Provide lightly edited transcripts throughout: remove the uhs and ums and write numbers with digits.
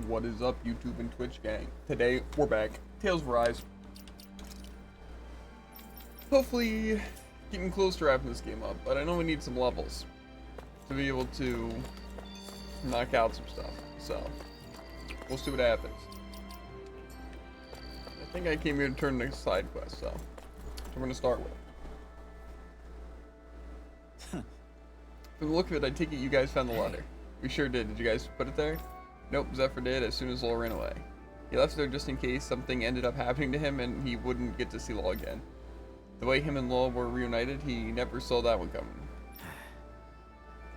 What is up, YouTube and Twitch gang? Today, we're back. Tales of Arise. Hopefully, getting close to wrapping this game up, but I know we need some levels to be able to knock out some stuff. So, we'll see what happens. I think I came here to turn the side quest, so we're going to start with. From the look of it, I take it you guys found the letter. We sure did. Did you guys put it there? Nope, Zephyr did as soon as Law ran away. He left there just in case something ended up happening to him and he wouldn't get to see Law again. The way him and Law were reunited, he never saw that one coming.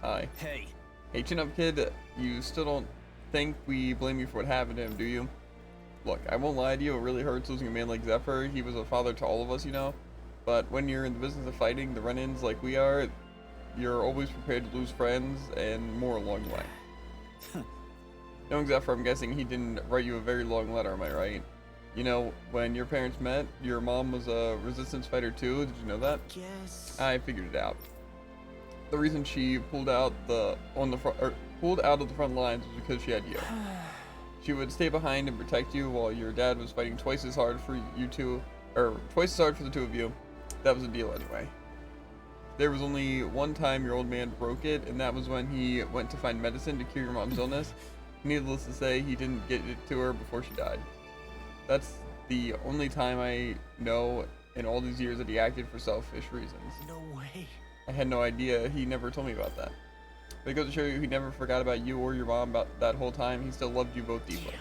Hi. Hey. Hey, chin up, kid. You still don't think we blame you for what happened to him, do you? Look, I won't lie to you, it really hurts losing a man like Zephyr. He was a father to all of us, you know? But when you're in the business of fighting the run-ins like we are, you're always prepared to lose friends and more along the way. Knowing Zephyr, I'm guessing he didn't write you a very long letter, am I right? You know, when your parents met, your mom was a resistance fighter too, did you know that? Guess. I figured it out. The reason she pulled out of the front lines was because she had you. She would stay behind and protect you while your dad was fighting twice as hard for you two, or twice as hard for the two of you. That was a deal anyway. There was only one time your old man broke it, and that was when he went to find medicine to cure your mom's illness. Needless to say, he didn't get it to her before she died. That's the only time I know in all these years that he acted for selfish reasons. No way. I had no idea. He never told me about that. But it goes to show you he never forgot about you or your mom about that whole time. He still loved you both deeply.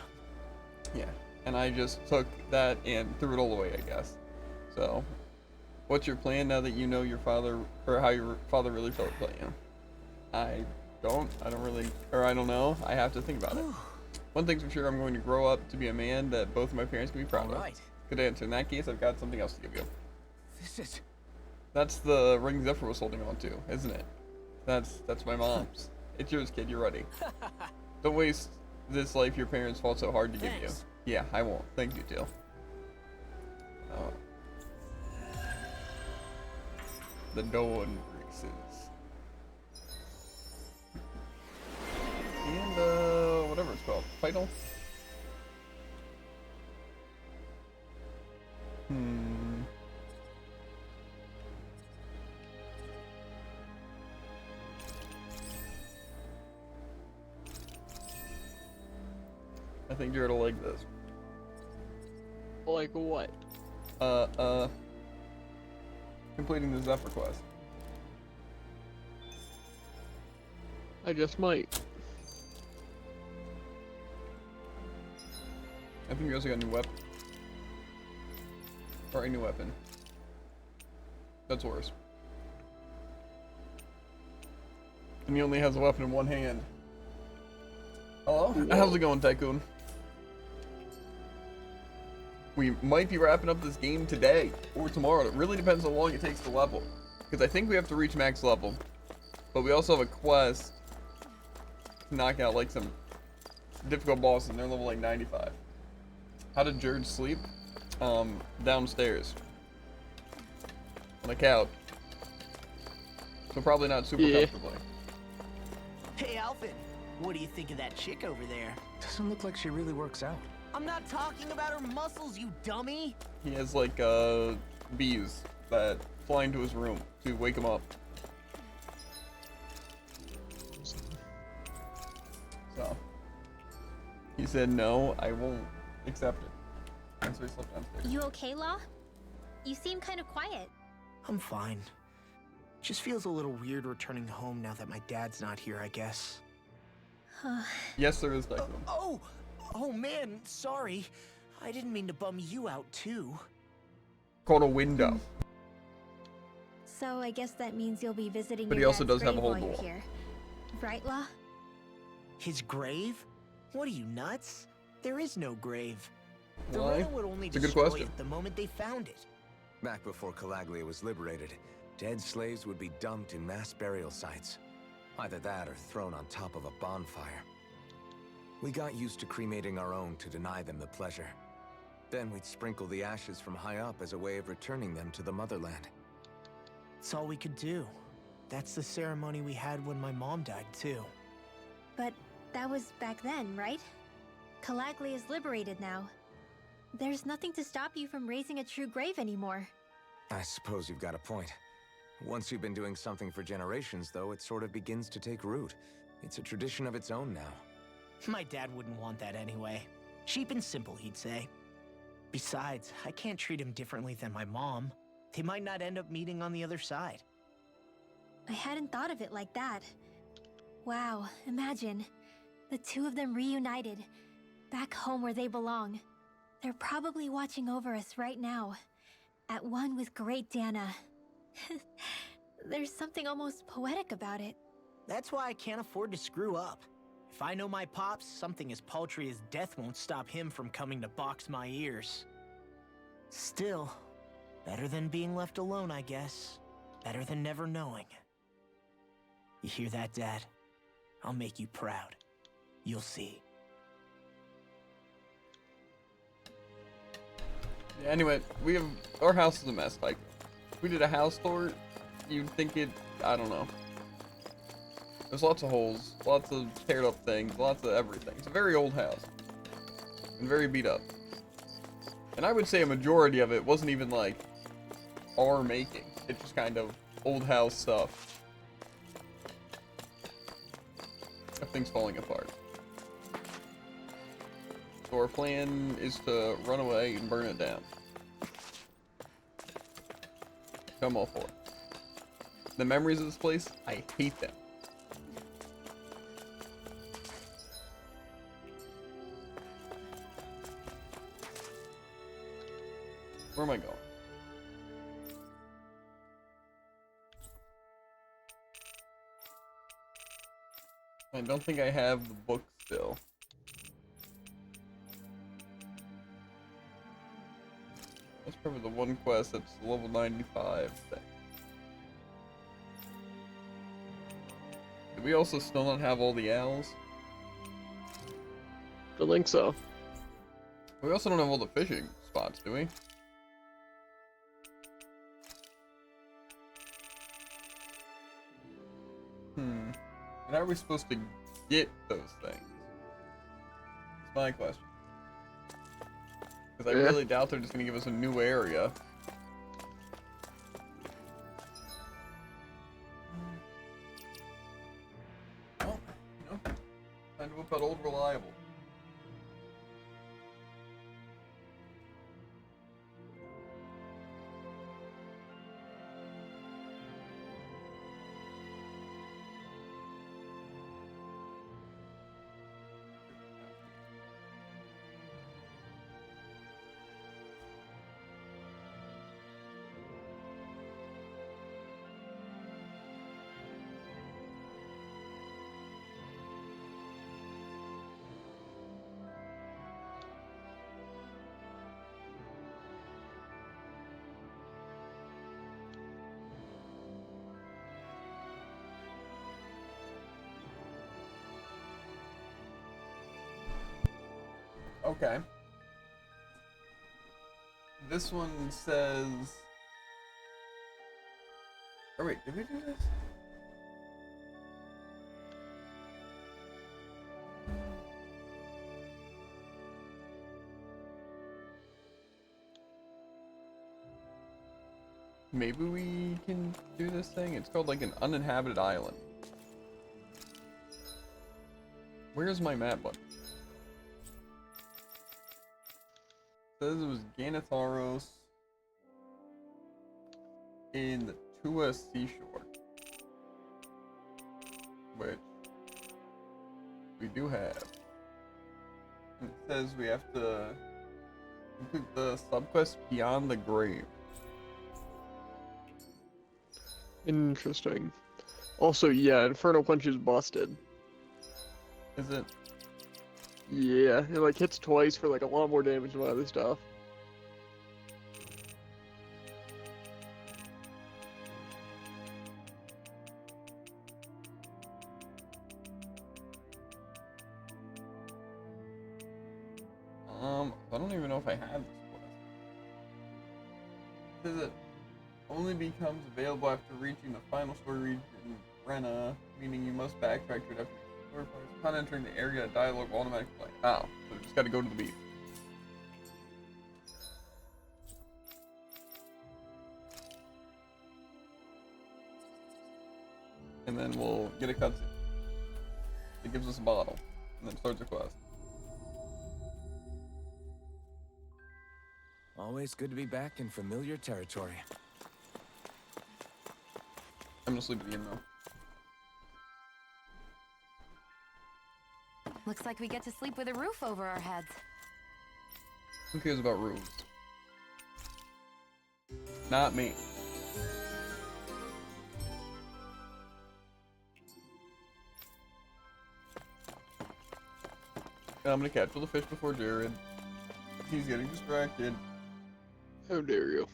Yeah. And I just took that and threw it all away, I guess. So, what's your plan now that you know your father, or how your father really felt about you? I don't know. I have to think about it. One thing's for sure, I'm going to grow up to be a man that both of my parents can be proud of. Right. Good answer. In that case, I've got something else to give you. This is. That's the ring Zephyr was holding on to, isn't it? That's my mom's. It's yours, kid. You're ready. Don't waste this life your parents fought so hard to give you. Thanks. Yeah, I won't. Thank you, Teal. The Doan Greases. And, whatever it's called. Title? I think you're gonna like this. Like what? Completing the Zephyr quest. I just might. I think you also got a new weapon. Or a new weapon. That's worse. And he only has a weapon in one hand. Hello? How's it going, Tycoon? We might be wrapping up this game today or tomorrow. It really depends how long it takes to level. Because I think we have to reach max level. But we also have a quest to knock out like some difficult bosses, and they're level like 95. How did George sleep? Downstairs. On the couch. So probably not super comfortably. Hey, Alvin. What do you think of that chick over there? Doesn't look like she really works out. I'm not talking about her muscles, you dummy. He has like bees that fly into his room to wake him up. So he said no, I won't accept it. And so he slept downstairs. You okay, Law? You seem kind of quiet. I'm fine. Just feels a little weird returning home now that my dad's not here, I guess. Yes, there is Tycoon. Oh man, sorry. I didn't mean to bum you out too. Called a window. So I guess that means you'll be visiting But your he also dad's does have a grave whole while you're wall. here. Right, Law? His grave? What are you, nuts? There is no grave. The Why? Rhino would only It's a good destroy question. it the moment they found it. Back before Calaglia was liberated, dead slaves would be dumped in mass burial sites. Either that or thrown on top of a bonfire. We got used to cremating our own to deny them the pleasure. Then we'd sprinkle the ashes from high up as a way of returning them to the motherland. It's all we could do. That's the ceremony we had when my mom died, too. But that was back then, right? Calaglia is liberated now. There's nothing to stop you from raising a true grave anymore. I suppose you've got a point. Once you've been doing something for generations, though, it sort of begins to take root. It's a tradition of its own now. My dad wouldn't want that anyway. Cheap and simple, he'd say. Besides, I can't treat him differently than my mom. They might not end up meeting on the other side. I hadn't thought of it like that. Wow, imagine. The two of them reunited, back home where they belong. They're probably watching over us right now, at one with Great Dana. There's something almost poetic about it. That's why I can't afford to screw up. If I know my pops, something as paltry as death won't stop him from coming to box my ears. Still, better than being left alone, I guess. Better than never knowing. You hear that, Dad? I'll make you proud. You'll see. Yeah, anyway, our house is a mess. Like, if we did a house tour, you'd think I don't know. There's lots of holes, lots of teared up things, lots of everything. It's a very old house. And very beat up. And I would say a majority of it wasn't even like our making. It's just kind of old house stuff. Everything's falling apart. So our plan is to run away and burn it down. I'm all for it. The memories of this place, I hate them. Where am I going? I don't think I have the book still. That's probably the one quest that's level 95 thing. Do we also still not have all the owls? Don't think so. We also don't have all the fishing spots, do we? And how are we supposed to get those things? That's my question. Because I really doubt they're just going to give us a new area. Well, you know, time to whip out Old Reliable. Okay. This one says... Oh wait, did we do this? Maybe we can do this thing? It's called like an uninhabited island. Where's my map button? Says it was Ganatharos in the Tua seashore, which we do have. It says we have to complete the subquest Beyond the Grave. Interesting. Also, yeah, Inferno Punch is busted. Is it? Yeah, it like hits twice for like a lot more damage than other stuff. I don't even know if I have this quest. It says it only becomes available after reaching the final story region, Rena, meaning you must backtrack to it after Upon entering the area, dialogue will automatically play. Oh, so we just gotta go to the beat. And then we'll get a cutscene. It gives us a bottle, and then starts a quest. Always good to be back in familiar territory. I'm gonna sleep at the end though. Looks like we get to sleep with a roof over our heads. Who cares about roofs? Not me. I'm gonna catch all the fish before Jared. He's getting distracted. How dare you?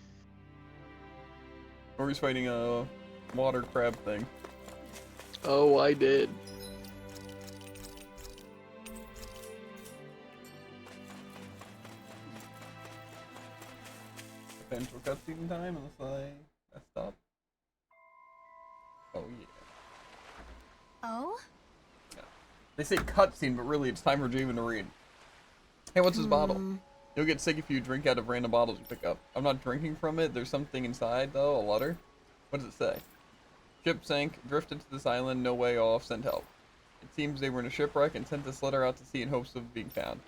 Or he's fighting a water crab thing. Oh, I did. Potential cutscene time unless I messed up. Oh yeah. Oh? They say cutscene, but really it's time for Javen to read. Hey, what's this bottle? You'll get sick if you drink out of random bottles you pick up. I'm not drinking from it. There's something inside, though. A letter. What does it say? Ship sank. Drifted to this island. No way off. Send help. It seems they were in a shipwreck and sent this letter out to sea in hopes of being found.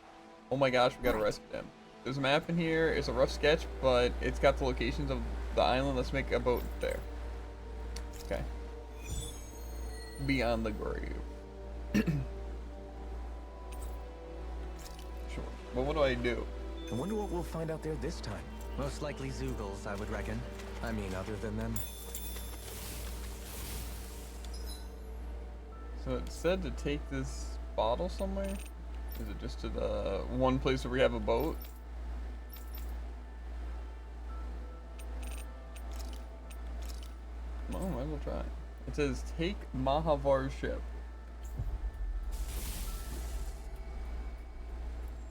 Oh my gosh, we gotta rescue them. There's a map in here. It's a rough sketch, but it's got the locations of the island. Let's make a boat there. Okay. Beyond the grave. Sure. But what do I do? I wonder what we'll find out there this time. Most likely Zoogles, I would reckon. I mean, other than them. So it said to take this bottle somewhere? Is it just to the one place where we have a boat? Well, might as well try. It says take Mahavar's ship.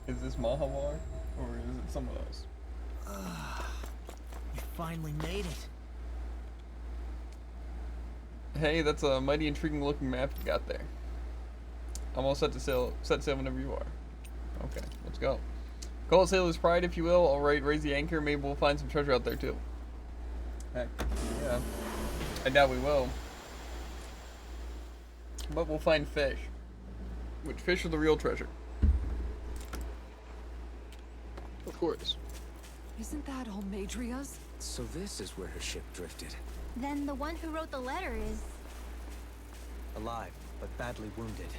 Is this Mahavar? Or is it someone else? You finally made it. Hey, that's a mighty intriguing looking map you got there. I'm all set to set sail whenever you are. Okay, let's go. Call it sailor's pride if you will. Alright, raise the anchor. Maybe we'll find some treasure out there too. Heck, yeah. I doubt we will. But we'll find fish. Which fish are the real treasure? Of course. Isn't that all Madria's? So this is where her ship drifted. Then the one who wrote the letter is... Alive, but badly wounded.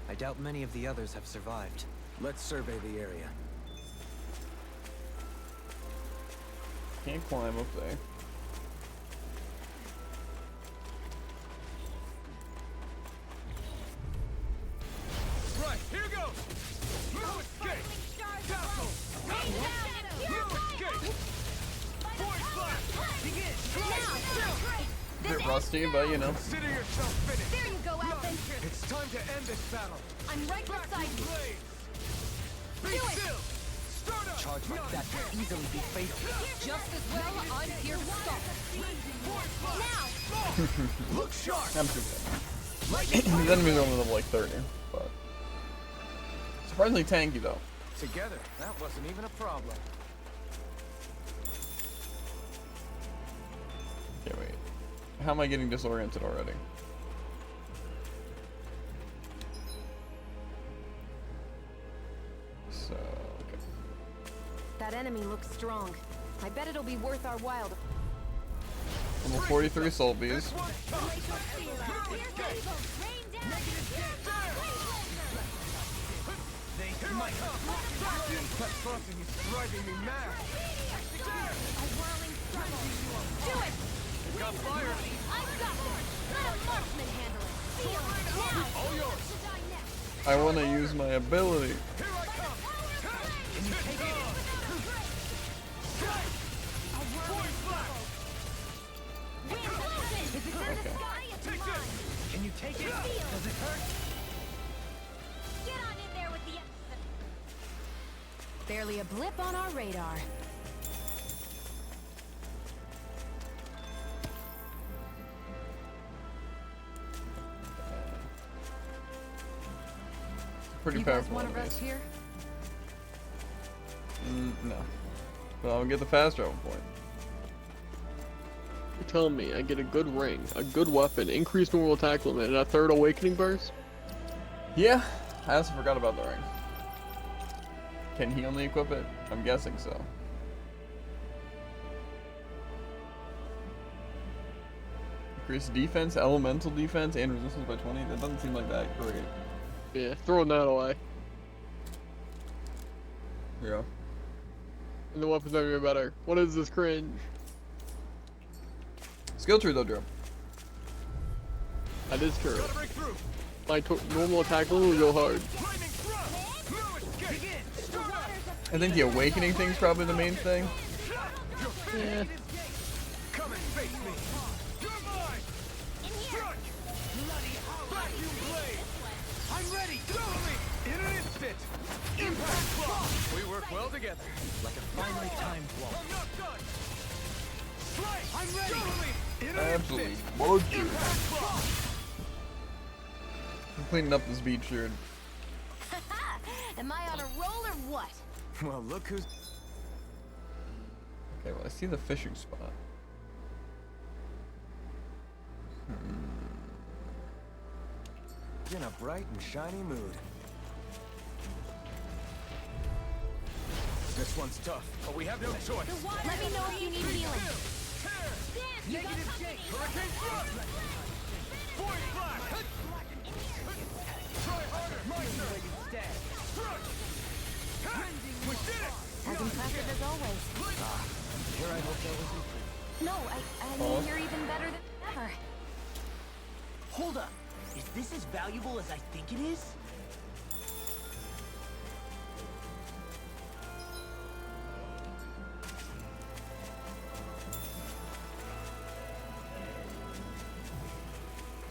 I doubt many of the others have survived. Let's survey the area. Can't climb up there. Right, here goes! No escape! Castle! A bit rusty, but you know. Consider yourself finished! There you go, Alvin! It's time to end this battle! I'm right beside you! Be still! Start up! Charge like that could easily be fatal. Just as well, I'm here to stop it. Now! Look sharp! I'm too bad. His enemies are only level like 30, but surprisingly tanky though. Together, that wasn't even a problem. Okay, wait. How am I getting disoriented already? So, okay. That enemy looks strong. I bet it'll be worth our while to... Level 43 soul bees. That fucking is driving me mad! Do it! Got fire! I've got this! Let a marksman handle it! Feel it now! All yours! I want to use my ability. Here I come! Can you take it? Force flash! If it's in the sky, it's mine! Can you take it? Does it hurt? Get on in there with the... Barely a blip on our radar. pretty You guys powerful want to enemies. rest here? No. But I'm gonna get the fast travel point. You're telling me I get a good ring, a good weapon, increased normal attack limit, and a third awakening burst? Yeah, I also forgot about the ring. Can he only equip it? I'm guessing so. Increase defense, elemental defense, and resistance by 20. That doesn't seem like that great. Yeah, throwing that away. Yeah. And the weapons are even better. What is this cringe? Skill tree though, Drew. That is true. My normal attack limit will go hard. I think the awakening thing's probably the main thing. Yeah. Come and face me. You're mine. Strike. Vacuum blade. I'm ready. Follow me. In an instant. Impact claw. We work well together. Like a finely timed blow. I'm not done. Strike. I'm ready. Follow me. In an Absolutely. instant. Bullshit. Impact claw. I'm cleaning up this beach shirt. Am I on a roll or what? Well, look who's. Okay, well I see the fishing spot. In a bright and shiny mood. This one's tough, but we have no choice. Let me know if you need healing. Negative Jake. Hurricane thrust. Void flash. Try harder. Meister. We did it. As impressive as always. Here I hope that was No, I mean you're even better than ever. Hold up. Is this as valuable as I think it is?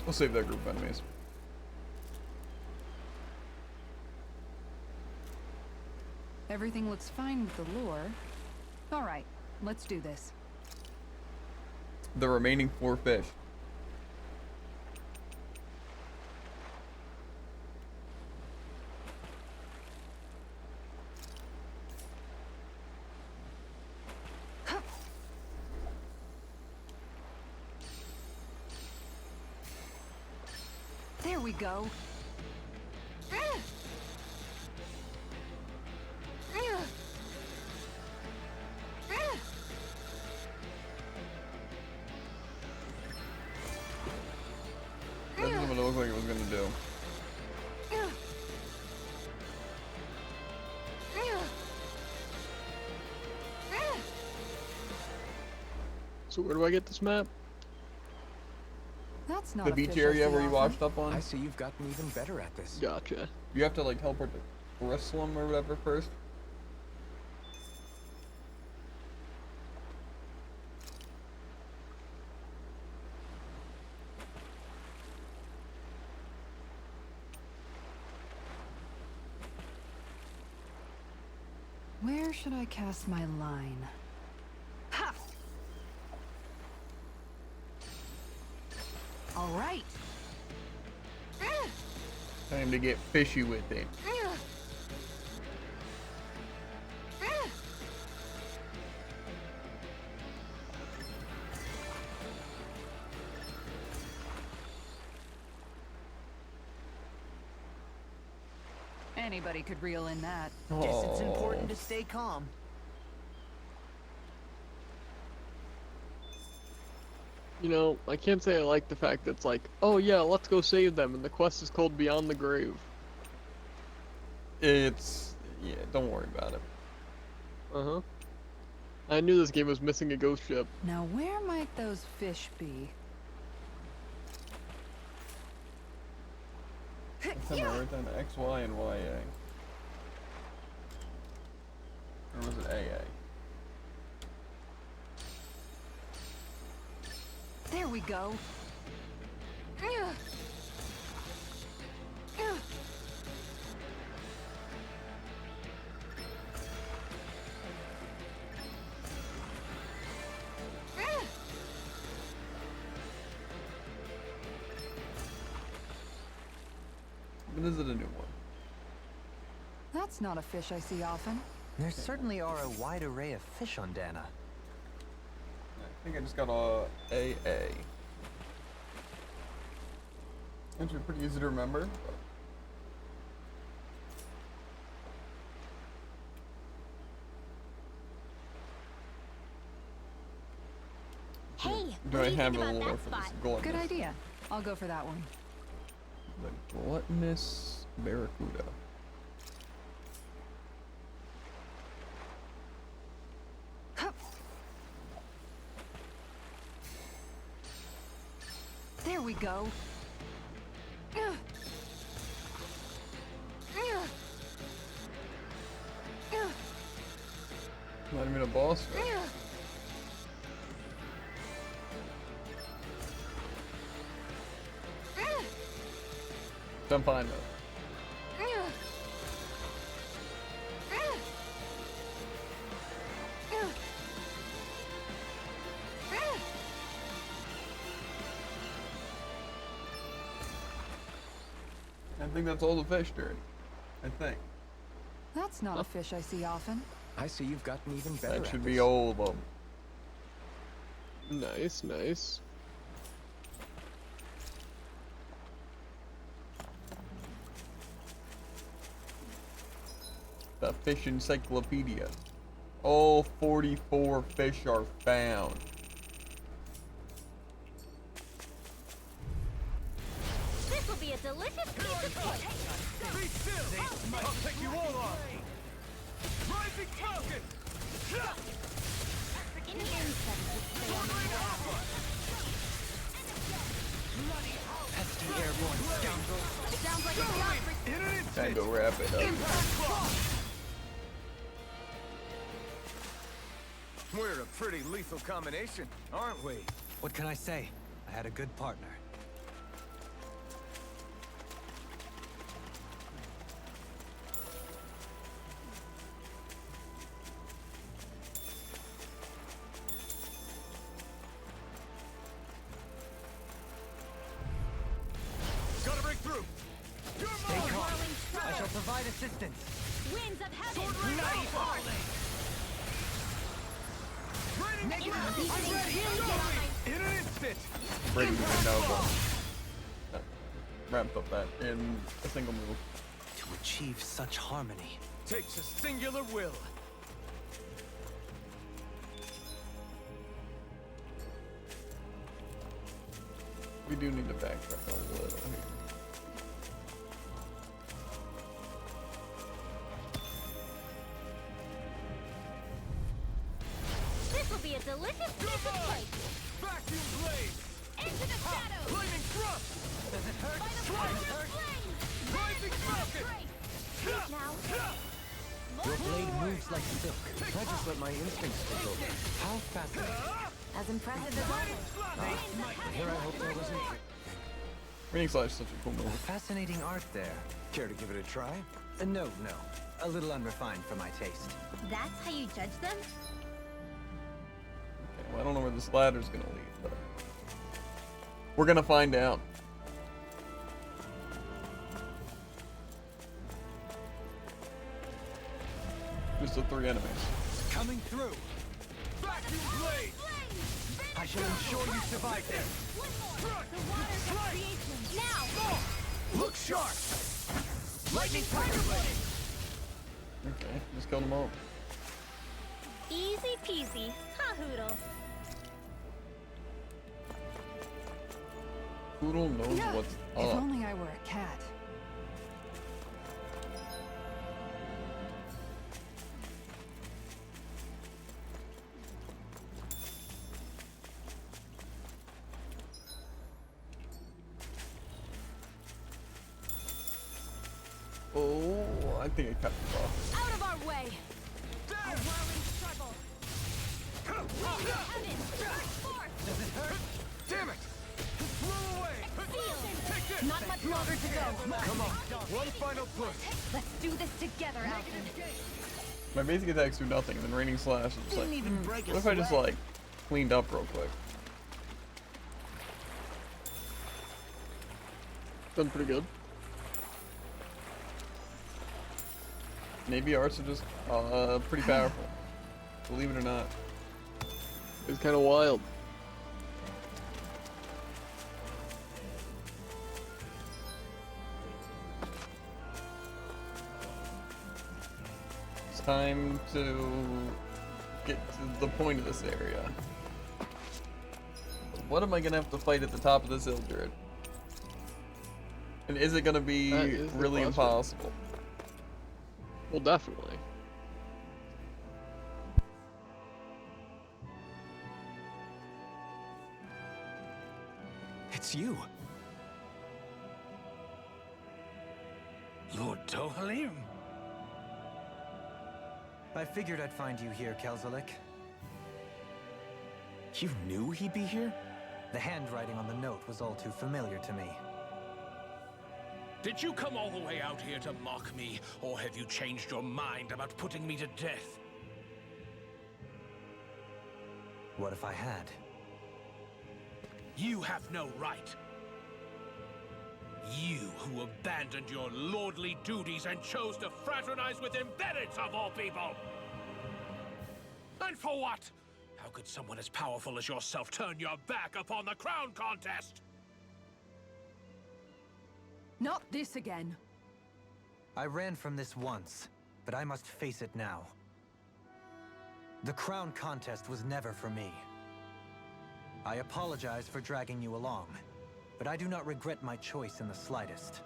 We'll save that group of enemies. Everything looks fine with the lure. All right, let's do this. The remaining 4 fish. There we go. That isn't what it looked like it was gonna do. So where do I get this map? That's not The beach official area where you too often. washed up on. I see you've gotten even better at this. Gotcha. You have to like teleport to Jerusalem or whatever first. Where should I cast my line? Ha! All right. Time to get fishy with it. Anybody could reel in that. Guess it's important Oh. to stay calm. You know, I can't say I like the fact that it's like, oh yeah, let's go save them, and the quest is called Beyond the Grave. It's yeah. Don't worry about it. Uh-huh. I knew this game was missing a ghost ship. Now where might those fish be? Tell me right down to X, Y, and YA. Or was it AA? There we go. But is it a new one? That's not a fish I see often. There certainly are a wide array of fish on Dana. I think I just got a AA. Actually, pretty easy to remember. Hey, Do what I do you have think a about lore that for spot? this gluttonous? Good idea. I'll go for that one. The gluttonous barracuda. There we go. Not even a boss fight. I'm fine though. I think that's all the fish, Dirty. I think. That's not a fish I see often. I see you've gotten even better That at should this. be all of them. Nice, nice. The fish encyclopedia. All 44 fish are found. This will be a delicious piece of cake. Be still! I'll take you all on! Rising Falcon! Pesky airborne scoundrel. Sounds like a job for Time to wrap it up. We're a pretty lethal combination, aren't we? What can I say? I had a good partner. Gotta break through! Stay calm. I shall provide assistance. winds of heaven. Ready? I'm I'm ready! ready. In an instant! Breaking the novel. Ramped up that in a single move. To achieve such harmony. Takes a singular will. We do need to backtrack a little here. This will be a delicious piece of cake. Vacuum blade! Into the shadows. Flaming thrust! Does it hurt? By the power of flame. Rising Falcon! Great. Now, Your blade moves like silk. I just let my instincts take over. How fascinating. As impressive as always. Here I hope there wasn't... Raining Slash is such a cool move. Fascinating art there. Care to give it a try? No. A little unrefined for my taste. That's how you judge them? Okay, well, I don't know where this ladder's gonna lead, but we're gonna find out. Just the 3 enemies. Coming through. Vacuum blade! I shall ensure you survive this. now. Look sharp! Lightning tiger blade. Okay, just killed them all. Easy peasy. Ha hoodle. Poodle knows what's If up. only I were a cat. Oh, I think it cut me off. Out of our way. A whirling struggle. Wind of heaven. Burst forth. Does it hurt? Damn it! Flew away! Take this! Not much longer to go. Come on, one final push. Let's do this together, Alvin. My basic attacks do nothing, and then Raining Slash is just like, Didn't even break what a if I just sweat. like cleaned up real quick? Done pretty good. Maybe arts are just pretty powerful. Believe it or not. It's kind of wild. It's time to get to the point of this area. What am I gonna have to fight at the top of this hill, Druid? And is it gonna be That is the really question. impossible? Well, definitely. It's you. Lord Dohalim? I figured I'd find you here, Kelzelik. You knew he'd be here? The handwriting on the note was all too familiar to me. Did you come all the way out here to mock me, or have you changed your mind about putting me to death? What if I had? You have no right. You who abandoned your lordly duties and chose to fraternize with embeddeds of all people! And for what? How could someone as powerful as yourself turn your back upon the crown contest? Not this again. I ran from this once, but I must face it now. The crown contest was never for me. I apologize for dragging you along, but I do not regret my choice in the slightest.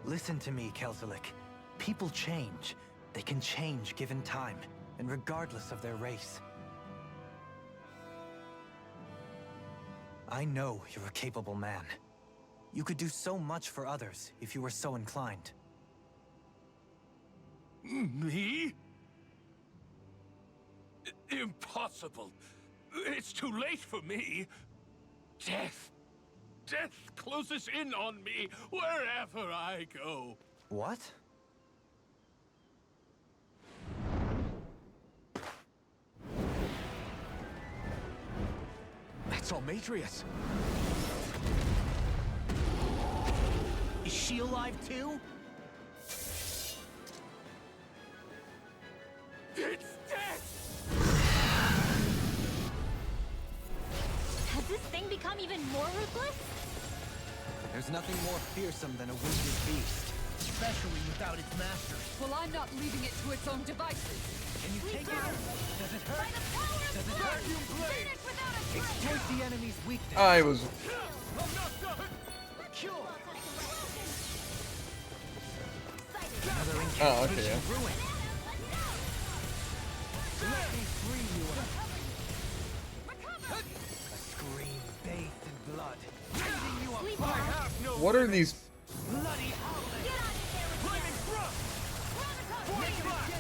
Listen to me, Kelzelik. People change. They can change given time, and regardless of their race. I know you're a capable man. You could do so much for others if you were so inclined. Me? Impossible. It's too late for me. Death. Death closes in on me wherever I go. What? That's Almetrius. Is she alive too? It's death! Has this thing become even more ruthless? There's nothing more fearsome than a wounded beast. Especially without its master. Well, I'm not leaving it to its own devices. Can you take it? Does it hurt? By the power of Does it blood! hurt? Finish without a trace! Exploit the enemy's weakness. I was. Another Oh, okay. incantation Yeah. ruin. Let me free you. A scream bathed in blood. Rending you Sleep apart. well. Have no What are these? Bloody howling. Get on in there with flaming thrust! Void blast!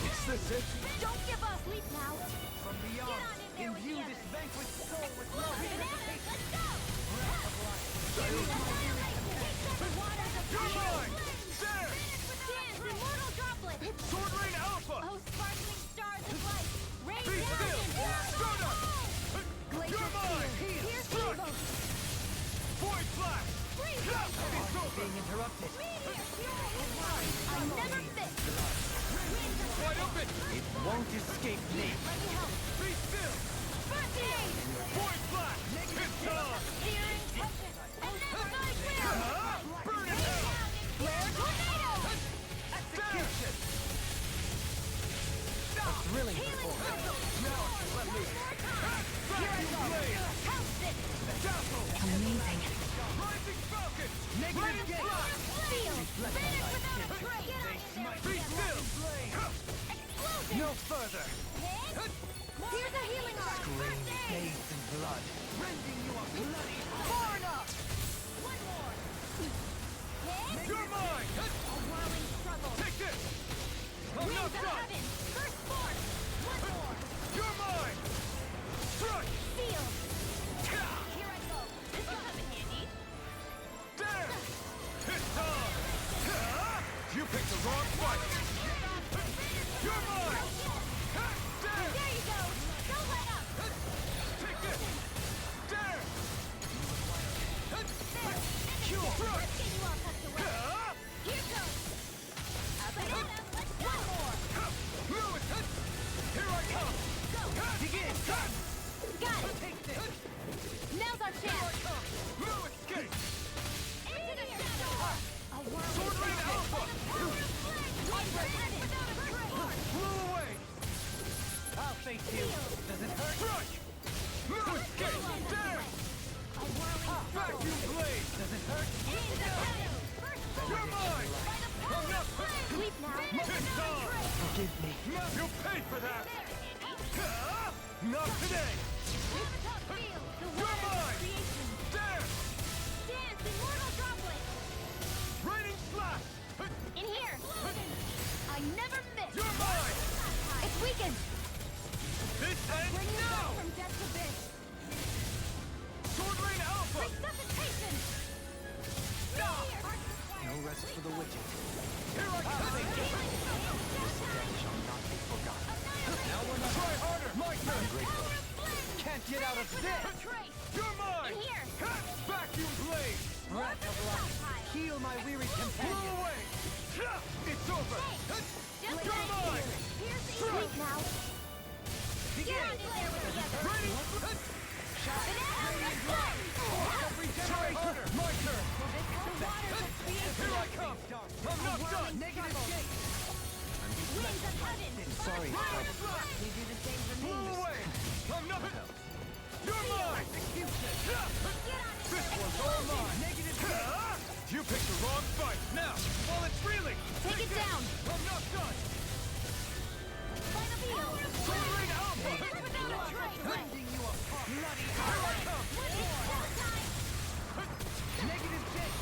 Is this it? Don't give up! Sleep now! From Get beyond, on in there with imbue the this others. vanquished soul with Look, love. bananas, let's go! You're mine! There! Dance, immortal droplet! Sword Rain Alpha! Oh, sparkling stars of light! Rain Be down still! and Soda! Glacier You're mine! Spear! Pierce Strike! evil! Void Blast! Freeze! It's over! Being interrupted. Meteor! I never fit! Wide open! It won't escape me. Let me help! Be still! Sparking! Void Blast! It's on! Searing tempest! And now my will! Burn it Rain out! down and flare tornado! Execution. A thrilling Healing performance. circle! One more time! Here I go! House it! Amazing! Rising Falcon! Negative gate. Feel! Finish without a trace! Get on in there! Be still! Explosion! No further. Hit! Here's a healing arm! Scream First aid! bathed in blood. Rending you a bloody Far enough! One more! Hit! You're mine! A whirling struggle! Take this! I'm Wings not of done! heaven! First force! One more! You're mine! Strike! Sealed! Here I go! This will come in handy! There! It's on! You picked the wrong fight! You're mine! There! There you go! Don't let up! Take this! There! all tucked away. Here goes. Banana, let's go. Lewis, here I come. Go. Begin. Got it. Now's our chance. Lewis, escape. Into the shadow. A whirling Sword Rain Alpha. Blew away. I'll face you. Does it hurt? Strike. Lewis, escape. There. A whirling Vacuum blade. Does it hurt? into the shadow. First You're mine. I'm not Sleep now. It's on. Forgive me. You'll pay for that. Not today. Leave the top field. The You're water mine. creation. There. Dance, immortal droplet. Raining slash. In here. I never miss. You're mine. It's weakened. This ends Bring you now. back from death's abyss. Sword Rain Alpha. Resuscitation. No rest for the wicked. Here I come. Death shall not be forgotten. Now we're not. Try harder. My turn. Can't get out of this! Trace. You're mine. In here. Vacuum blade. Breath of life. Heal my weary Blew companion. away. It's over. Just You're right mine. here. Here's the sleep now. Get on in there with the others. Raining. Banana, let's go. Try harder. My turn. The waters of creation. Here I come. I'm not done. Negative gate! Wings of heaven. Sorry, Raining slash. You do the same for me. Blew away. I'm not. You're mine. Get on in This there. one's all mine. Negative You picked the wrong fight. Now, while it's reeling. Take it down. I'm not done. Final field. Sword Rain Alpha. Without a trace. Rending you apart! Bloody Here I come. It's time. Negative gate!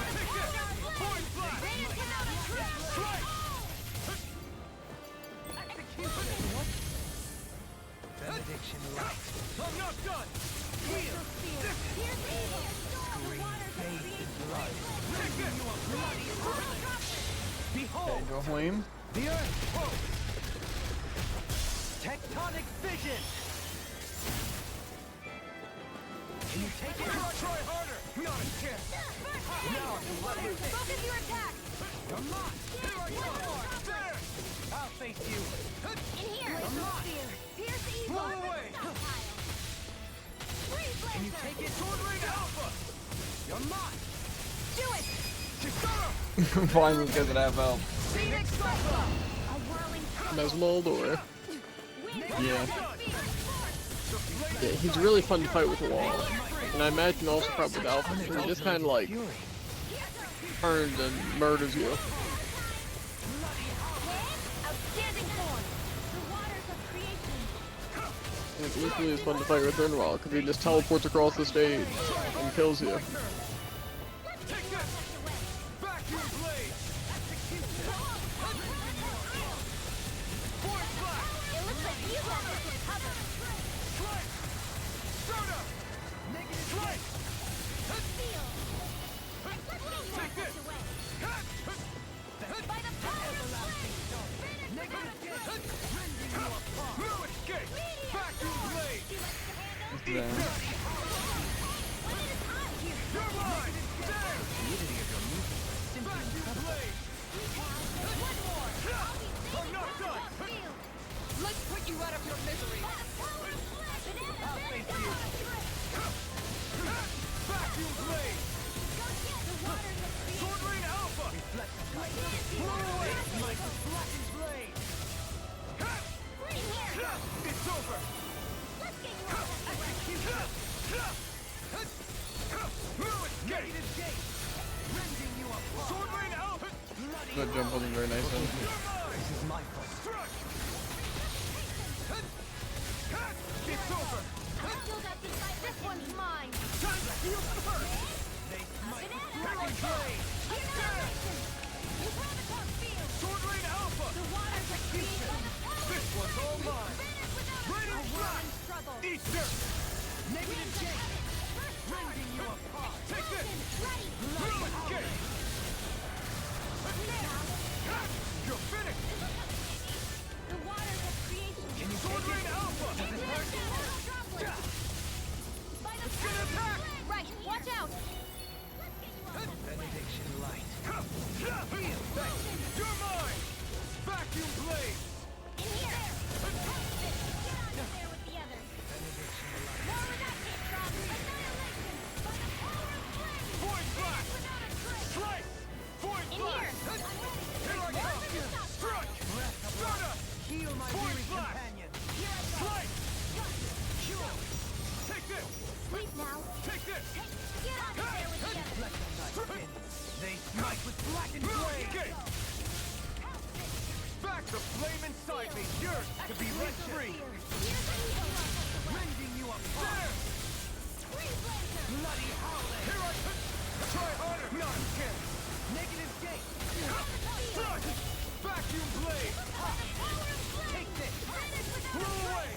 Take this. Point flash. Rain without a trace. Strike. Execution! What? Benediction light. I'm not done. Heal. Here's the evil. The waters of Bathed creation. in blood. Take this. Behold! Angel Flame. The earth! Whoa! Tectonic fission! Can you take it? Try harder. Not a chance. Now I can let you think. Focus your attack. Come on! Here I come. There. I'll face you! In here. Pierce the evil. Blow away. Stockpile. Freeze Can you laser. take it? Sword Rain Alpha. You're mine! Do it. Kisara. Finally gets an half health. Phoenix Cyclone. A whirling Mesmoldor. Yeah. Yeah, he's really fun to fight with a wall. And I imagine also probably with Alpha, where he just kind of like Fury! turns and murders you. outstanding form. The waters of creation. And it's equally as fun to fight with Rinwall, because he just teleports across the stage and kills you. Take this. Vacuum blade. Point flash. It looks like you got this covered. Strike. Soda. Negative Strike. Feel. Take this. By the power of flame. Negative gate! Rending you apart! New escape. Vacuum blade. Do you like the handle? Damn. One at a time. Here. You're mine. There. Fluidity of your movement is simply Vacuum blade. One more. I'll be I'm not done. field. Let's put you out of your misery. By the power of flesh. I'll face you. Vacuum blade. Go get the waters of creation. Sword Rain Alpha. Blow away. like a flattened blade! In here. It's over. Let's get you out of the way. New escape. Negative gate! Rending you apart! Sword Rain Alpha. Bloody That jump wasn't very nice. Then. You're mine. This is my fault. Struck. It's over. I still got this fight. This one's mine. Time to heal first. They smite with Banana. dragon blade! Annihilation. You throw the top field. Sword Rain Alpha. The waters of creation. This one's all mine. Vanish without Raining a slash. struggle. Eat dirt. Negative gate! Rending you apart! Take this. Ready. New escape. You're finished. The waters of creation. Can you Sword take Rain it? Alpha. Does it hurt? By the Let's get an attack. Right, watch out. Let's get you this! Sleep now. Take this! Get out of there with the others. They smite with blackened blade! Escape! Back the flame inside me, yours to be let free! Rending you apart! Bloody howling! Here I come! Try harder! Not a chance! Negative gate! Thrust! Vacuum blade! Take this! Blow away!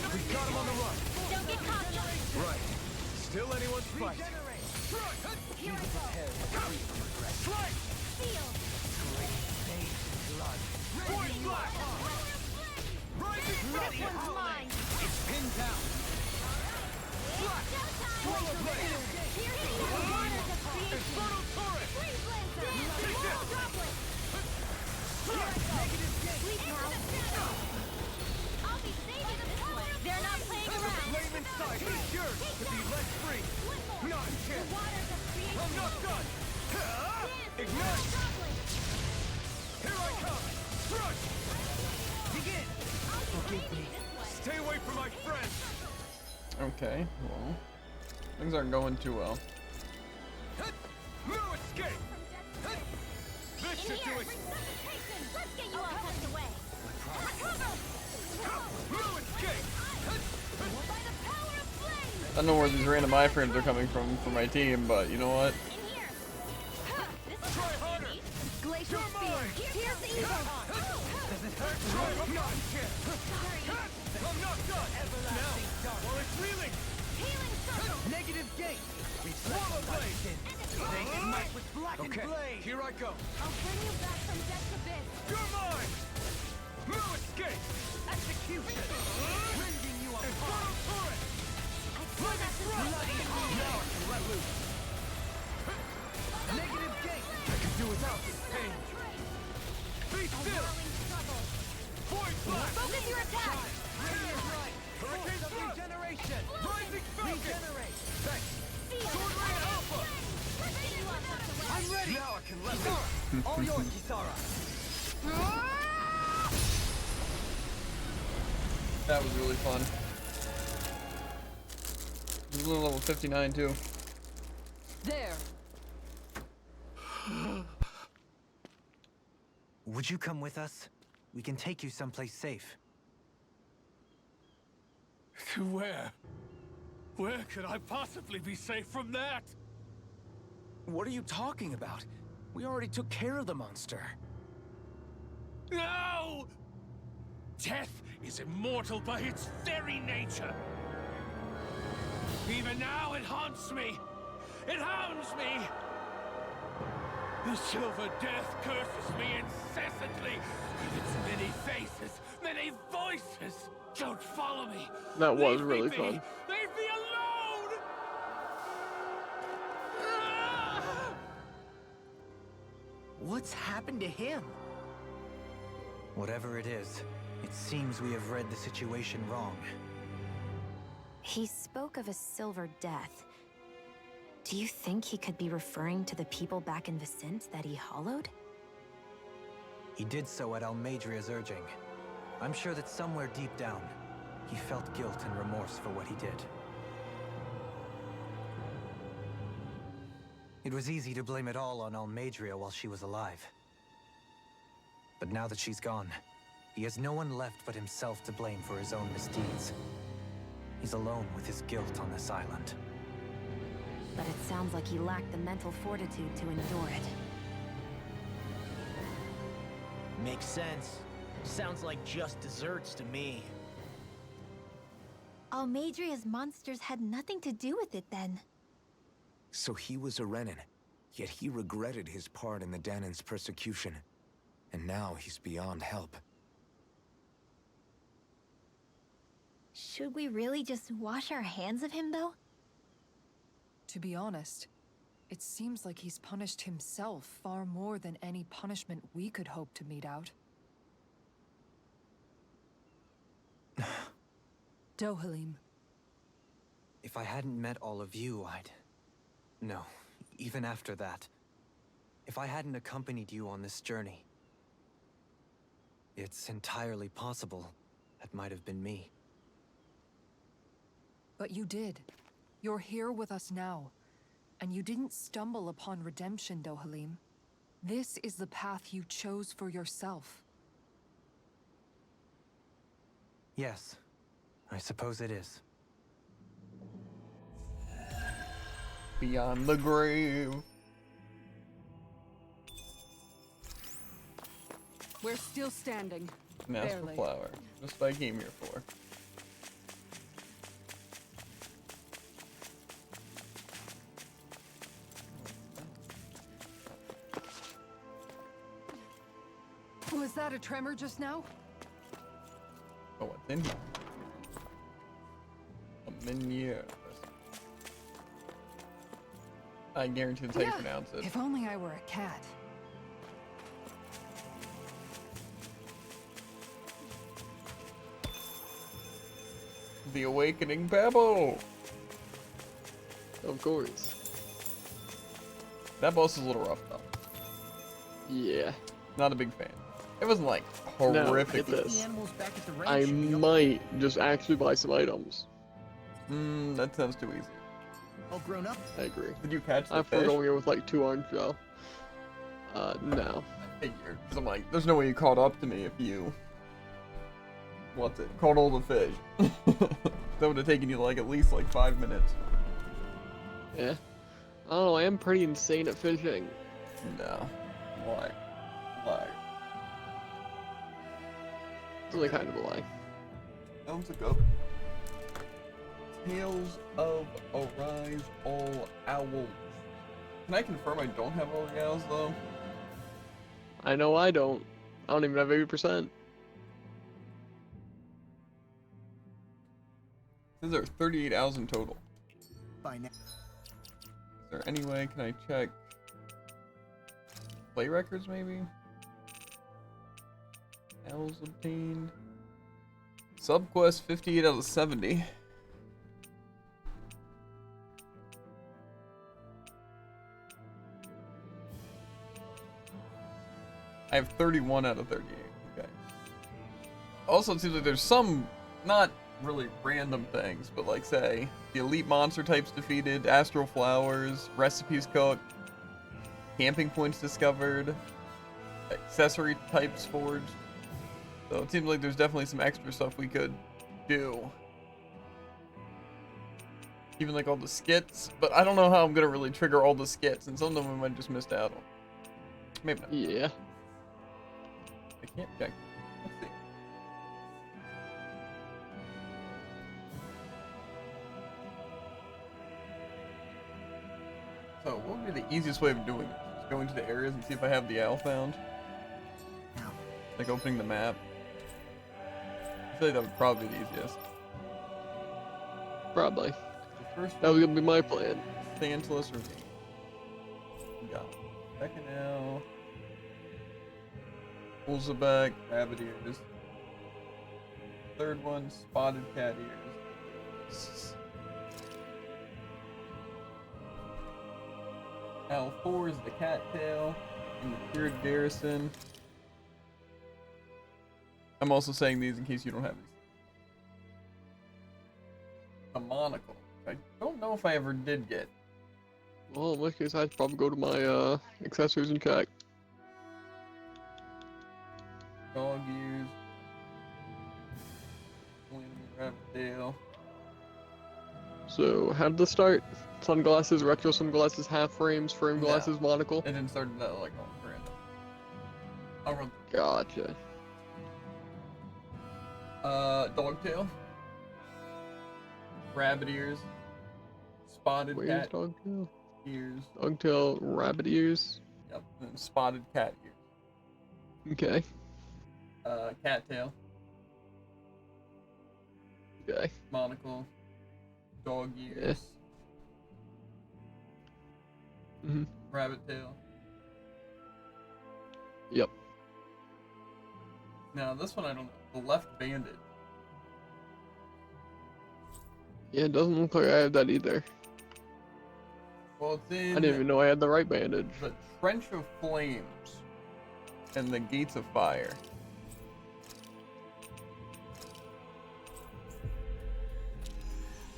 We got him on the run! Don't get caught. Right. Still anyone's fight. Regenerate! Here I go. Strike! Feel. Bathed in blood. Point black! Rising Bloody This one's howling! mine. It's pinned down! Swallow blade! Here he is. The waters of creation. Infernal torrent! Freeze Lancer. Take this! Droplet. Negative gate! Sleep now. I'll be saving this one. They're not playing The around. flame inside is yours to be let free! One more. Not a The chance! waters of creation. I'm not done! Dance. Ignite! Droplet. Here I come! Thrust! Begin! Forgive me. This way. Stay away from my friends! Okay, well, things aren't going too well. No escape! This should do it! Resuscitation. Let's get you all tucked away. No escape! By the power of flame. I don't know where these random iframes are coming from for my team, but you know what? In here. This is Try harder! Glacial You're Spear. mine. Here's the evil. Does it hurt? I'm not a chance! I'm not done! Now, while it's reeling! Healing circle. Negative gate! Swallow blade! They smite with blackened Okay, blade! here I go! I'll bring you back from death's abyss. You're mine! No escape! Execution! Rending you apart! Infernal torrent! I swear that's the Bloody hell! Now I can let loose! Negative gate! I can do without this pain! Be still! Allowing trouble. Point black! Focus your attack. Radiant right! Hurricane Force of thrust! regeneration! Rising falcon! Regenerate! Thanks! Feel. Sword Ray Alpha! Let's get you all tucked away. I'm ready! Now I can let loose! All yours, Kisara! That was really fun. This is level 59 too. There. Would you come with us? We can take you someplace safe. To where? Where could I possibly be safe from that? What are you talking about? We already took care of the monster. No! Death is immortal by its very nature. Even now it haunts me. It hounds me. The Silver Death curses me incessantly with its many faces, many voices. Don't follow me. That was Leave really me be. fun. Leave me alone! Ah! What's happened to him? Whatever it is, it seems we have read the situation wrong. He spoke of a silver death. Do you think he could be referring to the people back in Vicente that he hollowed? He did so at Almadria's urging. I'm sure that somewhere deep down, he felt guilt and remorse for what he did. It was easy to blame it all on Almadria while she was alive. But now that she's gone, he has no one left but himself to blame for his own misdeeds. He's alone with his guilt on this island. But it sounds like he lacked the mental fortitude to endure it. Makes sense. Sounds like just desserts to me. Almadria's monsters had nothing to do with it then. So he was a Renin, yet he regretted his part in the Danan's persecution. And now he's beyond help. Should we really just wash our hands of him, though? To be honest, it seems like he's punished himself far more than any punishment we could hope to mete out. Dohalim. If I hadn't met all of you, No, even after that. If I hadn't accompanied you on this journey, it's entirely possible that might have been me. But you did. You're here with us now. And you didn't stumble upon redemption, Dohalim. This is the path you chose for yourself. Yes, I suppose it is. Beyond the grave. We're still standing. Master Barely. Flower. Just what I came here for. Was that a tremor just now? Oh, what's in here? A menu. I guarantee that's how you pronounce it. If only I were a cat. The Awakening Babble! Of course. That boss is a little rough, though. Yeah. Not a big fan. It wasn't, like, No, horrific. get this. The animals back at the ranch. I and the- might just actually buy some items. That sounds too easy. all grown up. I agree. Did you catch the I'm fish? going in with like 2 orange shell. No. I figured. Because I'm like, there's no way you caught up to me if you... What's it? Caught all the fish. That would have taken you, like, at least, like, 5 minutes. Yeah. I don't know, I am pretty insane at fishing. No. Why? Why? It's really kind of a lie. Elms look up. Tales of Arise All Owls. Can I confirm I don't have all the owls, though? I know I don't. I don't even have 80%. Says there are 38 owls in total. By now. Is there any way, can I check play records maybe? Owls obtained. Subquest 58 out of 70. I have 31 out of 38. Okay. Also, it seems like there's some not really random things, but like say the elite monster types defeated, astral flowers, recipes cooked, camping points discovered, accessory types forged. So it seems like there's definitely some extra stuff we could do. Even like all the skits, but I don't know how I'm gonna really trigger all the skits, and some of them we might just missed out on. Maybe not. Yeah. I can't check. Let's see. So, what would be the easiest way of doing this? Just going to the areas and see if I have the owl found? Now. Like opening the map? I feel like that would probably be the easiest. Probably. The first That was gonna be my plan. Thantalus Ravine. We got second owl. Ulzabec, rabbit ears. Third one, spotted cat ears. Owl 4 is the cattail and the cured garrison. I'm also saying these in case you don't have these. A monocle. I don't know if I ever did get. Well, in which case I'd probably go to my accessories and check. Dog ears. Rabbit tail. So, how did this start? Sunglasses, retro sunglasses, half frames, frame No. glasses, monocle. It didn't start that like on random. I'll run. Gotcha. Dog tail. Rabbit ears. Spotted Where's cat dogtail? ears. Dogtail, rabbit ears. Yep. And spotted cat ears. Okay. Cattail. Okay. Monocle. Dog ears. Mhm. Rabbit tail. Yep. Now this one I don't know. The left banded. Yeah, it doesn't look like I have that either. Well, it's in I didn't even know I had the right bandage. the Trench of Flames and the Gates of Fire.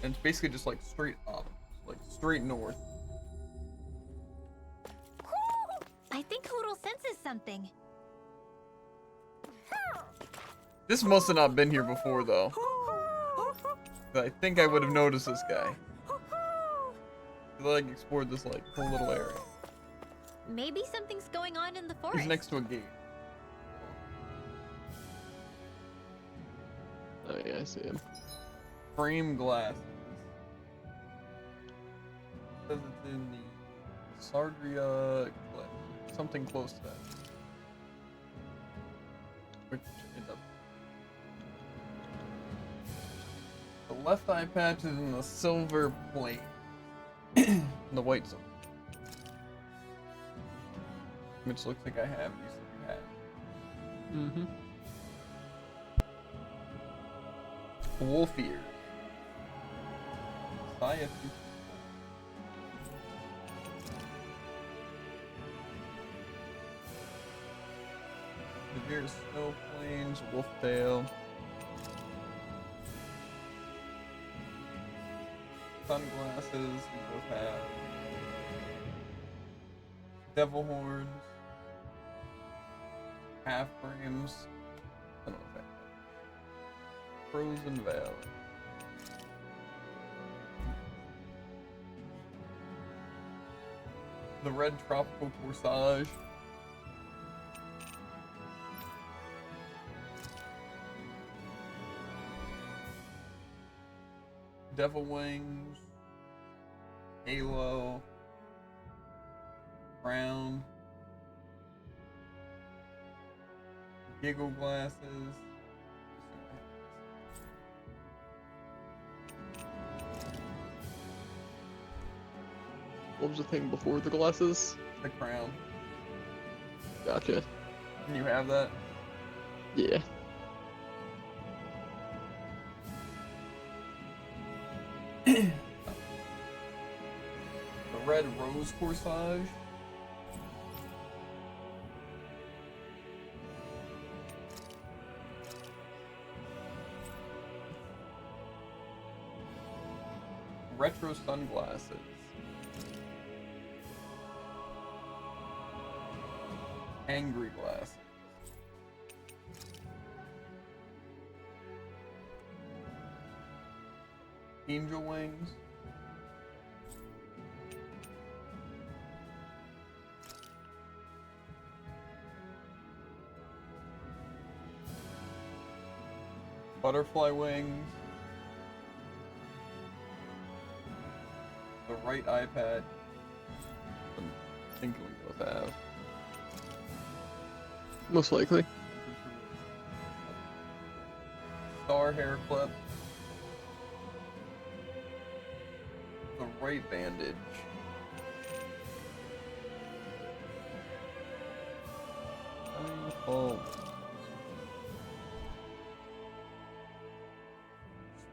And it's basically just like straight up, like straight north. I think Hootle senses something. This must have not been here before though. I think I would have noticed this guy. I like explored this like whole little area. Maybe something's going on in the forest. He's next to a gate. Oh yeah, I see him. Frame glasses. Says it's in the Sardria Cliff. Something close to that. Which it doesn't. The left eye patch is in the silver plate. The white zone. Which looks like I have. You said you had. Mm-hmm. Wolf ears. Sciatic. Severe snow plains, wolf tail. Sunglasses, we both have. Devil horns. Half frames. I don't know if that. Frozen Valley. The red tropical corsage. Devil wings. Halo. Crown. Giggle glasses. What was the thing before the glasses? The crown. Gotcha. Can you have that? Yeah. The red rose corsage. Retro sunglasses. Angry glasses. Angel wings. Butterfly wings. The right iPad. I think we both have. Most likely. Star hair clip. The right bandage. Oh.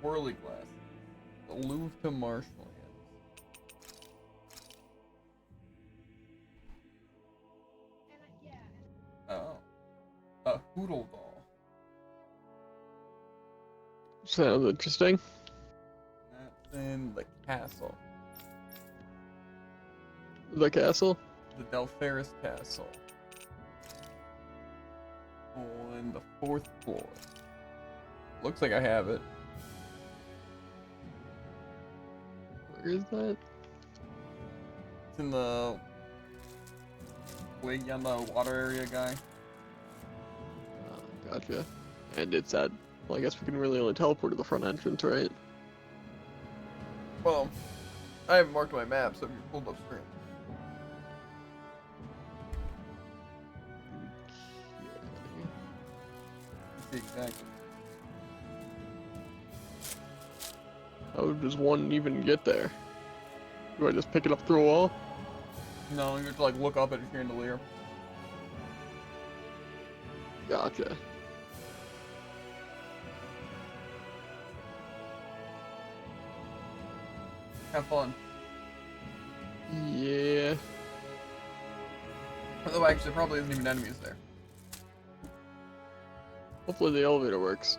Swirly glasses. The Louvre to marshlands. Oh. A Hootle doll. Sounds interesting. That's in the castle. The castle? The Delpharis Castle. On the 4th floor. Looks like I have it. Where is that? It's in the way on the water area guy. Gotcha. And it's at, well, I guess we can really only teleport to the front entrance, right? Well, I haven't marked my map, so if you pulled up screen. Exactly. How does one even get there? Do I just pick it up through a wall? No, you have to like look up at a chandelier. Gotcha. Have fun. Yeah. Although actually, there probably isn't even enemies there. Hopefully the elevator works.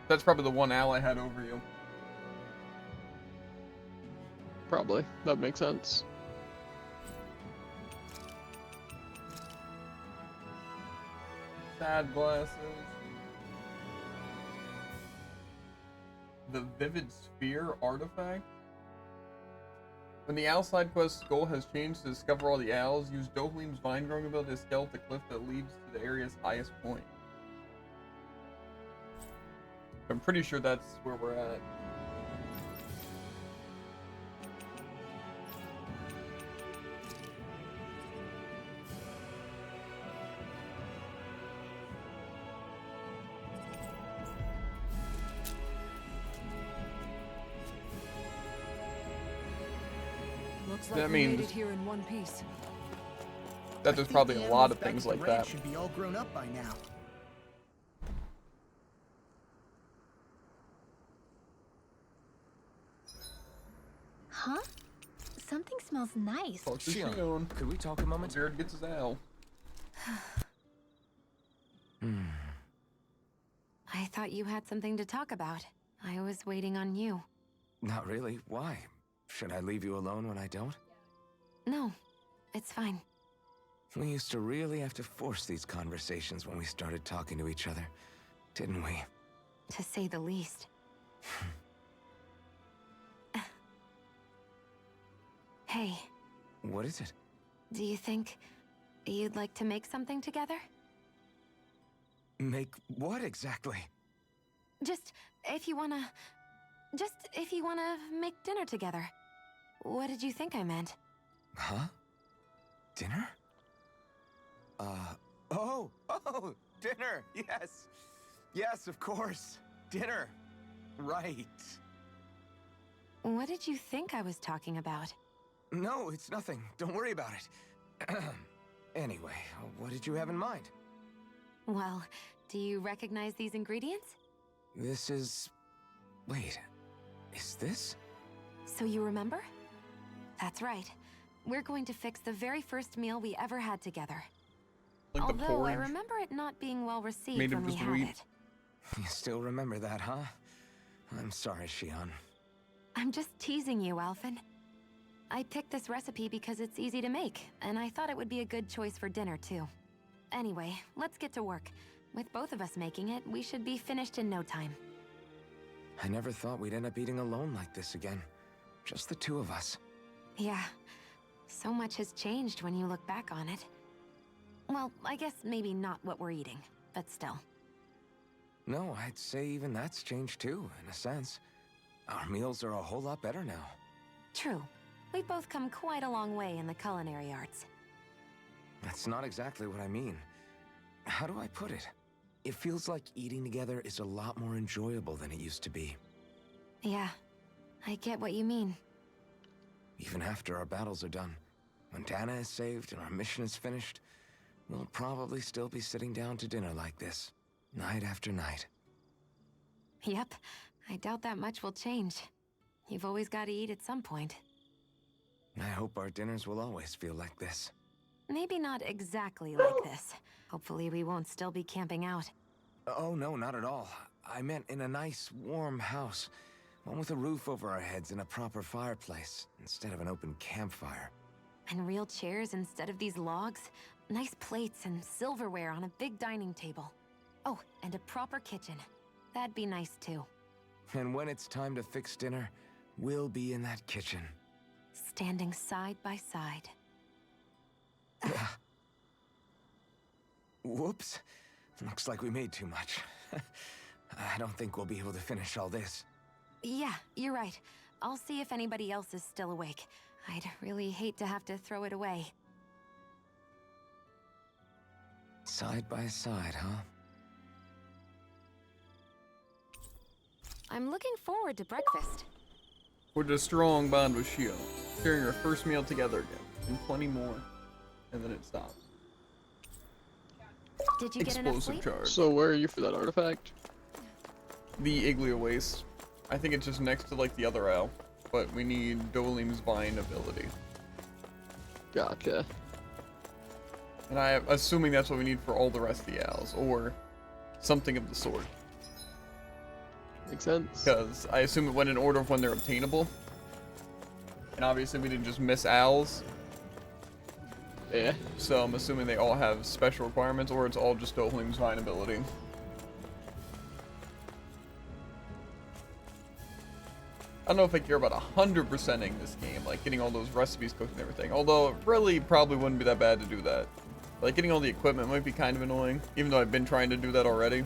That's probably the one owl I had over you. Probably. That makes sense. Sad glasses. The Vivid Sphere artifact. When the owl side quest's goal has changed to discover all the owls, use Dohalim's vine growing ability to scale the cliff that leads to the area's highest point. I'm pretty sure that's where we're at. Looks That like we made means- it here in one piece. That there's probably a lot of things like that. Should be all grown up by now. Huh? Something smells nice. Talk to Shion, Shion. could we talk a moment? Jared gets his owl. I thought you had something to talk about. I was waiting on you. Not really. Why? Should I leave you alone when I don't? No, it's fine. We used to really have to force these conversations when we started talking to each other, didn't we? To say the least. Hey, What is it? do you think you'd like to make something together? Make what exactly? Just if you wanna make dinner together. What did you think I meant? Huh? Dinner? Oh, dinner! Yes! Yes, of course! Dinner! Right. What did you think I was talking about? No, it's nothing. Don't worry about it. Anyway, what did you have in mind? Well, do you recognize these ingredients? This is... Wait, is this? So you remember? That's right. We're going to fix the very first meal we ever had together. Like the Although I porridge. remember it not being well received Made of when we just had wheat. it. You still remember that, huh? I'm sorry, Shion. I'm just teasing you, Alphen. I picked this recipe because it's easy to make, and I thought it would be a good choice for dinner, too. Anyway, let's get to work. With both of us making it, we should be finished in no time. I never thought we'd end up eating alone like this again. Just the two of us. Yeah, so much has changed when you look back on it. Well, I guess maybe not what we're eating, but still. No, I'd say even that's changed too, in a sense. Our meals are a whole lot better now. True. We've both come quite a long way in the culinary arts. That's not exactly what I mean. How do I put it? It feels like eating together is a lot more enjoyable than it used to be. Yeah, I get what you mean. Even after our battles are done, when Dana is saved and our mission is finished, we'll probably still be sitting down to dinner like this, night after night. Yep, I doubt that much will change. You've always got to eat at some point. I hope our dinners will always feel like this. Maybe not exactly like this. Hopefully we won't still be camping out. Oh, no, not at all. I meant in a nice, warm house. One with a roof over our heads and a proper fireplace, instead of an open campfire. And real chairs instead of these logs. Nice plates and silverware on a big dining table. Oh, and a proper kitchen. That'd be nice too. And when it's time to fix dinner, we'll be in that kitchen. Standing side by side. Whoops. Looks like we made too much. I don't think we'll be able to finish all this. Yeah, you're right. I'll see if anybody else is still awake. I'd really hate to have to throw it away. Side by side, huh? I'm looking forward to breakfast. Forged a strong bond with Shio, sharing our first meal together again, and plenty more. And then it stops. Did you get enough Explosive sleep? charge. So where are you for that artifact? The Igloo Waste. I think it's just next to like the other owl, but we need Dohalim's Vine ability. Gotcha. And I'm assuming that's what we need for all the rest of the owls, or something of the sort. Makes sense. Because I assume it went in order of when they're obtainable. And obviously we didn't just miss owls. Yeah. So I'm assuming they all have special requirements, or it's all just Dohalim's Vine ability. I don't know if I care about 100%ing this game, like getting all those recipes cooked and everything. Although, it really probably wouldn't be that bad to do that. Like, getting all the equipment might be kind of annoying, even though I've been trying to do that already.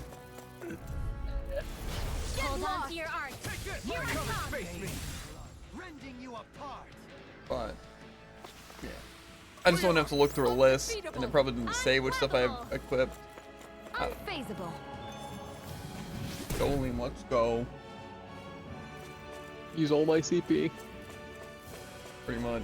Hold on to your art. Here I come. Rending you apart. But, yeah. I just don't have to look through a list, and it probably didn't say which stuff I have equipped. Unfazable. Dohalim, let's go. Use all my CP. Pretty much.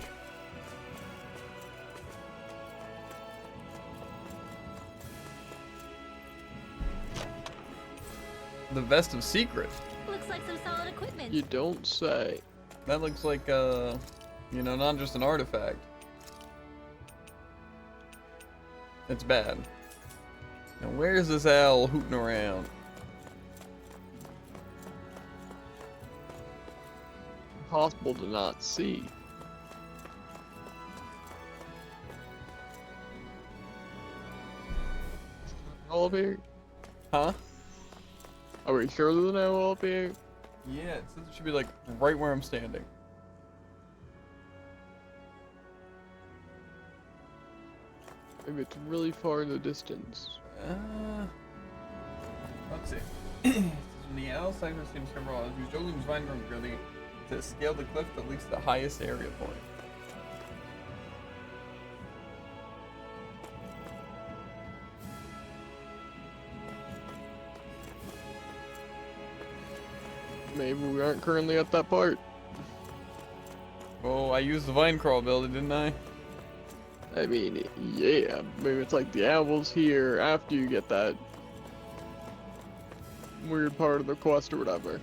The Vest of Secret. Looks like some solid equipment. You don't say. That looks like, you know, not just an artifact. It's bad. Now, where's this owl hooting around? Impossible to not see. All up here? Huh? Are we sure there's an owl up here? Yeah, it says it should be like right where I'm standing. Maybe it's really far in the distance. Let's see. From the outside of the camera, I'll use Dohalim's Vine Grown ability to scale the cliff that leads to the highest area point. Maybe we aren't currently at that part. Oh, I used the Vine Crawl ability, didn't I? I mean, yeah, maybe it's like the owl's here after you get that weird part of the quest or whatever.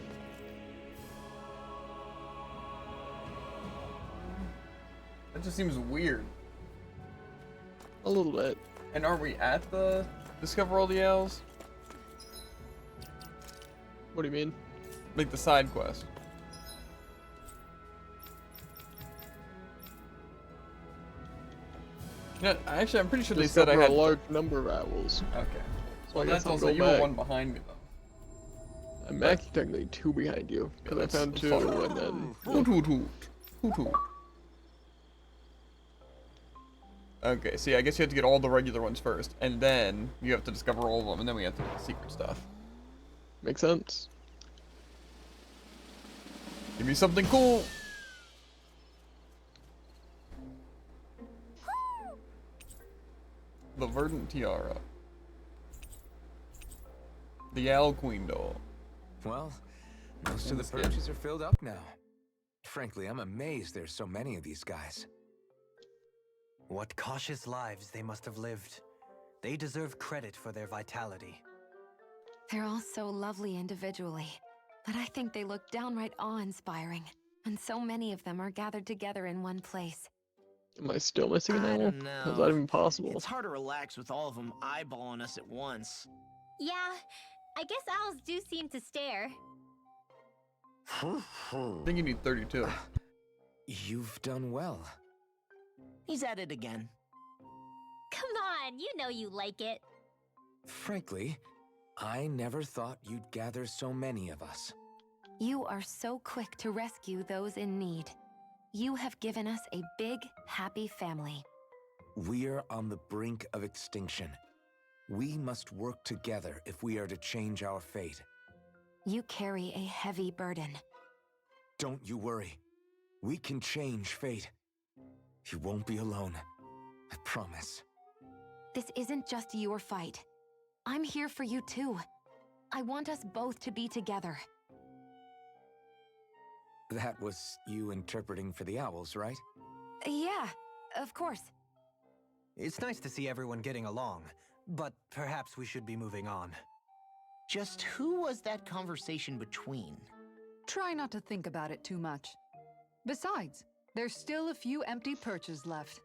That just seems weird. A little bit. And are we at the Discover All the Owls? What do you mean? Like the side quest. No, actually, I'm pretty sure they said I Discover had a large number of owls. Okay. So Well, I that's guess I'll also go you were back. one behind me though. I'm actually technically two behind you because I found two and then. Hoot hoot hoot. Hoot hoot. Okay, see, I guess you have to get all the regular ones first, and then you have to discover all of them, and then we have to do the secret stuff. Makes sense. Give me something cool. The Verdant Tiara. The Owl Queen doll. Well, most of And the the skin. perches are filled up now. Frankly, I'm amazed there's so many of these guys. What cautious lives they must have lived. They deserve credit for their vitality. They're all so lovely individually, but I think they look downright awe-inspiring. And so many of them are gathered together in one place. Am I still missing an I owl? don't know. Is that even possible? It's hard to relax with all of them eyeballing us at once. Yeah, I guess owls do seem to stare. I think you need 32. You've done well. He's at it again. Come on, you know you like it. Frankly, I never thought you'd gather so many of us. You are so quick to rescue those in need. You have given us a big, happy family. We're on the brink of extinction. We must work together if we are to change our fate. You carry a heavy burden. Don't you worry. We can change fate. You won't be alone. I promise. This isn't just your fight. I'm here for you too. I want us both to be together. That was you interpreting for the owls, right? Yeah, of course. It's nice to see everyone getting along, but perhaps we should be moving on. Just who was that conversation between? Try not to think about it too much. Besides, there's still a few empty perches left.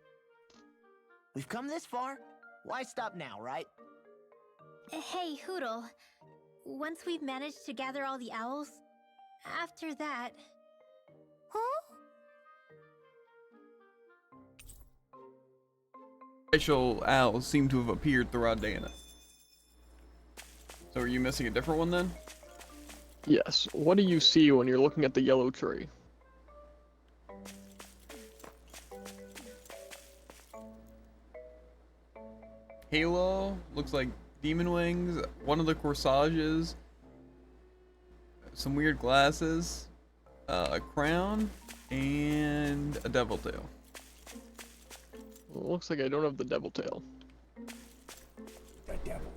We've come this far. Why stop now, right? Hey, Hootle. once we've managed to gather all the owls, after that... Huh? Special owls seem to have appeared throughout Dana. So are you missing a different one then? Yes. What do you see when you're looking at the yellow tree? Halo, looks like demon wings, one of the corsages, some weird glasses, a crown, and a devil tail. Well, it looks like I don't have the devil tail. The devil.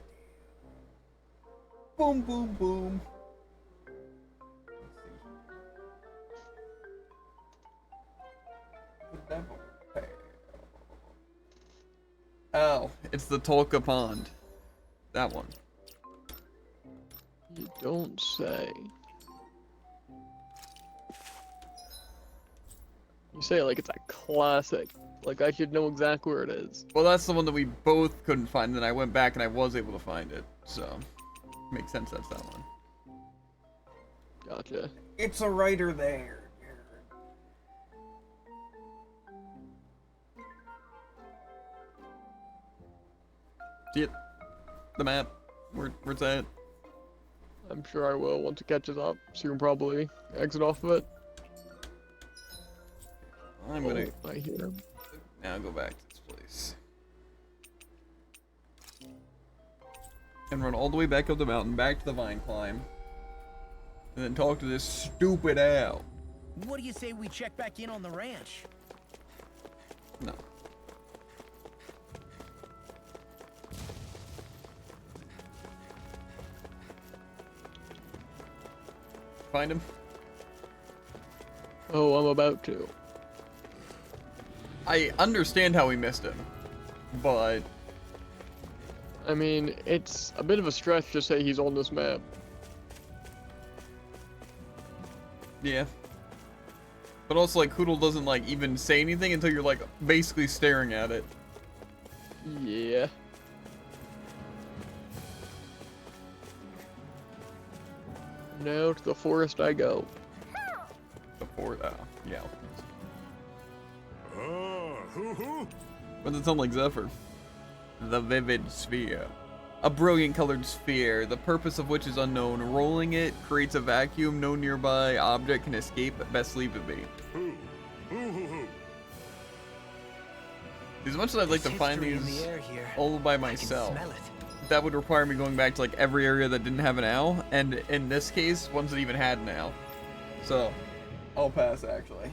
Boom, boom, boom. The devil tail. Oh, it's the Tolka Pond. That one. You don't say. You say it like it's a classic. Like I should know exactly where it is. Well, that's the one that we both couldn't find, and then I went back and I was able to find it. So, makes sense that's that one. Gotcha. It's a writer there. See it? The map? Where's that? I'm sure I will once it catches up, so you can probably exit off of it. I'm gonna I hear him. now go back to this place. And run all the way back up the mountain, back to the vine climb. And then talk to this stupid owl. What do you say we check back in on the ranch? No. Find him? Oh, I'm about to. I understand how we missed him, but I mean, it's a bit of a stretch to say he's on this map. yeah. But also, like, Hoodle doesn't, like, even say anything until you're, like, basically staring at it. Yeah. Now to the forest I go. Before, yeah. Hoo-hoo. What does it sound like, Zephyr? The vivid sphere. A brilliant colored sphere, the purpose of which is unknown. Rolling it creates a vacuum no nearby object can escape. Best leave it be. Hoo-hoo-hoo. As much as I'd like to There's find history in these the air here. all by I can myself, smell it. that would require me going back to like every area that didn't have an owl, and in this case, ones that even had an owl. So, I'll pass actually.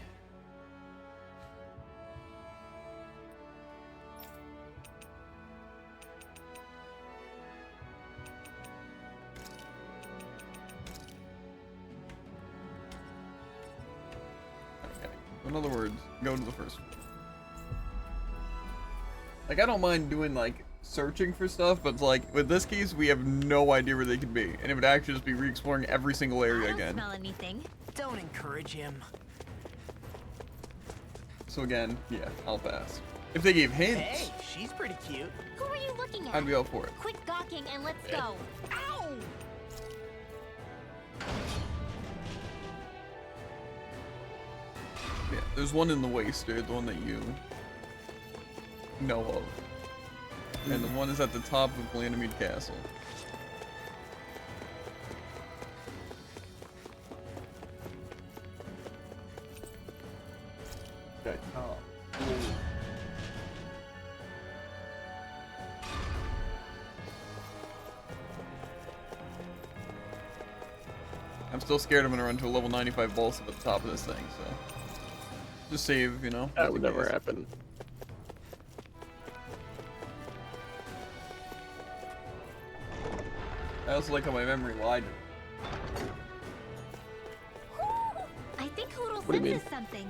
Okay. In other words, go to the first one. Like, I don't mind doing, like, searching for stuff, but, like, with this case, we have no idea where they could be. And it would actually just be re-exploring every single area I don't again. smell anything. Don't encourage him. So again, yeah, I'll pass. If they gave hints, Hey, she's pretty cute. Who are you looking at? I'd be all for it. Quit gawking and let's go. Ow! Yeah, there's one in the Waster, the one that you know of. And the one is at the top of Ganymede Castle. Okay. I'm still scared I'm gonna run to a level 95 boss at the top of this thing, so just save, you know. That would just in never case. happen. I also like how my memory lied. I think Hoodle What do you mean? senses something.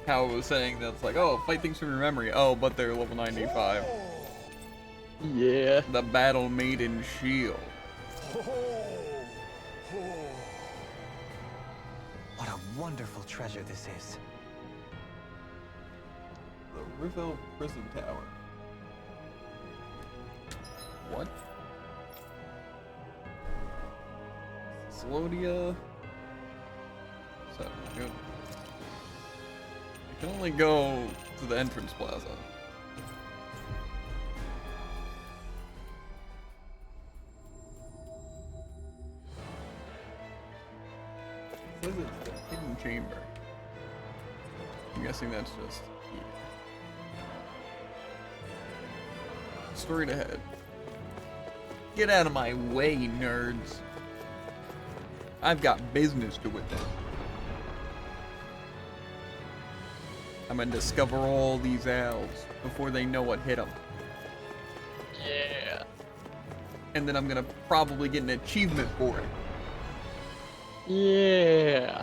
How it was saying that it's like, oh, fight things from your memory. Oh, but they're level 95. Yeah. The Battle Maiden Shield. What a wonderful treasure this is. The Rivell Prison Tower. What? Exlodia. So good. You can only go to the entrance plaza. It says it's the hidden chamber. I'm guessing that's just straight ahead. Get out of my way, nerds. I've got business to attend. I'm gonna discover all these elves before they know what hit them. Yeah. And then I'm gonna probably get an achievement for it. Yeah.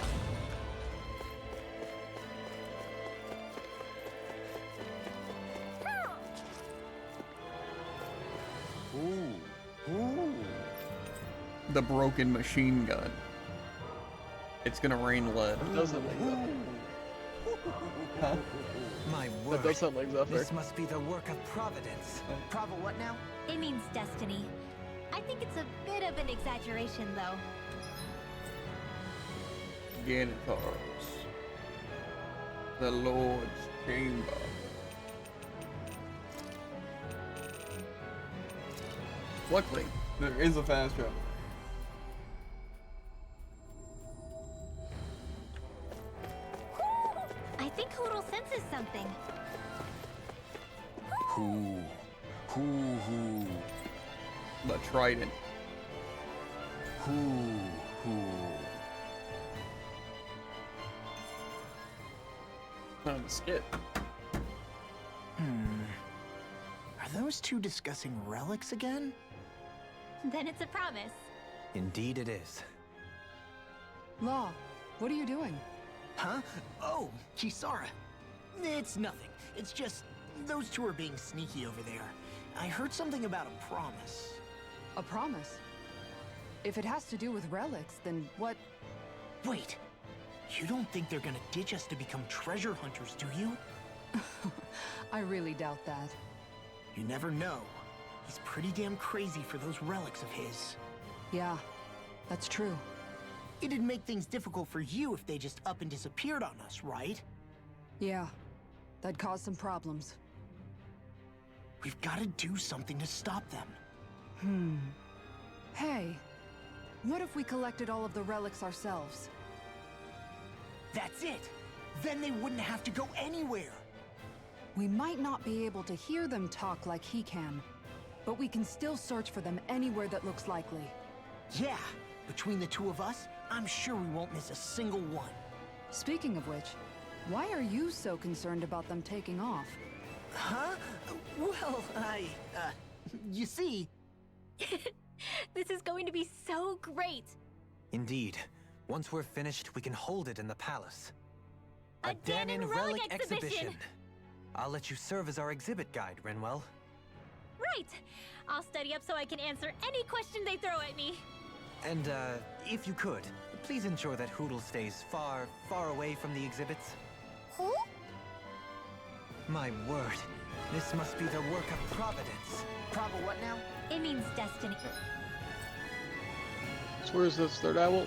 The broken machine gun. It's gonna rain lead. It does sound like Zephyr. Huh? My That word. does sound like Zephyr. This must be the work of Providence. Pravo, what now? It means destiny. I think it's a bit of an exaggeration, though. Ganitars. The Lord's Chamber. Luckily, there is a fast travel. I think Hoodle senses something. Who? The Trident. Who? On the skit. Are those two discussing relics again? Then it's a promise. Indeed it is. Law, what are you doing? Huh? Oh, Kisara. It's nothing. It's just those two are being sneaky over there. I heard something about a promise. A promise? If it has to do with relics, then what? Wait, you don't think they're gonna ditch us to become treasure hunters, do you? I really doubt that. You never know. He's pretty damn crazy for those relics of his. Yeah, that's true. It'd make things difficult for you if they just up and disappeared on us, right? Yeah, that'd cause some problems. We've gotta do something to stop them. Hey, what if we collected all of the relics ourselves? That's it! Then they wouldn't have to go anywhere! We might not be able to hear them talk like he can, but we can still search for them anywhere that looks likely. Yeah, between the two of us, I'm sure we won't miss a single one. Speaking of which, why are you so concerned about them taking off? Huh? Well, you see... This is going to be so great. Indeed. Once we're finished, we can hold it in the palace. A Danon Relic exhibition! I'll let you serve as our exhibit guide, Rinwell. Right. I'll study up so I can answer any question they throw at me. And, if you could, please ensure that Hoodle stays far, far away from the exhibits. Who? My word, this must be the work of Providence. Pravo, what now? It means destiny. So where's this third owl?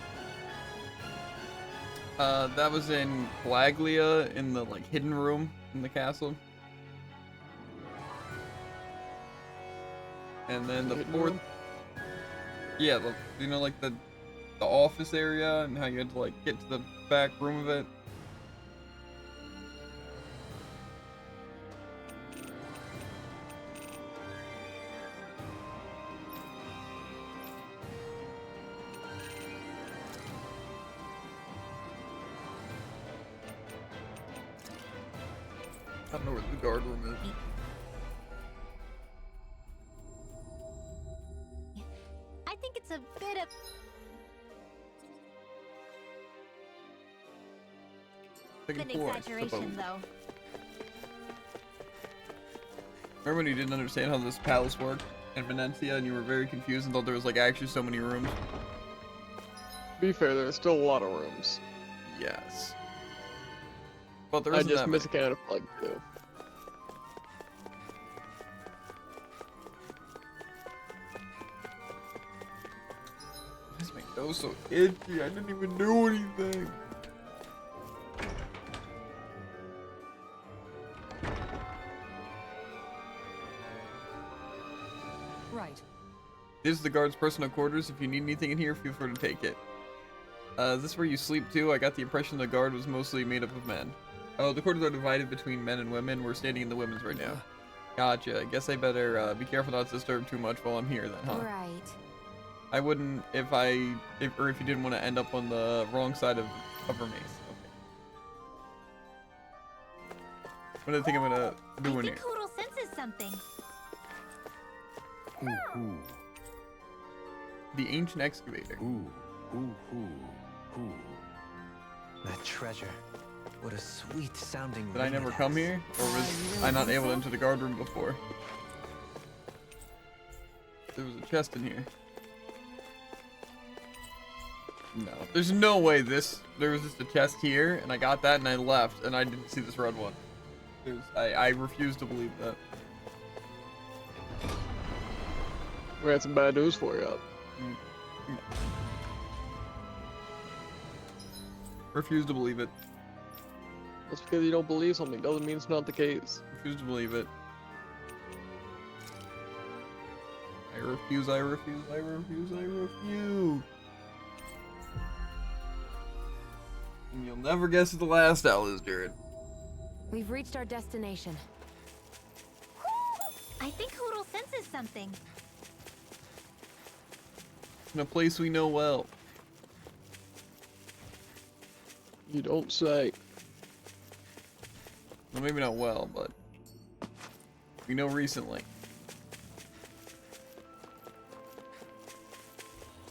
That was in Quaglia in the like hidden room in the castle. And then the Hidden fourth, room? yeah, you know, like the office area and how you had to like get to the back room of it. I don't know where the guard room is. I think it's a bit of... Second an floor, I exaggeration, suppose. though. Remember when you didn't understand how this palace worked in Venetia and you were very confused and thought there was like actually so many rooms? To be fair, there's still a lot of rooms. Yes. But there I isn't just that misaccounted for like 2. This makes That was so itchy. I didn't even do anything. Right. This is the guard's personal quarters. If you need anything in here, feel free to take it. Is this where you sleep too? I got the impression the guard was mostly made up of men. Oh, the quarters are divided between men and women. We're standing in the women's right now. Gotcha. I guess I better be careful not to disturb too much while I'm here then, huh? Right. I wouldn't if if you didn't want to end up on the wrong side of her mace. Okay. What do you think I'm gonna do in here? I think Hoodle senses something. The ancient excavator. That treasure. What a sweet sounding Did I ring never it come has. here? Or was I not able to enter the guard room before? There was a chest in here. No. There's no way there was just a chest here, and I got that and I left, and I didn't see this red one. I refuse to believe that. We got some bad news for you. Refuse to believe it. Just because you don't believe something doesn't mean it's not the case. Refuse to believe it. I refuse, I refuse, I refuse, I refuse. And you'll never guess what the last owl is, Jared. We've reached our destination. I think Hoodle senses something. In a place we know well. You don't say. Well, maybe not well, but we know recently.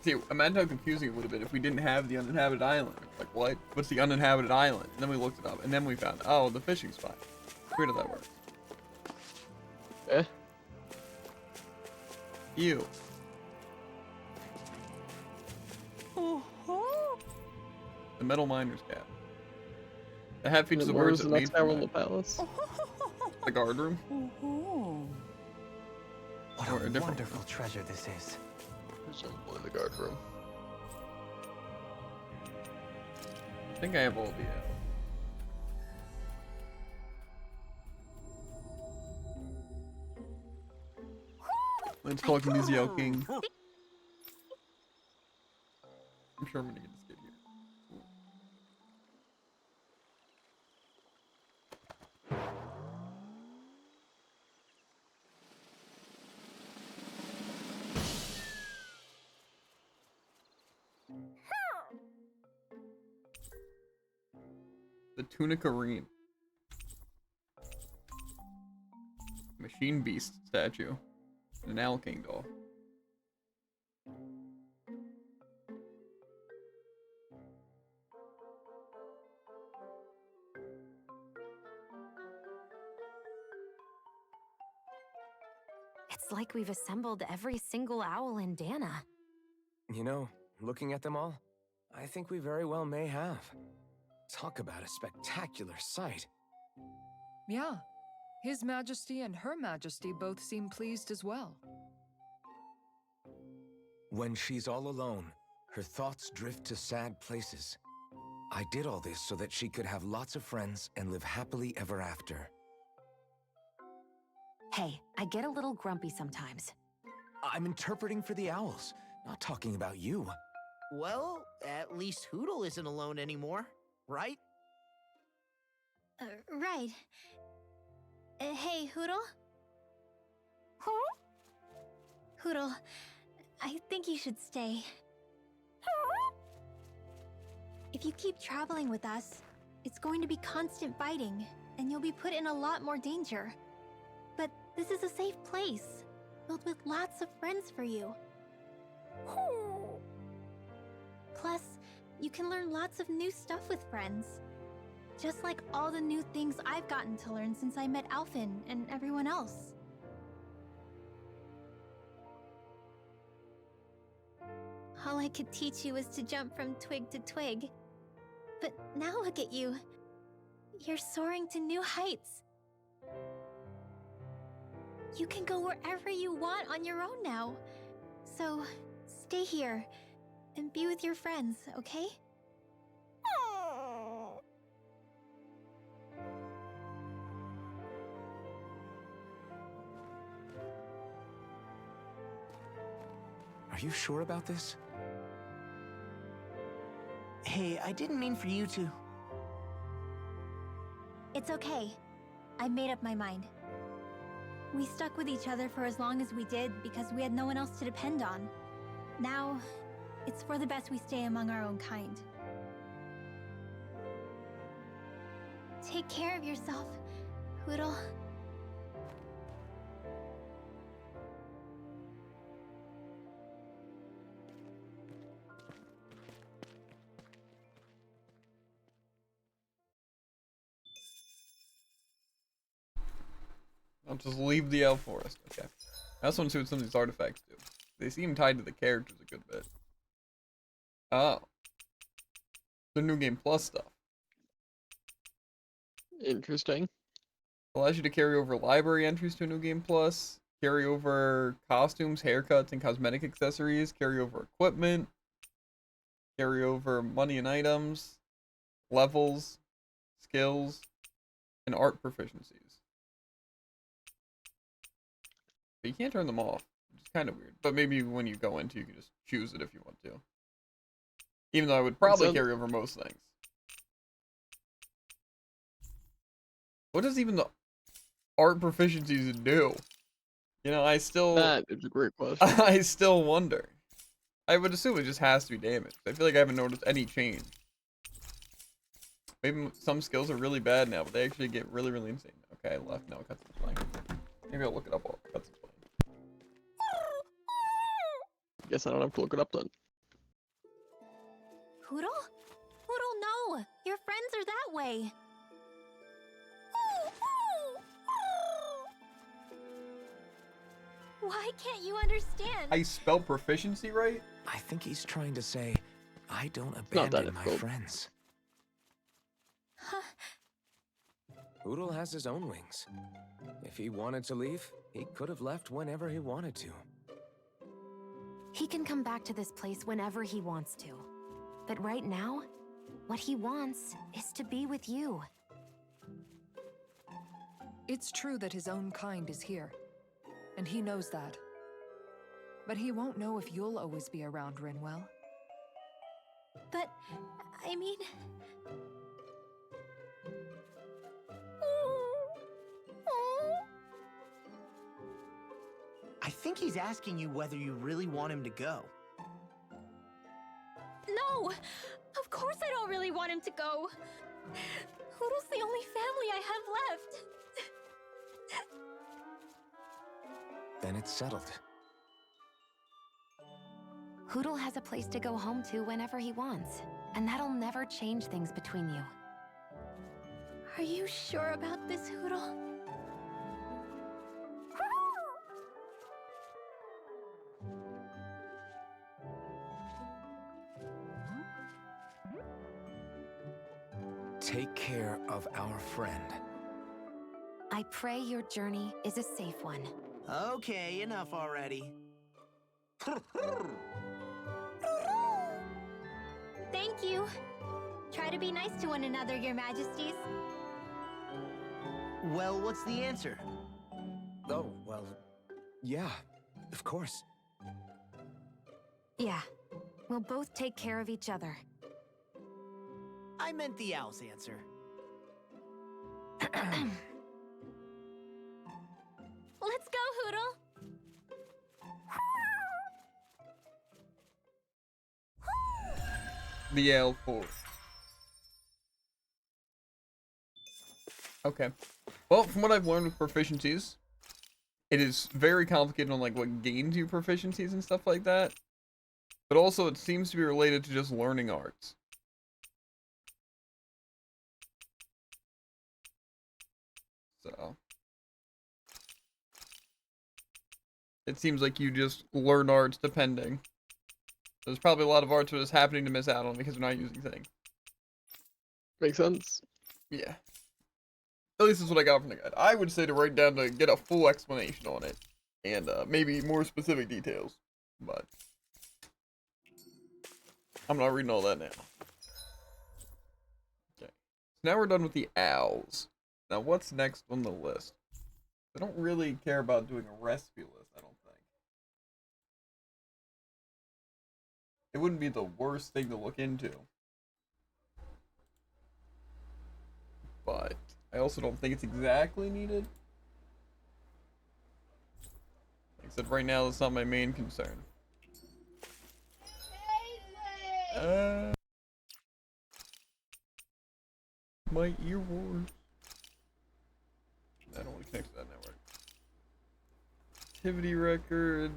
See, imagine how confusing it would have been if we didn't have the uninhabited island. Like, what? What's the uninhabited island? And then we looked it up, and then we found, oh, the fishing spot. Weird how that works. Eh? Ew. The metal miner's cap. The hat features the Where words is that the made next from tower in the that. palace? The guard room. What Or a a different wonderful treasure this is. Presumably the guard room. I think I have all the Let's call it the Yell King. I'm sure I'm gonna get this kid here. The Tunic Arena. Machine Beast statue. An Owl King doll. It's like we've assembled every single owl in Dana. You know, looking at them all, I think we very well may have. Talk about a spectacular sight. Yeah. His Majesty and Her Majesty both seem pleased as well. When she's all alone, her thoughts drift to sad places. I did all this so that she could have lots of friends and live happily ever after. Hey, I get a little grumpy sometimes. I'm interpreting for the owls, not talking about you. Well, at least Hoodle isn't alone anymore, right? Right. Hey, Hoodle? Hoodle, I think you should stay. If you keep traveling with us, it's going to be constant fighting, and you'll be put in a lot more danger. But this is a safe place, filled with lots of friends for you. Plus, you can learn lots of new stuff with friends. Just like all the new things I've gotten to learn since I met Alphen and everyone else. All I could teach you was to jump from twig to twig. But now look at you. You're soaring to new heights. You can go wherever you want on your own now. So, stay here. and be with your friends, okay? Are you sure about this? Hey, I didn't mean for you to. It's okay. I made up my mind. We stuck with each other for as long as we did because we had no one else to depend on. Now, it's for the best we stay among our own kind. Take care of yourself, Hootle. I'll just leave the Elf Forest. Okay. I also want to see what some of these artifacts do. They seem tied to the characters a good bit. Oh. The New Game Plus stuff. Interesting. Allows you to carry over library entries to a New Game Plus, carry over costumes, haircuts, and cosmetic accessories, carry over equipment, carry over money and items, levels, skills, and art proficiencies. But you can't turn them off, which is kind of weird. But maybe when you go into, you can just choose it if you want to. Even though I would probably carry over most things. What does even the art proficiencies do? You know, I still... That is a great question. I still wonder. I would assume it just has to be damaged. I feel like I haven't noticed any change. Maybe some skills are really bad now, but they actually get really, really insane. Okay, I left. Now cutscene's playing. Maybe I'll look it up while cutscene's playing. Guess I don't have to look it up then. Hootle? Hootle, no! Your friends are that way! Why can't you understand? I spell proficiency right? I think he's trying to say, I don't Not that abandon my difficult. friends. Hootle has his own wings. If he wanted to leave, he could have left whenever he wanted to. He can come back to this place whenever he wants to. But right now, what he wants is to be with you. It's true that his own kind is here, and he knows that. But he won't know if you'll always be around, Rinwell. But, I mean... I think he's asking you whether you really want him to go. No! Of course I don't really want him to go! Hootle's the only family I have left! Then it's settled. Hootle has a place to go home to whenever he wants, and that'll never change things between you. Are you sure about this, Hootle? Take care of our friend. I pray your journey is a safe one. Okay, enough already. Thank you. Try to be nice to one another, your majesties. Well, what's the answer? Oh, well, yeah, of course. Yeah, we'll both take care of each other. I meant the owl's answer. Let's go, Hootle! The L4. Okay. Well, from what I've learned with proficiencies, it is very complicated on like what gains you proficiencies and stuff like that. But also it seems to be related to just learning arts. So it seems like you just learn arts depending. There's probably a lot of arts that is happening to miss out on because they're not using things. Makes sense. Yeah. At least that's what I got from the guide. I would say to write down to get a full explanation on it. And maybe more specific details. But I'm not reading all that now. Okay. Now we're done with the owls. Now what's next on the list? I don't really care about doing a recipe list, I don't think. It wouldn't be the worst thing to look into. But I also don't think it's exactly needed. Like I said, right now that's not my main concern. My ear wars. I don't want to connect to that network. Activity records.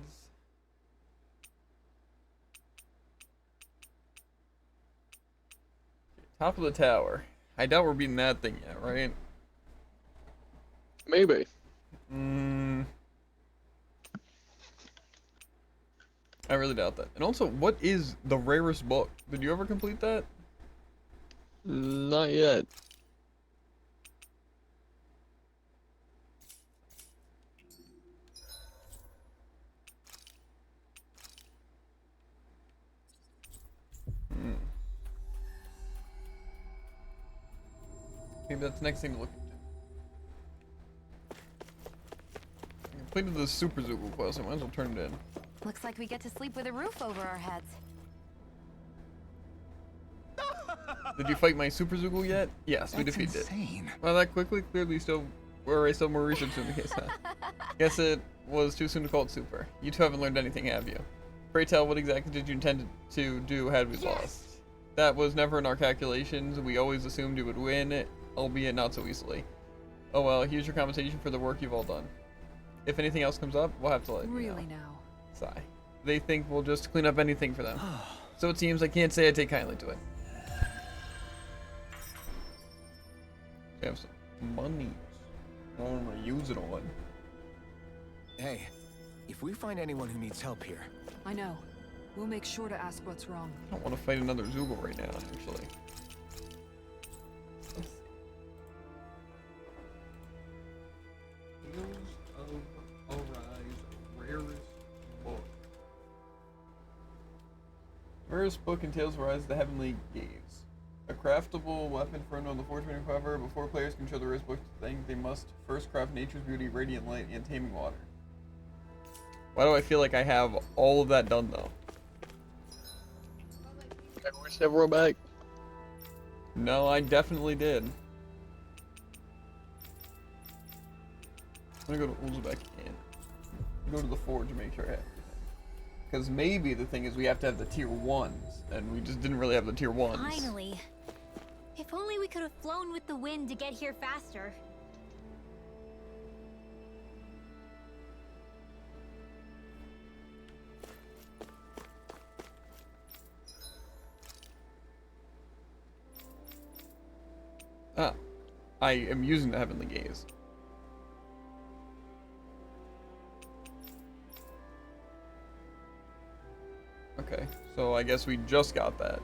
Okay, top of the tower. I doubt we're beating that thing yet, right? Maybe. I really doubt that. And also, what is the rarest book? Did you ever complete that? Not yet. Maybe that's the next thing to look into. I completed the Super Zoogle quest, I might as well turn it in. Looks like we get to sleep with a roof over our heads. Did you fight my Super Zoogle yet? Yes, we defeated insane. it. Well, that quickly? Clearly still, or I still more research in the case, huh? Guess it was too soon to call it Super. You two haven't learned anything, have you? Pray tell, what exactly did you intend to do had we lost? That was never in our calculations. We always assumed you would win, albeit not so easily. Oh well, here's your compensation for the work you've all done. If anything else comes up, we'll have to let you know. Really now? Sigh. They think we'll just clean up anything for them. So it seems I can't say I take kindly to it. We have some money. I don't want to use it on. Hey, if we find anyone who needs help here, I know. We'll make sure to ask what's wrong. I don't want to fight another Zoogle right now, actually. Tales of Arise, rarest book. Rarest book in Tales of Arise, the Heavenly Gaze. A craftable weapon found on the Forge Menu cover. Before players can show the rarest book to think, they must first craft Nature's Beauty, Radiant Light, and Taming Water. Why do I feel like I have all of that done, though? I wish I were back. No, I definitely did. I'm gonna go to Uzbekistan. Go to the Forge and make sure I have everything. Because maybe the thing is we have to have the tier 1s, and we just didn't really have the tier 1s. Finally. If only we could have flown with the wind to get here faster. Ah, I am using the Heavenly Gaze. Okay, so I guess we just got that.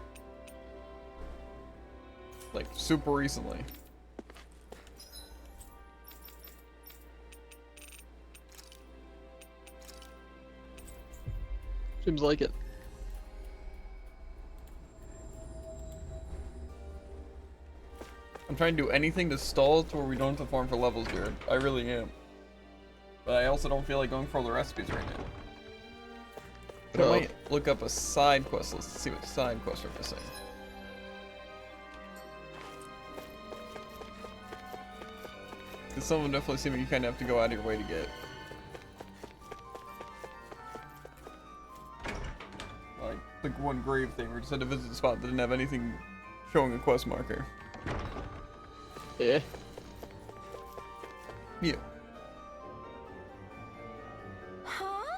Like, super recently. Seems like it. I'm trying to do anything to stall to where we don't have to farm for levels, dude. I really am. But I also don't feel like going for all the recipes right now. I might look up a side quest list to see what side quests are missing. Because some of them definitely seem like you kind of have to go out of your way to get. Like one grave thing where you just had to visit a spot that didn't have anything showing a quest marker. Yeah. You. Huh?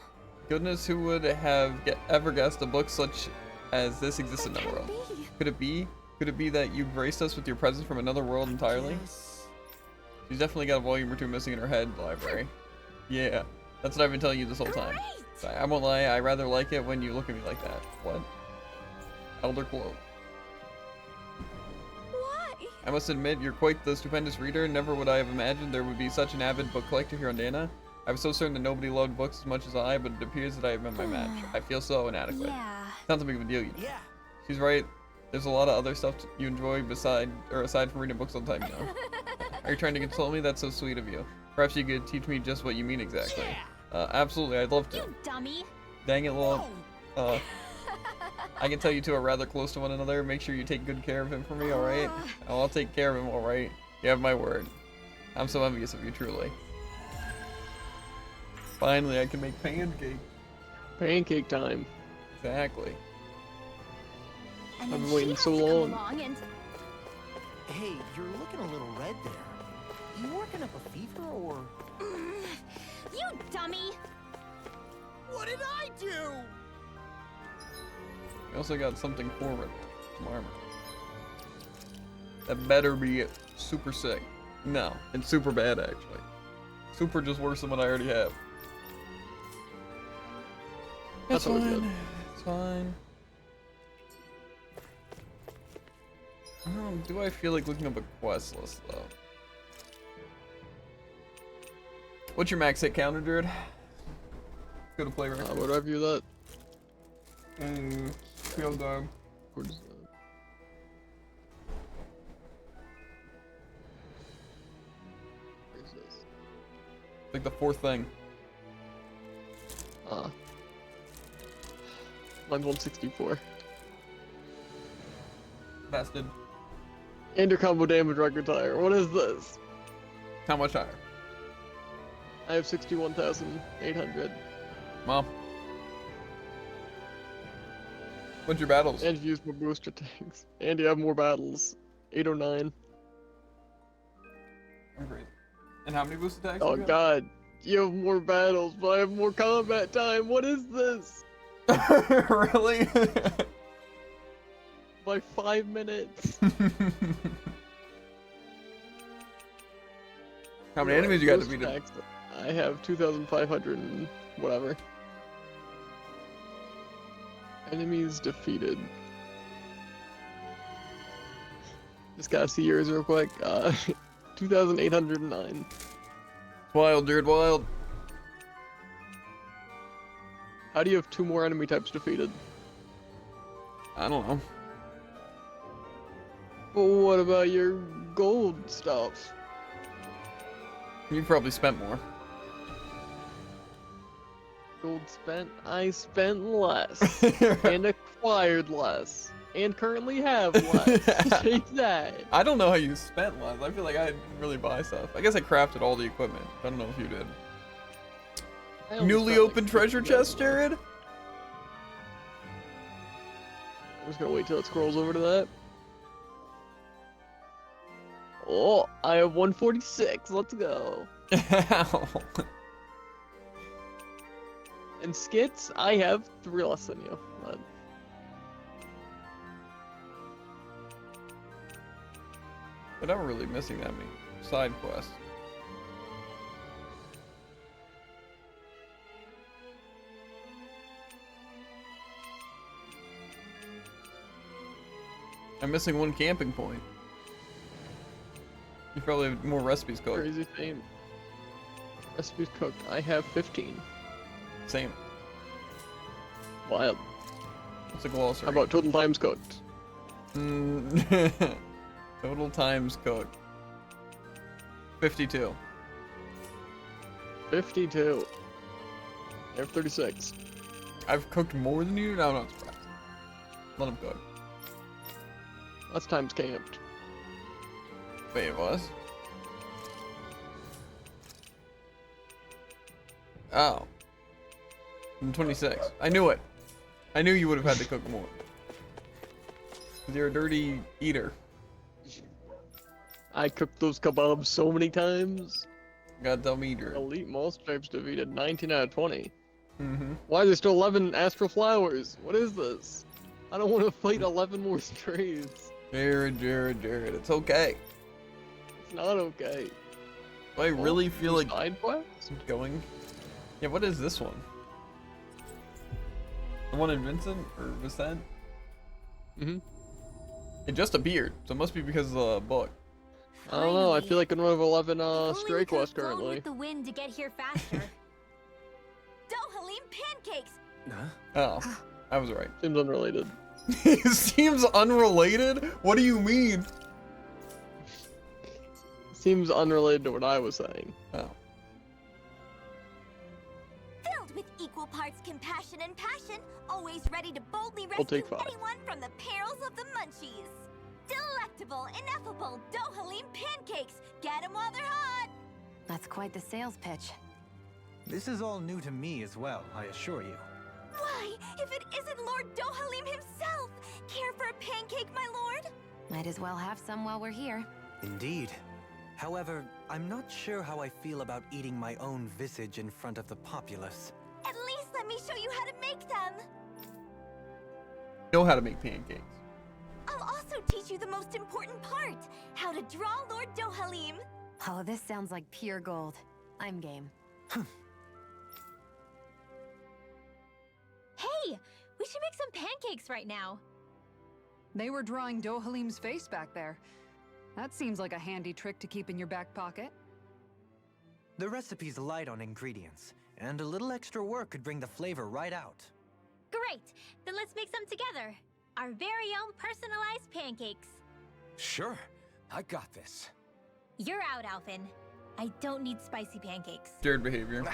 Goodness, who would have ever guessed a book such as this existed in our world? Could it be? Could it be that you graced us with your presence from another world entirely? She's definitely got a volume or two missing in her head library. Yeah, that's what I've been telling you this whole time. I won't lie, I rather like it when you look at me like that. What? Elder Cloak. Why? I must admit, you're quite the stupendous reader. Never would I have imagined there would be such an avid book collector here on Dana. I was so certain that nobody loved books as much as I, but it appears that I have met my match. I feel so inadequate. Yeah. Sounds like a big of a deal, you know. Yeah, She's right. There's a lot of other stuff you enjoy aside from reading books all the time, you know. Are you trying to console me? That's so sweet of you. Perhaps you could teach me just what you mean exactly. Absolutely, I'd love to. You dummy. Dang it, Lil. I can tell you two are rather close to one another. Make sure you take good care of him for me, alright? I'll take care of him, alright? You have my word. I'm so envious of you, truly. Finally, I can make pancake. Pancake time. Exactly. And I've then been she waiting has so to come long. along and Hey, you're looking a little red there. You working up a fever or? You dummy. What did I do? We also got something forward. Some armor. That better be super sick. No, it's super bad actually. Super just worse than what I already have. That's always good. It's fine. Do I feel like looking up a quest list though? What's your max hit counter, Jared? Go to play right Would I view that? Field dog. Where's that? Where's this? Like the fourth thing. Mine's 164. Bastard. And your combo damage record higher. What is this? How much higher? I have 61,800. Mom. What's your battles? And you use more booster tanks. And you have more battles. 809. I'm great. And how many boost attacks? Oh you got? god. You have more battles, but I have more combat time. What is this? Really? By 5 minutes. How many enemies you got Boost defeated? attacks, I have 2,500 and whatever. Enemies defeated. Just gotta see yours real quick. 2,809. Wild, Jared, wild. How do you have 2 more enemy types defeated? I don't know. But what about your gold stuff? You probably spent more. Gold spent? I spent less. And acquired less. And currently have less. Take that. I don't know how you spent less. I feel like I didn't really buy stuff. I guess I crafted all the equipment. I don't know if you did. I only Newly spent, like, opened treasure 50,000. chest, Jared? I'm just gonna wait till it scrolls over to that. Oh, I have 146. Let's go. Ow. And skits, I have 3 less than you. But But I'm really missing that many side quests. I'm missing 1 camping point. You probably have more recipes cooked. crazy fame. Recipes cooked. I have 15. Same. Wild. What's a glossary? How about total times cooked? Total times cooked. 52. 52. I have 36. I've cooked more than you? No, I'm not surprised. Let him cook. That's times camped. Wait, it was? Oh. I'm 26. I knew it. I knew you would have had to cook more. 'Cause you're a dirty eater. I cooked those kebabs so many times. Goddamn eater. Elite mole stripes defeated 19 out of 20. Mm-hmm. Why are there still 11 astral flowers? What is this? I don't want to fight 11 more strays. Jared, it's okay. It's not okay. Do I really feel like Side quest? going? Yeah, what is this one? The one in Vincent or Vicent? Mm-hmm. It just appeared, so it must be because of the book. I don't know. I feel like in one of 11 If only we stray could've quests flown currently. with the wind to get here faster. Dohalim pancakes. Oh, I was right. Seems unrelated. It seems unrelated? What do you mean? Seems unrelated to what I was saying. Oh. Filled with equal parts compassion and passion, always ready to boldly I'll take rescue 5. anyone from the perils of the munchies. Delectable, ineffable Dohalim pancakes. Get 'em while they're hot. That's quite the sales pitch. This is all new to me as well, I assure you. Why, if it isn't Lord Dohalim himself! Care for a pancake, my lord? Might as well have some while we're here. Indeed. However, I'm not sure how I feel about eating my own visage in front of the populace. At least let me show you how to make them. Know how to make pancakes. I'll also teach you the most important part, how to draw Lord Dohalim. Oh, this sounds like pure gold. I'm game. Hey, we should make some pancakes right now. They were drawing Dohalim's face back there. That seems like a handy trick to keep in your back pocket. The recipe's light on ingredients, and a little extra work could bring the flavor right out. Great, then let's make some together. Our very own personalized pancakes. Sure, I got this. You're out, Alphen. I don't need spicy pancakes. Jared behavior.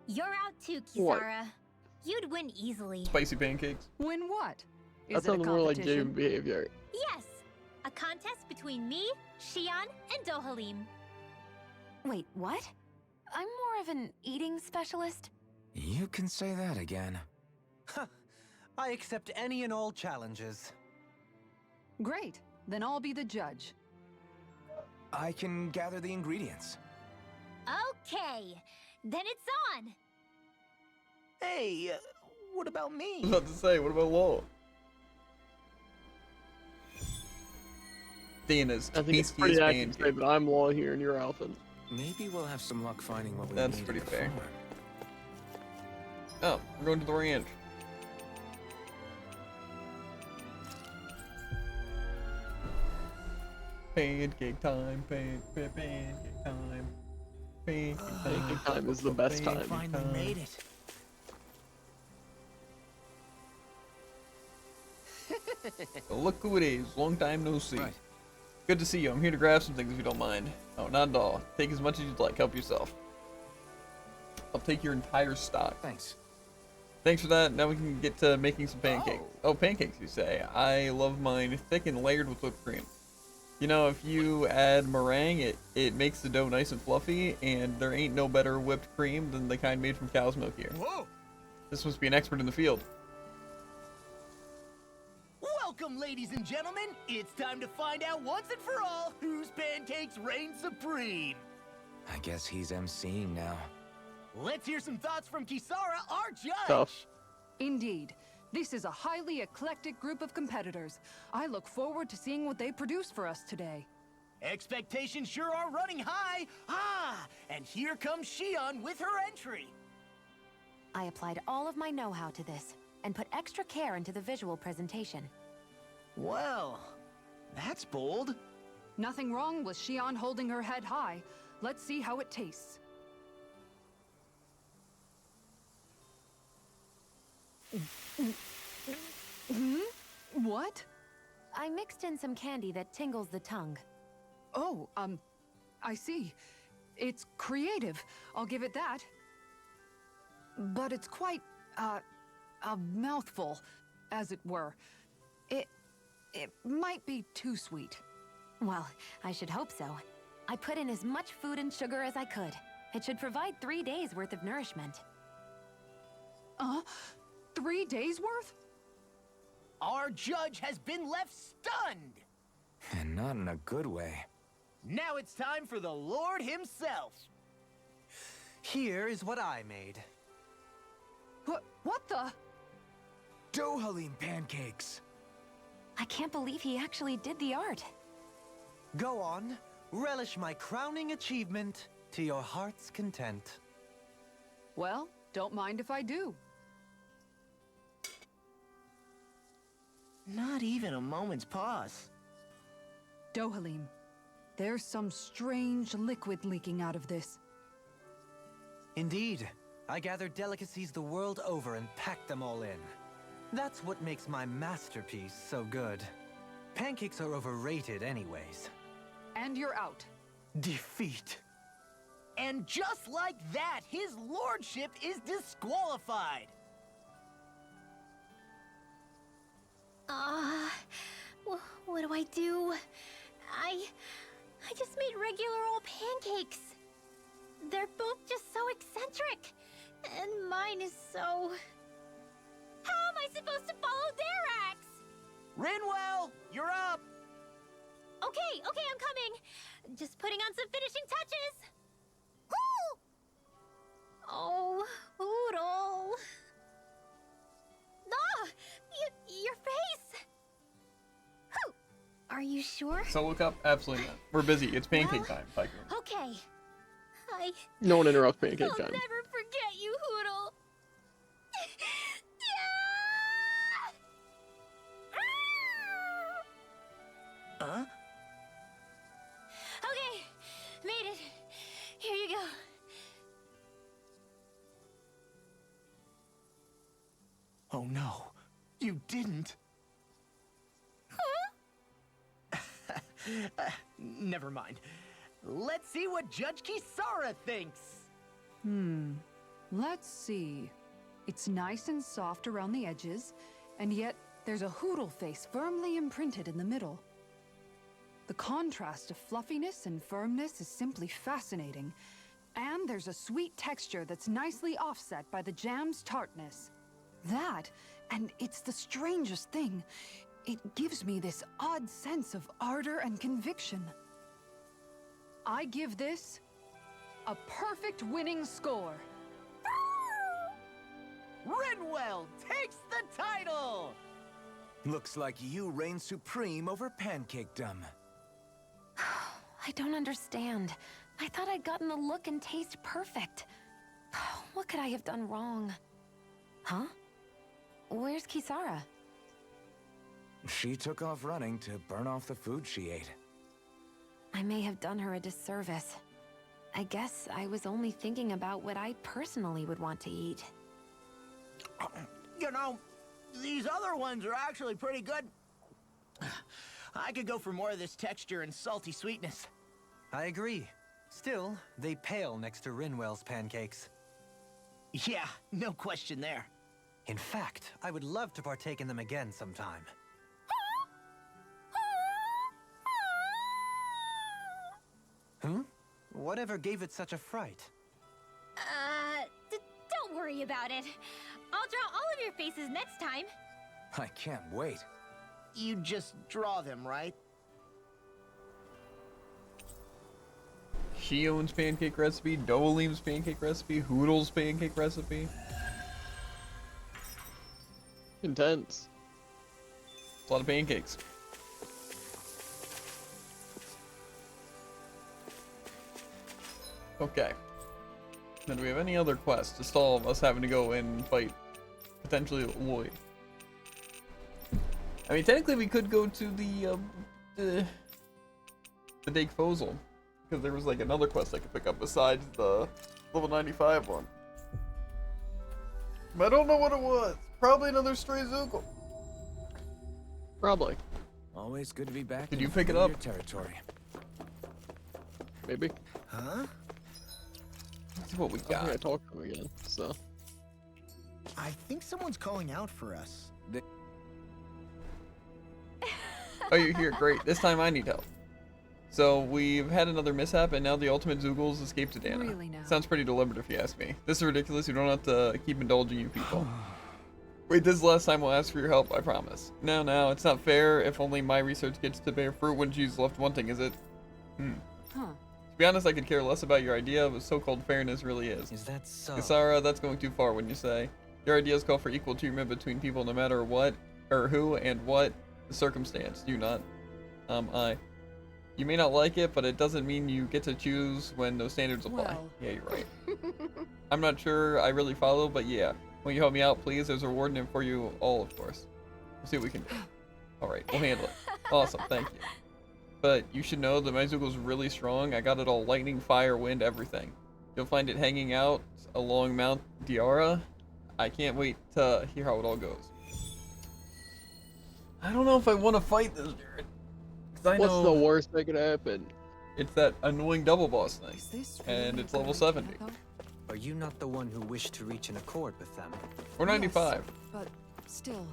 You're out too, What? Kisara. You'd win easily. Spicy pancakes. Win what? That Is it a sounds more like competition? game behavior. Yes, a contest between me, Shion, and Dohalim. Wait, what? I'm more of an eating specialist. You can say that again. I accept any and all challenges. Great, then I'll be the judge. I can gather the ingredients. Okay, then it's on. Hey, what about I me? was about to say, what about Law? Dana's I think it's tastiest pretty accurate to say pancake. that I'm Law here and you're Alphen. Maybe we'll have some luck finding what we That's need pretty at the fair. farm. Oh, we're going to the ranch. Pancake time, pancake time. Pancake time. Pancake time is the best time. Finally made it. Look who it is. Long time no see. Right. Good to see you. I'm here to grab some things if you don't mind. Oh, not at all. Take as much as you'd like. Help yourself. I'll take your entire stock. Thanks. Thanks for that. Now we can get to making some pancakes. Oh, pancakes, you say. I love mine thick and layered with whipped cream. You know, if you add meringue, it makes the dough nice and fluffy, and there ain't no better whipped cream than the kind made from cow's milk here. Whoa! This must be an expert in the field. Welcome, ladies and gentlemen. It's time to find out once and for all whose pancakes reign supreme. I guess he's emceeing now. Let's hear some thoughts from Kisara, our judge. Tough. Indeed. This is a highly eclectic group of competitors. I look forward to seeing what they produce for us today. Expectations sure are running high. And here comes Shion with her entry. I applied all of my know-how to this, and put extra care into the visual presentation. Well, that's bold. Nothing wrong with Shion holding her head high. Let's see how it tastes. What? I mixed in some candy that tingles the tongue. Oh, I see. It's creative. I'll give it that. But it's quite, a mouthful, as it were. It might be too sweet. Well, I should hope so. I put in as much food and sugar as I could. It should provide 3 days worth of nourishment. 3 days worth? Our judge has been left stunned. And not in a good way. Now it's time for the Lord himself. Here is what I made. What the? Dohalim pancakes! I can't believe he actually did the art. Go on, relish my crowning achievement to your heart's content. Well, don't mind if I do. Not even a moment's pause. Dohalim, there's some strange liquid leaking out of this. Indeed, I gathered delicacies the world over and packed them all in. That's what makes my masterpiece so good. Pancakes are overrated anyways. And you're out. Defeat. And just like that, his lordship is disqualified. What do I do? I just made regular old pancakes. They're both just so eccentric. And mine is so... How am I supposed to follow their acts? Rinwell, you're up. Okay, I'm coming. Just putting on some finishing touches. Ooh! Oh, Oodle. Ah! Your face! Whew. Are you sure? So look up? Absolutely not. We're busy. It's pancake time, Tycoon. Okay. No one interrupt pancake I'll time. never forget you, Hoodle. Huh? Okay, made it. Here you go. Oh no, you didn't. Never mind. Let's see what Judge Kisara thinks. Let's see. It's nice and soft around the edges, and yet there's a Hoodle face firmly imprinted in the middle. The contrast of fluffiness and firmness is simply fascinating. And there's a sweet texture that's nicely offset by the jam's tartness. That, and it's the strangest thing, it gives me this odd sense of ardor and conviction. I give this a perfect winning score. Rinwell takes the title! Looks like you reign supreme over pancakedom. I don't understand. I thought I'd gotten the look and taste perfect. What could I have done wrong? Huh? Where's Kisara? She took off running to burn off the food she ate. I may have done her a disservice. I guess I was only thinking about what I personally would want to eat. You know, these other ones are actually pretty good. I could go for more of this texture and salty sweetness. I agree. Still, they pale next to Rinwell's pancakes. Yeah, no question there. In fact, I would love to partake in them again sometime. Hmm? Whatever gave it such a fright? Don't worry about it. I'll draw all of your faces next time. I can't wait. You just draw them, right? Shion's pancake recipe, Doleem's pancake recipe, Hoodle's pancake recipe. Intense. A lot of pancakes. Okay. Now, do we have any other quests to stall of us having to go and fight potentially Lloyd? I mean, technically we could go to the Dake Fozil, because there was like another quest I could pick up besides the level 95 one. But I don't know what it was. Probably another stray Zoogle. Probably. Always good to be back. Did in you pick it familiar up? Territory. Maybe. Huh? Let's see what we I think I got. talked to him again, so. I think someone's calling out for us. Oh, you're here. Great. This time I need help. So we've had another mishap, and now the ultimate Zoogles escaped to Dana. Really now? Sounds pretty deliberate if you ask me. This is ridiculous. You don't have to keep indulging you people. Wait, this is the last time we'll ask for your help, I promise. No, it's not fair. If only my research gets to bear fruit when she's left wanting, is it? Huh. To be honest, I could care less about your idea of what so-called fairness really is. Is that so? Kisara, that's going too far when you say. Your ideas call for equal treatment between people no matter what, or who, and what the circumstance. Do you not? You may not like it, but it doesn't mean you get to choose when those standards apply. Well. Yeah, you're right. I'm not sure I really follow, but yeah. Will you help me out, please? There's a reward in it for you all, of course. We'll see what we can do. Alright, we'll handle it. Awesome, thank you. But you should know that my Zoogle's really strong. I got it all lightning, fire, wind, everything. You'll find it hanging out along Mount Diara. I can't wait to hear how it all goes. I don't know if I want to fight this, Jared. Because I What's know the worst that could happen? it's that annoying double boss thing. Is this And really it's level good, 70. though? Are you not the one who wished to reach an accord with them? Or 95. Yes, but still.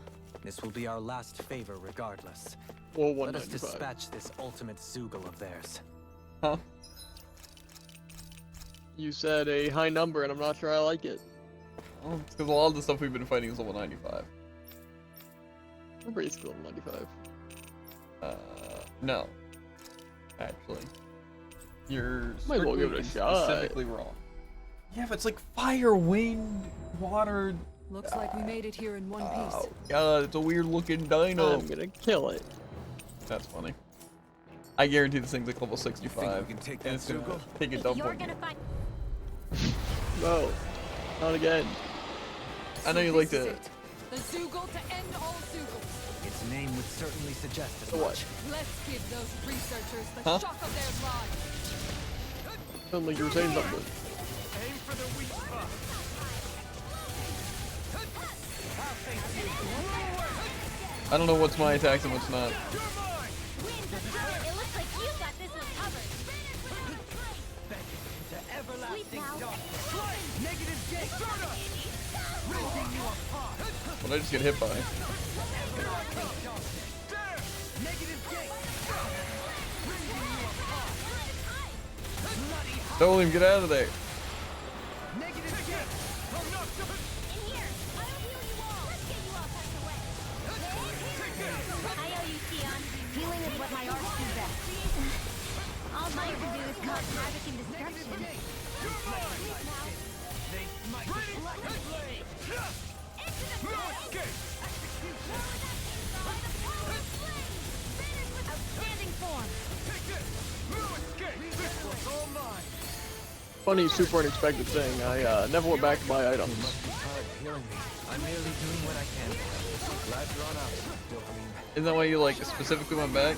This will be our last favor regardless. Well, Let us 195. dispatch this ultimate Zoogle of theirs. Huh? You said a high number, and I'm not sure I like it. Well, it's because a lot of the stuff we've been fighting is level 95. I'm pretty still 95. No. Actually. You're Might as well give strictly it a and shot. specifically wrong. Yeah, but it's like fire, wind, water. Looks like we made it here in one piece. Oh god, it's a weird looking dino. I'm gonna kill it. That's funny. I guarantee this thing's like level 65. You think we can take that and it's gonna Zoogle? take a dump You're on you. gonna find. No. Not again. I know you like This is to. it. The Zoogle to end all Zoogles. Its name would certainly suggest as So what? much. Let's give those researchers the Huh? shock of their lives. Sounded like you were saying something. Aim for the weak spot. I don't know what's my attacks and what's not. It looks like you got this one covered. Sweep now. What did I just get hit by? Stolen, get out of there. In here. I'll heal you all. Let's get you all tucked away. I owe you, Theon. Healing is what my arts do best. All mine can do is cause havoc and destruction. Outstanding form. Funny, super unexpected thing. I never went back to buy items. Healing me. I'm merely doing what I can. Glad you're on out, dopamine. Isn't that why you like specifically went back?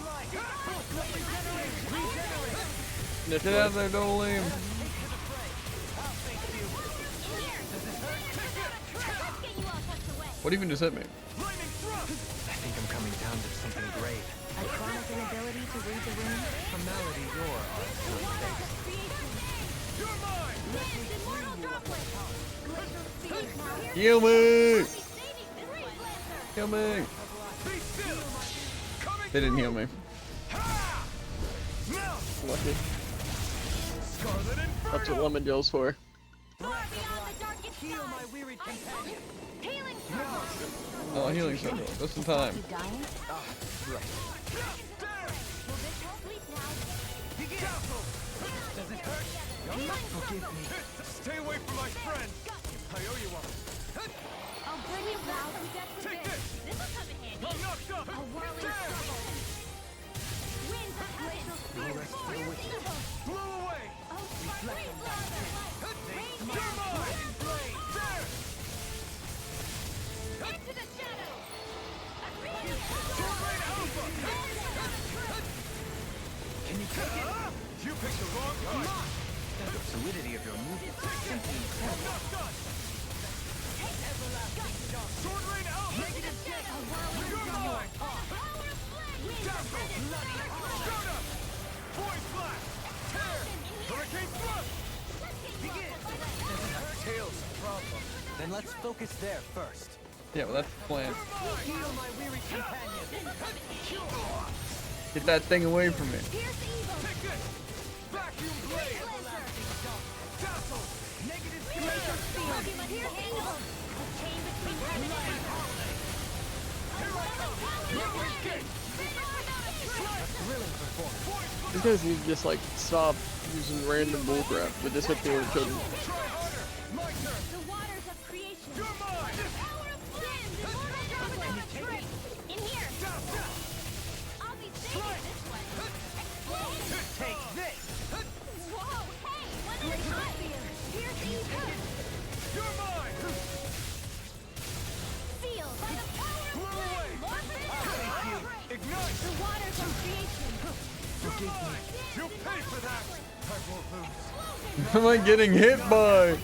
Get out of there, Dolim. What even just hit me? I think I'm coming down to something grave. A chronic inability to read the room? A malady your art not fixed. Heal me! Heal me! They didn't heal me. Lucky. That's what Lemon Joe's for. Oh, healing circle. Just in time. You dying? Stay away from my friend. I owe you one. I'll bring you now. Take this. This'll come in handy. I'm knocked up. A whirling struggle. Winds of glacial spear. Blow away. Oh, freeze lather. Rain You're mine. There. into the shadows. Sword Rain Alpha. Can you take it? You picked the wrong time. The fluidity of your movement is simply incredible. Sword Rain Alpha. You're mine. Dazzle. Shoot up. Void Blast. Tear. Hurricane Thrust. Tails a problem. Then let's focus there first. Yeah, well, that's the plan. Heal my weary companion. Get that thing away from me. Take this. Vacuum Blade. Dazzle. These guys need to just like stop using random bullcrap that just hit the other children. Try harder. My turn. The waters of creation. You're mine. The power of wind. In here. I'll be saving this one. Take this. Whoa, hey, what is that? Pierce evil. You're mine. Sealed by the power of Blow away. flame. Ignite. The waters of creation. You're mine. You'll pay for that. I won't lose. Who am I getting hit by? Get out of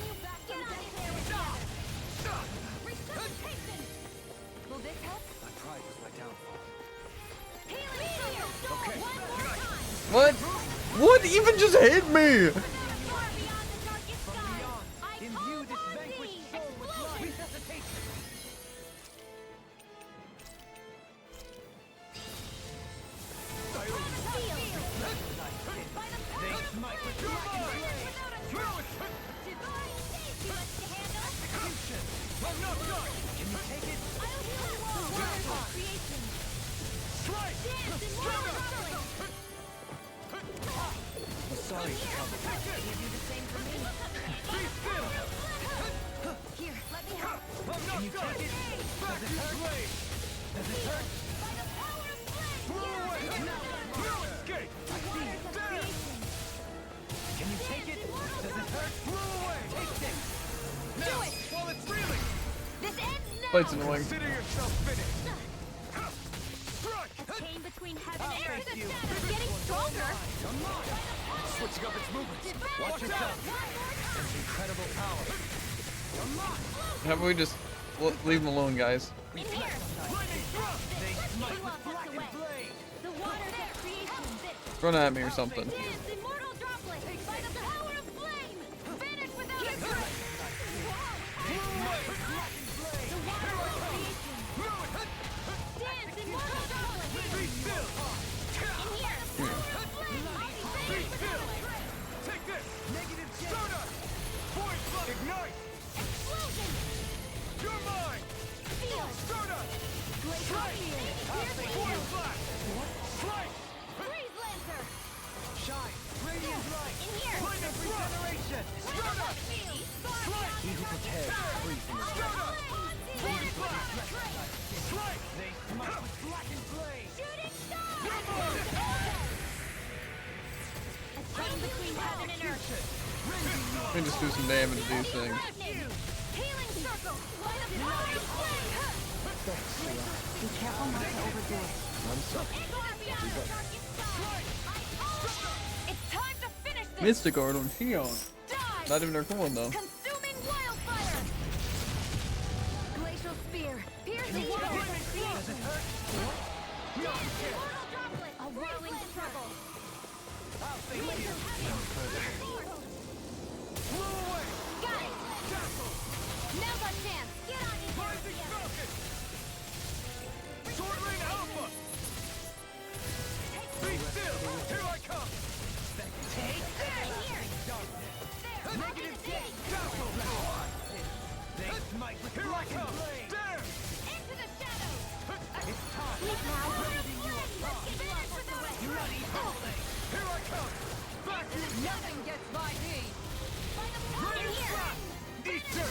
there with that. Resuscitation. Will this help? My pride was my downfall. What? What even just hit me? Imbue this vanquished soul with love. Resuscitation. They smite with blackened blade. Execution. I'm not done. Can you take it? Strike. I'm sorry, Trouble. Be still. Here, let me help. Can you take it? Does it hurt? Does it hurt? No escape! Can you take it? Does it hurt? Take this! Now, while it's reeling, This ends now. Fight's annoying. consider yourself finished. A chain between heaven and earth. face you. It's getting stronger. Switching up its movements. Watch yourself! There's incredible power. How about we just leave him alone, guys? In here. They smite Who with else has to blackened wait? blade. The waters of creation. Run at me or something. Dance, immortal droplet. By the power of flame. Vanish without a trace. The waters of creation. Dance, immortal droplet. Be still. In here. The power of flame. Vanish without a trace. Take this. Negative Stardust. Void flood. Ignite. Explosion. You're mine. Feel. Stardust. Glacial field. Piercing. Void flash. Strike. Freeze lancer. Shine. Radiant light. In here. Point of regeneration. Stardust field. He who prepares free from the Stardust. Vanish without a trace. Strike. They smite with blackened blade. Shooting star. A chain between heaven and earth. Let me just do some damage to these things. Healing circle. Light of fire. Be careful not to overdo it. It's time to finish this. Mystic Art on Shion. Die. Not even their coin though. Consuming wildfire. Glacial spear. Piercing waters of creation. Immortal droplet. A whirling struggle. Got it. Now's our chance. Get on in here. Sword Ring Alpha. Be still. Here I come. Take this. Here. There. Negative Gate. They smite with Here I blackened come. blade. There. Into the shadows. It's time. Leap now. Finish with the way. Bloody howling. Here I come. Back you. Nothing gets by me. In here. Eater.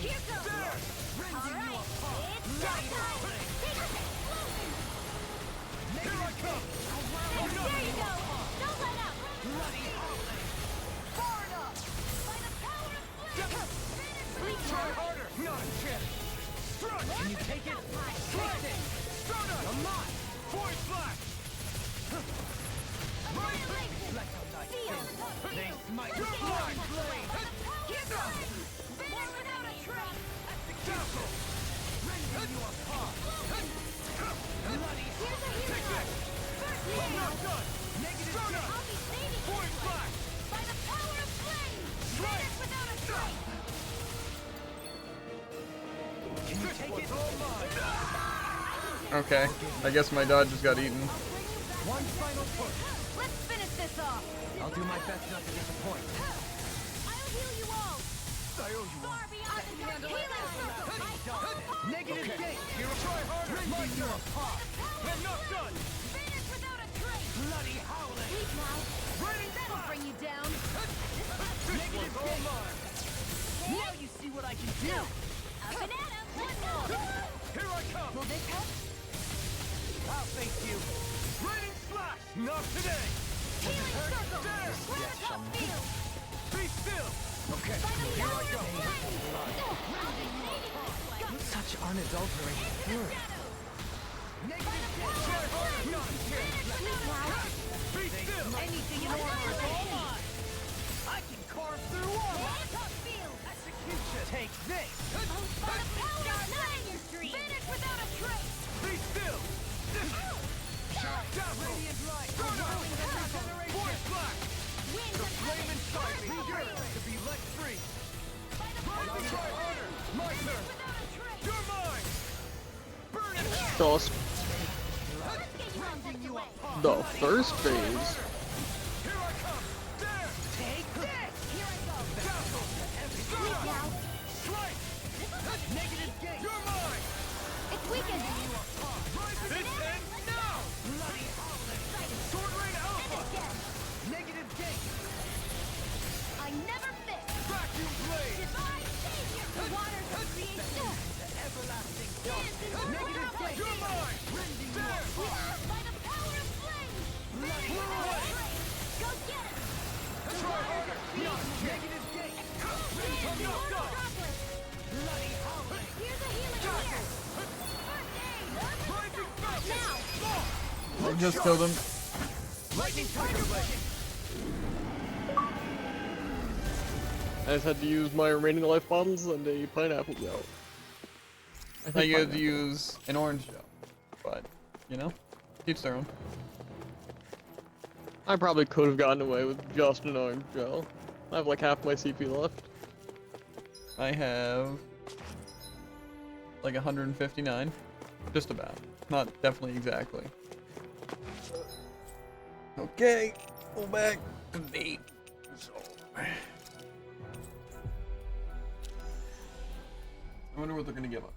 Here goes. There. All right. It's shot time. Take a explosion. Here I come. There you go. Don't let up. Bloody howling. Far enough. By the power of flame. Finish Try harder. Not a chance. Strike. Can you take it? Strike. Stardust. I'm mine. Void flash. Annihilation. Let the night Seal. fade. They smite with blackened blade. Here goes. Finish without a trace. Dazzle. Rending you apart. Bloody Here's a hero. First I'm hero. not done. negative Stardust. I'll be saving you. Void flash. By the power of flame. Finish without a trace. Can you take it? Okay. I guess my dad just got eaten. One final push. Let's finish this off. I'll do my best not to disappoint. I'll heal you all. I owe you one. Far beyond the dark healing circle. Negative gate. Here, try harder. My Rending you turn. apart. I'm not done. Finish without a trace. Bloody howling. Leap now. Raining That'll flash. bring you down. This one's all mine. Now you see what I can do. Up and at 'em. One more. Here I come. Will they help? I'll face you. Raining flash. Not today. Healing circle. There. Critical field. Be still. Okay. By the Here I power go. of flame. I'll be saving this way. Such unadulterated fury. Negative gate. Try harder. Not a chance. Be still. Anything in order is all mine. I can carve through armor. Critical field. Execution. Take this. By the power of flame. Finish without a trace. Be still. Dazzle. Radiant light. Whirling the Toss. Let's get you out of the way. The first phase. Take this. Here I go. Sweet now. Negative gate! You're mine! It's weakened. This ends now! Bloody Sword Rain Alpha! Negative gate! I never miss. Vacuum blade! Divine savior. The waters of creation. Everlasting Dance in the Negative gate! You're mine! Rending you apart! by the power of flame. Bloody Go get him. Try harder! Negative gate! I'm not done! Bloody howling! Here's a healing here. First aid. Now. I just killed him. Lightning Tiger Blade! I just had to use my remaining life bottles and a pineapple gel. I think you had to use an orange gel, but you know, each their own. I probably could have gotten away with just an orange gel. I have like half my CP left. I have like 159, just about. Not definitely exactly. Okay, go back to me. I wonder what they're gonna give us.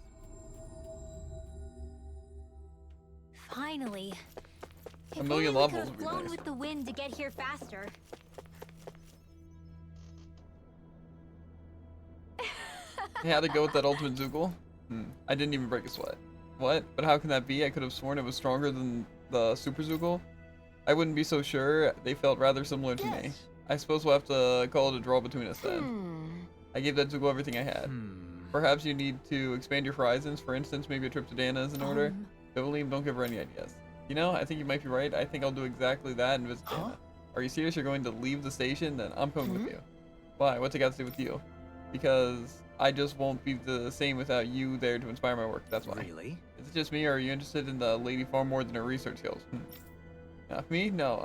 Finally. A If million only we levels could have would be flown nice. with the wind to get here faster. I had to go with that ultimate Zoogle. I didn't even break a sweat. What? But how can that be? I could have sworn it was stronger than the Super Zoogle. I wouldn't be so sure. They felt rather similar to me. I suppose we'll have to call it a draw between us then. I gave that Zoogle everything I had. Perhaps you need to expand your horizons. For instance, maybe a trip to Dana is in order. Vivalim, don't give her any ideas. You know, I think you might be right. I think I'll do exactly that and visit Dana. Are you serious? You're going to leave the station? Then I'm coming with you. Why? What's it got to do with you? Because I just won't be the same without you there to inspire my work. That's why. Really? Is it just me, or are you interested in the lady far more than her research skills? Me? No.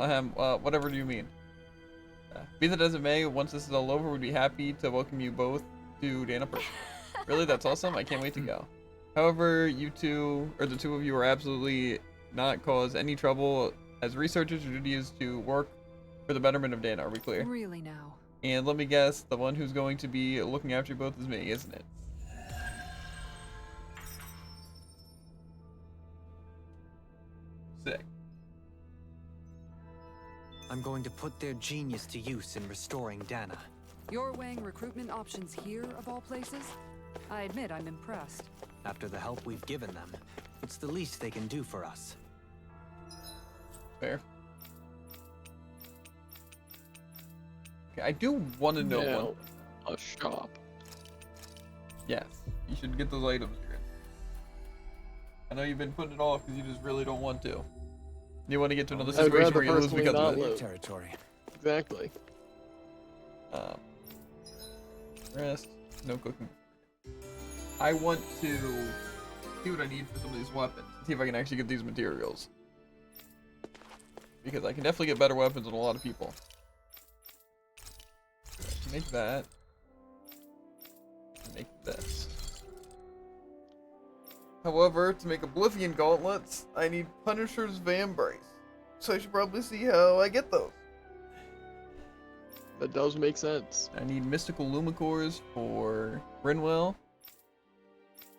Whatever do you mean? Be that as it may, once this is all over, we'd be happy to welcome you both to Dana Prison. Really? That's awesome. I can't wait to go. However, you two, or the two of you, are absolutely not cause any trouble. As researchers, your duty is to work for the betterment of Dana. Are we clear? Really now. And let me guess, the one who's going to be looking after you both is me, isn't it? Sick. I'm going to put their genius to use in restoring Dana. You're weighing recruitment options here, of all places? I admit I'm impressed. After the help we've given them, it's the least they can do for us. Fair. Okay, I do want to know Now, one. a shop. Yes, you should get those items you're in. I know you've been putting it off because you just really don't want to. You want to get to another I'd situation rather where you lose personally because not of it. lose. Territory. Exactly. Rest. No cooking. I want to see what I need for some of these weapons. See if I can actually get these materials. Because I can definitely get better weapons than a lot of people. Make that. Make this. However, to make Oblivion gauntlets, I need Punisher's Vambrace. So I should probably see how I get those. That does make sense. I need Mystical Lumicores for Rinwell.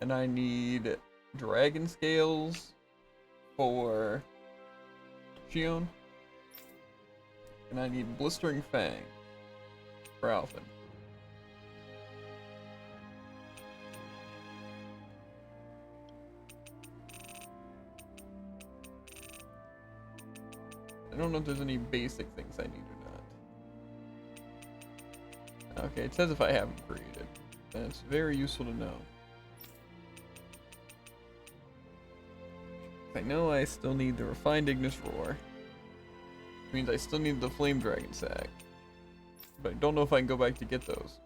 And I need Dragon Scales for Shion. And I need Blistering Fang for Alphen. I don't know if there's any basic things I need or not. Okay, it says if I haven't created. That's very useful to know. I know I still need the Refined Ignis Roar. Which means I still need the Flame Dragon Sack. But I don't know if I can go back to get those.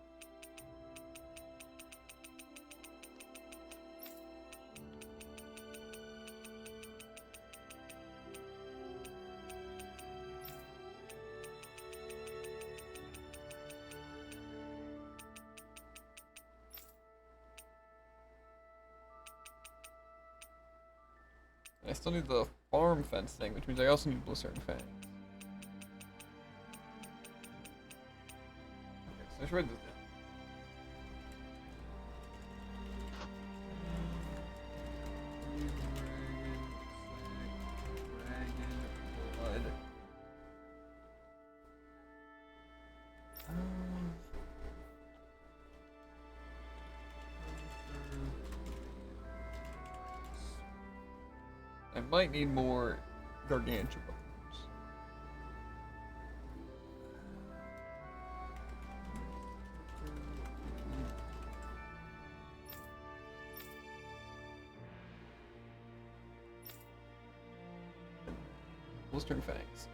still need the farm fencing, which means I also need blistering fangs. Okay, so I should write this down. I might need more gargantuan bones. Blistering fangs.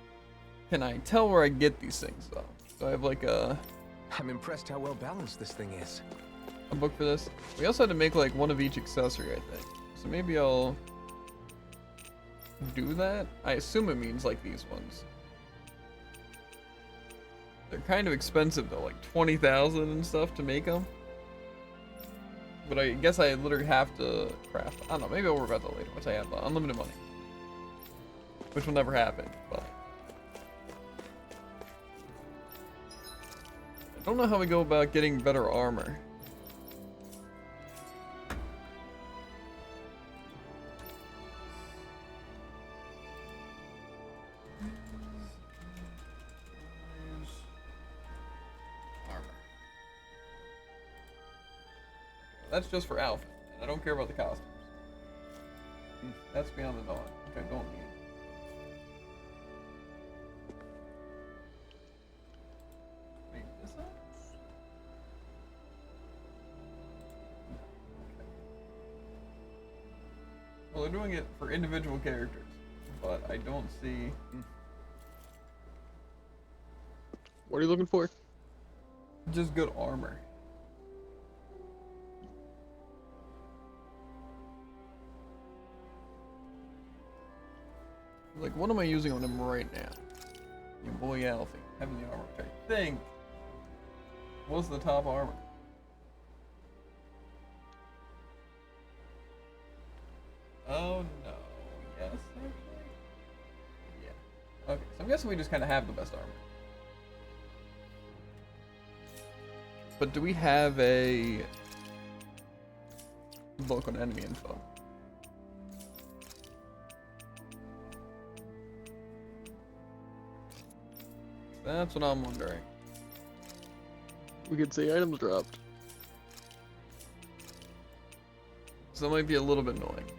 Can I tell where I get these things though? Do I have like I'm impressed how well balanced this thing is. a book for this? We also had to make like one of each accessory, I think. So maybe I'll do that. I assume it means like these ones. They're kind of expensive though, like 20,000 and stuff to make them. But I guess I literally have to craft. I don't know. Maybe I'll worry about that later once I have unlimited money, which will never happen. But I don't know how we go about getting better armor. That's just for Alpha. I don't care about the costumes. That's Beyond the Dawn, which I don't need. Wait, is that? Okay. Well, they're doing it for individual characters, but I don't see. What are you looking for? Just good armor. Like, what am I using on him right now? Your boy Alfie. Heavenly armor, which I think was the top armor. Oh no. Yes, actually? Yeah. Okay, so I'm guessing we just kind of have the best armor. But do we have a book on enemy info? That's what I'm wondering. We could say items dropped. So that might be a little bit annoying.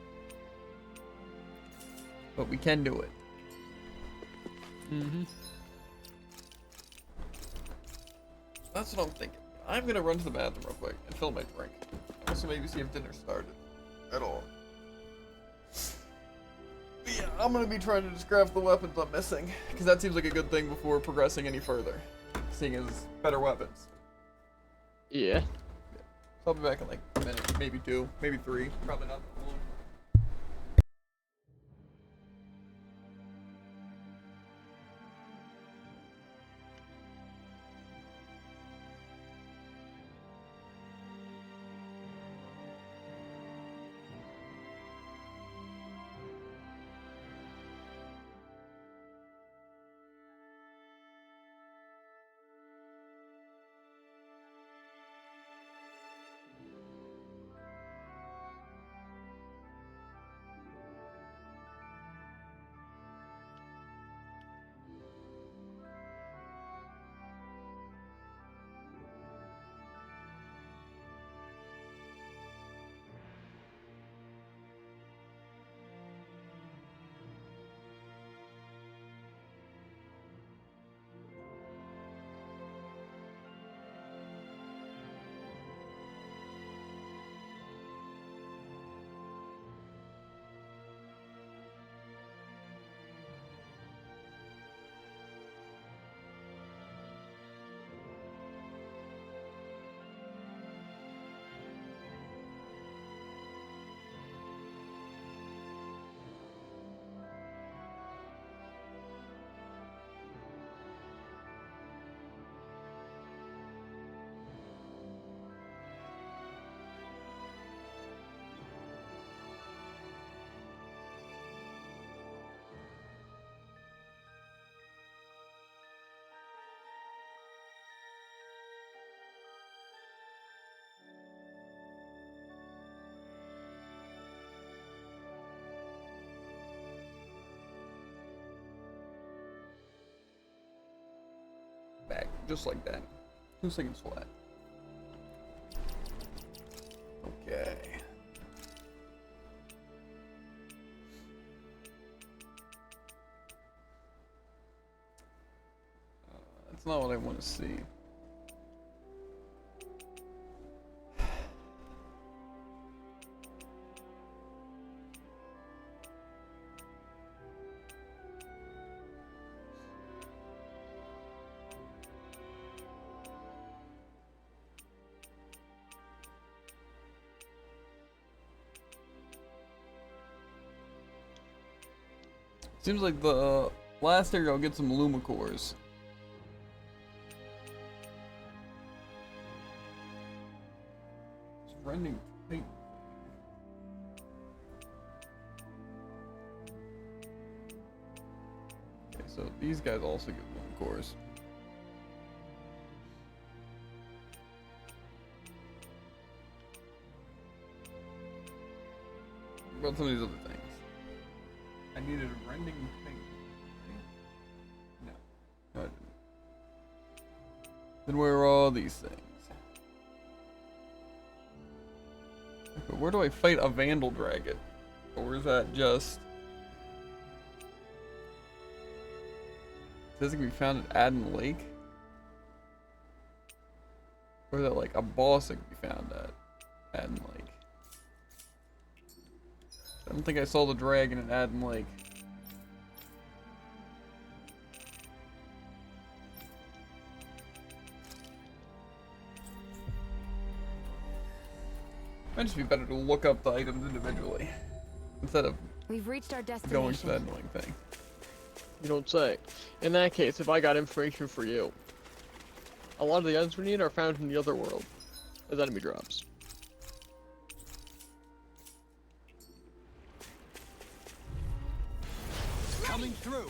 But we can do it. Mm-hmm. That's what I'm thinking. I'm gonna run to the bathroom real quick and fill my drink. Also maybe see if dinner started at all. But yeah, I'm gonna be trying to just grab the weapons I'm missing, because that seems like a good thing before progressing any further, seeing as better weapons. Yeah. So I'll be back in like a minute, maybe 2, maybe 3, probably not that long. Just like that. 2 seconds flat. Okay. That's not what I want to see. Seems like the last area I'll get some Lumicores. It's rending paint. Okay, so these guys also get Lumicores. What about some of these other things? I needed a rending thing. No. No, I didn't. Then where are all these things? Okay, where do I fight a Vandal Dragon? Or is that just... Does it can be found at Adden Lake? Or is that like a boss that can be found at Adden Lake? I don't think I saw the dragon in Adden Lake. Might just be better to look up the items individually instead of We've reached our going to destination. that annoying thing. You don't say. In that case, if I got information for you, a lot of the items we need are found in the other world as enemy drops. Coming through.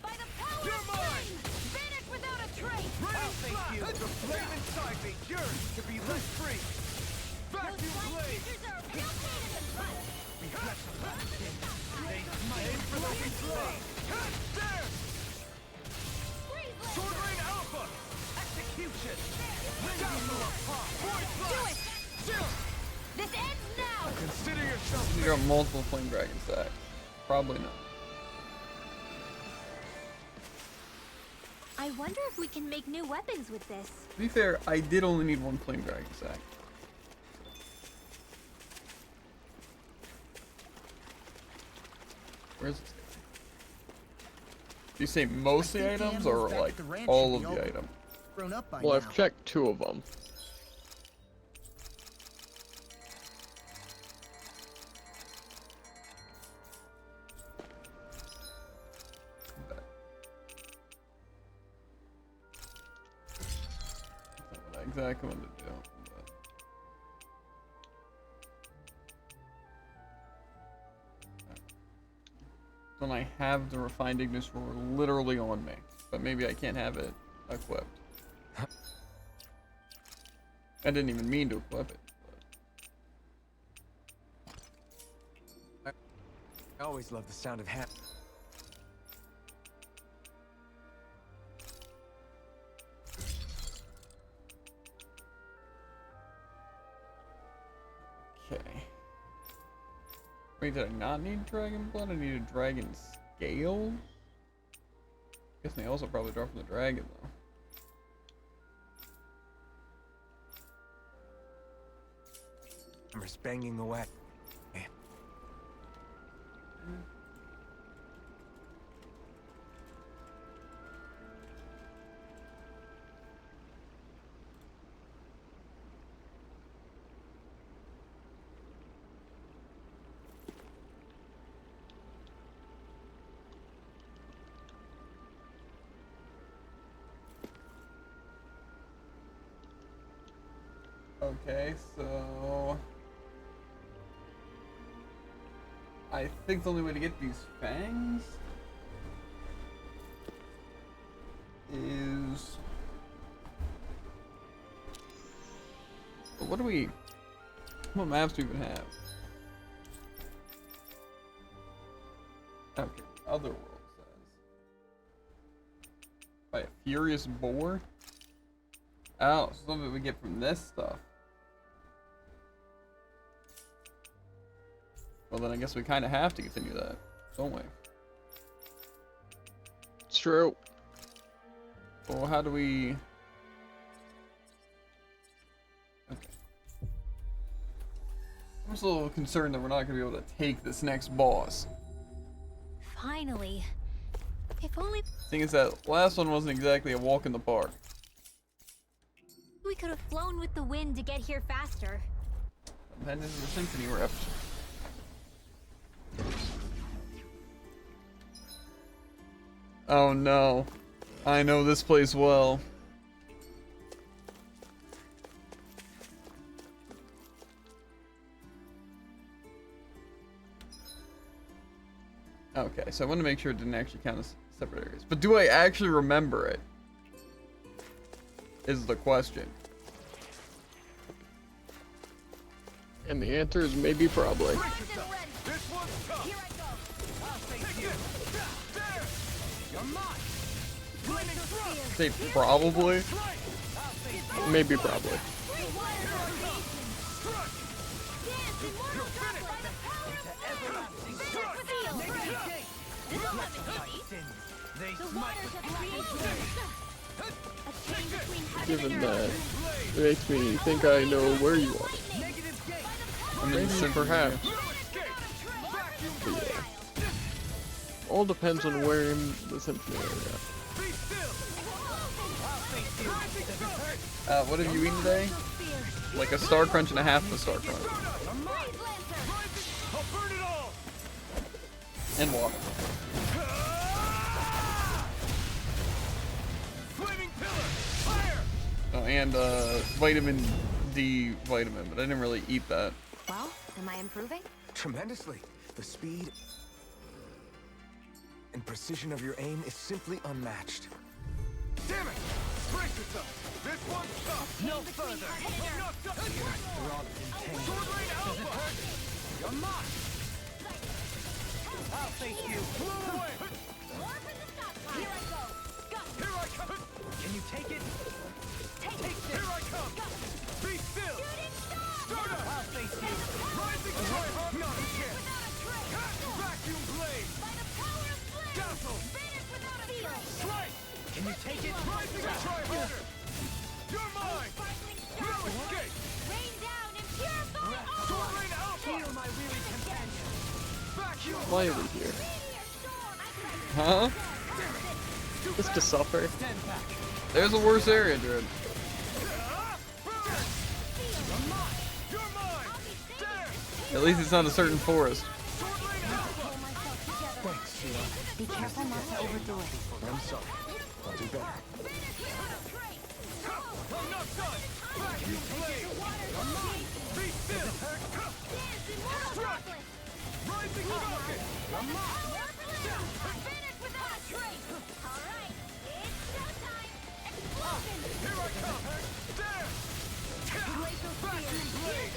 By the power You're of mine! flame! Vanish without a trace! I'll thank you. The flame inside me yearns to be let free. Those Vacuum flying blade. creatures are a real pain in the butt! Reflection of that skin. They smite for the blade. There! Freeze leg! Sword Rain Alpha! Execution! Down to a pop! Void Do blast! it! Zero! This ends now! Consider yourself You got multiple Flame Dragon stacks. Probably not. I wonder if we can make new weapons with this. To be fair, I did only need 1 Flame Dragon stack. Where's this guy? Do you say most of the items or like all of the items? Grown up by Well, now. I've checked 2 of them. That's not what I exactly wanted to do. But... Then I have the refined Ignis Roar literally on me, but maybe I can't have it equipped. I didn't even mean to equip it. I always love the sound of hat. Okay. Wait, did I not need Dragon Blood? I needed Dragon Scales? Guess they also probably draw from the dragon though. I'm just banging away. Okay, so... I think the only way to get these fangs is... What do we... What maps do we even have? Okay, Otherworld says. By a Furious Boar? Oh, so some of it we get from this stuff. Well, then I guess we kind of have to continue that, don't we? It's true. Well, how do we... Okay. I'm just a little concerned that we're not going to be able to take this next boss. Finally. If only Thing is that last one wasn't exactly a walk in the park. we could have flown with the wind to get here faster. I'm heading into the symphony rift. Oh no. I know this place well. Okay, so I want to make sure it didn't actually count as separate areas. But do I actually remember it? Is the question. And the answer is maybe probably. Say probably? Maybe probably. Given that, it makes me think I know where you are. Maybe, perhaps. But yeah. All depends on where in the symphony area. What have you eaten today? Like a Star Crunch and a half of a Star Crunch. And water. Oh, and vitamin D vitamin, but I didn't really eat that. Well, am I improving? Tremendously. The speed and precision of your aim is simply unmatched. Damn it! Brace yourself! This one's tough! No further! Not Sword Rain Alpha! You're not! I'll face you! Blow away! Here I go! Here I come! Can you take it? Take this! Here I come! Be still! Stardust! I'll face you! Rising Tryhawk! Not a chance! Vacuum Blade! Dazzle! Strike! Can you take it? Rising Try harder! You're mine! No escape! Rain down and purify all! Sword Rain Alpha! Feel my weary companion. Vacuum! Why are we here? Huh? Just to suffer. There's a worse area, dude. At least it's not a certain forest. Be careful not to overdo it. I'm sorry. I'll do better. I'm not done! Vacuum Blade! Be still! Strike! Rising Rocket! Here I come! There! Vacuum Blade!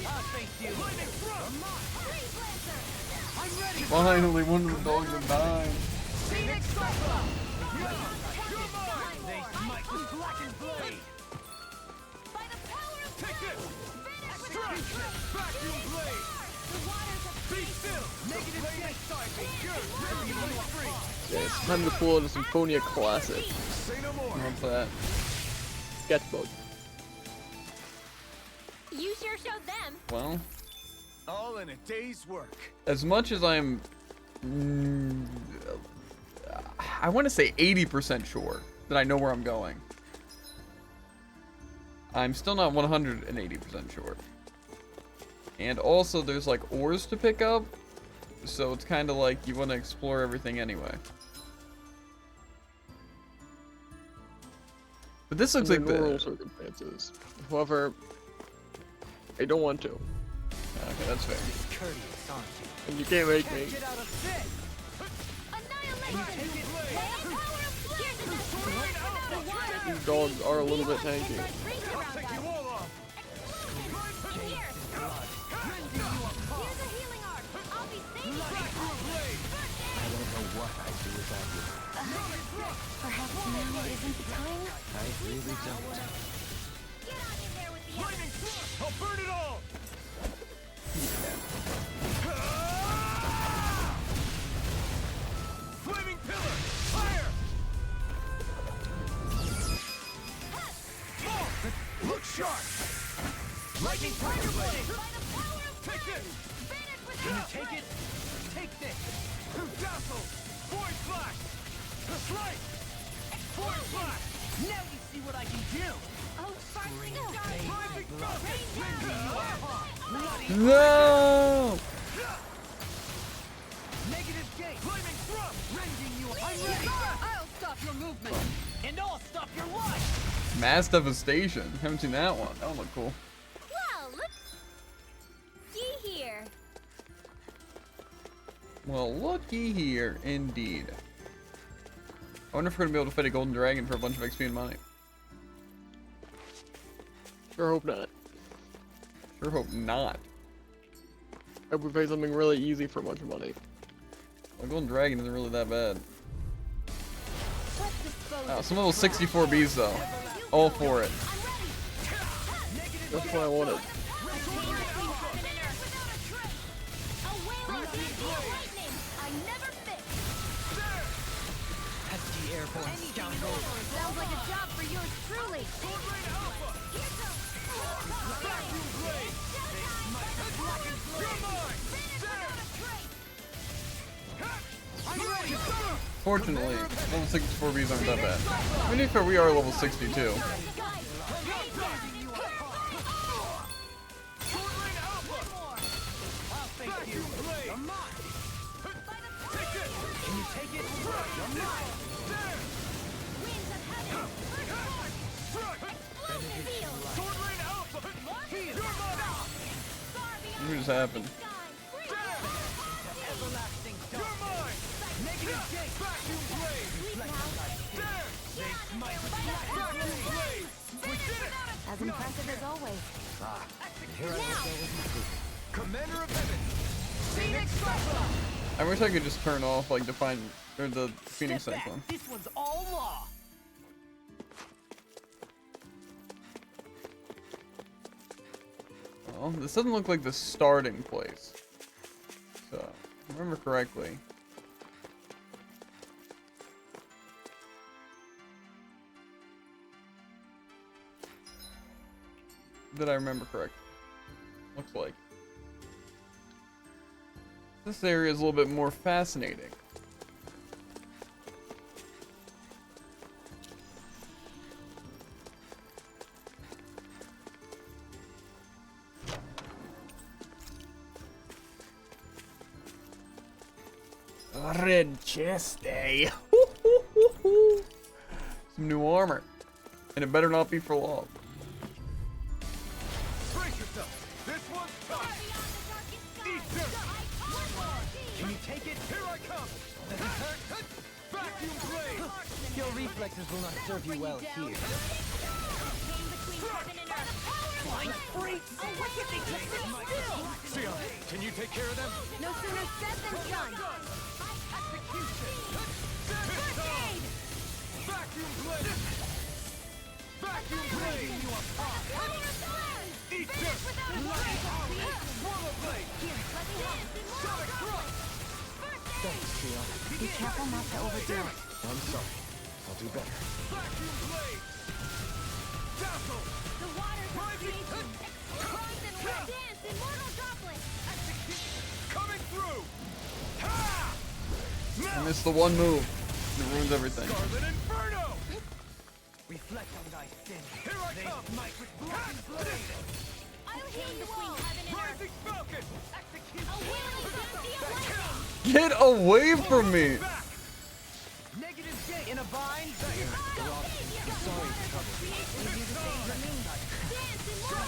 I'll face you! Lightning Thrust! I'm ready! Finally, one of the dogs are dying. Phoenix Cyclone! You're mine! They smite with blackened blade! Take this! Strike! Vacuum Blade! Be still! Negative blade side me! Good! You are free! Yeah, it's time to pull out a Symphonia Classic. Say no more! What's that? Sketchbook. You sure showed them. Well, All in a day's work. as much as I'm... I want to say 80% sure that I know where I'm going. I'm still not 180% sure. And also, there's like ores to pick up, so it's kind of like you want to explore everything anyway. But this looks like Under normal the... circumstances. However, I don't want to. Okay, that's fair. Courteous, aren't you? And you can't make me. Get out of fit! These dogs are a little bit tanky. Take you all off! I don't know what I'd do without you. Perhaps now isn't the time? I really don't. Lightning thrust! I'll burn it all! Flaming pillar! Fire! Look sharp! Lightning tiger blade! Take this! Can you take it? Take this! Dazzle! Void flash! Slice! Void flash! Now you see what I can do! Oh, sparkling star! Rising falcon! No! Negative gate! Flaming thrust! Rending you! I'm ready! I'll stop your movement. And I'll stop your life! Mass devastation. Haven't seen that one. That one looked cool. Well, look here. Well, looky here, indeed. I wonder if we're gonna be able to fight a golden dragon for a bunch of XP and money. Sure hope not. Sure hope not. I hope we play something really easy for a bunch of money. A golden dragon isn't really that bad. Let's dispose Oh, of some level 64 Bs though. All for it. That's what I wanted. Pesky airborne scoundrel. Sounds like a job for yours truly. Fortunately, level 64 Bs aren't that bad. I mean, if we are level 62. What just happened? As impressive as always. Here I will go with my Commander of Heaven! Phoenix Cyclone! I wish I could just turn off like Define or the Phoenix Cyclone. This one's all law! Well, this doesn't look like the starting place. So, if I remember correctly. Did I remember correct? Looks like. This area is a little bit more fascinating. Red chest, eh? Some new armor. And it better not be for long. Brace yourself! This one's tough! Eat dirt! Can you take it? Here I come! Vacuum blade! Your reflexes will not serve you well here. Flying freaks! Oh, why can't they just sit still? Sion, can you take care of them? No sooner said than done. Execution! Vacuum blade! Vacuum blade! You are pop! Eat dirt! Swallow blade! Sonic thrust! Thanks, Sion. Be careful not to overdo it. I'm sorry. I'll do better. Vacuum blade! Dazzle! The waters of creation. Rise and we'll dance in mortal droplets. Coming through! Ha! I missed the one move. It ruins everything. Scarlet Inferno! Reflect on thy sin. Here I come! Might with broken blade. I'll heal you all. Heaven and earth. Rising Falcon! A wailing dynasty of lightning. Get away from me! Back! Negative gate in a bind. Sorry, Dance in mortal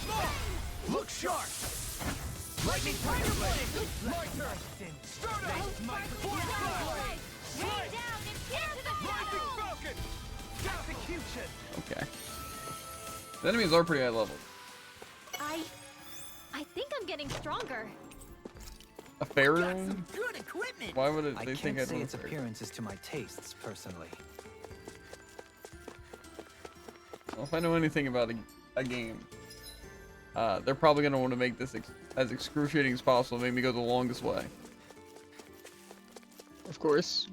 now. Look sharp! Lightning Tiger Blade! My turn! Start out! Force flash! Rain down and into the Rising shadows. Falcon! Execution! Okay. The enemies are pretty high level. I think I'm getting stronger. A fairy? Good equipment. Why would it, I they think can't I'd say want its a fairy? appearance is to my tastes, personally. Well, if I know anything about a game, they're probably gonna want to make this as excruciating as possible. Make me go the longest way. Of course.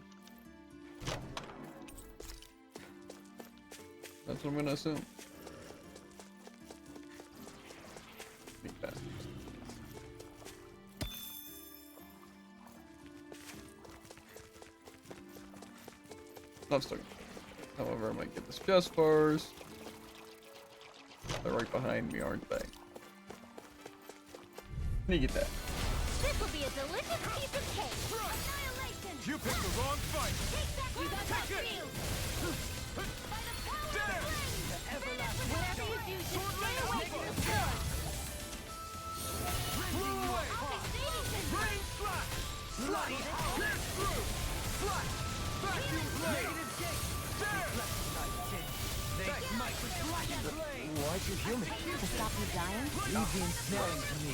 That's what I'm gonna assume. Think that. I'm still gonna. However, I might get this chest first. They're right behind me, aren't they? Let me get that. This will be a delicious piece of cake. Annihilation. You picked the wrong fight. Take that You one got field. it. By the power There. of wind. Whatever you do, just stay away from the floor. Away. Rain slash. Slide. Pierce through. Slash. Vacuum blade. There. Why'd you heal me? To stop you dying? Leave the ensnaring to me.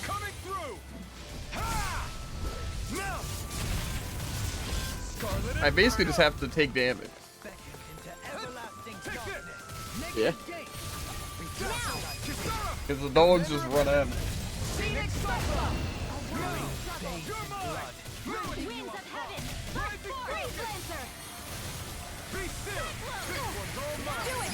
Coming through. Ha! Now. Scarlet. I basically just have to take damage. Take this. Yeah. Because the dogs just run at me. Phoenix Cyclone. Your mind. Winds of heaven. Freeze Lancer. Be still. This one's all mine. Do it.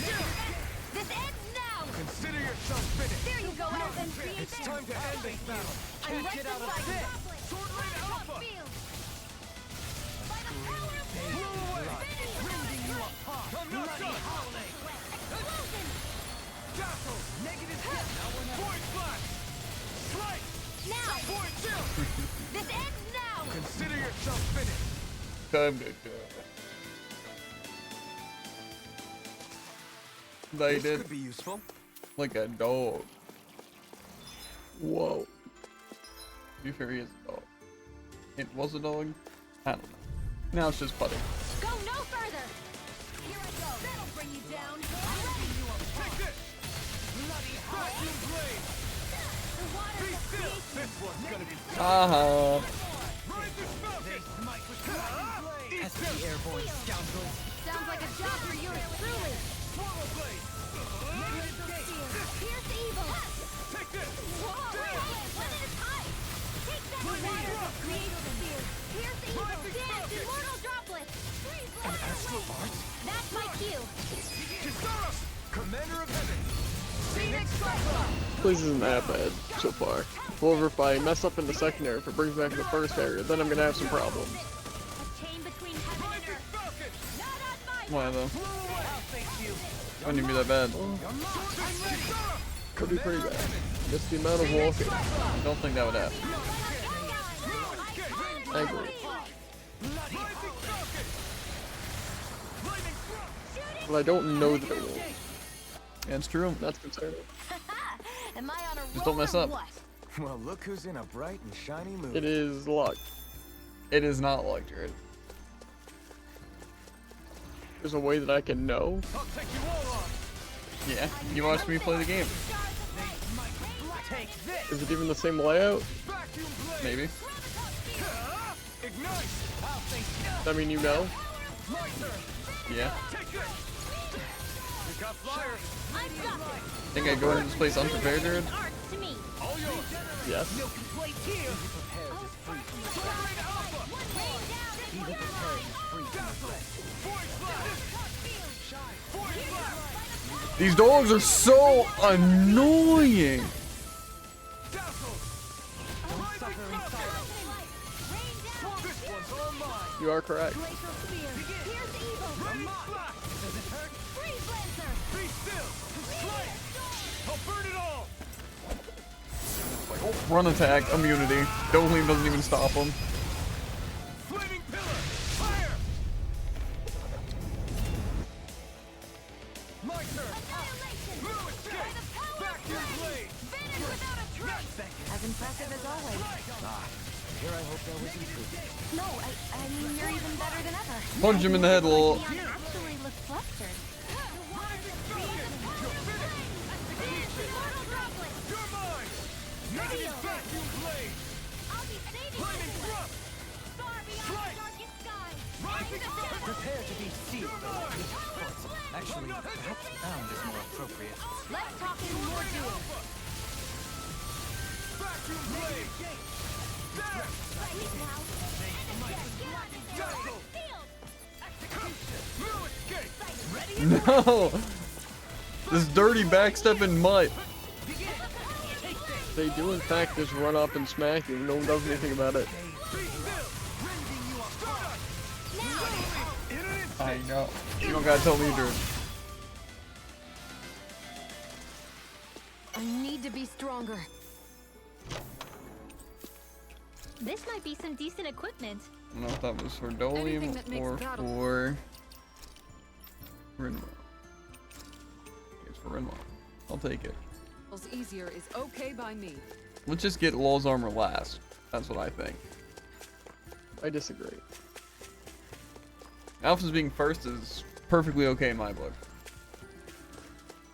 This ends now. Consider yourself finished. There you go, Elven. It's time to end this battle. I'm right Get out of beside this. you. Sword Lane Alpha. By the power of wind. Blew away. Rending you apart. I'm not done. Explosion. Dazzle. Negative hit. Void flash. Strike. Now. Void chill. This ends now. Consider yourself finished. Time to go. They This did could be useful. like a dog. Whoa. To be fair, he is a dog. It was a dog? I don't know. Now it's just putty. Go no further. Here I go. That'll bring you down. I'm ready. Take this. Bloody vacuum blade. The waters Be of still. creation. This one's gonna be Uh-huh. Ride this mountain. Pesky airborne scoundrels. Sounds like a job for yours truly. Swallow blade. Crystal steel. Pierce evil. Take this. Whoa, one at a time. Take that. The waters of creation. Pierce evil. Dance immortal droplets. An astral art? That's my cue. Kizaros. Commander of heaven. Phoenix Cyclone. Place isn't that bad so far. However, if I mess up in the second area, if it brings back the first area, then I'm gonna have some problems. A chain between heaven and Rising earth. Falcon. Not on my Why though? Blew away. Wouldn't even be that bad. Kizaros. Could be pretty bad. Just the amount of walking. I don't think that would happen. I agree. Rising Falcon. Lightning thrust. But I don't know that it will. Yeah, it's true. That's concerning. Am I on a Just don't roll mess or up. what? Well, look who's in a bright and shiny mood. It is luck. It is not like Jared. There's a way that I can know. I'll take you all on. Yeah, you watched me play the game. Take this. Is it even the same layout? Vacuum blade. Maybe. Ignite. Does that mean you know? My turn. Yeah. Take this. You got flyers. I've got this. Think I go into this place unprepared, Jared? Art to me. All yours. Yes. Rain down and Void flash. Void flash. These dogs are so annoying. Dazzle. Rising Falcon. This one's all mine. You are correct. Glacial spear. Pierce evil. Rain flash. Freeze Lancer. Be still. Strike. I'll burn it all. Run attack, immunity. Dolan doesn't even stop him. Flaming pillar. Fire. My turn. Annihilation. No escape. Vacuum blade. Finish without a trace. As impressive as always. Here I hope that was improved. No, I mean, you're even better than ever. Punch him in the head, lol. Leon actually looks flustered. Rising Falcon. You're finished. Immortal droplet. You're mine. Negative vacuum blade. I'll be saving Flaming this. thrust. Far beyond Strike. the darkest sky. Rising I'm the Prepare to be sealed. Actually, perhaps bound is more appropriate. Let's talk in more doing. Vacuum blade! There! Right now. New escape! No! This dirty backstepping mutt. They do in fact just run up and smack you. No one does anything about it. I know. You don't gotta tell me, Drew. I need to be stronger. This might be some decent equipment. I don't know if that was for Anything Dolium that makes or battle- for Rinmo. It's for Rinmo. I'll take it. Easier is okay by me. Let's just get Law's armor last. That's what I think. I disagree. Alpha's being first is perfectly okay in my book.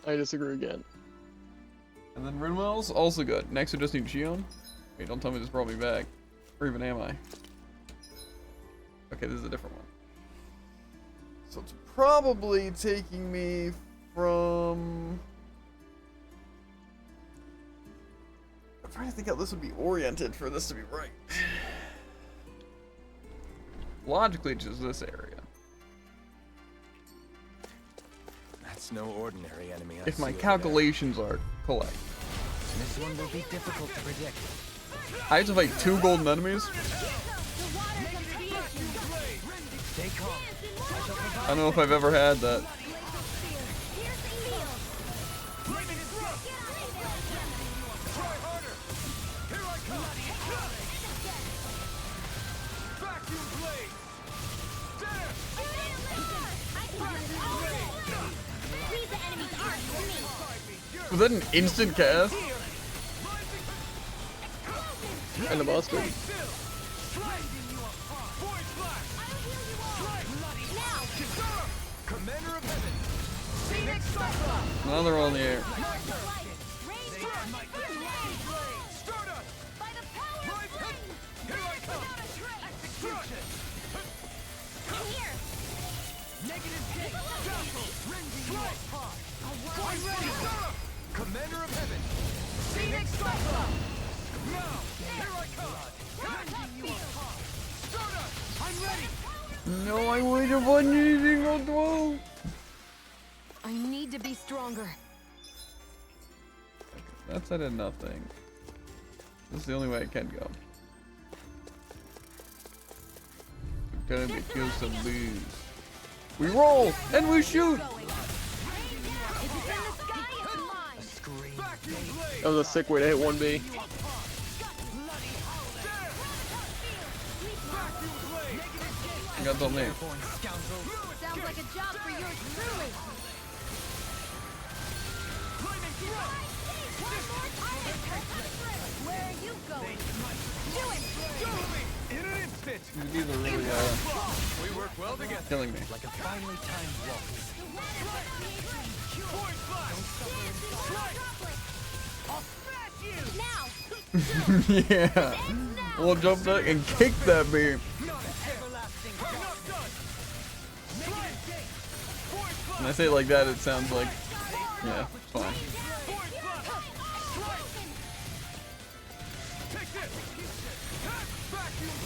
I disagree again. And then Rinwell's also good. Next we just need Shion. Wait, don't tell me this brought me back. Or even am I? Okay, this is a different one. So it's probably taking me from... I'm trying to think how this would be oriented for this to be right. Logically, it's just this area. That's no ordinary enemy. I If my see over calculations are correct. This one will be difficult to predict. I have to fight 2 golden enemies? Stay calm. I don't know if I've ever had that. Vacuum blade! There! Read the enemy's art for me. Was that an instant cast? And the bastard. Commander of Heaven! Now they're all in the air. Stardust! By the power of flame! Here I come! Execution! In here! Negative gate! Battle! Rending you apart! I'm ready! Commander of Heaven! Phoenix Cyclone! Now! Here I come! Rending you apart! Stardust! I'm ready! No, I would have won anything on 12. I need to be stronger. That's at a nothing. This is the only way I can go. We're gonna be accused of lose. We roll and we shoot. A scream. That was a sick way to hit 1B. You got the name. Born scoundrel. Sounds like a job for yours truly. Where are you going? Do it! In an instant! These are really We work well together. killing me. Like a finely timed waltz. Void flash! I'll smash you! Now! Yeah. We'll jump back and kick that beam. When I say it like that, it sounds like, yeah, it's fine.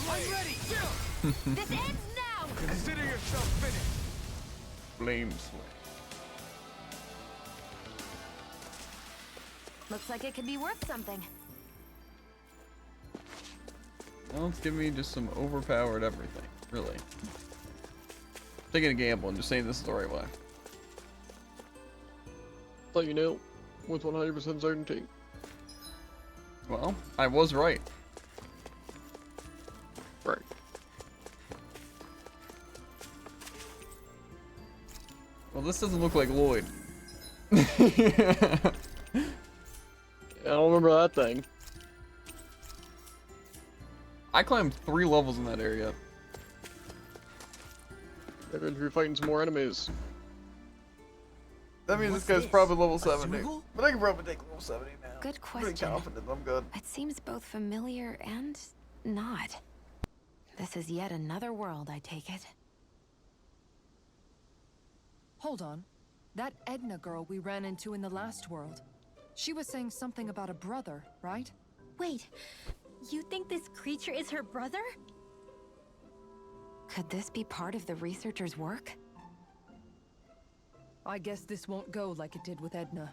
I'm ready! This ends now! Consider yourself finished! Flame Slay. Looks like it could be worth something. Well, it's giving me just some overpowered everything, really. Taking a gamble and just saying this is the right way. Let you know, with 100% certainty. Well, I was right. Right. Well, this doesn't look like Lloyd. I don't remember that thing. I climbed 3 levels in that area. They're going to be fighting some more enemies. That means What's this guy's this? probably level A 70. Zoogle? But I can probably take level 70 now. Good I'm pretty question. confident I'm good. It seems both familiar and not. This is yet another world, I take it. Hold on. That Edna girl we ran into in the last world. She was saying something about a brother, right? Wait, you think this creature is her brother? Could this be part of the researchers' work? I guess this won't go like it did with Edna.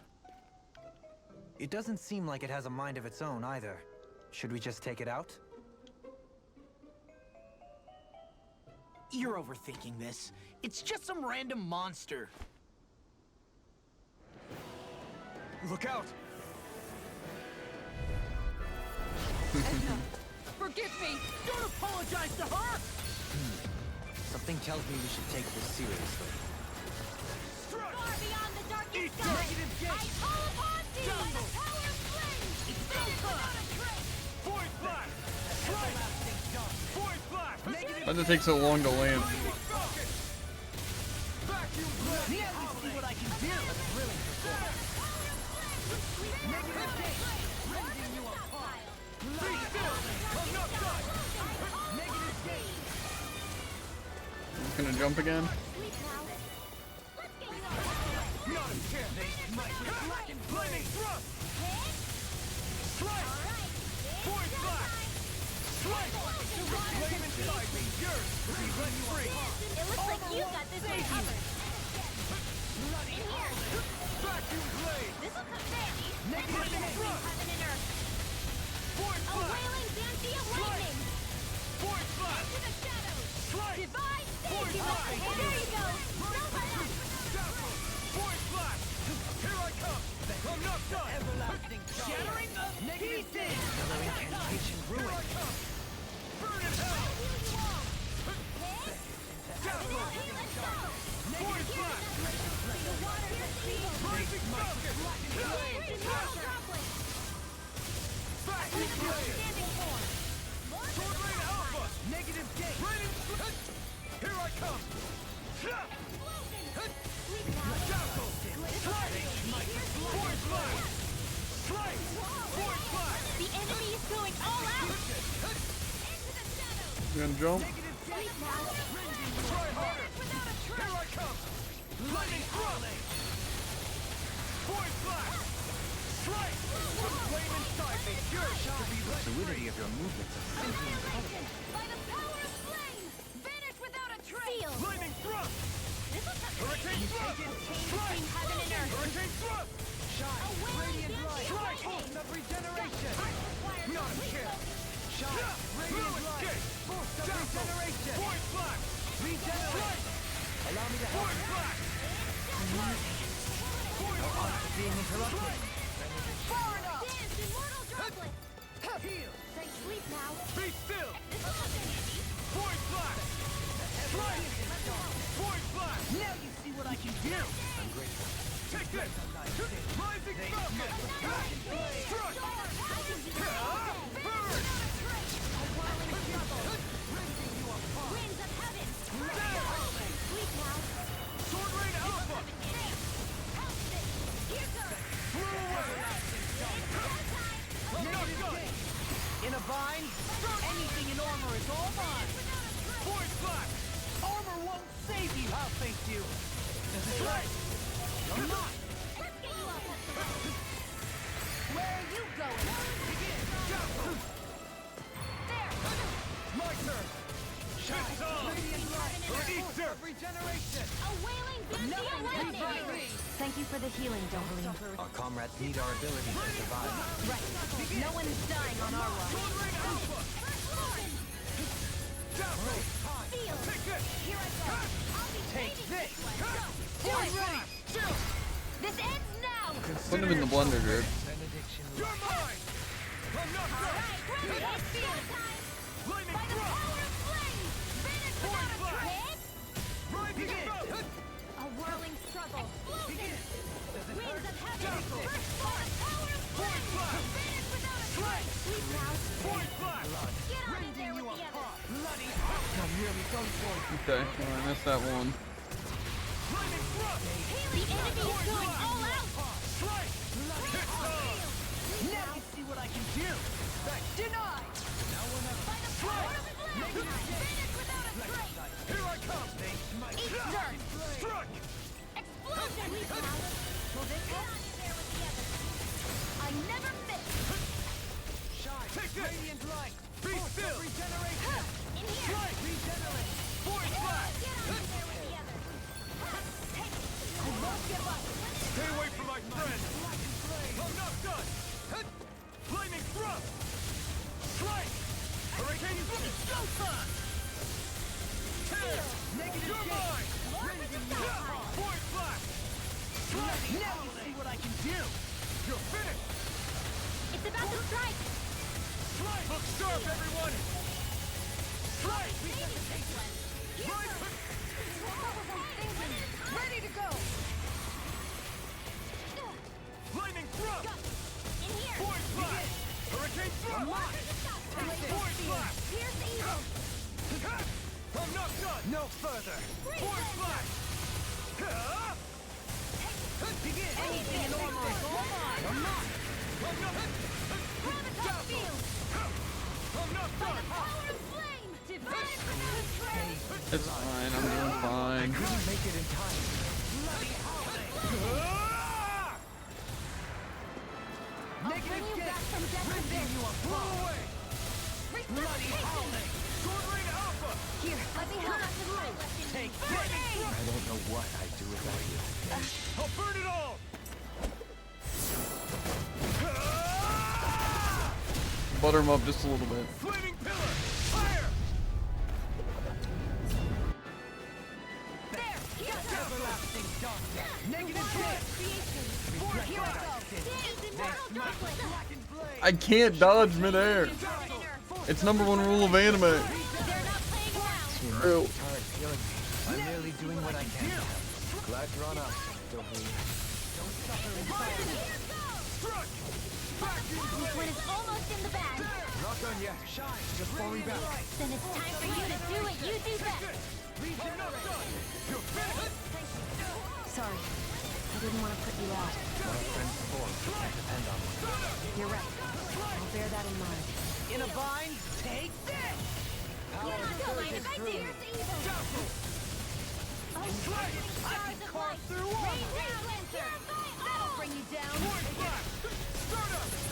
It doesn't seem like it has a mind of its own either. Should we just take it out? You're overthinking this. It's just some random monster. Look out! Edna, forgive me! Don't apologize to her! Something tells me we should take this seriously. Far beyond the darkest sky, Negative gate. I call upon thee by the power of flames! Finish without a trace! Void flash! Strike! Void flash! Why does it take so long to land? Vacuum blast! Now we see what I can do! Thrilling performance. Negative gate. Rending you apart. Be still! I'm not done! Negative gate. It's gonna jump again. Sleep now. Let's get you out. Not a chance! Black and flaming thrust! Strike! Void flash! Strike! Flame inside me! Yours! Be let free! It looks like you got this one covered. In here. Vacuum blade! This'll come handy. Negative Between thrust! heaven and earth. Void A flash! wailing fancy of lightning. Void flash! To the shadows. Strike! Divine Void safety flash! weapon. There you go. No less. Dazzle! Void flash! Here I come! I'm not done! Everlasting shattering of pieces. Another incantation Here I come! Burn in hell! Dazzle! Void flash! The waters of evil. Rising falcon! Immortal droplets. Vacuum blade! Standing form. Sword Rain Alpha! Negative gate. Raining Here I come! Sleep now. Dazzle! Strike! Void flash! Strike! Void flash! The enemy is going all out. You gonna jump? Sleep now. Try harder! Here I come! Lightning thrust! Void flash! Strike! Flame inside me! Your shot! The fluidity of your movements is simply incredible. By the power of flames, vanish without a trace. Lightning thrust! This'll come Hurricane thrust! between heaven and earth. Hurricane thrust! Shine. Radiant light. Strike! Boost of regeneration. Not a chance! Shine. Radiant light. Escape! Boost of Dazzle! regeneration. Void flash! Regenerate. Allow me to help. Void flash! Void flash! Being interrupted. Far enough. Dance, immortal droplets. Heal. Say sleep now. Be still! This'll come in handy. Void flash! Strike! Void flash! Now you see what I can do. Take this! Rising falcon! Struck! Burn! Winds of heaven. Sleep now. Sword Rain Alpha! Here goes. Flew away! I'm not done! In a bind, anything in armor is all mine. Void flash! Armor won't save you. I'll face you. Strike! I'm not. Let's get you up. Where are you going? Dazzle! There. My turn! It's on! Radiant light. Eat dirt! Regeneration. A wailing fancy of lightning. Thank you for the healing, Doberlin. Our comrades need our ability to survive. Right. No one is dying on our watch. Sword Rain Alpha! Dazzle! Feel. Take this! Here I go. I'll be Take waiting this. way. Void flash! Chill! This ends now. Put him in the blender, dude. Benediction. You're mine! I'm not done! Right, let's feel time. Lightning By the thrust! power of flames, vanish Void without a flash! trace. Rising falcon! A whirling struggle. Explosion. Winds of heaven. Dazzle! Burst forth. Power of Void flames. flash! Vanish without a Strike! trace. Sleep now. Void flash! Get on in there with the others. Bloody. I'm really done for. Okay, well, I missed that one. Lightning thrust! The enemy is going all out. Strike! It's on! Now you see what I can do. Denied. By the power of flames, vanish without a trace. Here I come! Eat dirt. Struck! Explosion! I never miss! Take this! Radiant light! Be still! Regeneration! In here! Regenerate! Void flash! Get on in there with the others! I won't give up! Stay away from my friend! I'm not done! Flaming thrust! Strike! Hurricane Blitz! Showtime! Tear! Negative you're mine! Void flash! Strike! Now you see what I can do! You're finished! It's about to strike! Strike! Look sharp, everyone! Strike! Ready to go! Flaming thrust! In here! Void flash! Hurricane thrust! Void flash! Here's the evil! I'm not done! No further! Void flash! Begin! Anything in armor is all mine! I'm not! Graviton field! I'm not By done! the power of flame! Divine betrayal! It's fine. I'm doing fine. Couldn't make it in time. I'll bring you back from death to this! Blow away! Resuscitation! Sword Rain Alpha! Here, let me help! Take Burning! I don't know what I'd do without you. I'll burn it all! Butter him up just a little bit. Flaming pillar! Fire! There! Here's the Everlasting darkness! Negative creation! Here I go! Dance immortal droplet! I can't dodge midair. It's #1 rule of anime. They're not playing around! True. Tired feeling me. I'm merely doing what I can. Glad you're on us, don't we? This one is almost in the bag! Not done yet. Shine, just fall me back. Then it's time for you to do what you do best! Sorry. I didn't want to put you out. What are friends for? Can't depend on one. You're right. I'll bear that in mind. In a bind, take this! Don't mind if I do! Here's the evil! I can carve through Rain armor! down, Lancer! That'll bring you down!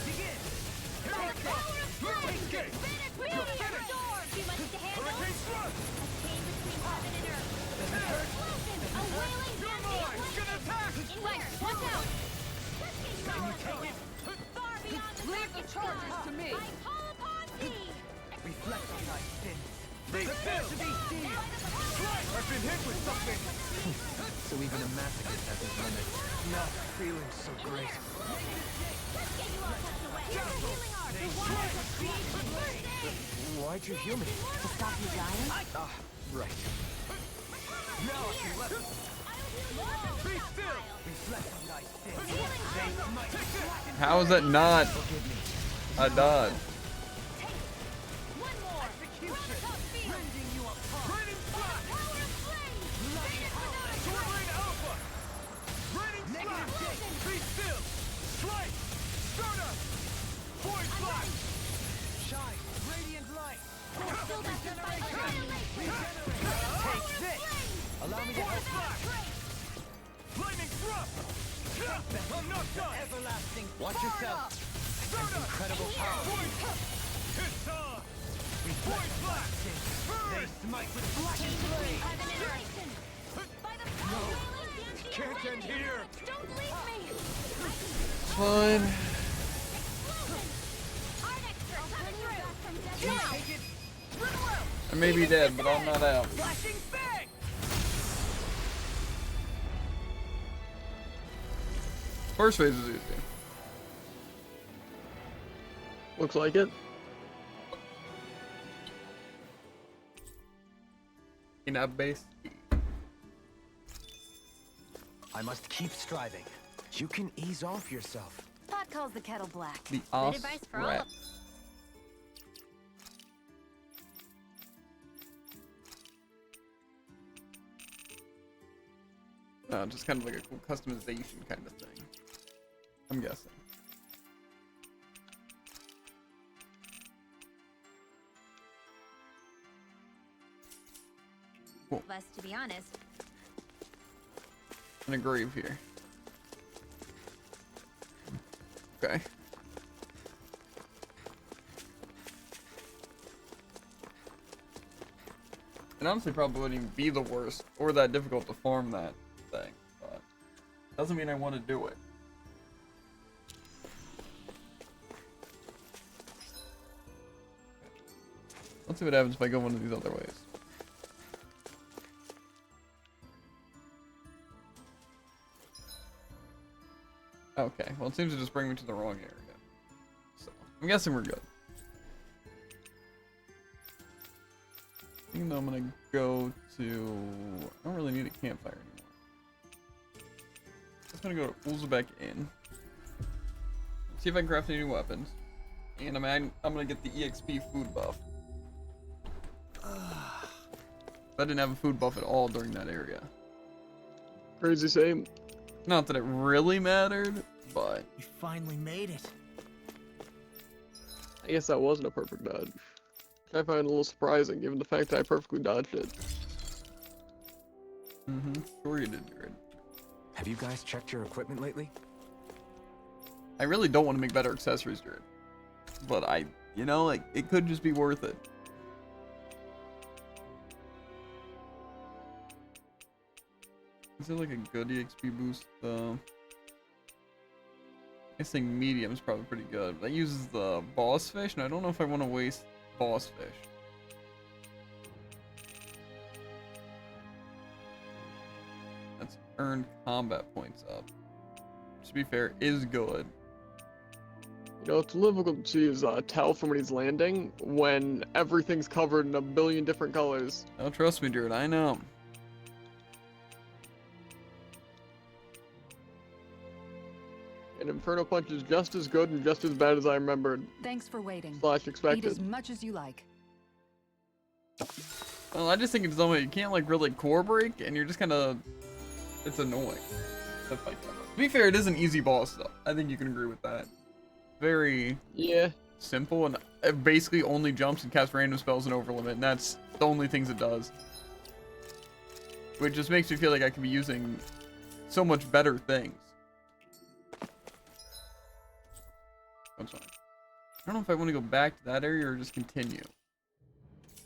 Begin! By the power of flame! Finish radiant storm! Too much to handle? A chain between heaven and earth! Explosion! A wailing damnation! In here! Watch out! Can you take it? Far beyond the Leave the charges to me. I call upon thee! Reflect on thy sins. Prepare to be seen! I've been hit with something! So even a masochist has his limits. Not feeling so great. Let's get you all tucked away! Here's the healing art! The waters of creation first aid! Why'd you heal me? To stop you dying? Ah, right. Now I can let Be still! Reflect on thy sins. Healing art! How is that not a dodge? One more! Graviton field! Raining flash! Power of flame! Finish without a Sword trace! Rain Alpha! Raining flash! Be still! Strike! Stardust! Void flash! Shine, radiant light. Still got some fight! Annihilation! Take this. Allow me to help you. Flaming thrust! I'm not done! Everlasting. Watch yourself. Stardust! Incredible power. It's on! Void flash! They Burn! smite with flashing blade. Heaven and earth! By the power of wailing Can't end here! Don't leave me! Fine. Explosion! Art extra coming through! Now! I may be dead, but I'm not out. Flashing bang! First phase is easy. Looks like it. In a base. I must keep striving. You can ease off yourself. Pot calls the kettle black. The Good advice for all rat. of No, just kind of like a cool customization kind of thing. I'm guessing. us, to be honest. in a grave here. Okay. And honestly, probably wouldn't even be the worst or that difficult to farm that thing. But doesn't mean I want to do it. Let's see what happens if I go one of these other ways. Okay, well it seems to just bring me to the wrong area. So, I'm guessing we're good. Even though I'm gonna go to... I don't really need a campfire anymore. Just gonna go to Ulzbek Inn. See if I can craft any new weapons. And I'm gonna get the EXP food buff. I didn't have a food buff at all during that area. Crazy same. Not that it really mattered, but... You finally made it. I guess that wasn't a perfect dodge. I find it a little surprising, given the fact that I perfectly dodged it. Sure you did, Jared. Have you guys checked your equipment lately? I really don't want to make better accessories, Jared. But you know, like, it could just be worth it. Is there like a good EXP boost though? I think medium is probably pretty good. That uses the boss fish, and I don't know if I want to waste boss fish. That's earned combat points up. To be fair, is good. You know, it's difficult to tell from when he's landing when everything's covered in a billion different colors. Oh, trust me, Jared, I know. And Inferno Punch is just as good and just as bad as I remembered. Thanks for waiting. / expected. Eat as much as you like. Well, I just think it's something you can't like really core break, and you're just kind of... It's annoying to fight that. To be fair, it is an easy boss though. I think you can agree with that. Very simple, and it basically only jumps and casts random spells and over limit, and that's the only things it does. Which just makes me feel like I could be using so much better things. That's fine. I don't know if I want to go back to that area or just continue.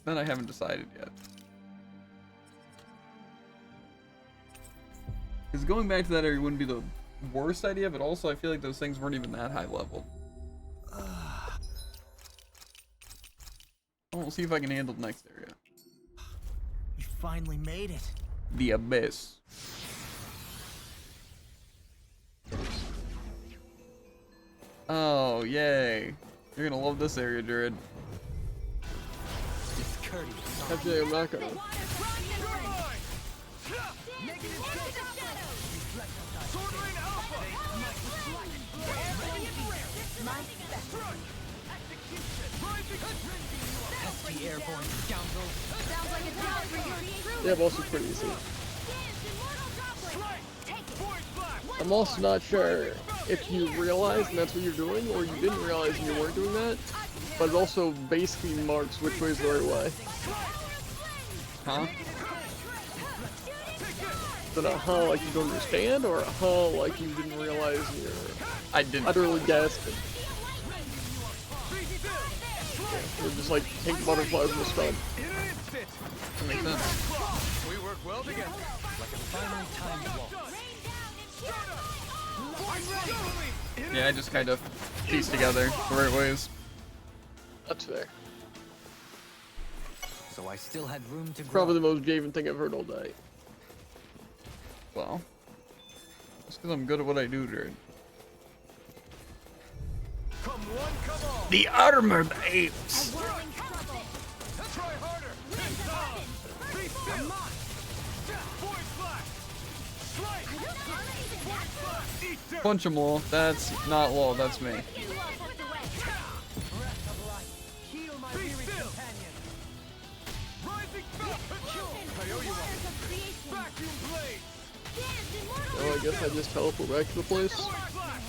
That I haven't decided yet. Because going back to that area wouldn't be the worst idea, but also I feel like those things weren't even that high level. We'll see if I can handle the next area. You finally made it. The Abyss. Oh, yay. You're gonna love this area, Jared. It's courteous. Actually, I'm not gonna. Pesky airborne scoundrel. Yeah, boss is pretty easy. I'm also not sure if you realized and that's what you're doing, or you didn't realize and you weren't doing that, but it also basically marks which way is the right way. Huh? Is it a huh like you don't understand, or a huh like you didn't realize and you're I didn't. utterly gasping? Yeah, or just like take butterflies in the stun. That makes sense. We work well together. Like a finely timed waltz. Yeah, I just kind of pieced together the right ways. That's fair. So I still had room to grow. Probably the most Javen thing I've heard all day. Well, just because I'm good at what I do, Jared. Come one, come all. The Armored Apes! Try harder. It's on. Be still. Void flash. Strike. Eat dirt. Punch him, Law. That's not Law, that's me. Heal my Be weary still. companion. Rising fell. I owe you one. Vacuum blade. Oh, I guess I just teleport back to the place. Void flash.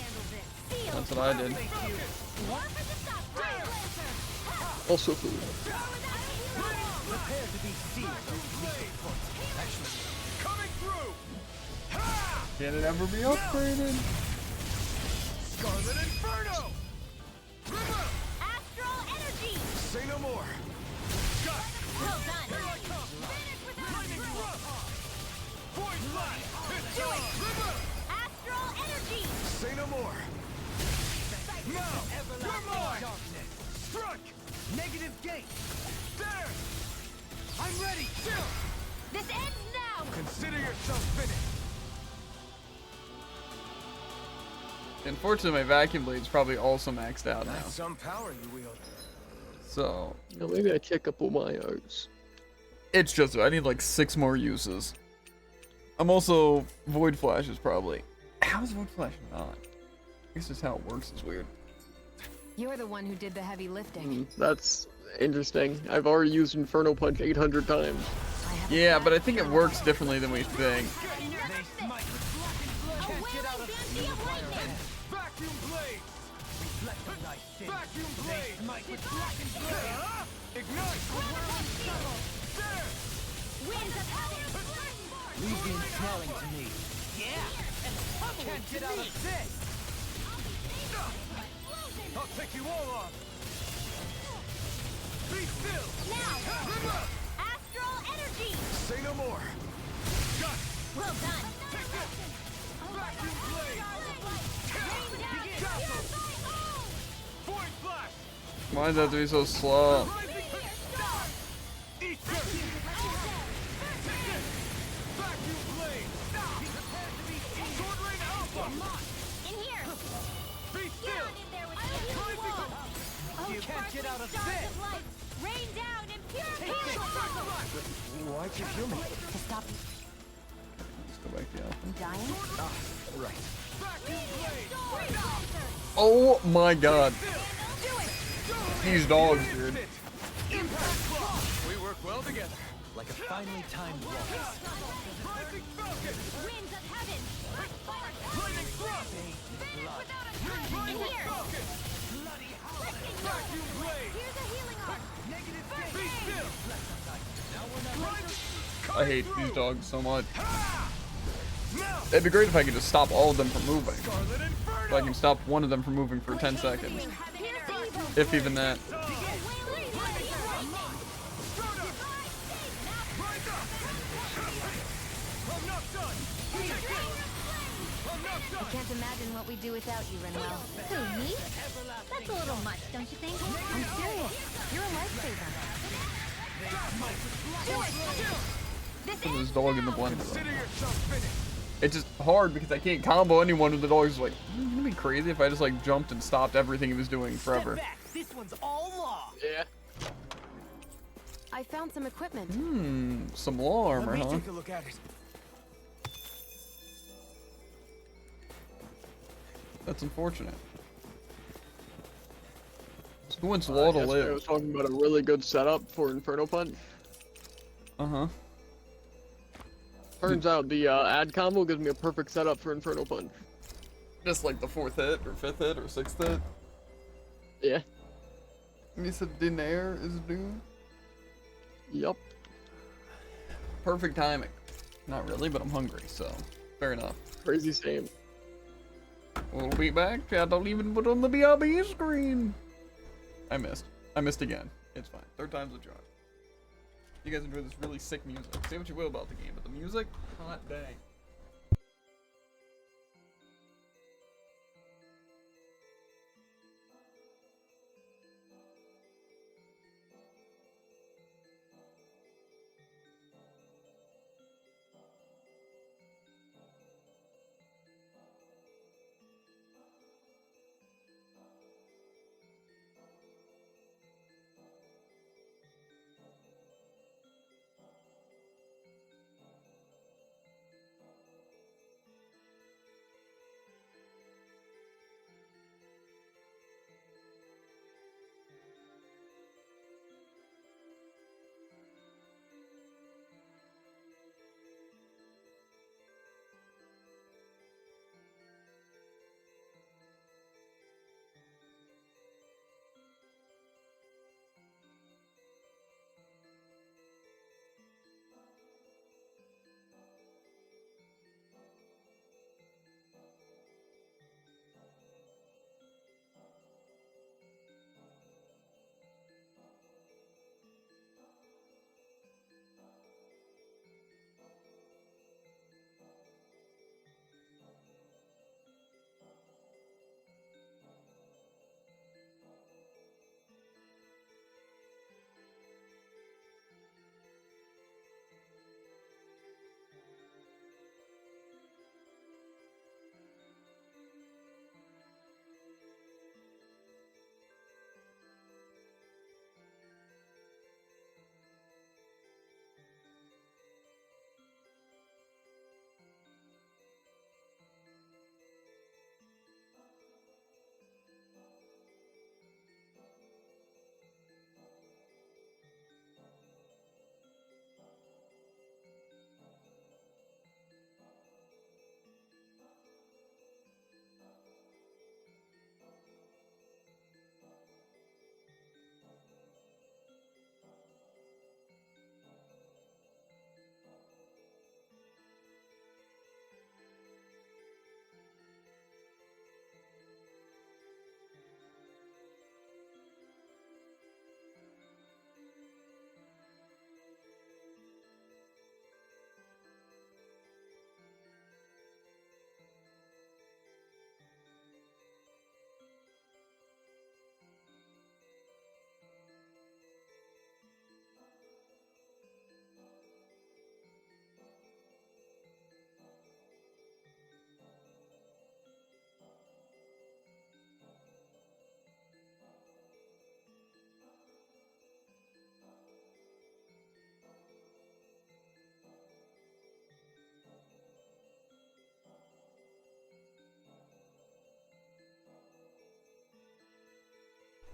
That's what I did. Also food. Prepare to be sealed. Coming through. Ha! Can it ever be upgraded? Scarlet Inferno! River! Astral energy! Say no more! Got it! Well done! Here I come! Finish with Lightning astral! thrust! Void blast! It's on! River! Astral energy! Say no more! Now! You're mine! Strike! Negative gate! There! I'm ready! Chill! This ends now! Consider yourself finished! Unfortunately, my vacuum blade's probably also maxed out now. That's some power you wield. So, Now maybe I check up on my arts. it's just, I need like 6 more uses. I'm also, Void Flash is probably, how is Void Flash not? I guess just how it works is weird. You're the one who did the heavy lifting. That's interesting. I've already used Inferno Punch 800 times. I have a Yeah, plan but I for think it your works work. differently than we think. Vacuum blade! Vacuum blade! Ignite! There! Winds of power! Leave the ensnaring to me. Can't get out of this! I'll take you all on! Be still! Now! River! Astral energy! Say no more! Got it! Well done! Take this! Vacuum blade! Dazzle! Void flash! Why does that have to be so slow? Rising star! Eat this! Take this! Vacuum blade! Prepare to be Sword Rain Alpha! In here! Be Get still! on in there with me! Rising You can't get out of Stars this! of light! Rain down and pure healing! Why'd you kill me? To stop you Let's go back to the alpha. from dying? Right. Vacuum blade! Oh my god. Do it! These dogs, dude. Impact Claw! We work well together. Like a finely timed walk. Rising Falcon! Winds of heaven! Lightning thrust! Finish without a trace! In here! Falcon! Vacuum blade! Here's a healing arc! Be still! Rising I hate these dogs so much. Now! It'd be great if I could just stop all of them from moving. Scarlet Inferno! So I can stop one of them from moving for 10 seconds. If even that. I can't imagine what we'd do without you, Rinwell. Who, me? That's a little much, don't you think? I'm serious. You're a lifesaver. Put this dog in the blender. Consider yourself finished. It's just hard because I can't combo anyone with the dog. It's like, wouldn't it be crazy if I just like jumped and stopped everything he was doing forever? This one's all law. Yeah. I found some equipment. Some law armor, huh? Take a look at it. That's unfortunate. Who wants law to Yesterday I live? was talking about a really good setup for Inferno Punch. Uh-huh. Turns out the ad combo gives me a perfect setup for Inferno Punch. Just like the 4th hit, or 5th hit, or 6th hit. Yeah. And you said Dinair is due? Yup. Perfect timing. Not really, but I'm hungry, so fair enough. Crazy same. We'll be back. I don't even put on the BRB screen. I missed. I missed again. It's fine. 3rd time's a charm. You guys enjoy this really sick music. Say what you will about the game, but the music, hot dang.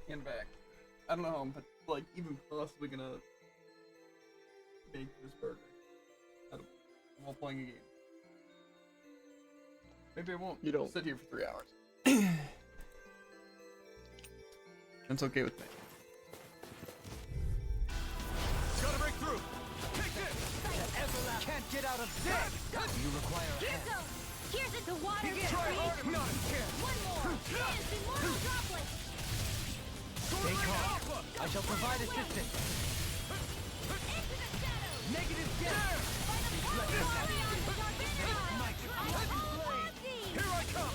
and back. I don't know how I'm like even possibly gonna make this burger while playing a game. Maybe I won't. You don't sit here for 3 hours. That's okay with me. Gotta break through. Take this. Can't get out of this. You require a Here hand. goes. Here's it. The water's Try hard. free. Not a chance. One more. Dance immortal droplets. Stay calm. I shall provide assistance. Into the shadows. Negative gas. Here I come.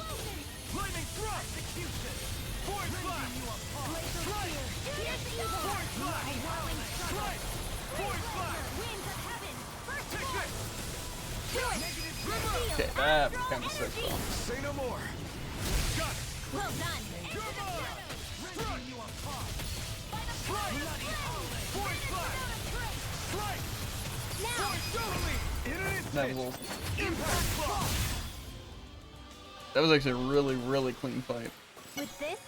Lightning thrust. Execution. Void flash. Strike. Void flash. Strike. Void flash. Winds of heaven. First Take force. this. Do it. Okay, that was kind of sick though. Say no more. Got it. Well done. You're mine. Strike. Strike. Void flash. Strike. Now. Totally. In an That instant. was, Impact block. that was actually a really, really clean fight. With this,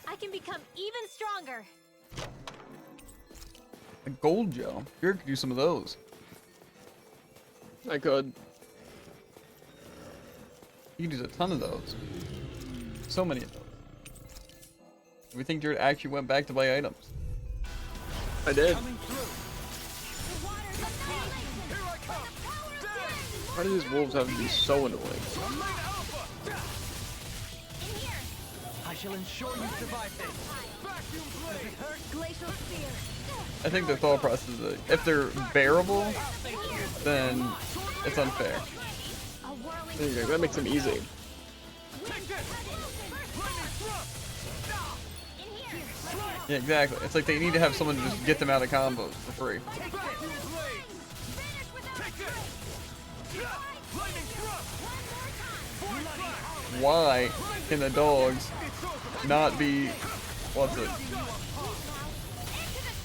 I can become even stronger. A gold gel. You could do some of those. I could. You could use a ton of those. So many of those. We think Jared actually went back to buy items. I did. The water's annihilation. Here I come. Why do these wolves have to be so annoying? Domain alpha. In here. I shall ensure you survive this. Vacuum blade. Glacial spear. I think their thought process is that if they're bearable, then it's unfair. A whirling There you go. That makes them easy. Take this. Lightning thrust. in here. Yeah, exactly. It's like they need to have someone to just get them out of combos for free. Vacuum blade. Finish without Take a this. trace. Lightning thrust. One more time. Void flash. Why can the dogs It's over. not be... What's it? Into the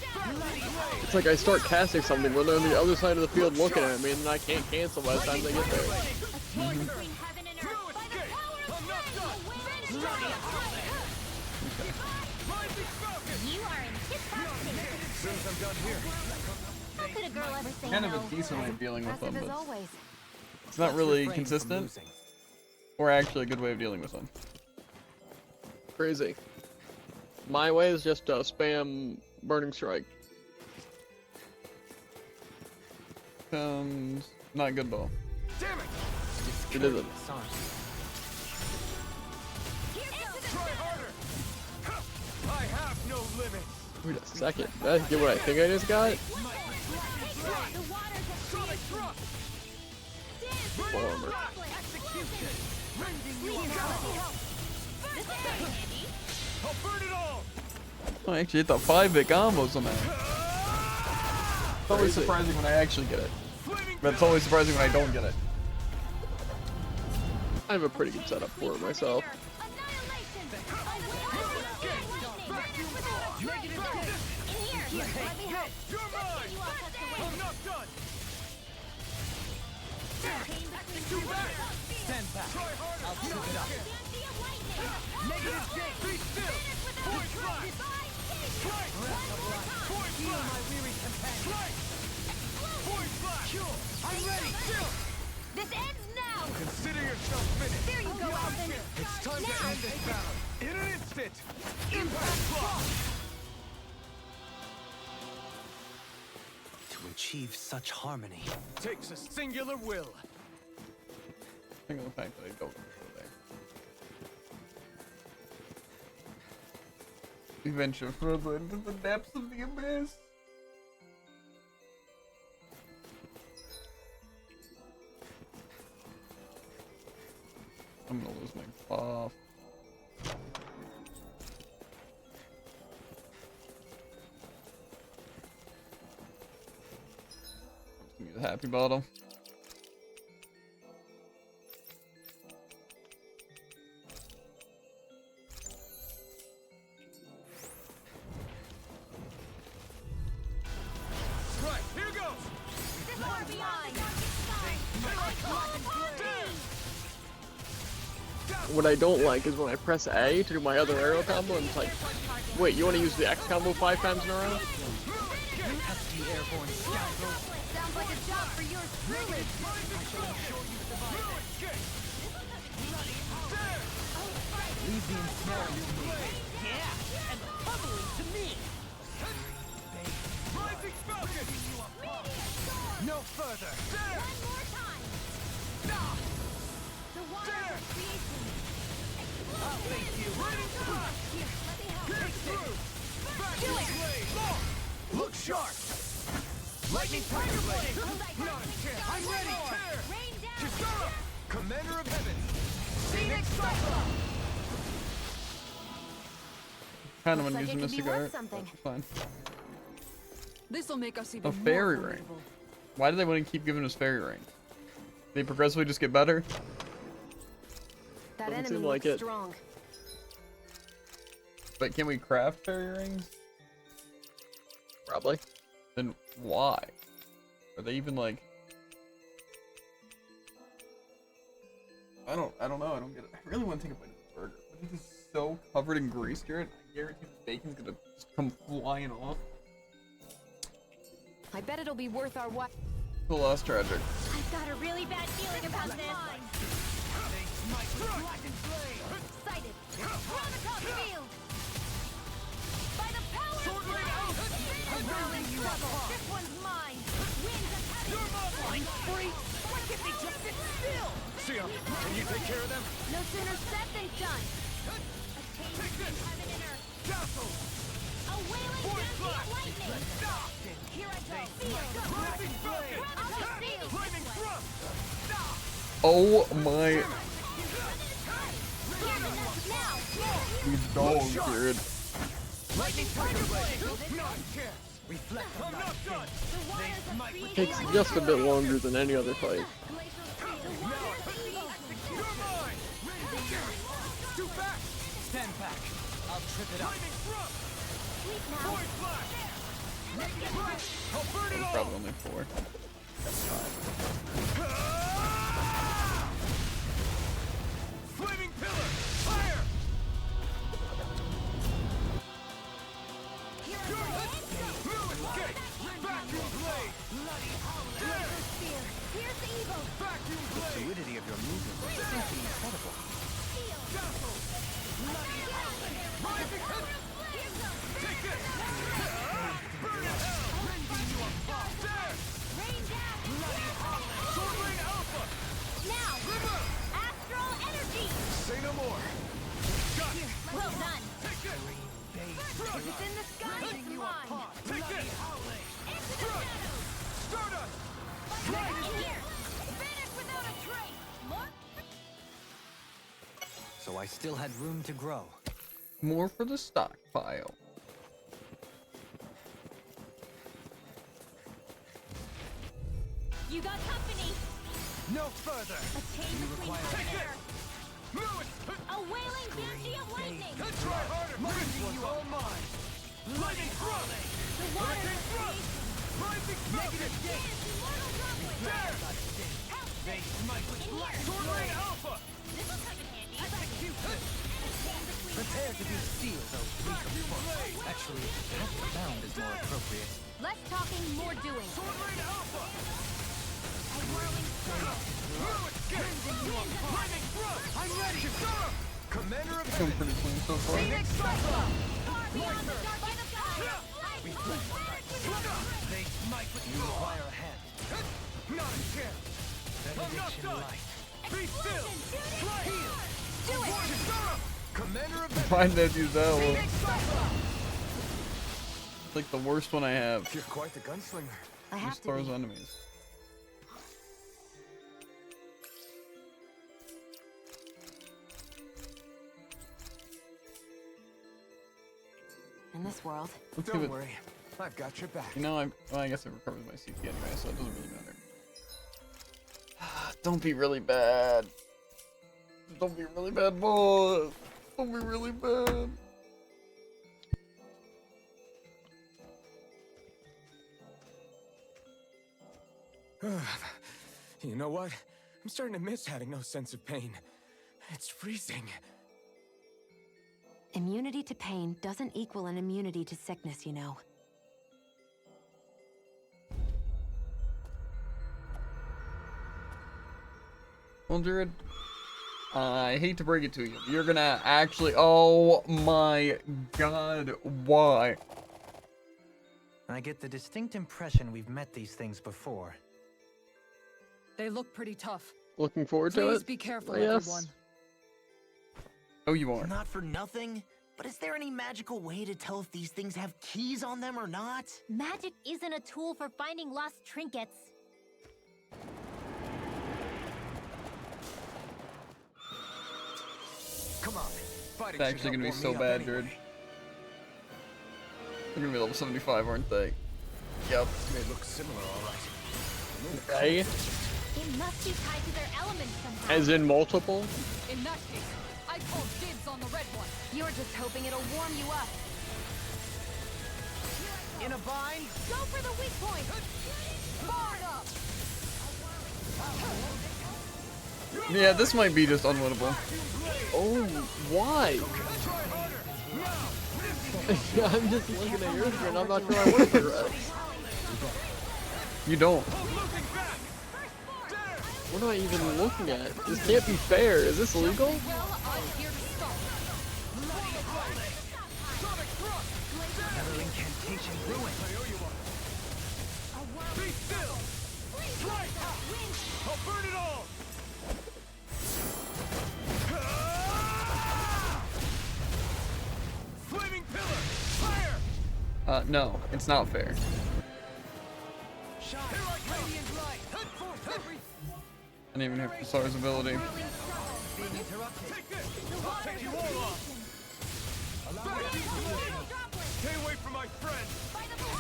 shadows. It's like I start casting something when they're on the other side of the field looking at me, and I can't cancel by the time they get there. A choice between heaven and earth. By the power of I'm not done. Finish Rising Falcon. You are in tip-top shape. Soon as I'm done here. How could a girl ever say Kind no? of a decent way of dealing with them, Impressive as but always. it's not Let's really refrain from consistent losing. or actually a good way of dealing with them. Crazy. My way is just spam Burning Strike. Not good though. Damn it. It isn't. Son. Try harder. I have no limits. Wait a second. Did I get what I think I just got? Sonic thrust. Former. Execution. Rending you apart. I'll burn it all. Oh, I actually hit the 5-bit combos on that. It's always Crazy. surprising when I actually get it. Flaming But it's always surprising when I don't get it. I have a pretty good setup for it myself. You're mine. I'm not done. Too bad. Stand back. Try harder. I'll keep it up. Negative gate. Be still. Void flash. Strike. Void Heal flash. my weary companion. Strike. Void flash. I'm ready. Still. This ends now! Consider yourself finished. There you go, Alvin! It's time to end this battle. In an instant. Impact block. To achieve such harmony. Takes a singular will. Think of the fact that I don't go there. We venture further into the depths of the abyss. I'm gonna lose my buff. Give me the happy bottle. Right, here goes. This far beyond! I call upon thee! what I don't like is when I press A to do my other arrow combo, and it's like, wait, you want to use the X combo 5 times in a row? Pesky airborne scoundrel. Sounds like a job for yours truly. Leave the ensnaring to me. Yeah, and the pummeling to me. Rising Falcon! No further. One more time. The waters of creation. I'll thank you. Here, let me help. Pierce through! Vacuum blade! Look sharp. Lightning Tiger Blade! Not a chance. I'm ready! Tear! Rain down. Kisara! Commander of Heaven! Phoenix Cyclops. Kind of Looks like unusing it the could be cigar. worth something. That's fine. This'll make us even A more fairy ring. formidable. Why do they want to keep giving us fairy rings? They progressively just get better? That Doesn't enemy seem like looks it. strong. But can we craft fairy rings? Probably. Then why? Are they even like... I don't know. I don't get it. I really want to take a bite of this burger. But it is so covered in grease, Jared. I guarantee the bacon's gonna just come flying off. I bet it'll be worth our while. The last tragic. I've got a really bad feeling about this. Excited. Run across the field. By the power of God. I'm in trouble. This one's mine. Winds of heaven. Flying freak. Why can't they just sit still? Sia, can you take care of them? No sooner said than done. A change between heaven and earth. Dazzle! A wailing transient lightning. Here I go. Field. Rising Falcon! Run across the field. Flaming Thrust! Oh my... Now. You dog, Jared. Lightning Tiger Blade! Not a chance! Reflect I'm on thy not done! The waters of creation. Takes just a bit longer than any other fight. Glacial stream. The waters of evil. You're mine! Too fast! stand back. I'll trip it up. Flaming Thrust! Sleep now. Void Blast! I'll burn it all! Probably only 4. Flaming Pillar! Fire! Fluid Escape! Vacuum Blade! Spear. Here's the evil. Vacuum Blade! Fluidity of your movement is simply incredible. Dazzle! Rising Heaven! Take this! Burn in hell! There! Rain down. Sword Lane Alpha! Now. River! Astral energy. Say no more! Got it! Well done. Take it! It's in the sky. It's mine. Take it! Into the shadows. Stardust! In here. Finish without a trace. More. So I still had room to grow. More for the stockpile. You got company. No further! A chain between heaven and earth. Move it! A wailing banshee of lightning. Try harder! This one's all mine! Lightning Thrust! The waters of creation. Rising Falcon! Dance, immortal droplet. There! Help this. In here. Sword Lane Alpha! This will come in handy. Execute A this! chain between Prepare to be sealed, O weak of foot. Actually, bound is more appropriate. less talking, more doing. Sword Lane Alpha! A whirling storm. Fluid Escape! Lightning Thrust! I'm ready! Kisara! Commander of Feeling Heaven! pretty clean so far. Far beyond the dark by the power of light. They smite with You require a hand. Not a chance! I'm not Benediction done! light. Be still! Heal! Do it. Kisara! Commander of Heaven! Why did I use that one? It's like the worst one I have You're quite the gunslinger. I as have to far as be. enemies. In this world, Let's give Don't it. worry, I've got your back. You know, well, I guess it recovers my CP anyway, so it doesn't really matter. Don't be really bad. Don't be really bad, boss. Don't be really bad. You know what? I'm starting to miss having no sense of pain. It's freezing. Immunity to pain doesn't equal an immunity to sickness, you know. Well, Jared, I hate to break it to you. You're gonna actually. Oh my god, why? I get the distinct impression we've met these things before. They look pretty tough. Looking forward to it. Please be careful, Yes. everyone. Oh, you are. Not for nothing, but is there any magical way to tell if these things have keys on them or not? Magic isn't a tool for finding lost trinkets. Come on. Fighting It's actually gonna be so bad, Jared. They're gonna be level 75, aren't they? Yep. They look similar, all right. Okay. It must be tied to their element somehow. As in multiple? In that case, I call dibs on the red one. You're just hoping it'll warm you up. In a bind? Go for the weak point. Fired up! Yeah, this might be just unwinnable. Oh, why? I'm just looking at yours and I'm not sure I want the rest. You don't. What am I even looking at? This can't be fair. Is this legal? Well, I'm here to stop. Another incantation ruined. Be still! Strike! I'll burn it all! Flaming pillar! Fire! No, it's not fair. Radiant light! I didn't even have Kasar's ability. Being interrupted. Take this! I'll take you all off! Stay away from my friend!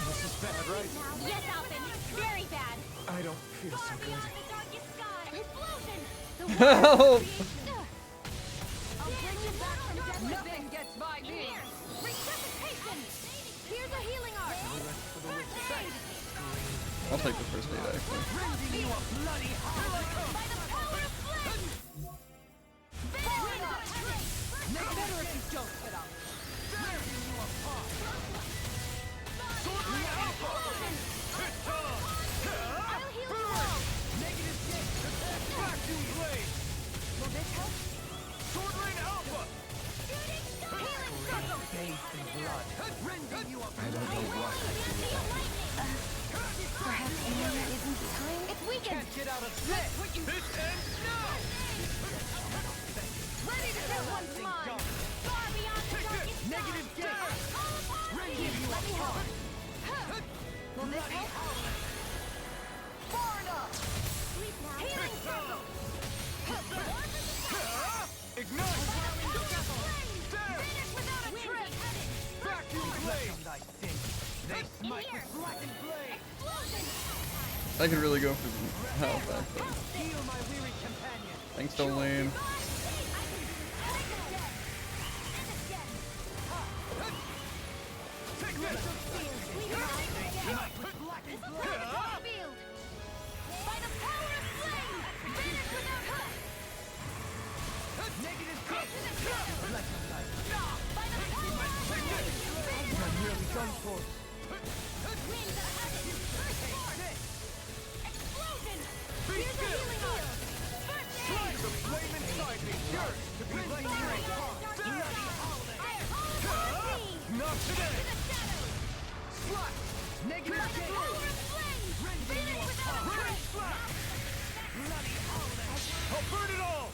This is bad, right? Yes, Alvin. Very bad. I don't feel so good. Beyond the darkest sky. Explosion. The Help! I'll bring you back from death with Nothing gets by this. me. Here. Resuscitation. Here's a healing art. First aid. I'll take the first aid, actually. By the power of flame. Better if you don't get up. I'll heal you all. Vacuum blade! Will this help? Sword Rain Alpha! Healing circle. Bathed in blood. I don't know what I do without you. Perhaps now isn't the time? It's weakened. Get out of this! This ends now! Ready to get one's mine. Far beyond the darkest sky. Negative gate! All upon me. Let me help. Will this help? Far enough. Sleep now. Healing circle. Ignite! There! Finish without a trace. Vacuum blade! I think they In smite here. with blackened blade. Explosion. I could really go for the health, actually. Heal my weary companion. Thanks, Dolene. Take this! By the power of flame! Finish without hook! Negative By the power of flame! I'm nearly done for. Winds of heaven! First force! Explosion! Here's a healing heal! First aid! The flame inside me yearns to be let free! Not today! Slash! Negative By the gate! power of flame! Finish without a Rain trace! slash! I'll burn it all!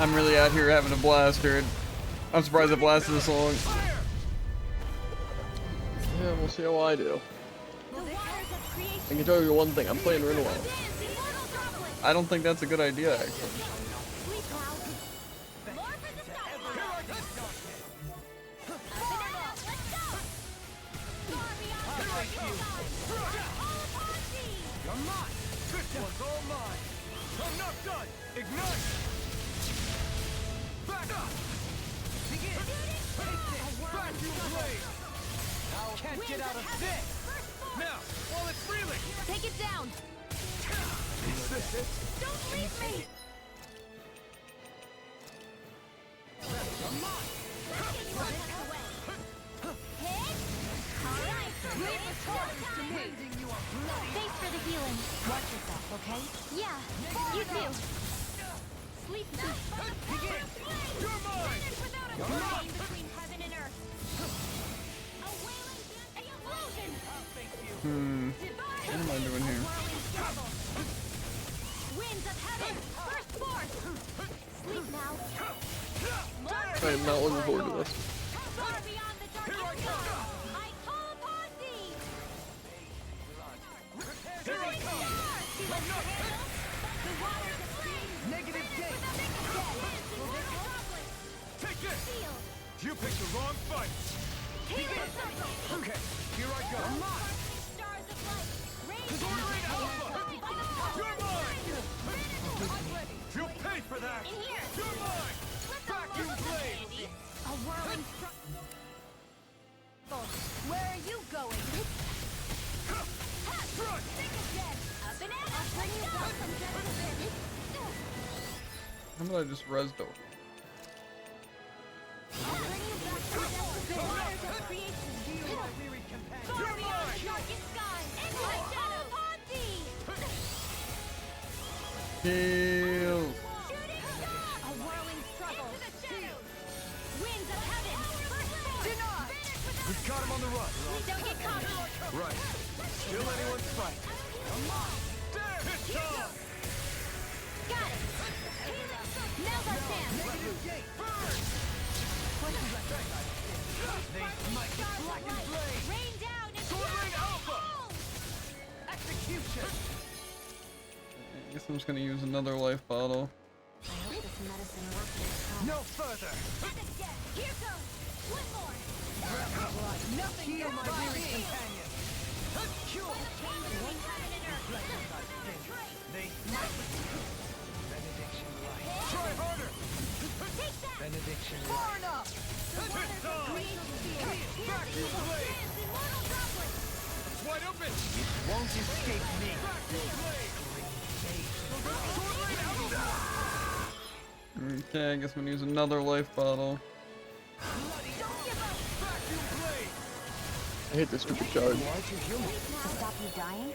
I'm really out here having a blast, dude. I'm surprised I blasted this long. Fire! Yeah, we'll see how I do. The waters of creation! I can tell you one thing, I'm playing Rinwell. Dance immortal droplets! I don't think that's a good idea, actually. Sleep now! More for the stop! Far out! Let's go! Far beyond the darkest sky! All upon thee! You're mine! This one's all mine! I'm not done! Ignite! Back up! Begin! Vacuum blade! Can't get out of this! Now, while it's reeling! Take it down! this it? Don't leave me! Thanks for the healing. Watch yourself, okay? Yeah, you too. Sleep now. Begin. You're mine! Without a line between heaven and earth. A wailing explosion. What am I doing here? Winds of heaven. Burst forth. Sleep now. I am not looking forward to this. Far beyond the darkest sky. I call upon thee. Here I come! The waters of creation. Negative gate! Take this! Seal. You picked the wrong fight! Healing circle. Okay, here I go! Stars of light. Rain Swordblade Alpha! You're mine! You paid for that! In here. You're mine! Vacuum blade! A whirling Where are you going? Thrust! Think again. Up and out. I'll bring you back from just a bit. How did I just res door? I'll bring you back from just a bit. Waters of creation. Far beyond the darkest sky. And my shadow upon thee. Heal. Shooting star. A whirling struggle. Into the shadows. Winds of heaven. Denied. We've got him on the run! Please don't get caught. Right. Still anyone's fight. There! It's on! Got it. Now's our chance. Negative gate! Burn! They smite with blackened blade! Rain down and Swordblade Alpha! Execution! I guess I'm just gonna use another life bottle. I hope this medicine works this time. No further! Here goes. One more. Nothing heal my weary companion! Cure! Between heaven and earth. They smite with benediction light. Try harder! Take that. Benediction Far light. enough. It's on! Vacuum blade! Immortal droplets. It's wide open! It won't escape me! Vacuum blade! Swordblade Alpha! Okay, I guess I'm gonna use another life bottle. Vacuum blade! I hate this stupid charge. To stop you dying?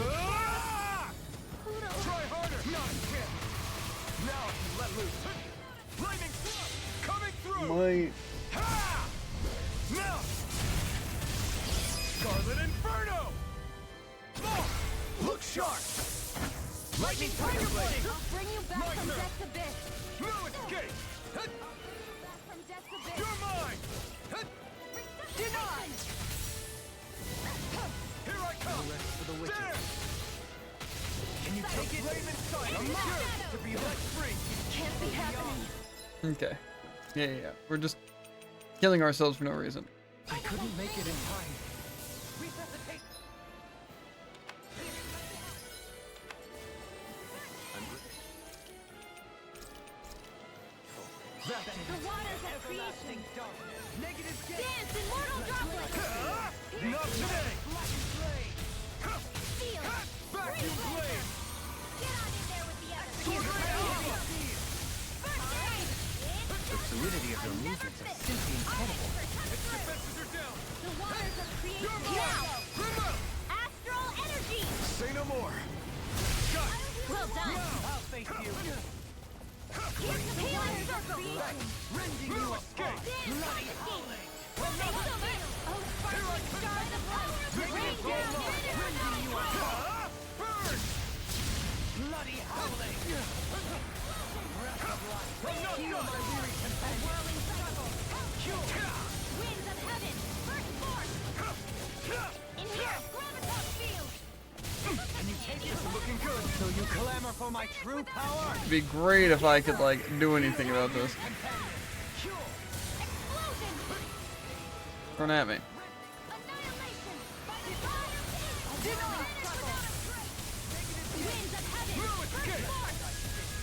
Ah! Try harder! Not again! Now I can let loose! Lightning thrust! Coming through! Might. Ha! Now! Scarlet Inferno! Oh! Look sharp! Lightning Tiger Blade! I'll bring you back My from turn. death's abyss. No escape! Back from death's abyss. You're mine! Denied. Here I come! There! Can you take it? Flame inside! I'm sure to be let free! Can't be happening. Okay. Yeah. We're just killing ourselves for no reason. I couldn't make it in time. Resuscitate! The waters of creation. Negative gate! Dance, immortal droplets. Not today! Seal. Vacuum blade! Get on in there with the others. Swordblade Alpha! First aid. The fluidity of your movements is simply incredible. Its defenses are down! The waters of creation. You're Now. mine! Rim out! Astral energy. Say no more! Got it! Well done. I'll face you! Here's the healing circle. Rending you escape! Bloody holy. Oh, sparkling stars of light. Rain down. Rending you apart! Burn! Bloody howling! Breath of life! Heal my weary companion! Whirling struggle. Cure! Winds of heaven. Burst forth. In here. Gravitas field. Can you take this? Looking good! So you clamor for my true power? It'd be great if I could like do anything about this. Cure! Explosion. Run at me. Annihilation. Denied struggle. Winds of heaven. Burst forth.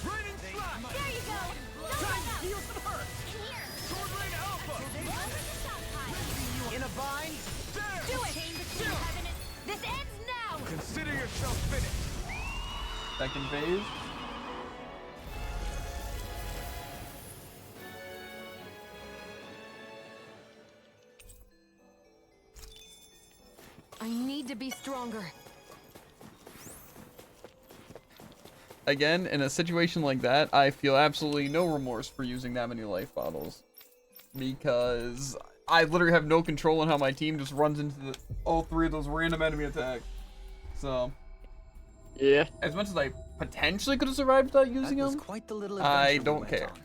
Raining slash! There you go. Don't let up. Heal some hurt! In here. Swordblade Alpha! Welcome to Stockpile. shall finish. Second phase. I need to be stronger. Again, in a situation like that, I feel absolutely no remorse for using that many life bottles. Because I literally have no control on how my team just runs into all three of those random enemy attacks. So, Yeah. as much as I potentially could have survived without using That was them, quite the little I adventure we don't went care. on.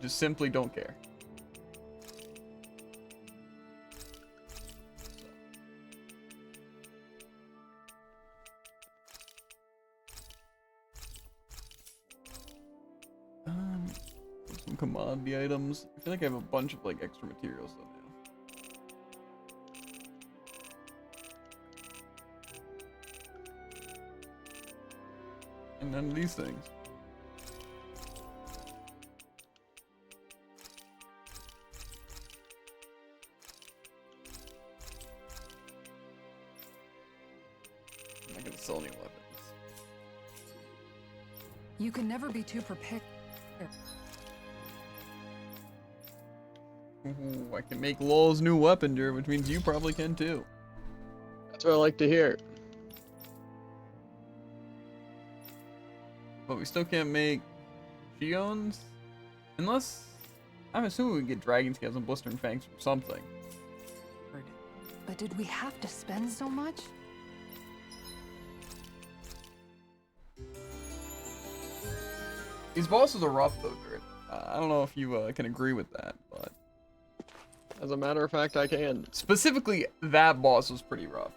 Just simply don't care. Some commodity items. I feel like I have a bunch of like extra materials though now. And none of these things. I'm not gonna sell any weapons. You can never be too prepared. Ooh, I can make Lol's new weapon, Jared, which means you probably can too. That's what I like to hear. But we still can't make Shion's? Unless... I'm assuming we can get Dragon Scales and Blistering Fangs from something. But did we have to spend so much? These bosses are rough though, Jared. I don't know if you can agree with that, but... As a matter of fact, I can. Specifically, that boss was pretty rough.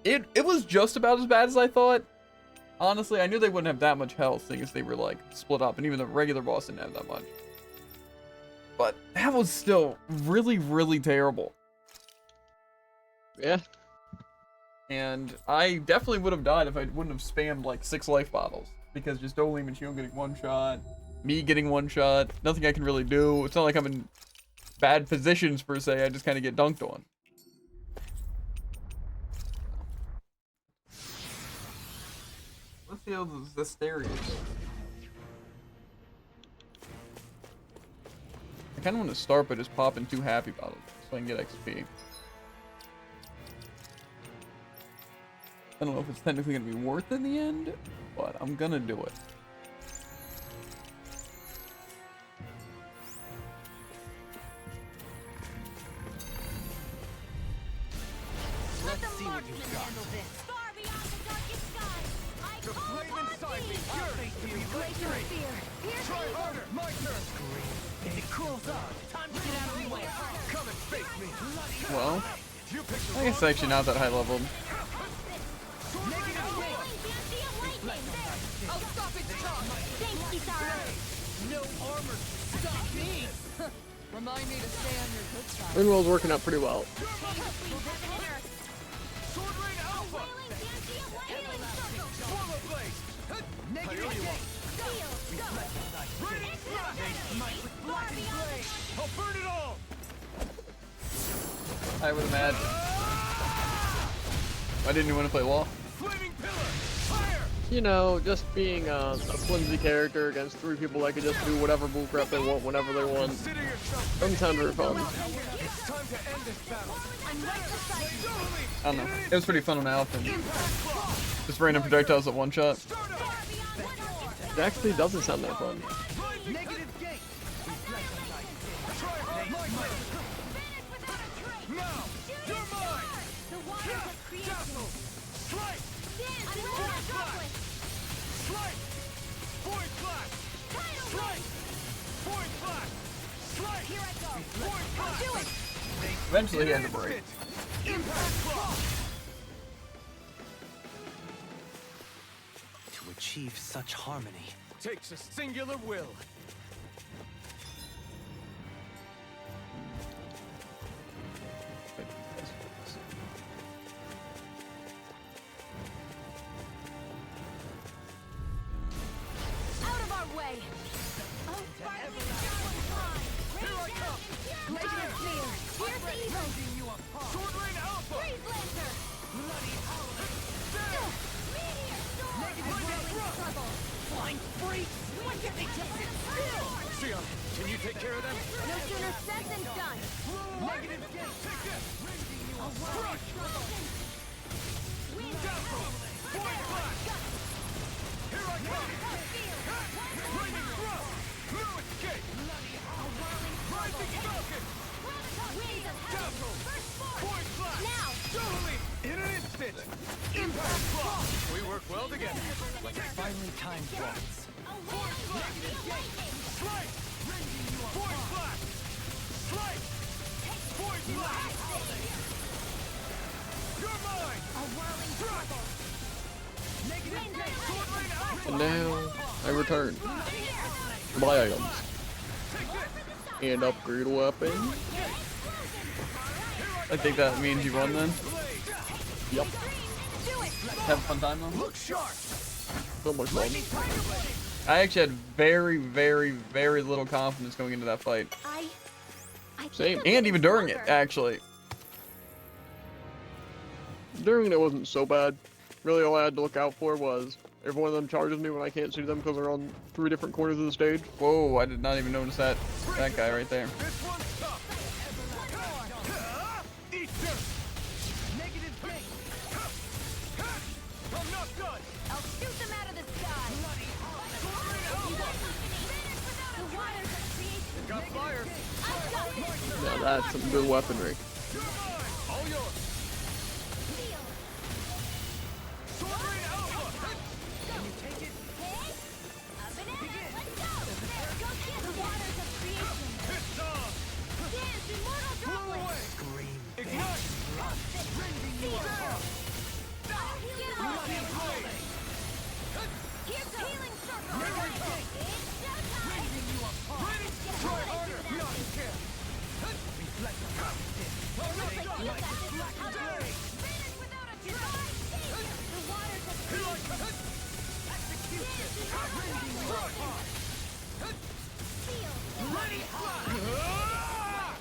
It was just about as bad as I thought. Honestly, I knew they wouldn't have that much health, seeing as they were like split up, and even the regular boss didn't have that much. But that was still really, really terrible. Yeah. And I definitely would have died if I wouldn't have spammed like 6 life bottles. Because just Dolim and Shion getting one shot, me getting one shot, nothing I can really do. It's not like I'm in bad positions per se, I just kind of get dunked on. Let's see how this stereo goes. I kind of want to start by just popping 2 happy bottles so I can get XP. I don't know if it's technically going to be worth it in the end, but I'm going to do it. Let's see what you've got. Far beyond the darkest skies, I The call flame upon inside me thee. yearns to be lit straight. Try harder, my turn. If it cools off, time to get out of the way. Come and face me. Well, You picked the I guess actually not that high level. I'll stop its charge. Thanks, Kizaru. No armor can stop me. Remind me to stay on your good side. Ringwell's working out pretty well. Sword Rain Alpha. Swallow Blade. Negative Gate. Radiant Slash. I'll burn it all. I would imagine. Why didn't you want to play Wall? Flaming Pillar. Fire. You know, just being a flimsy character against 3 people that could just do whatever bullcrap they want whenever they want. Consider yourself. Doesn't sound very fun. It's time to end this battle. I don't know. It was pretty fun on Alpha. Just random projectiles at one shot. It actually doesn't sound that fun. Negative gate. Now, you're mine. The waters of creation. Strike. Stand and roll our gauntlet. Strike. Void Flash. Tidal Strike. wave. Void Flash. Strike. Here I go. Void Flash. Do it. Eventually he had to break. Impact Claw. To achieve such harmony. Takes a singular will. Out of our way. Oh, sparkling star will fly. Rain down and pure fire. Pierce evil. Sword Rain Alpha. Freeze Lancer. Can you take care of them? No sooner said than done. Negative gate. Take this. Crush. Dazzle. Point flash. Here I come. Raining thrust. No escape. Rising falcon. Dazzle. Point flash. Now. Totally. In an instant. Impact block. We work well together. Like a finely timed waltz. Strike. Point flash. Strike. Point flash. You're mine. Negative gate. Sword lane alpha. And now I return to my items and upgrade a weapon. I think that means you won then. Yep, Have a fun time though. Look sharp. so much fun. I actually had very, very, very little confidence going into that fight. I think Same. I'm And even getting during it, stronger. actually. During it wasn't so bad. Really, all I had to look out for was if one of them charges me when I can't see them because they're on 3 different corners of the stage. Whoa, I did not even notice that guy right there. This one's tough. Eat dirt. Negative gate. I'm not done. I'll shoot them out of the sky. The waters of creation. Got fire. I've got this. Now that's some good weaponry. All yours. Sword lane alpha. Can you take it? A banana. Let's go. Go get the waters of creation. Pissed off. Dance, immortal Blow droplet. away. Scream. Ignite. Rending you apart. Get Bloody off. blade. Here's the healing circle. It's showtime. Rending you apart. Try harder. We don't care. Reflect. I'm not done. You got this. How dare you? Finish without a try. The waters of creation. Execution. Rending you apart. Feel. Ready. Ah!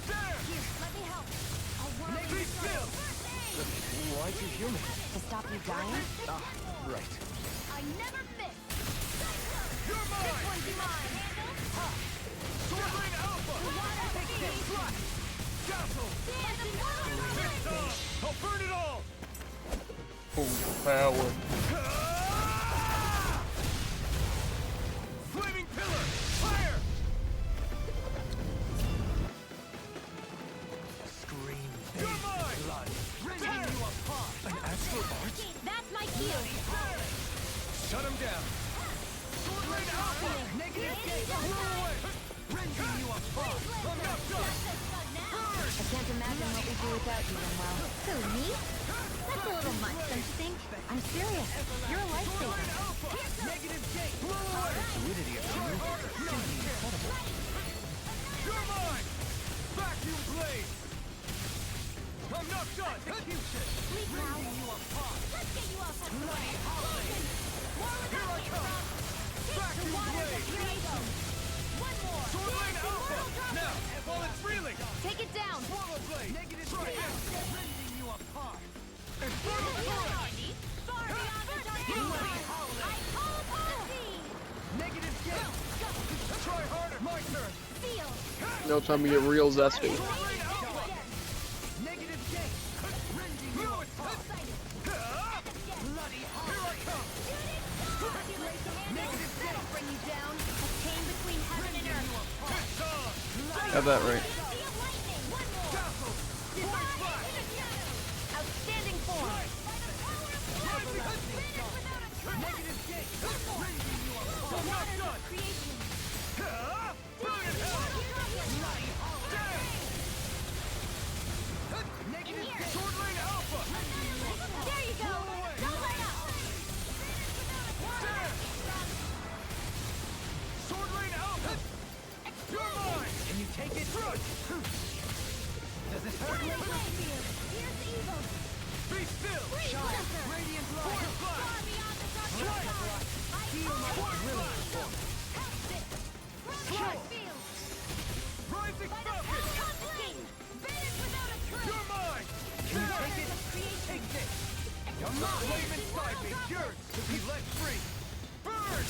There. Here, let me help. A whirling Be still. Why'd you heal me? To stop you dying? Ah, right. I never miss. You're This mine. one's mine. Sword lane alpha. The waters of creation. Dazzle. Dance, immortal droplet. Pissed off. I'll burn it all. Overpowered. Ah! Flaming pillar. Fire. Scream. You're mine. Blood. Rending you apart. An astral art? That's my cue. Shut him down. Sword lane alpha. Negative gate. Blow away. Rending you apart. I'm not done. I can't imagine what we do without you, Manuel. Who, me? That's a little much, don't you think? I'm serious. You're a lifesaver. Negative gate. Blow away. Fluidity of the movement. Simply incredible. You're mine. Vacuum blade. I'm not done. Execution. Rending you apart. Let's get you off that Bloody plane. holiday. More with Here I that come. the Vacuum waters of blade. creation. One more. Sword lane Dance, alpha. immortal droplet. Now, while it's reeling. Take it down. Swallow blade. Negative gate. Rending you apart. Infernal current. Far beyond the Bloody holiday. I call upon the sea. Negative gate. Try harder. My turn. Feel. Now it's time to get real zesty. Sword lane alpha. Negative gate. Rending you apart. Bloody here I come. Negative gate. Bring you down. A chain between heaven and earth. Pissed off. Have that right. Sea of lightning. One more. Dazzle. Point flash. Outstanding form. Negative gate. Rending you apart. I'm not done. Creation. Brilliant hell. Damn. Negative gate. Sword lane alpha. There you go. Don't let up. Damn. Sword lane alpha. You're mine. Can you take it? Does it hurt? Here's evil. Be still. Shine. Radiant light. Point Far flash. beyond the dark side. I Feel my brilliant form. Slow. Field. Rising By the falcon. power of the king. Vanish without a trace. You're mine. Can you take it? Take this. I'm not waiting inside me. Yours to be let free. Burn.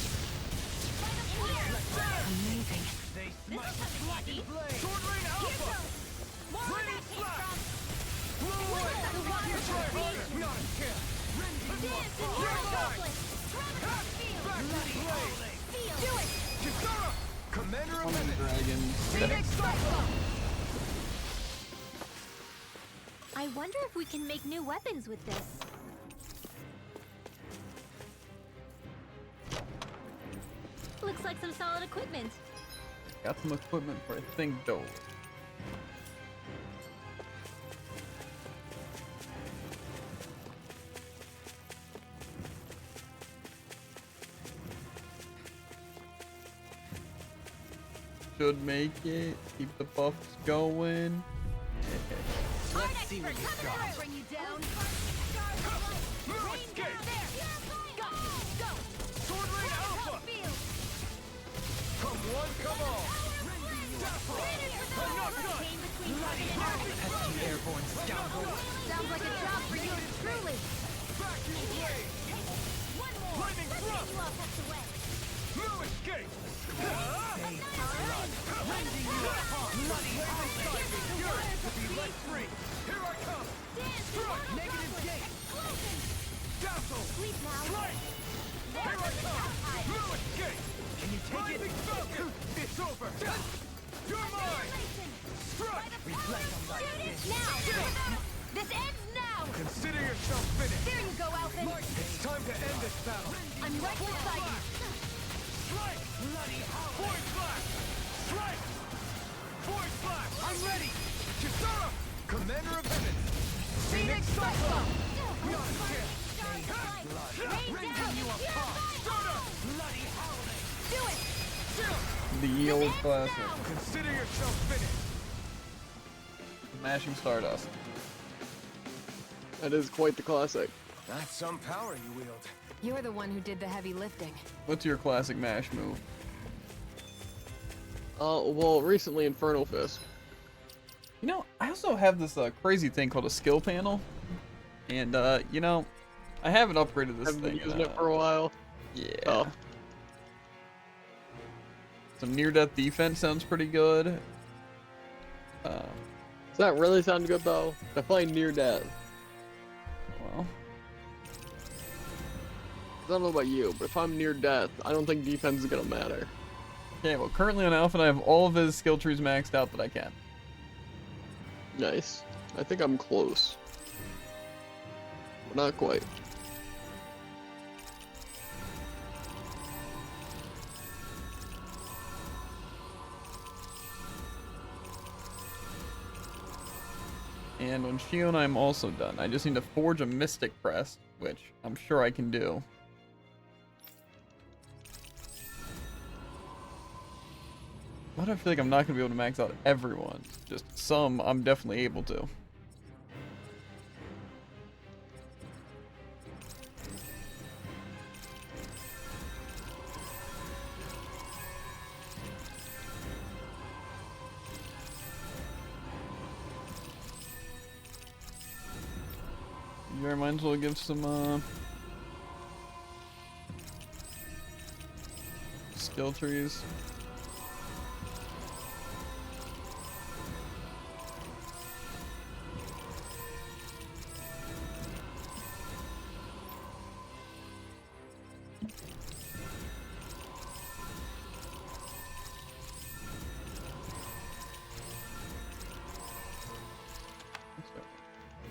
By the fire. Amazing. This will come in handy. Sword Rain Alpha! More where that came from. Blue Wave! The water Try will harder! be. Not a chance! Dance in your accomplice. Travis Field. Bloody Blade! Field. Do it. Kisara! Commander of Common Heaven! dragons. Phoenix Cyclone. I wonder if we can make new weapons with this. Looks like some solid equipment. Got some equipment for a thing though. Should make it. Keep the buffs going. Let's see what you got. Bring you down. Blue Escape! Sword Rain Alpha! Come one, come all! Enough done! Pesky airborne scoundrel. Sounds like a job for you, truly. Vacuum Blade! One more. Lightning Let's Thrust! get you all tucked away. Blue Escape! Rending you apart. Bloody Blazing Fury to be let free! Here I come! Dance. Strike! Negative gate. Explosion. Dazzle! Sleep now. Strike! Here I come! Blue Escape! Can you take it? Rising Falcon! It's over! You're mine! Strike! Reflect on thy sins. Now. This ends now. Consider yourself finished! There you go, Alphen. It's time to end this battle! I'm right beside you. Strike! Bloody Void Flash! Strike! Void Flash! I'm ready! Kisara! Commander of Heaven! Phoenix Cyclone. Not a chance! Rain down. Stardust! Bloody Howling! Do it. The old classic. Consider yourself finished! Mashing Stardust. That is quite the classic. That's some power you wield. You're the one who did the heavy lifting. What's your classic mash move? Well, recently Infernal Fist. You know, I also have this crazy thing called a skill panel. And, you know, I haven't upgraded this I've been thing. using it for a while. Yeah. Oh. Some near-death defense sounds pretty good. Does that really sound good though? I play near death. Well, I don't know about you, but if I'm near death, I don't think defense is gonna matter. okay, well, currently on Alpha, I have all of his skill trees maxed out that I can. Nice. I think I'm close. But not quite. And on Shion, I'm also done. I just need to forge a Mystic Crest, which I'm sure I can do. Why do I feel like I'm not going to be able to max out everyone? Just some I'm definitely able to. You might as well give some skill trees.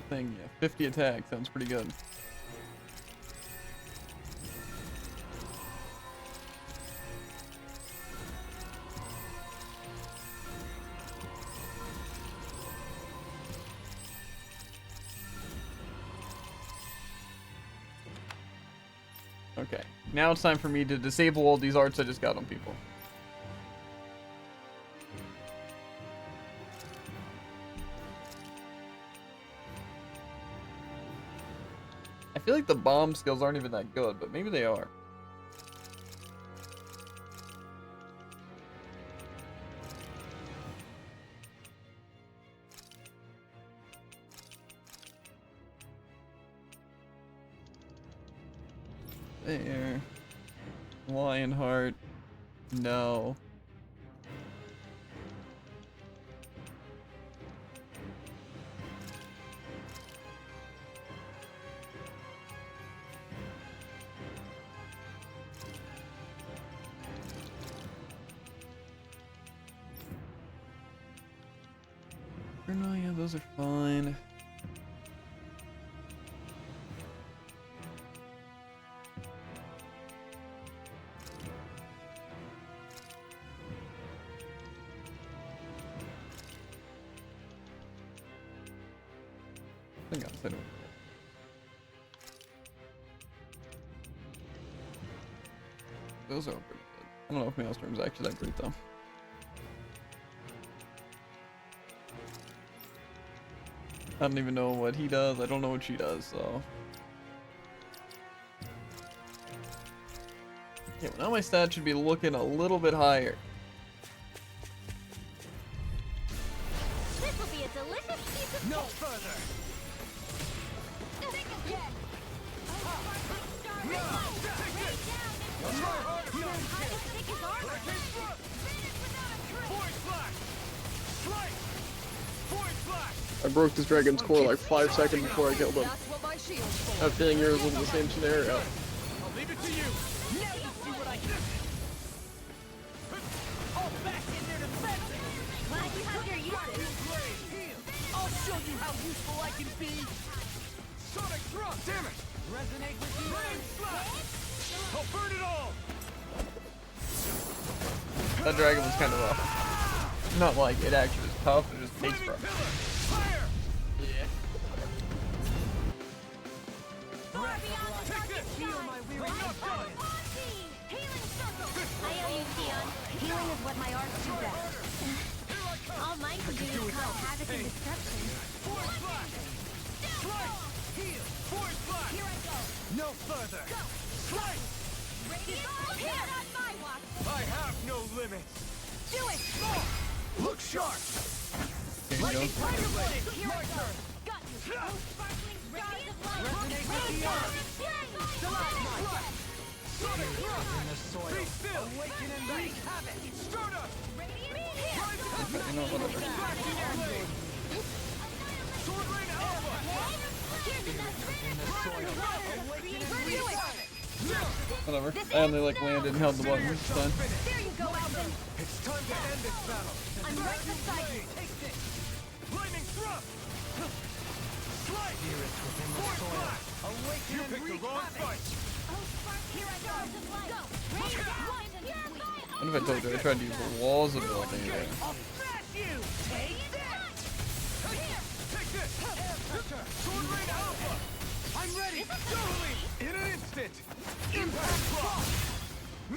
Thing, yeah, 50 attack sounds pretty good. Okay, now it's time for me to disable all these arts I just got on people. I feel like the bomb skills aren't even that good, but maybe they are. There. Lionheart. No. No, yeah, those are fine. I think outside of those are pretty good. I don't know if Maelstrom's actually that great though. I don't even know what he does. I don't know what she does, so. Yeah, well, now my stats should be looking a little bit higher. This will be a delicious piece of No cake. further. Think again. I broke this dragon's core like 5 seconds before I killed him. That's what my shield's for. I have a feeling yours was the same scenario. I'll leave it to you. Now you see what I can do. All back in their defenses. Glad you have your uses. I'll show you how useful I can be. Sonic thrust. Damn it. Resonate with you. Flame slash. I'll burn it all. That dragon was kind of rough. Not like it actually is tough, it just takes Flaming forever. pillar. Fire. Yeah. Far beyond the Take darkest this. Heal sky. my weary I'm done. on thee. Healing circle. I owe you, Theon. Healing is what my arts do best. All mine can do is cause havoc and destruction. Force flash. Strike. Heal. Force flash. Here I go. No further. Strike. Radiant, here on my watch. I have no limits. Do it. Look sharp. Here you go. Here I go. Got you. Oh, sparkling stars of light. Resonate with the Sonic thrust. In the soil. Be still. Awaken and wreak havoc. Stardust. Radiant, You know, whatever. Sword Rain Alpha. here's another. In the soil. Awaken and wreak havoc. Whatever. I only like landed and held the button. It's done. There you go, Alvin. It's time to end this battle. I'm right beside you. Take this. Lightning thrust. Strike. Dearest within the Force soil. flash. Awaken You and picked the wreak wrong havoc. fight. Oh, sparkling here I go. Go. Raise it once and you're my What if I told you I tried to use the walls of building there? I'll smash you. Take this. Take this. Sword Rain Alpha. I'm ready. Totally. In an instant. Impact block.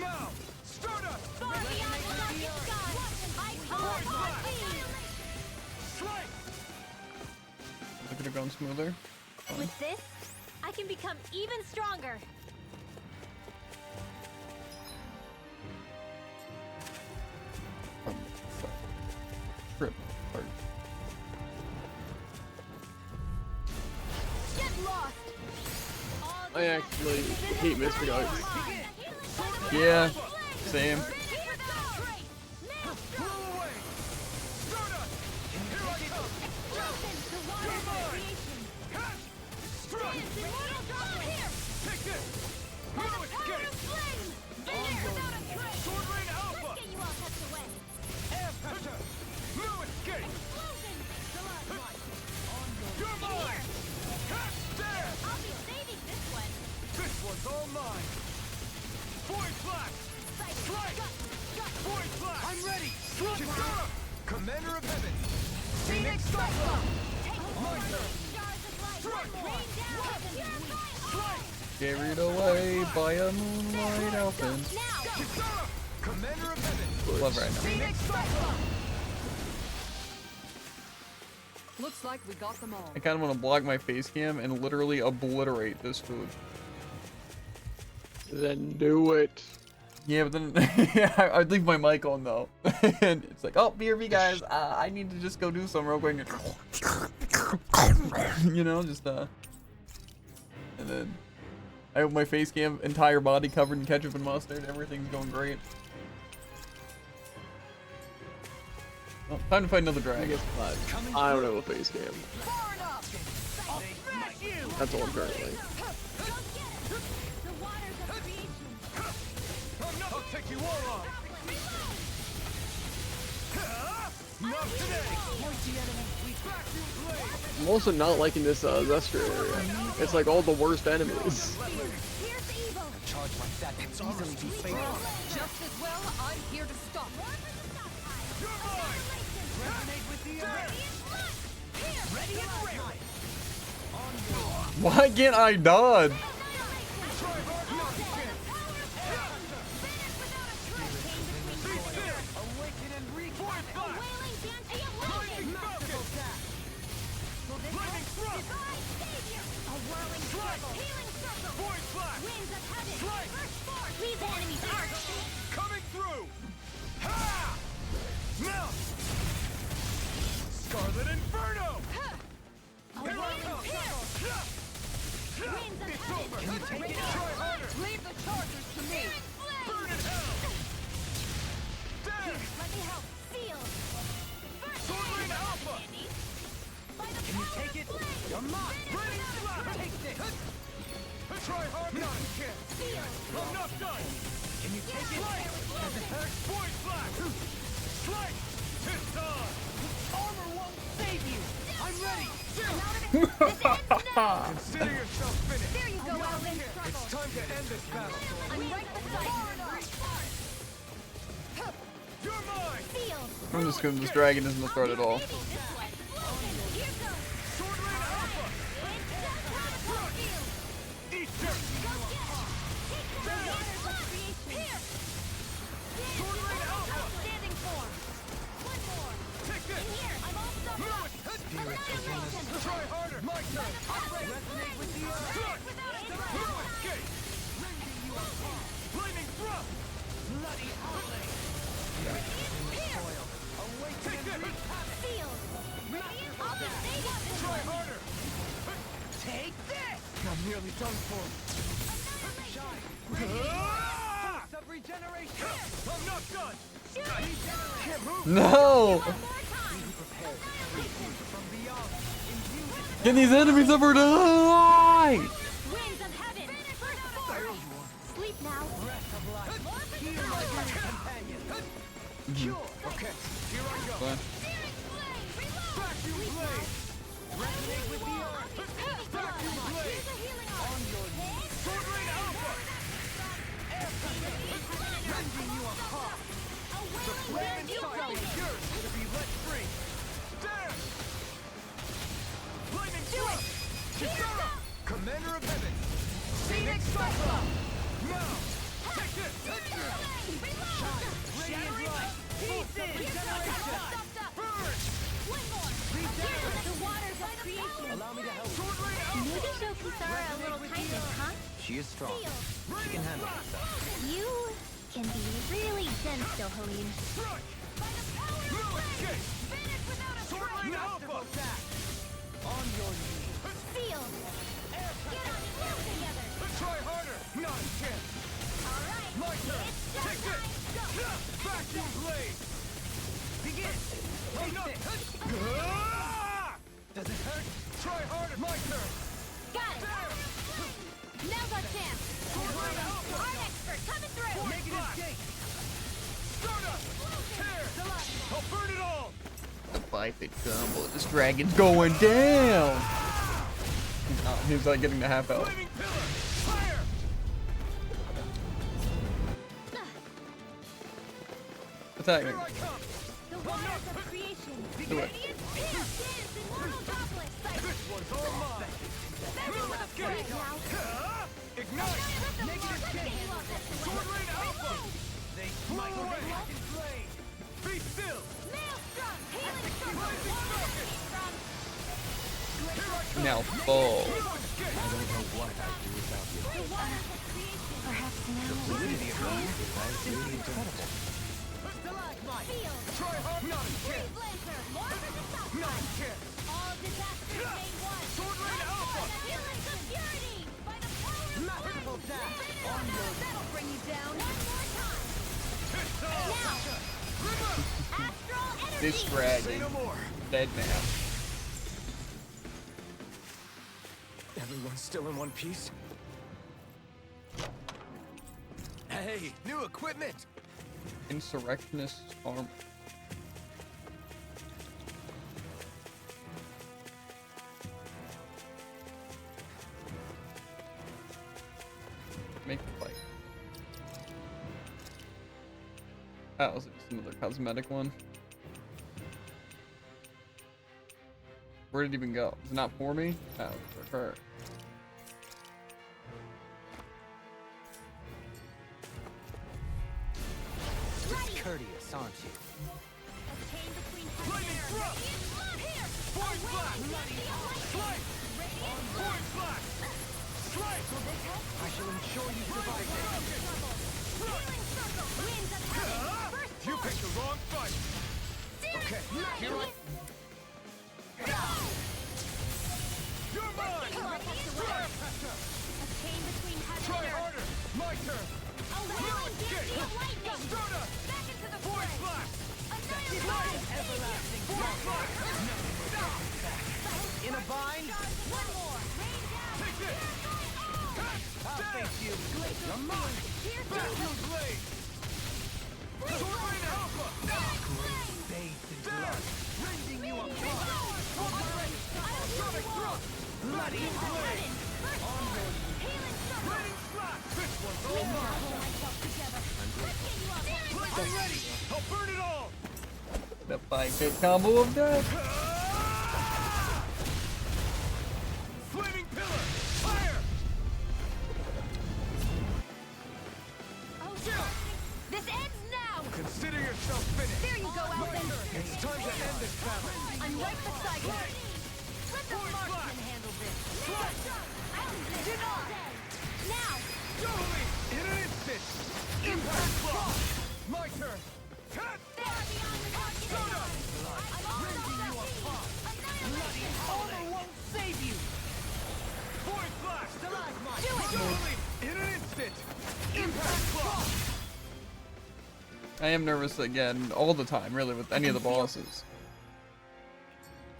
Now. Stardust. Far beyond the darkest sky. I call upon thee. Strike. I could have gone smoother. With this, I can become even stronger. Trip. Hard. Get lost. All I actually hate Mystic Arts. Yeah. Same. Blow away. Stardust. Here I come. You're mine. Cut. Strike. Take this. No escape. Sword Rain Alpha. Air Hunter. No escape. You're mine. Cut. There. This one's all mine. Void Flash. Strike. Void Flash. I'm ready. Kitana. Commander of Heaven. Phoenix Cyclone. My turn. Strike. Strike. Carried away by a moonlight elfin. Kitana. Commander of Heaven. Love right now. Phoenix Cyclone. Looks like we got them all. I kind of want to block my face cam and literally obliterate this food. Then do it. Yeah, but then yeah, I'd leave my mic on though. And it's like, oh, BRB guys, I need to just go do some real quick. You know, just and then I have my face cam, entire body covered in ketchup and mustard. Everything's going great. Well, time to fight another dragon. I don't know a face cam. Far enough. I'll smash you. That's all I'm currently. I'll take you all on. I'm also not liking this Zestra area. It's like all the worst enemies. Charge like that can easily be fatal. Just as well, I'm here to stop. Why can't I dodge? Coming through! Ha! Melt! Scarlet Inferno! It's over! Can you take it? Try harder! Leave the chargers to me. Burn in hell! There! Let me help. Seal. Sword Lane Alpha! Can you take it? You're mine. Burning Slap! Take this. Try harder! Not a chance! I'm not done! Can you take it? Does it hurt? Void Flash! Slice! It's on! Armor won't save you. I'm ready. Consider yourself finished! There you go, Alvin. It's time to end this battle! I'm right beside you. You're mine! Seal. I'm just gonna. This dragon isn't a threat at all. Here goes. Sword Lane Alpha! Eat dirt! Sword Lane Alpha! Standing form. One more. Take this! In here. I'm all stuffed up. Try harder! My turn! Resonate with the earth! No escape! Flaming thrust! Bloody outlay. Take this! Sealed. I'll just save you. Try harder! Take this. I'm nearly done for. Ah! Of regeneration. I'm not done! Can't move! No! Get these enemies over to die! Winds of heaven. First form. Sleep now. Okay, here I go. Fine. Vacuum blade! Resonate with the earth. Vacuum blade! On your knees. Sword Lane Alpha! Rending you apart! The flame inside is yours to be let free! There! Lightning thrust! Chikara! Commander of Heaven! Phoenix Cyclop! Now! Take this! Shattering pieces. Burn! One more. The waters of creation. Allow me to help. Sword Lane Maybe Alpha! show Kisara a little kindness, huh? She is strong. She can handle herself. You can be really gentle, Helene. Strike! No escape! Sword Lane Alpha! On your knees. Sealed. Get on your heels together. Try harder! Not a chance! All right. My turn! It's Take this! Vacuum blade! Begin. I'm not... Ah! Does it hurt? Try harder! My turn! Got it. Now's our chance. Art expert coming through. Make it escape! Stardust! Tear! I'll burn it all! The biped combo. This dragon's going down! He's like getting the half health. Flaming pillar! Fire! Attack me. Here I come! The waters of creation. Do it. Radiant Pierce dance in mortal droplets. This one's all mine! Everyone escape now. Ignite! Negative change. Sword Lane Alpha! They Blow away! Be still! Maelstrom. Healing circle. Blazing focus! Here I come! Now fall. No escape! The waters of creation. Perhaps now. Sealed. Try hard! Not a chance! Lancer. More for the south. Not a chance! All disasters made one. Sword Lane Alpha! Healings of purity. By the power of Magical dash. That'll bring you down. One more time. It's all! Now. Astral energy. This Say dragon. no more! Dead now. Everyone's still in one piece? Hey, new equipment! Insurrectionist arm. make the fight. Oh, was it just another cosmetic one? Where did it even go? Is it not for me? Oh, it's for her. Just courteous, aren't you? A chain between heaven and earth. Here! Point flash! Strike! Point flash! Strike! I shall ensure you survive this. Healing circle! Winds of heaven! First You picked the wrong fight. Okay, here I... You're mine! A chain between heaven Try and earth. harder! My turn! A wailing dancing of lightning! Strona! Back into the Point fray! flash! Annihilate! Everlasting Point flash! in a bind. One more! Rain down! Take this! I'll face you. You're mine! Vacuum blade! Sword Rain Alpha! Bathed in blood. Rending you apart! Sonic thrust! Bloody blade. Lightning slash! This one's all mine! Lightning ready! I'll burn it all! The 5-hit combo of death. Flaming pillar! Fire! This ends now! Consider yourself finished! There you go, Alvin! It's time to end this battle! I'm right beside you! Let the marksman handle this! Did all day! Now! Totally! In an instant! Impact block! My turn! Cut! Far beyond the target! Rending you apart! Honor won't save you. Void flash! Stalagmite. Totally! In an instant! Impact block! I am nervous again all the time, really, with any of the bosses.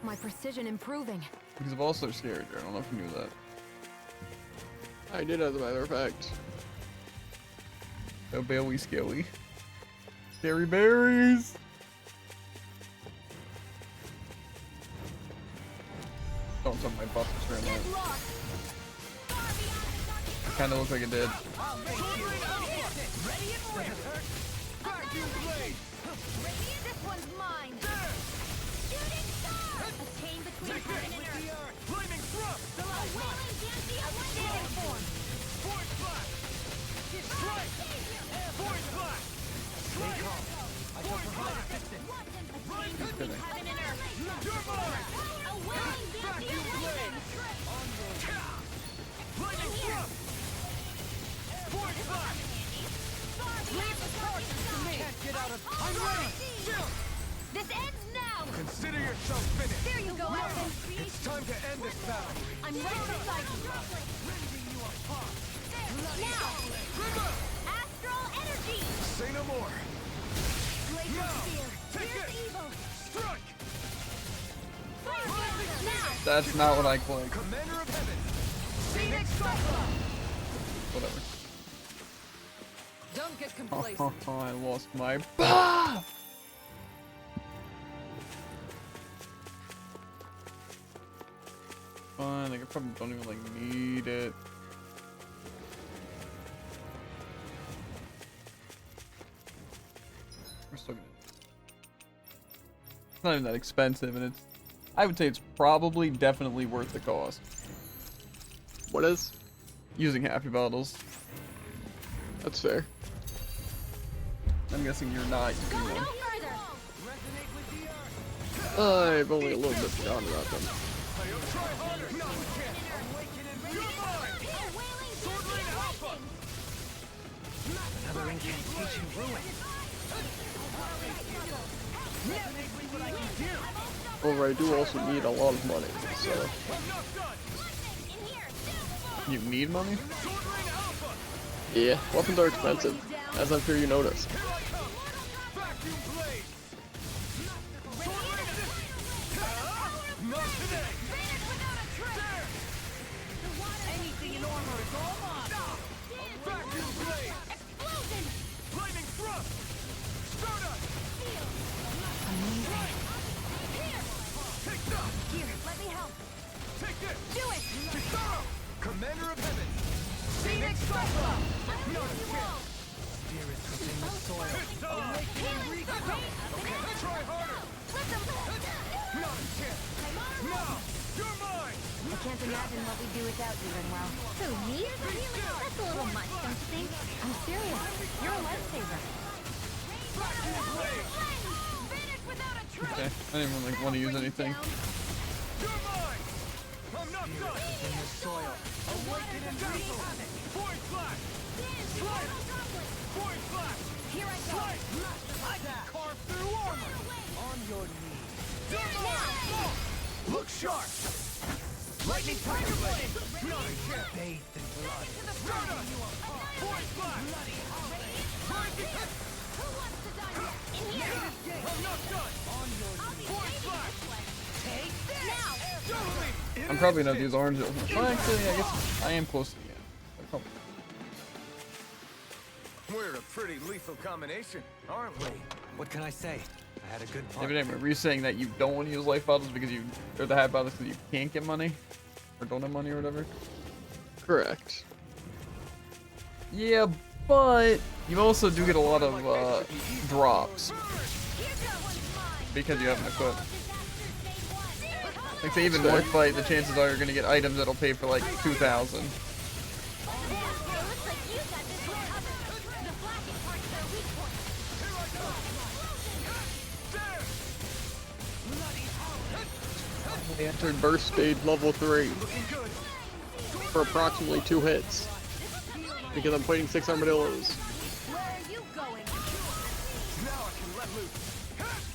My precision improving. Because the bosses are scary, I don't know if you knew that. I did, as a matter of fact. So Bailey Scary. Scary berries! Don't tell my buff is turn that. Kinda looked like it did. Vacuum blade! This one's mine! Shooting star! A chain between heaven and earth! Flaming thrust! A wailing dancing of lightning form! Void flash! Strike! Void flash! I shall provide assistance. A chain between heaven and earth! You're mine! A wailing dancing of lightning! Lightning thrust! Void flash! Leave the torches to me! Can't get out of. I'm ready! Chill! This ends now! Consider yourself finished! There you go, Alvin! It's time to end this battle! I'm right beside you! Now! Astral energy! Say no more! Glacial Now! spear! Take Here's it! evil! Strike! Now! That's not what I clicked. Commander of Heaven! Phoenix Cyclone! Whatever. Don't get Oh, complacent. I lost my. Fine, like I probably don't even like need it. We're still gonna. It's not even that expensive, and it's. I would say it's probably definitely worth the cost. What is? Using happy bottles. That's fair. I'm guessing you're not using Go no one. further! I've only a little bit forgotten about them. Try harder! No, we can't! You're mine! A wailing Sword Rain dancing of Alpha! lightning! Another incantation ruined. However, I do also need a lot of money, so I'm not done! In here! Down! You need money? Sword Rain Alpha! yeah, weapons are expensive, as I'm sure you noticed. Here I come! Vacuum blade! Sword Rain Not today! Finish without a trace! Anything in armor is all mine. Vacuum blade! Explosion! Lightning thrust! Stardust! Take some! Here, let me help! Take this! Do it! Kisaro! Commander of Heaven! Phoenix Cyclone! Spirits within the soil. Try harder! Not a chance! Now! You're mine! I can't imagine what we'd do without you, Rinwell. Who, me? That's a little much, don't you think? I'm serious. You're a lifesaver. Okay, I didn't even like want to use anything. You're mine! I'm not done! Within the soil. Awaken and dazzle! Void flash! Slide! Void flash! Here I go. Slide! I can carve through armor! On your knees. Look sharp! Lightning tiger blade! Not a chance! Bathed in blood. Stardust! Void flash! Who wants to die next? In here. I'm not done! Void flash! Take this. Now. Totally! I'm probably gonna use orange. Well, actually, I guess I am close to the end. We're a pretty lethal combination, aren't we? What can I say? I had a good Yeah, part. but anyway, were you saying that you don't want to use life bottles because you, or the hat bottles because you can't get money? Or don't have money or whatever? Correct. Yeah, but you also do get a lot of drops because you haven't equipped. Like, say even one fight, the chances are you're gonna get items that'll pay for like 2,000. I entered burst stage level 3 for approximately 2 hits because I'm fighting 6 armadillos. Where are you going?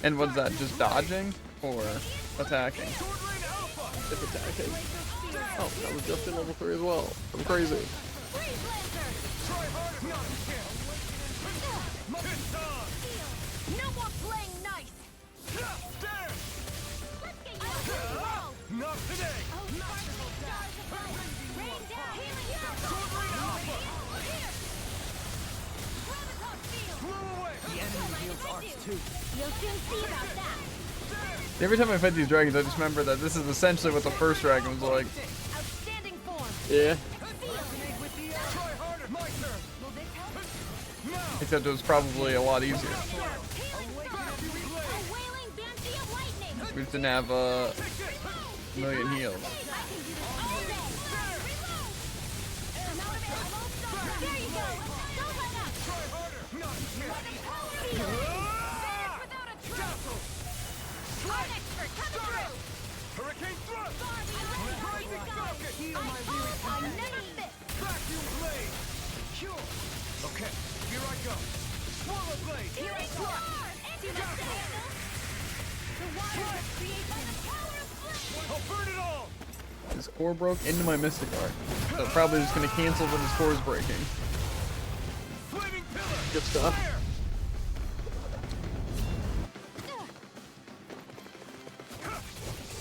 And what's that? Just dodging or attacking? If attacking. Oh, I was just in level 3 as well. I'm crazy. No more playing nice. Not today! Rain down. Here. Blow away! The enemy wields arts too. You'll soon see about that. Every time I fight these dragons, I just remember that this is essentially what the first dragon was like. Outstanding form. Yeah. Try harder! My turn! Will this help? Except it was probably a lot easier. A wailing banshee of lightning. We just didn't have a million heals. I can do this all day. Reload. There you go. Don't let up. Try harder! Not a chance! Feel it. Without a trace. I'm expert. Coming through. Hurricane thrust! Rising Falcon. I never fit. Vacuum blade! Cure! Okay, here I go! Swallow blade! Here I go. See my scandal? The water that creates by the power of flame. I'll burn it all! His core broke into my Mystic Art. So probably just gonna cancel when his core is breaking. Flaming pillar! Good stuff. Fire!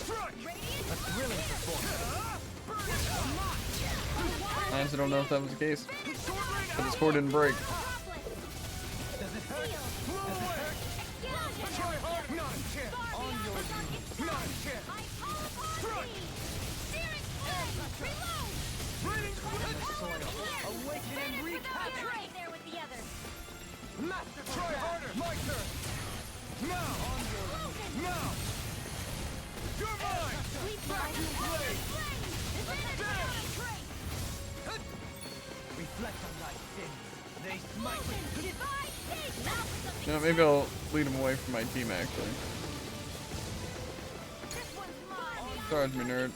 Strike! I honestly don't know if that was the case. But his core didn't break. Try harder! Not a chance! On your knees! Not a chance! Strike! Raining Awaken and wreak havoc. Right there with the others. Master! Try harder! My turn! Now! Now! You're mine! Vacuum blade! Reflect on thy sins. They smite me. You know, maybe I'll lead him away from my team actually. Charge me, nerd.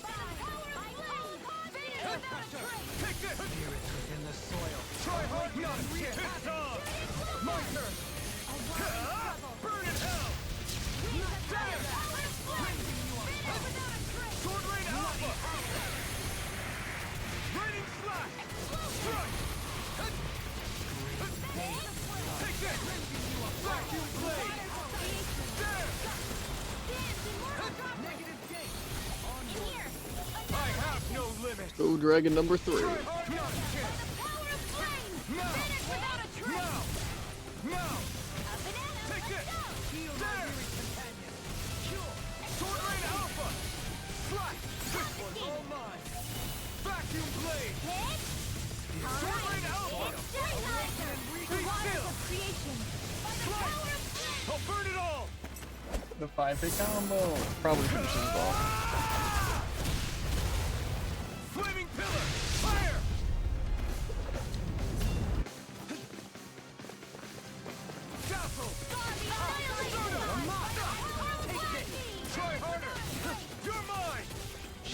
Take this! Spirits within the soil. Try hard! Not a chance! It's on! My turn! Burn in hell! Sword Rain Alpha! Raining slash! Strike! Take this! Vacuum blade! There! Negative gate! I have no limit! Go dragon number 3. Try hard! Not a chance! Now! Now! Now! Take this! There! Sword Rain Alpha! Slash! This one's all mine! Vacuum blade! Sword Rain Alpha! 5-hit combo. Probably finishes it off. Flaming pillar! Fire! Dazzle! Try harder! You're mine!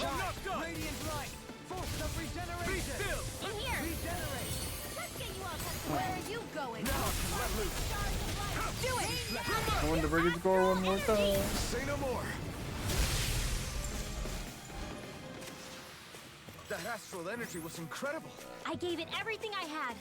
I'm not done! Radiant light! Force of Be regeneration! still! In here! Regenerate! Let's get you all tested. Where are you going? Let loose! Do it! I wanted to bring it to score one more time. Say no more! That astral energy was incredible! I gave it everything I had.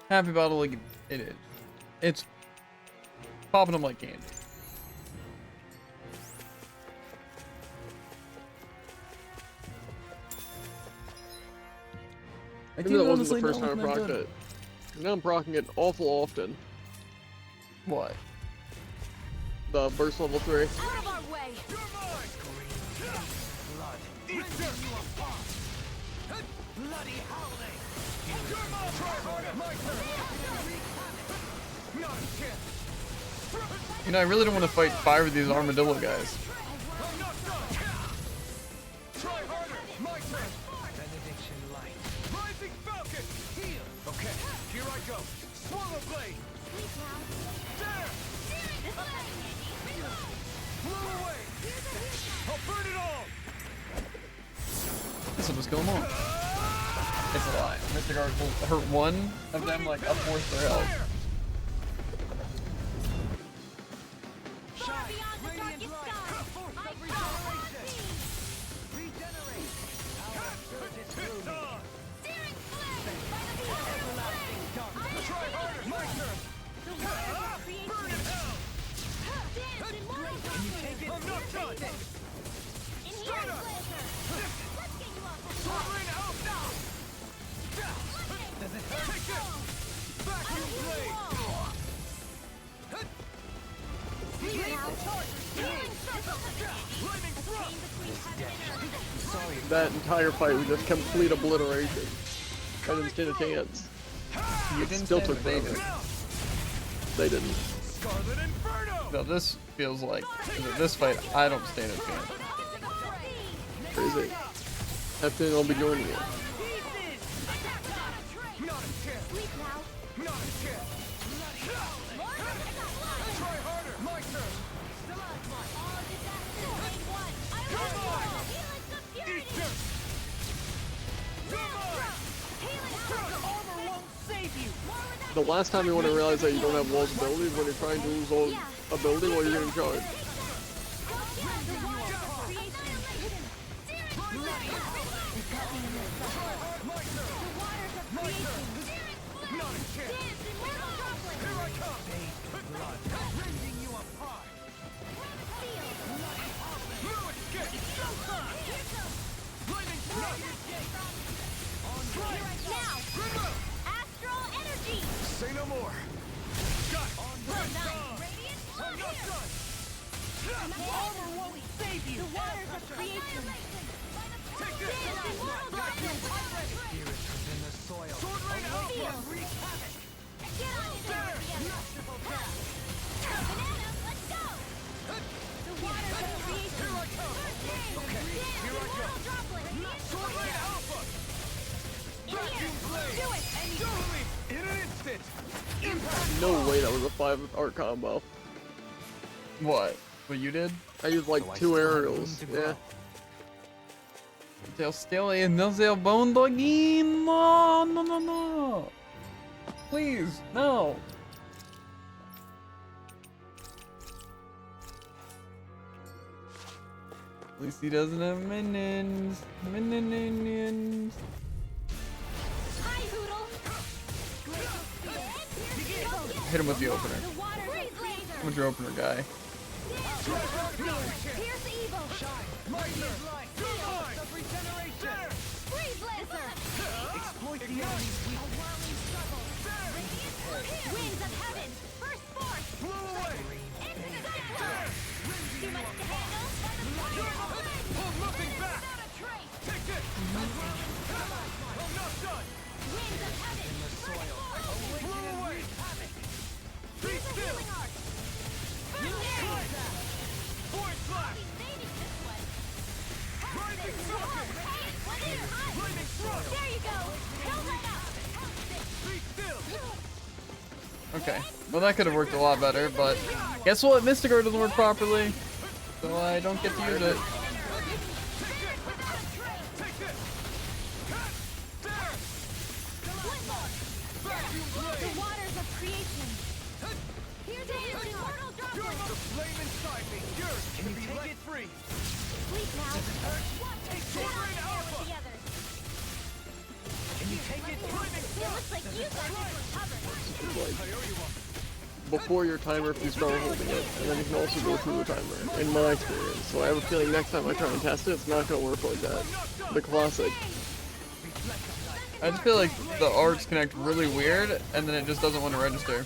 Happy Battle like it is. It's popping them like candy. Maybe that wasn't the first time I procced it. 'Cause now I'm procking it awful often. What? The burst level 3. Out of our way! You're mine! Blood! Eat dirt! Bloody howling! You're mine! Try harder! My turn! Not a chance! You know, I really don't want to fight 5 of these armadillo guys. I'm not done! Try harder! My turn! Benediction light! Rising Falcon! Heal! Okay, here I go! Swallow blade! There! Blow away! I'll burn it all! This will just kill them all. It's a lie. Mystic Arc will hurt one of them, like, up force their health. Fire! Far beyond the darkest sky! I Regenerate! Our surge is It's looming! on! Searing flame! By the power of flame! Try harder! My turn! The waters of Burn creation! in hell! Dance in mortal I'm not done! In here, Blazer! Let's get you all tested. Sword rain out now! Does it Take this! Vacuum blade! Lightning thrust! That entire fight was just complete obliteration. I didn't stand a chance. You didn't Still stand took a forever. chance. They didn't. Scarlet Inferno! No, this feels like this fight. I don't stand a chance. Crazy. Captain, I'll be joining you. Not a chance! Sleep now. Not a chance! Try harder! My turn! All disasters make one. I Come on! Helix of Eat purity! dirt! Come on! Helix Armor won't save you! The last time you want to realize that you don't have Wall's ability is when you're trying to use Wall's ability while you're getting charged. Not a chance! Here I come! rending you apart? No escape! Lightning thrust! Grimlow! Astral energy! Say no more! Got it! Radiant I'm not done! armor won't save you! The waters of creation! Take this! Dance in mortal darkness! Spirits within the soil. Sword rain out! Feel! Wreak havoc! Get on in there! Demonstrable breath! Banana, let's go! The waters of creation! Here I come! Okay, here I go. Sword rain alpha! Vacuum blade! Do it! Totally! In an instant! Impact! No way that was a 5-art combo. What? What you did? I used like So I 2 still have aerials. room to Yeah. grow. They'll still in the bone doggy. No, no, no, no. Please, no. At least he doesn't have minions. Minions. Hi, Hoodle! Hit him with the opener. The water laser! What's your opener, guy? Pierce evil! My turn! You're mine! Of regeneration! Freeze laser! Exploit the enemy's A whirling struggle! Radiant Winds of heaven! First force! Blow away! Interceptor! Too much to handle? Hold nothing back! Without a trace! Take it! I'm not done! Winds of heaven! First force! Blow away! Be Here's a still! healing arc! Void slash! Saving this one! Rising circuit! Lightning struck! There you go! Fill that up! Be still! Okay. Well, that could have worked a lot better, but guess what? Mystigar doesn't work properly, so I don't get to use it. The waters of creation! Here's an immortal droplet! Flame inside me! Yours! Can you take it free? Sleep now! Take Sovereign Alpha! The others! Can you take it? It looks like you guys are covered! Like, before your timer if you start holding it, and then you can also go through the timer, in my experience. So I have a feeling next time I try and test it, it's not going to work like that. The classic. I just feel like the arts connect really weird, and then it just doesn't want to register.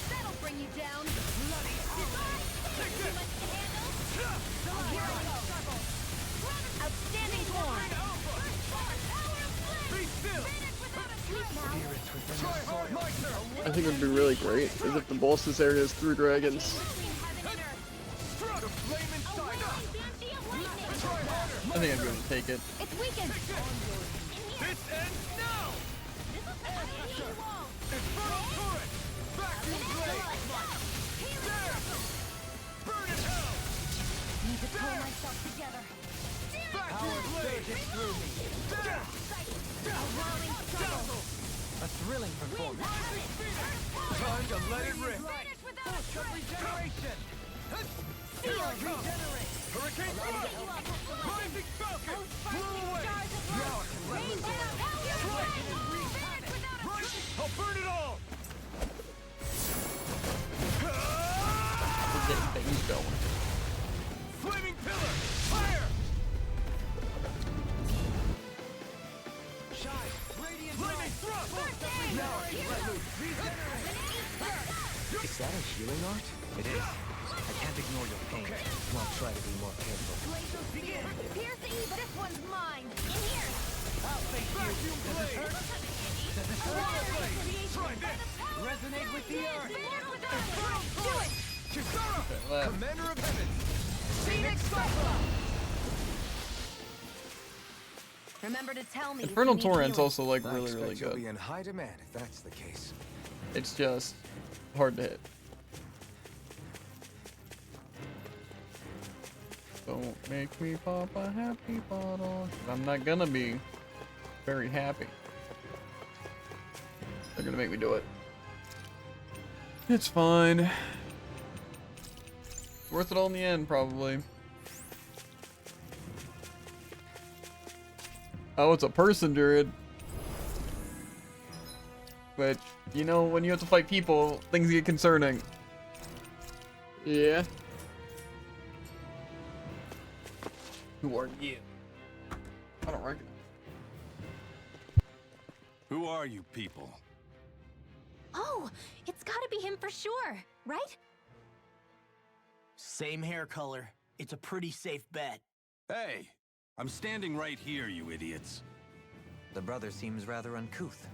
That'll bring you down! Outstanding form! Be still! Try hard, my turn! I think it would be really great is if the bosses area is through dragons. Struck! The flame inside us! Try harder! I think I'd be able to take it. It's weakened! This ends now! Infernal turret! Vacuum blade! There! Burn in hell! Need to pull myself together. Vacuum blade! There! Allowing struggle. A thrilling performance. Time to let it rip! Finish without a trace. Regeneration! Seal. Hurricane thrust! Rising falcon! Blow away! Rain down. Finish without a trace. I'll burn it all! We're getting things going. Flaming pillar! Fire! Shine! Radiant flaming thrust! Is that a healing art? It is. I can't ignore your pain. I'll try to be more careful. Pierce the E, but this one's mine. In here. Vacuum blade! Try this! Resonate with the earth. Finish without a trace. Do it. Kisara! Left. Commander of Heaven! Phoenix Cyclops. Remember to tell me. Infernal if you need Torrent's healing. also like I really, expect really you'll good. be in high demand if that's the case. It's just hard to hit. Don't make me pop a happy bottle. 'Cause I'm not gonna be very happy. They're gonna make me do it. It's fine. Worth it all in the end, probably. Oh, it's a person druid. Which, you know, when you have to fight people, things get concerning. Yeah. Who are you? I don't recognize. Who are you people? Oh, it's gotta be him for sure, right? Same hair color. It's a pretty safe bet. Hey! I'm standing right here, you idiots. The brother seems rather uncouth.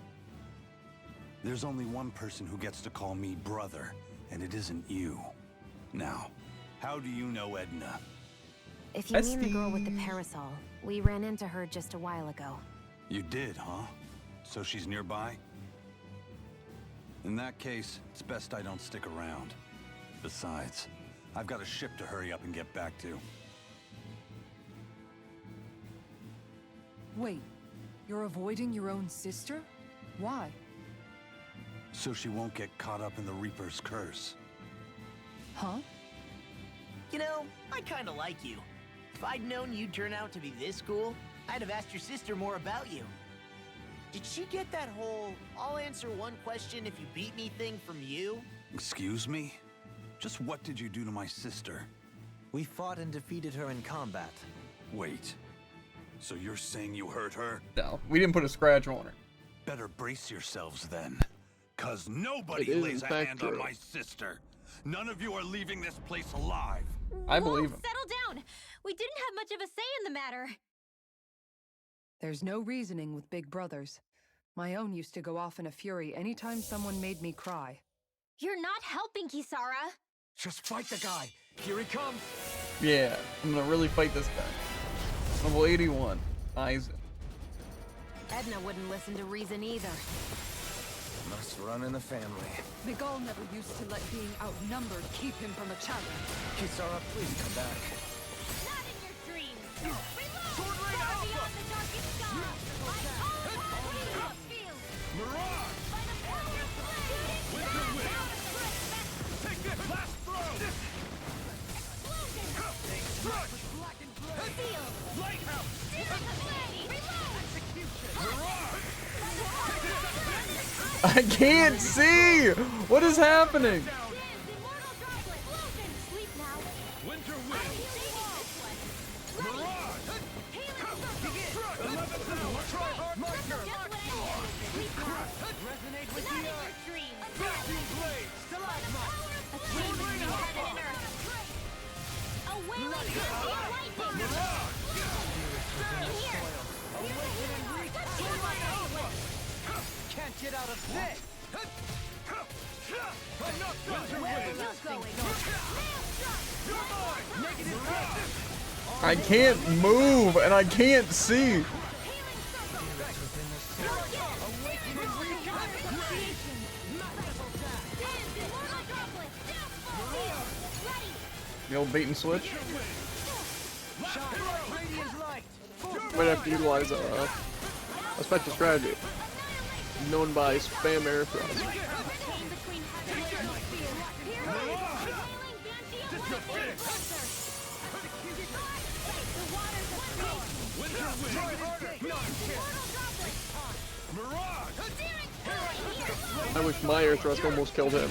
There's only one person who gets to call me brother, and it isn't you. Now, how do you know Edna? If you mean the girl with the parasol, we ran into her just a while ago. You did, huh? So she's nearby? In that case, it's best I don't stick around. Besides, I've got a ship to hurry up and get back to. Wait, you're avoiding your own sister? Why? So she won't get caught up in the Reaper's curse. Huh? You know, I kinda like you. If I'd known you'd turn out to be this cool, I'd have asked your sister more about you. Did she get that whole, I'll answer one question if you beat me thing from you? Excuse me? Just what did you do to my sister? We fought and defeated her in combat. Wait. So you're saying you hurt her? No, we didn't put a scratch on her. Better brace yourselves then. Cause nobody It is, lays in a fact, hand on true. my sister. None of you are leaving this place alive. I believe him. Settle down. We didn't have much of a say in the matter. There's no reasoning with big brothers. My own used to go off in a fury anytime someone made me cry. You're not helping, Kisara. Just fight the guy. Here he comes. Yeah, I'm gonna really fight this guy. Level 81, Aizen. Edna wouldn't listen to reason either. Must run in the family. Miguel never used to let being outnumbered keep him from a challenge. Kisara, please come back. Not in your dreams. Reload! Far beyond the darkest sky. I call upon you. Field. Mirage! By the power of flame. Take this last throw! Explosion. Field. Lighthouse! I can't see! What is happening? Winter wind! Mirage! Try hard marker! Resonate with the earth. Vacuum blade! Can't get out of this. I can't move and I can't see. The old bait and switch. Might have to utilize a special strategy known by spam air thrust. I wish my air thrust almost killed him.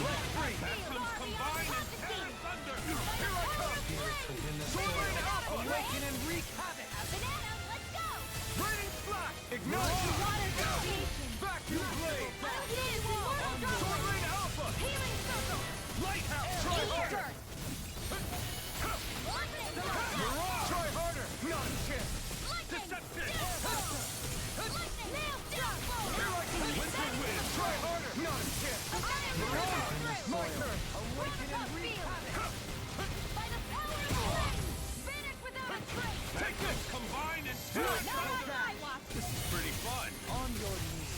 This is pretty fun. On your knees.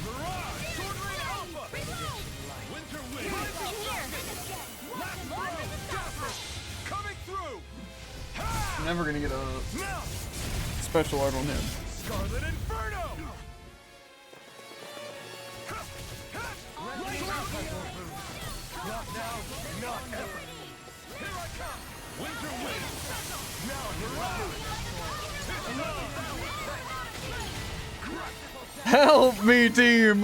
Mirage! Sword Rain Alpha! Winter wind! Last throw! Jasper! Coming through! I'm never gonna get a Now! special art on him. Scarlet Inferno! Not now, not ever. Here I come! Winter wind! Now Help me, team!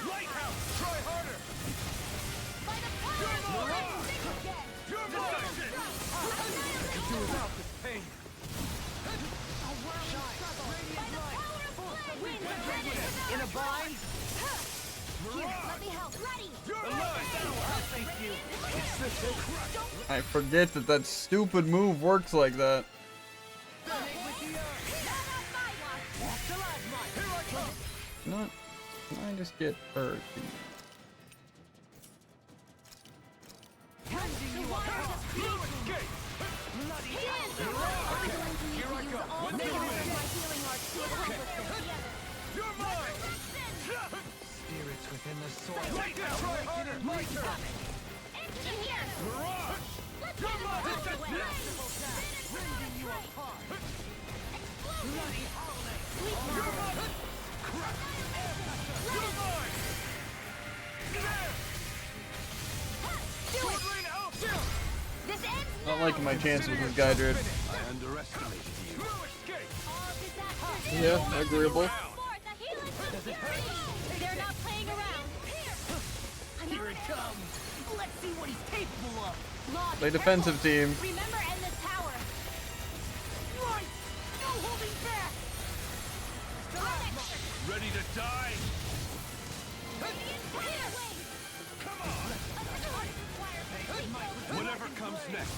Lighthouse! Try harder! Do without this pain. In a bind? Let me help. Ready. Thank you. I forget that that stupid move works like that. Not. Can I just get hurt? Spirits within the soil. This ends Not liking my chances with this guy, dude. I underestimated you. Yeah, agreeable. They're not playing around. Here it comes. Let's see what he's capable of. Lost. Play defensive team. Remember, end the tower. Right. No holding back. Ready to die? Come on! Whatever comes next.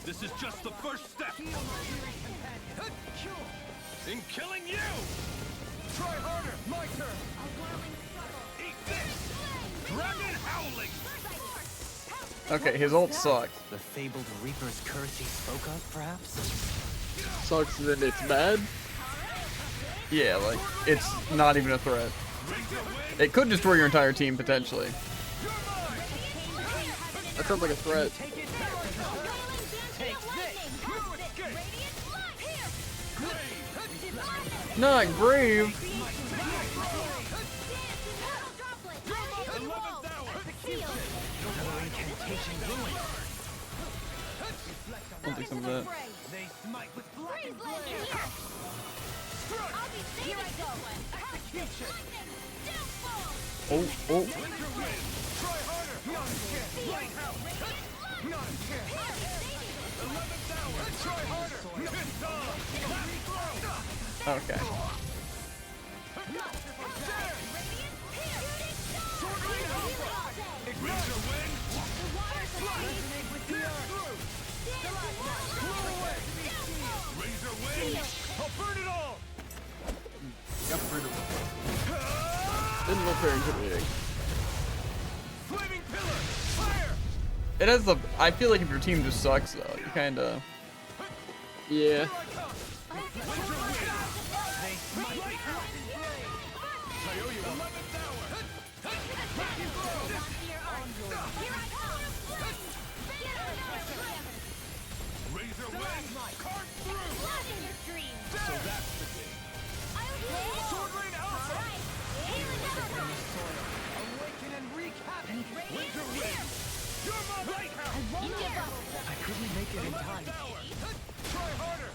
This is just the first step. In killing you! Try harder. My turn. Eat this! Dragon howling! Okay, his ult sucks. The fabled Reaper's curse he spoke of, perhaps? Sucks that it's bad. Yeah, like, it's not even a threat. It could destroy your entire team, potentially. That sounds like a threat. Not Grave! I'll do some of that. They smite with black and Here I go. Oh, oh. Try harder. Not a chance. Lighthouse. Not a chance. 11th hour. Try harder. It's on. Okay. I'll burn it all! Didn't look very intimidating. Flaming pillar! Fire! It has the. I feel like if your team just sucks, though, you kinda. Yeah. Razor wind! Cart through! So that's the game. Sword Rain Alpha! Awaken and wreak havoc. Winter wind! You're my lighthouse! I couldn't make it in time. Try harder!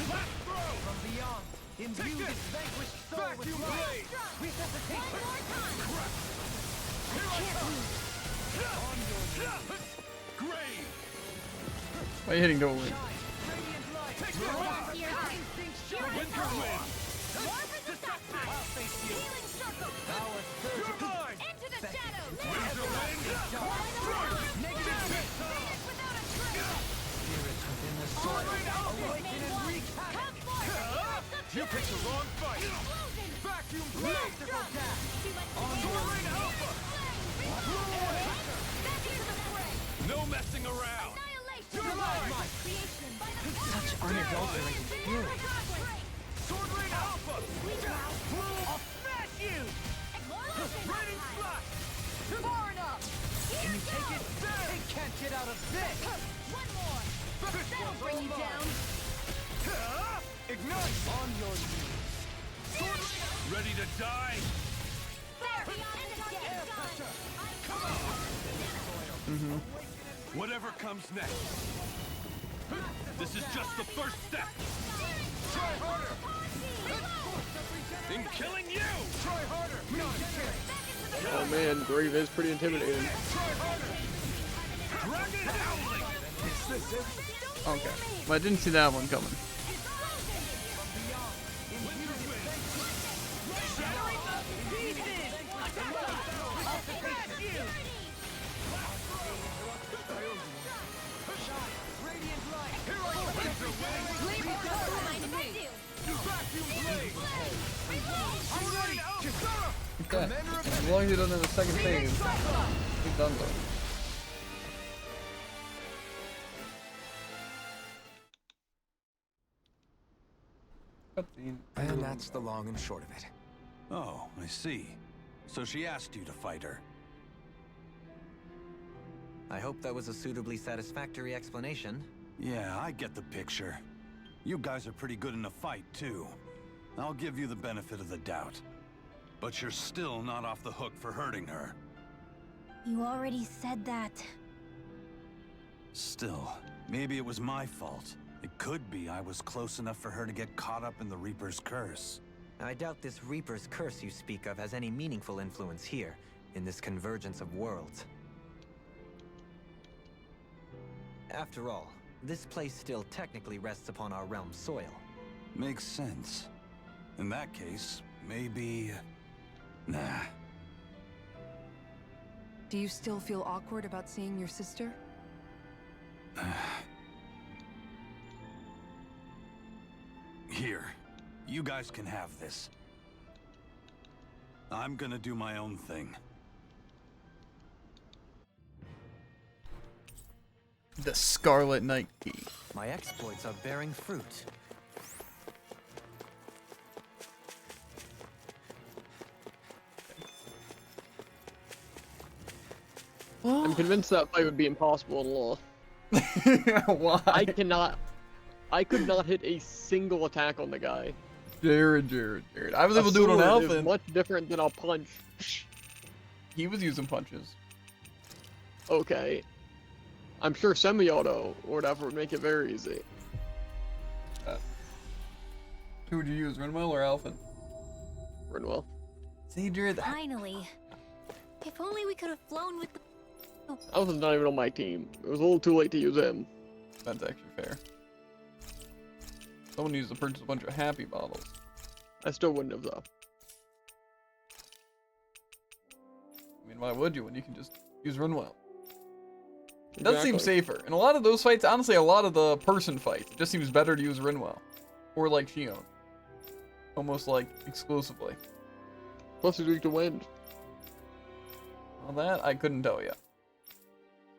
Last throw! From beyond, imbue this vanquished soul with Vacuum life. blade! Resuscitation. Grave! Why are you hitting double win? Radiant light. Winter wind! I'll face you. Power surge. You're mine! Into the shadows. Razor wind! Negative hit. Spirits within the soil. Awaken and wreak havoc. You picked the wrong fight! Vacuum blade! Masterful dash. Sword Rain Alpha! No messing around! You're mine! Such unadulterated fury. Sword Rain Alpha! I'll smash you! Raining Splash! Far enough. Can you take it? They can't get out of this. One more. That'll bring you down. Ignite! On your knees. Ready to die? There. End the game. Come on! Whatever comes next. This is just the first step. Try harder! In killing you! Try harder! Oh man, Grave is pretty intimidating. Try harder! Dragon howling! Okay. Well, I didn't see that one coming. Okay. As long as you don't have the second phase, we're done though. And that's the long and short of it. Oh, I see. So she asked you to fight her. I hope that was a suitably satisfactory explanation. Yeah, I get the picture. You guys are pretty good in a fight, too. I'll give you the benefit of the doubt. But you're still not off the hook for hurting her. You already said that. Still, maybe it was my fault. It could be I was close enough for her to get caught up in the Reaper's curse. I doubt this Reaper's curse you speak of has any meaningful influence here, in this convergence of worlds. After all, this place still technically rests upon our realm's soil. Makes sense. In that case, maybe... Nah. Do you still feel awkward about seeing your sister? Here, you guys can have this. I'm gonna do my own thing. The Scarlet Knight Key. My exploits are bearing fruit. I'm convinced that fight would be impossible in law. Why? I could not hit a single attack on the guy. Jared. I was able to do it on sword is Alphen. much different than a punch. He was using punches. Okay. I'm sure semi-auto or whatever would make it very easy. Who would you use, Rinwell or Alphen? Rinwell. See, Jared. Finally. If only we could have flown with the... Alphen's not even on my team. It was a little too late to use him. That's actually fair. Someone needs to purchase a bunch of happy bottles. I still wouldn't have though. I mean, why would you when you can just use Rinwell? It does seem Exactly. safer. In a lot of those fights, honestly, a lot of the person fights, it just seems better to use Rinwell. Or like Shion. Almost like exclusively. Plus he's weak to wind. Well, that I couldn't tell you.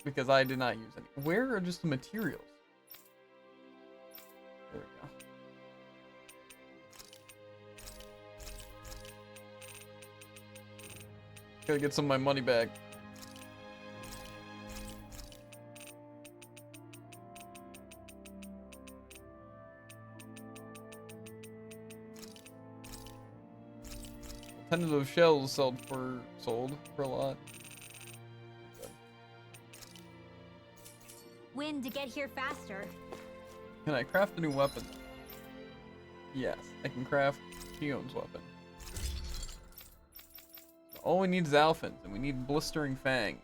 Because I did not use any. Where are just the materials? There we go. Gotta get some of my money back. Ten of those shells sold for a lot. Wind to get here faster. Can I craft a new weapon? Yes, I can craft Shion's weapon. All we need is Alphins, and we need Blistering Fangs.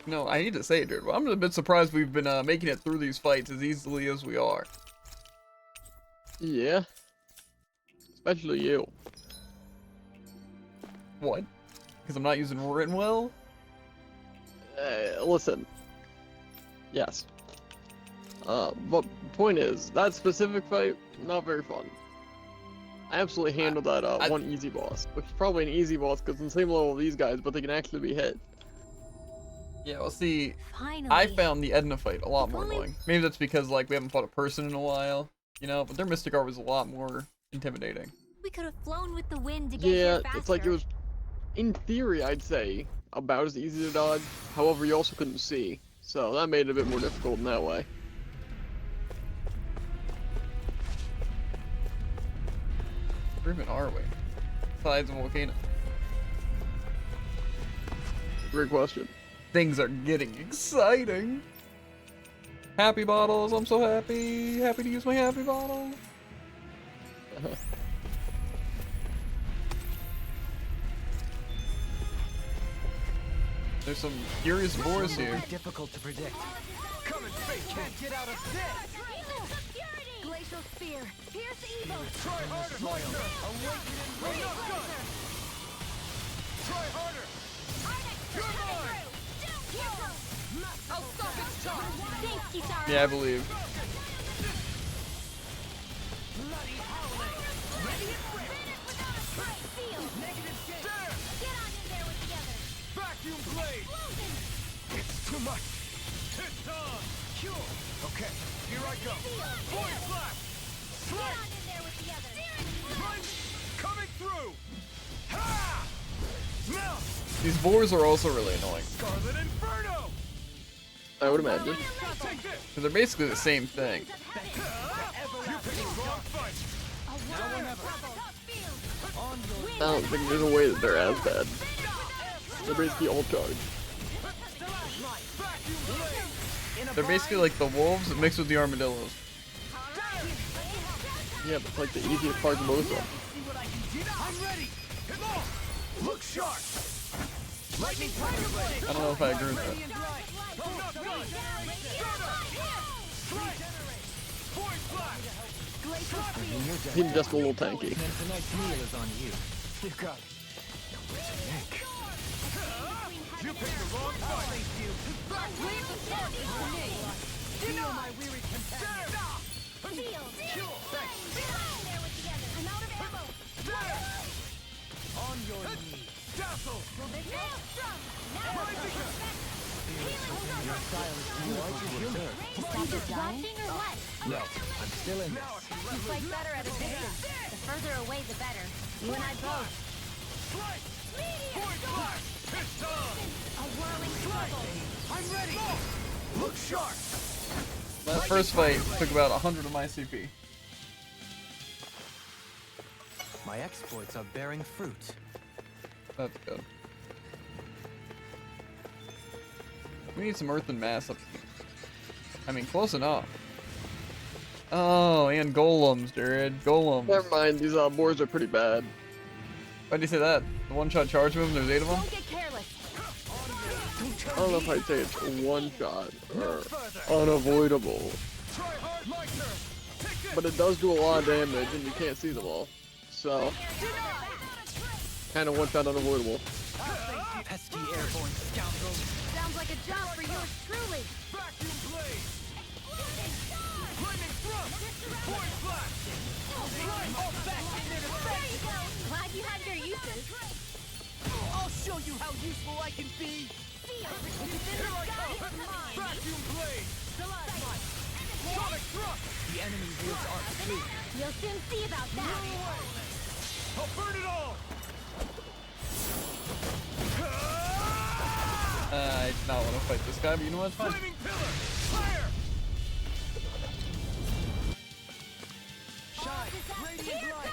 No, I need to say it, dude. I'm a bit surprised we've been making it through these fights as easily as we are. Yeah. Especially you. What? Because I'm not using Rinwell? Listen. Yes. But the point is, that specific fight, not very fun. I absolutely handled that one easy boss, which is probably an easy boss because it's the same level of these guys, but they can actually be hit. Yeah, well, see, Finally. I found the Edna fight a lot more annoying. Maybe that's because, like, we haven't fought a person in a while, you know, but their Mystic Art was a lot more intimidating. We could have flown with the wind to get Yeah, here faster. it's like it was, in theory, I'd say, about as easy to dodge. However, you also couldn't see, so that made it a bit more difficult in that way. Where even are we? Besides a volcano. Great question. Things are getting exciting. Happy bottles, I'm so happy. Happy to use my happy bottle. There's some curious boars here. Difficult to predict. Come and face can't get out of this! Glacial Spear. Pierce evil. Try harder, Lightner! Awakening Enough gun! Try harder! You're mine! I'll stop its charge. Thanks, Kisara. Yeah, I believe. Bloody howling. Ready and finish without a trace. Seal. Negative gate. There! Get on in there with the others. Vacuum blade! Explosion. It's too much! It's on! Cure! Okay, here I go! Void blast! Get Strike! on in there with the others. Right! Coming through! Ha! Now! These boars are also really annoying. Scarlet Inferno! I would imagine. Because they're basically the same thing. I don't think there's a way that they're as bad. They're basically all charged. They're basically like the wolves mixed with the armadillos. Yeah, but it's like the easiest part of most of them. I'm ready. Come on. Look sharp. Lightning I don't know if I agree with that. He's just a little tanky. And tonight's meal is on you. You got it. You picked the wrong fight. Leave the target to me. Feel my weary companion. Shield. Thanks. There with the other. I'm out of ammo. On your knees. Dazzle. Your style is too large to observe. Stop it watching or what? No, I'm still in this. You fight better at a distance. The further away, the better. You and I both. A whirling trouble. I'm ready. Look sharp. That first fight took about 100 of my CP. My exploits are bearing fruit. That's good. We need some earthen mass up. I mean, close enough. Oh, and golems, dude. Golems. Never mind, these boars are pretty bad. Why'd you say that? The one-shot charge move, there's 8 of them? Don't get careless. I don't know if I'd say it's one shot or unavoidable. But it does do a lot of damage and you can't see them all. So, kind of one shot unavoidable. Pesky airborne scoundrels. Sounds like a job for yours truly. Vacuum blade. Lightning thrust. Point flash. There you go. Glad you had your uses. I'll show you how useful I can be. Vacuum blade. Sonic thrust. The enemy wields arc too. You'll soon see about that. I'll burn it all. I do not want to fight this guy, but you know what? It's fine. Flaming pillar. Fire. Shine, radiant light.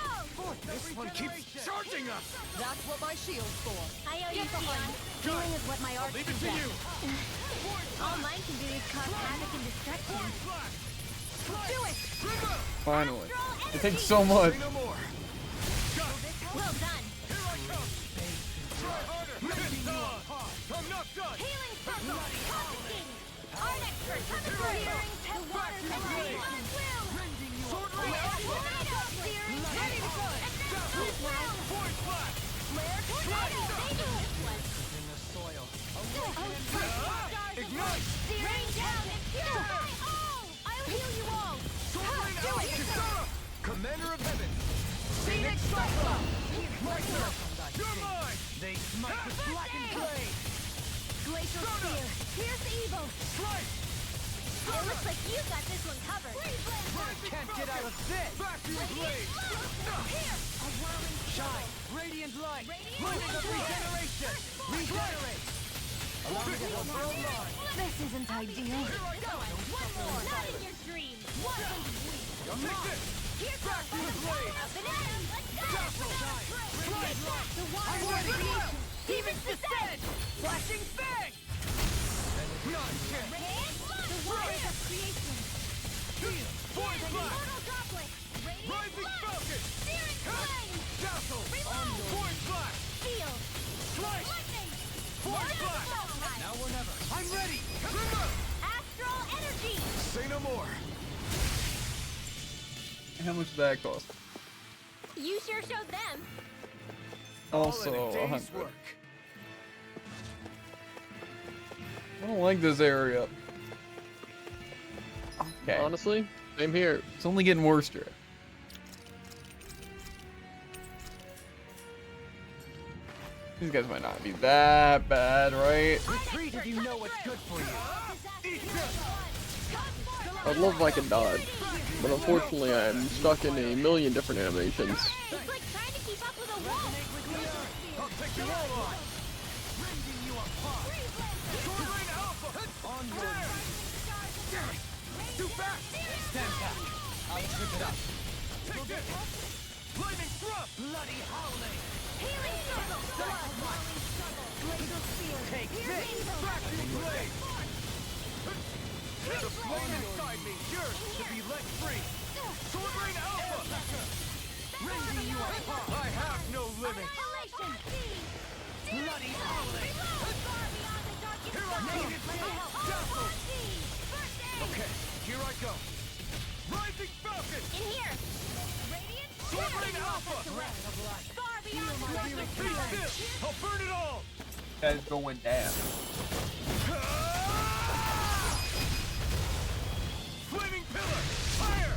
This one keeps charging us. That's what my shield's for. I owe you, Theon. Healing is what my art Leave it is to at. you. All mine can do is cause havoc and destruction. Do it! Finally. It takes so much. Say no more. Well done. Here I come. Try harder. It's on. I'm not done. Healing circle. Confiscating. Art expert. Clearing the water supply. On will. Sword race. Clearing. Ready to go. Point flash. Flare tornado. They do this one. In the soil. Ignite. Rain down and cure. I'll heal you all. Do it. Kisara. Commander of heaven. Phoenix Cyclone. You're mine. They smite with blackened blade. Glacial Spear. Pierce evil. Strike. It looks like you got this one covered. Can't get out of this. Vacuum blade. Here. A whirling Shine, radiant light. Lightning of regeneration. Regenerate. Allow me to help build line. This isn't ideal. One more. Not in your dreams. One. Take this. Here's our blade. Up and at 'em. Let's go. The water war creation. Demons descend. Flashing fang. Nonsense. The waters of creation. Point The flash. immortal droplet. Radiant Rising flood. falcon. Searing flame. Dazzle. Reload. Point flash. Field. Slice. Lightning. Point flash. Now or never. I'm ready. Remember. Astral energy. Say no more. How much did that cost? You sure showed them. Also, All in a day's 100. work. I don't like this area. Okay. Honestly, same here. It's only getting worse, Jared. These guys might not be that bad, right? Retreat if you know what's good for you. I'd love if I could dodge, but unfortunately I'm stuck in a million different animations. It's like trying to keep up with a wall. I'll take you all on. Rending you Sword Rain Alpha! On your too fast! Stand back! I'll trip it up. Take this! Lightning thrust! Bloody howling! Healing circle! Glacial spear! Take this! Vacuum blade! The flame inside me yearns to be let free! Sword Rain Alpha! Rending you apart! I have no limits! Annihilation! Bloody howling! Here I come! Dazzle! Okay, here I go! Rising Falcon! In here! Radiant! Sword Rain Alpha! Far beyond the Be still! I'll burn it all! That is going down. Flaming pillar! Fire!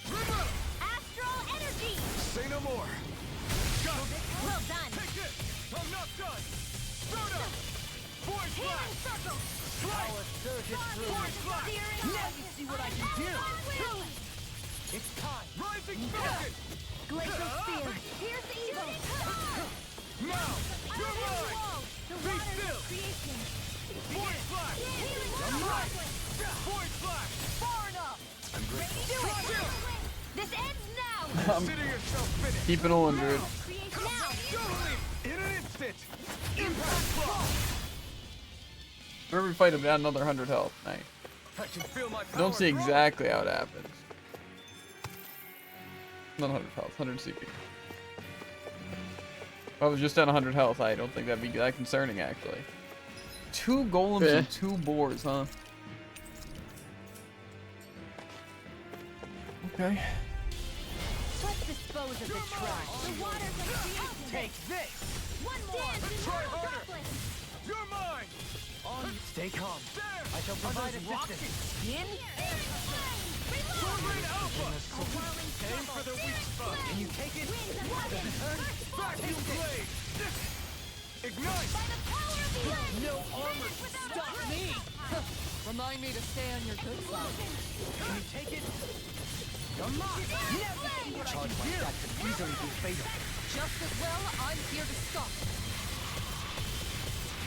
River! Astral energy! Say no more! Got it! Well done! Take it! I'm not done! Frodo! Void Healing Blast! circle! Strike! Void Blast! Now you see what I can do! It's time! Rising Falcon! Glacial spear! Pierce evil! Now! You're mine! The Be water still! creation! Void Blast! Healing I'm right! Void Blast! Far enough! I'm grateful. Do it! Still! This ends now! Consider yourself finished! Keep it 100. Creation now! Totally! In an instant! Impact block! Whenever we fight him, down another 100 health. Nice. I can feel my I don't see power exactly how it happens. Not 100 health, 100 CP. If I was just at 100 health, I don't think that'd be that concerning, actually. 2 golems and 2 boars, huh? Okay. Let's dispose of the trash. The waters of creation! Take this! One more! Try Immortal harder. droplets. You're mine! Stay calm. There! I shall provide assistance. Skin? Sword Rain Alpha! Aim for the weak spot! Can you take it? Vacuum blade! Ignite! No armor can stop me! Remind me to stay on your good side. Can you take it? You're mine! Charge like that could easily be fatal. Just as well, I'm here to stop.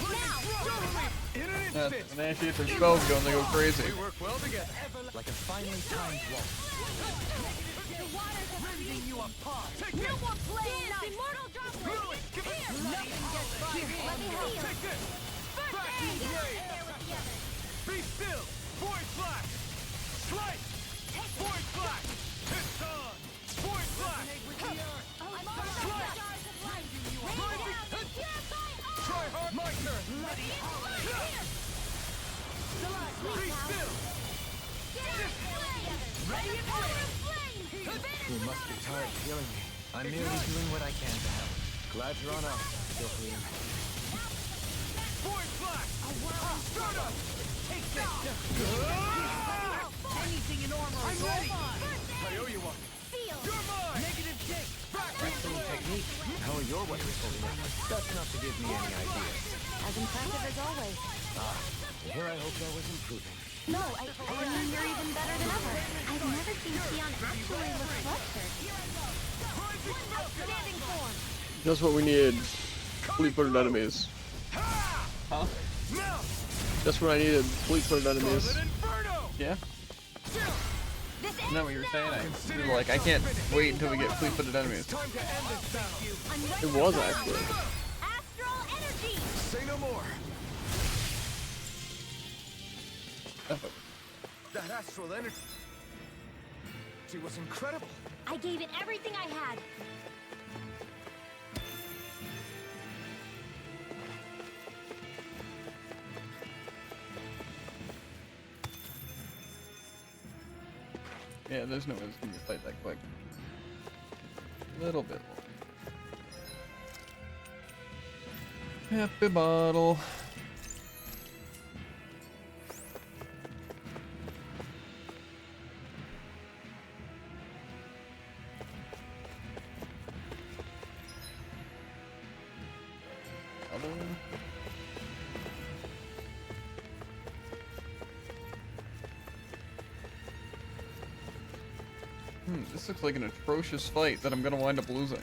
In an Yeah, instant! when they actually get their spells going, they go crazy. We work well together. Like a finely timed waltz. The waters of creation! You apart! Take No this! more playing! Immortal droplets! Give it! Here! Nothing gets by me! Let me heal! Take this! First Vacuum aid! blade! There with the others! Be still! Void Blast! Slice! Void Blast! It's on! Void Blast! I'm on the stars of light! Rain down and purify all! Try hard! My turn! Be still! Ready and flame! You must be tired of healing me. I'm merely doing what I can to help. Glad you're on us, Silverine. Void Blast! Start up! Take this! Anything in armor I'm is ready! all mine! I owe you one! Feel! You're mine! Negative Jake! Vacuum Technique. How are your weapons holding up? That's not to give me any ideas. As impressive as always. Here I hoped I was improving. No, I mean, you're even better than ever. I've never seen Sion actually look flustered. Outstanding form! That's what we need. Fleet-footed enemies. Huh? Now! That's what I needed. Fleet-footed enemies. Scarlet Inferno! Yeah? This Isn't that what you were saying? I feel like I can't wait until we get fleet-footed enemies. Time to end this battle! It was actually. Astral energy! Say no more! That astral energy was incredible! I gave it everything I had. Yeah, there's no way it's gonna be a fight that quick. A little bit long. Happy bottle. This looks like an atrocious fight that I'm gonna wind up losing.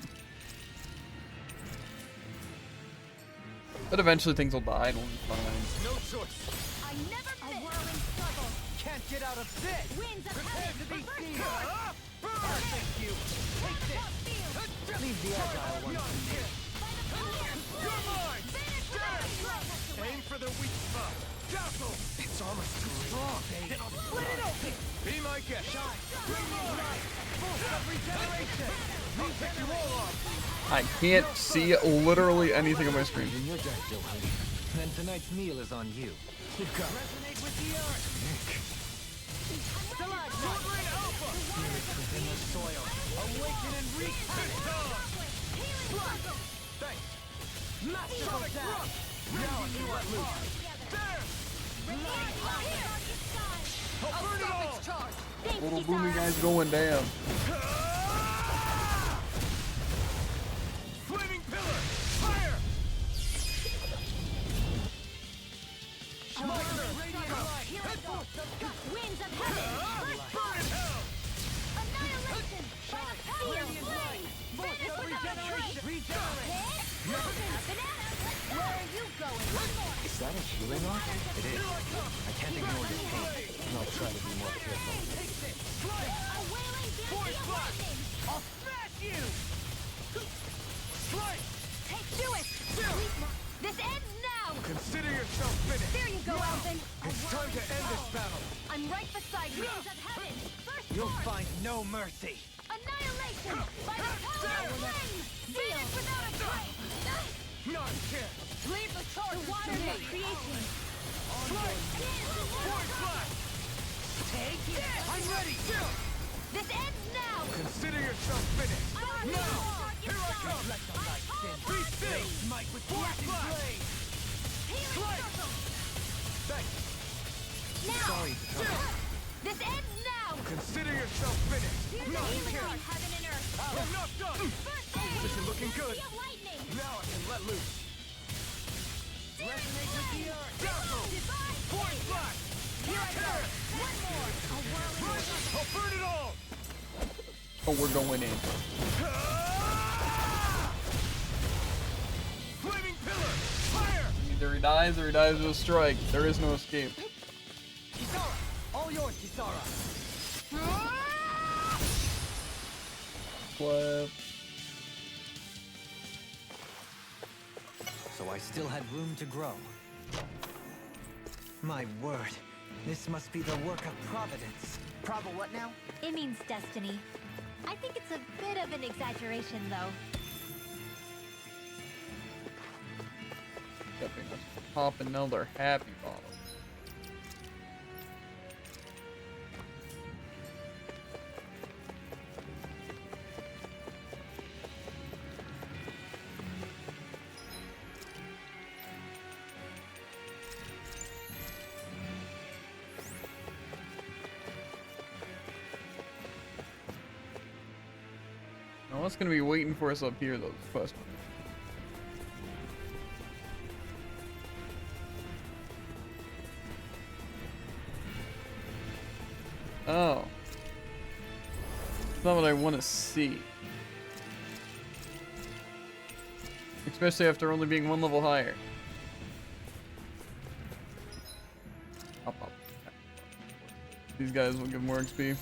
But eventually things will die and it'll be fine. No choice. I never miss. Whirling struggle. Can't get out of this! Winds of Prepare heaven. to be Reverse seen. current. Thank you! Take this! Leave the agile one to me. You're mine! Aim for the weak spot. Dazzle! It's almost too strong, babe. Split it open! Be my guest. Shine! Bring me life! Boost of regeneration! I'll pick you all off. I can't see literally anything on my screen. In your death, Joe, honey. Then tonight's meal is on you. Resonate with the earth! Swordblade Alpha! Spirits within the soil. Awaken and reach! Thanks. Masterful dash! Now I can let loose. There! I'll burn it all! Little boomy guy's going down. Flaming pillar! Fire! Winds of heaven. Burn in hell! Annihilation. By the power of flame. Finish without a trace. Banana. Where are you going? One more. Is that a healing art? It is. I can't ignore this pain, and I'll try to be more careful. A wailing dancing of lightning. I'll smash you! Strike! Do it. This ends now. Consider yourself finished. There you go, Elvin. It's time to end this battle. I'm right beside you. Winds of heaven. First You'll form. find no mercy. Annihilation. By the power of flame. Finish without a trace. Not a chance. Leave the charge. The waters of creation. Forward flash! Take it. I'm ready! This ends now. Consider yourself finished. Now. Here I come! Let the light in. Be still! Smite with Forward flash! Healing circle. Thanks. Now. Sorry to trouble. This ends now. Consider yourself finished. Here's Not a a healing chance. on heaven and earth. I'm not done. First aid. Position looking good. Sea of lightning. Now I can let loose. Resonate with the earth. Dazzle! Divine Forward flash! Here I go. One more. A whirling circle. I'll burn it all! Oh, we're going in. Flaming pillar! Fire! Either he dies or he dies with a strike. There is no escape. Kisara! All yours, Kisara! Clap. So I still had room to grow. My word, this must be the work of Providence. Provo what now? It means destiny. I think it's a bit of an exaggeration, though. Stepping us pop another happy bottle. Now what's gonna be waiting for us up here though? Is the question. Oh. It's not what I want to see. Especially after only being one level higher. Up, up. These guys will give more XP.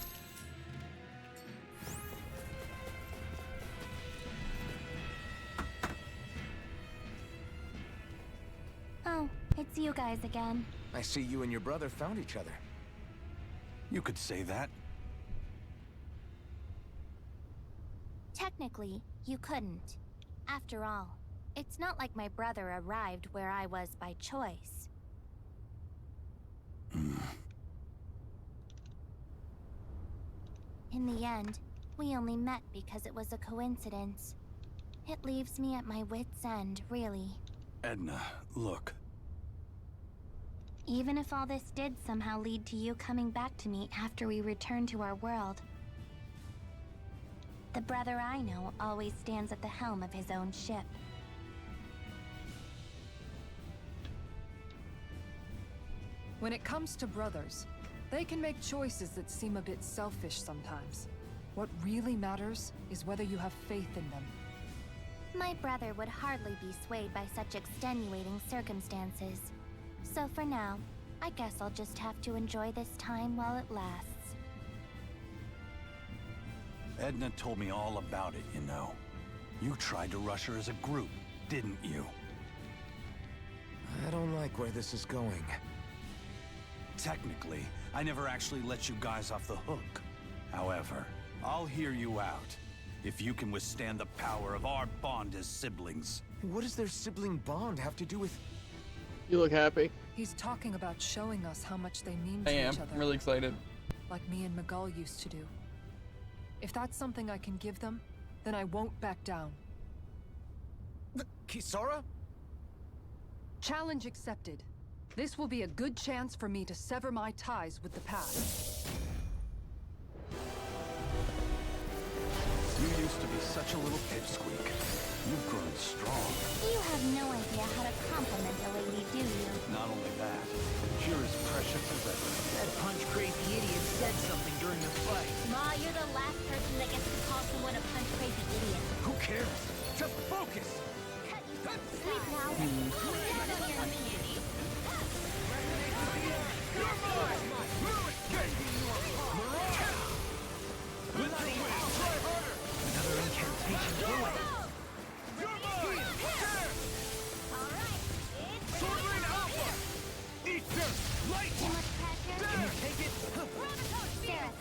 Oh, it's you guys again. I see you and your brother found each other. You could say that. Technically, you couldn't. After all, it's not like my brother arrived where I was by choice. In the end, we only met because it was a coincidence. It leaves me at my wit's end, really. Edna, look. Even if all this did somehow lead to you coming back to me after we return to our world, the brother I know always stands at the helm of his own ship. When it comes to brothers, they can make choices that seem a bit selfish sometimes. What really matters is whether you have faith in them. My brother would hardly be swayed by such extenuating circumstances. So for now, I guess I'll just have to enjoy this time while it lasts. Edna told me all about it, you know. You tried to rush her as a group, didn't you? I don't like where this is going. Technically, I never actually let you guys off the hook. However, I'll hear you out. If you can withstand the power of our bond as siblings. What does their sibling bond have to do with... You look happy. He's talking about showing us how much they mean I to am. each other. I'm really excited. Like me and Miguel used to do. If that's something I can give them, then I won't back down. Kisara? Challenge accepted. This will be a good chance for me to sever my ties with the past. You used to be such a little pipsqueak. You've grown strong. You have no idea how to compliment a lady, do you? Not only that, you're as precious as ever. That punch-crazy idiot said something during the fight. Ma, you're the last person that gets to call someone a punch-crazy idiot. Who cares? Just focus! Sleep now. Down on your knees. Another incantation going. Too much pressure. Can you take it? Sarah.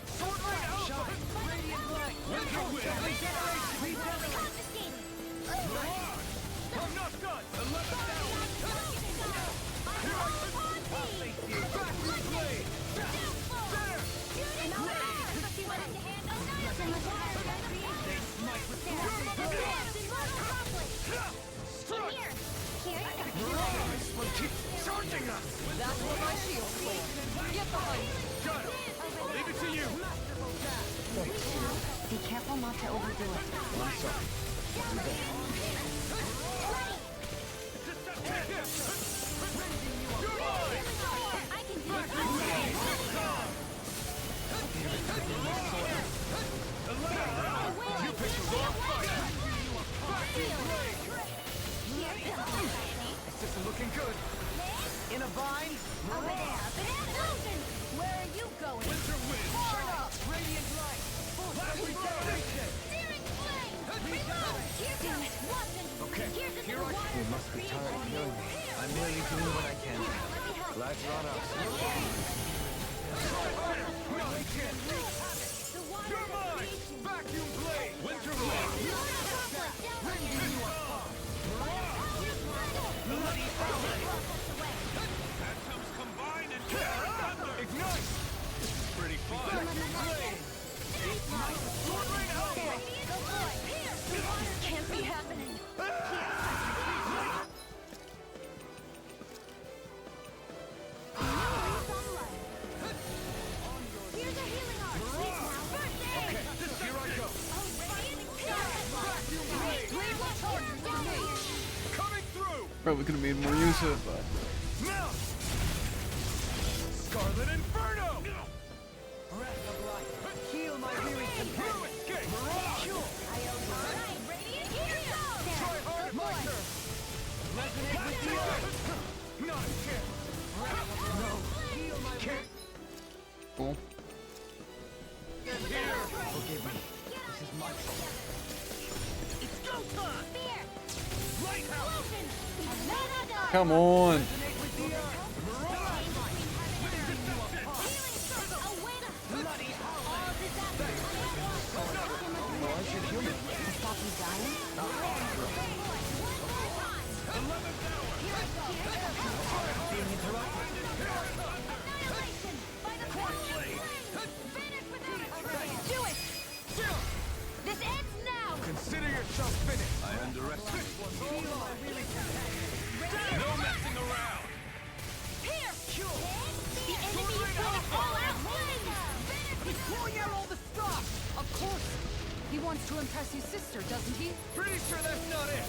Shine. Radiant light. Confiscated. I'm not done! 11 down! Charging us! That's what my shield's for. Get behind me. Got it! I'll leave it to you! Be careful not to overdo it. I'm sorry. I can do it. This is looking good. In a vine. Where are you going? Winter wind! Turn up. Radiant light. Searing flame. Reload. Damn it. Watson. Okay, Here's into here the I water. You must be tired of hearing me. I'm merely doing what I can. Glad you're on our side. The water You're mine! Vacuum blade! Winter wind! Phantoms combine and thunder! Ignite! Pretty fun! Can't be happening. Here's a healing arc. First aid. Here I go! Coming through! Probably could have made more use of it, but Now! Scarlet Inferno! Breath of life. Heal my weary Blue escape! Mirage! Try hard, my turn! resonate with the earth. Not a chance! No. Heal my Can't! cool. Here! Forgive me. This is my fault. It's go time! Fear. Lighthouse! Come on. Resonate with the earth. Bloody howling. Oh, I should heal you. Stop you dying? 11th hour! Being interrupted. Do it! This ends now! Consider yourself finished! I underestimate. No messing around! Here! The enemy is going all out! He's pulling out all the stops! Of course! He wants to impress his sister, doesn't he? Pretty sure that's not it!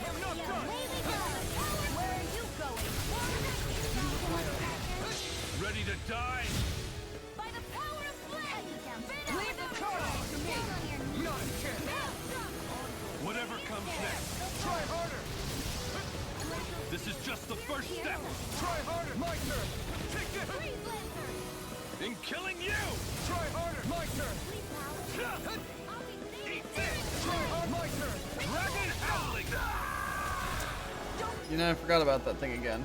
I'm not done! Where are you going? Ready to die? By the power of flame! Leave the charge to me! Not a chance! Whatever comes. first step. Try harder, my turn. Take this. In killing you. Try harder, my turn. Eat this. Try hard, my turn. Dragon howling. You know, I forgot about that thing again.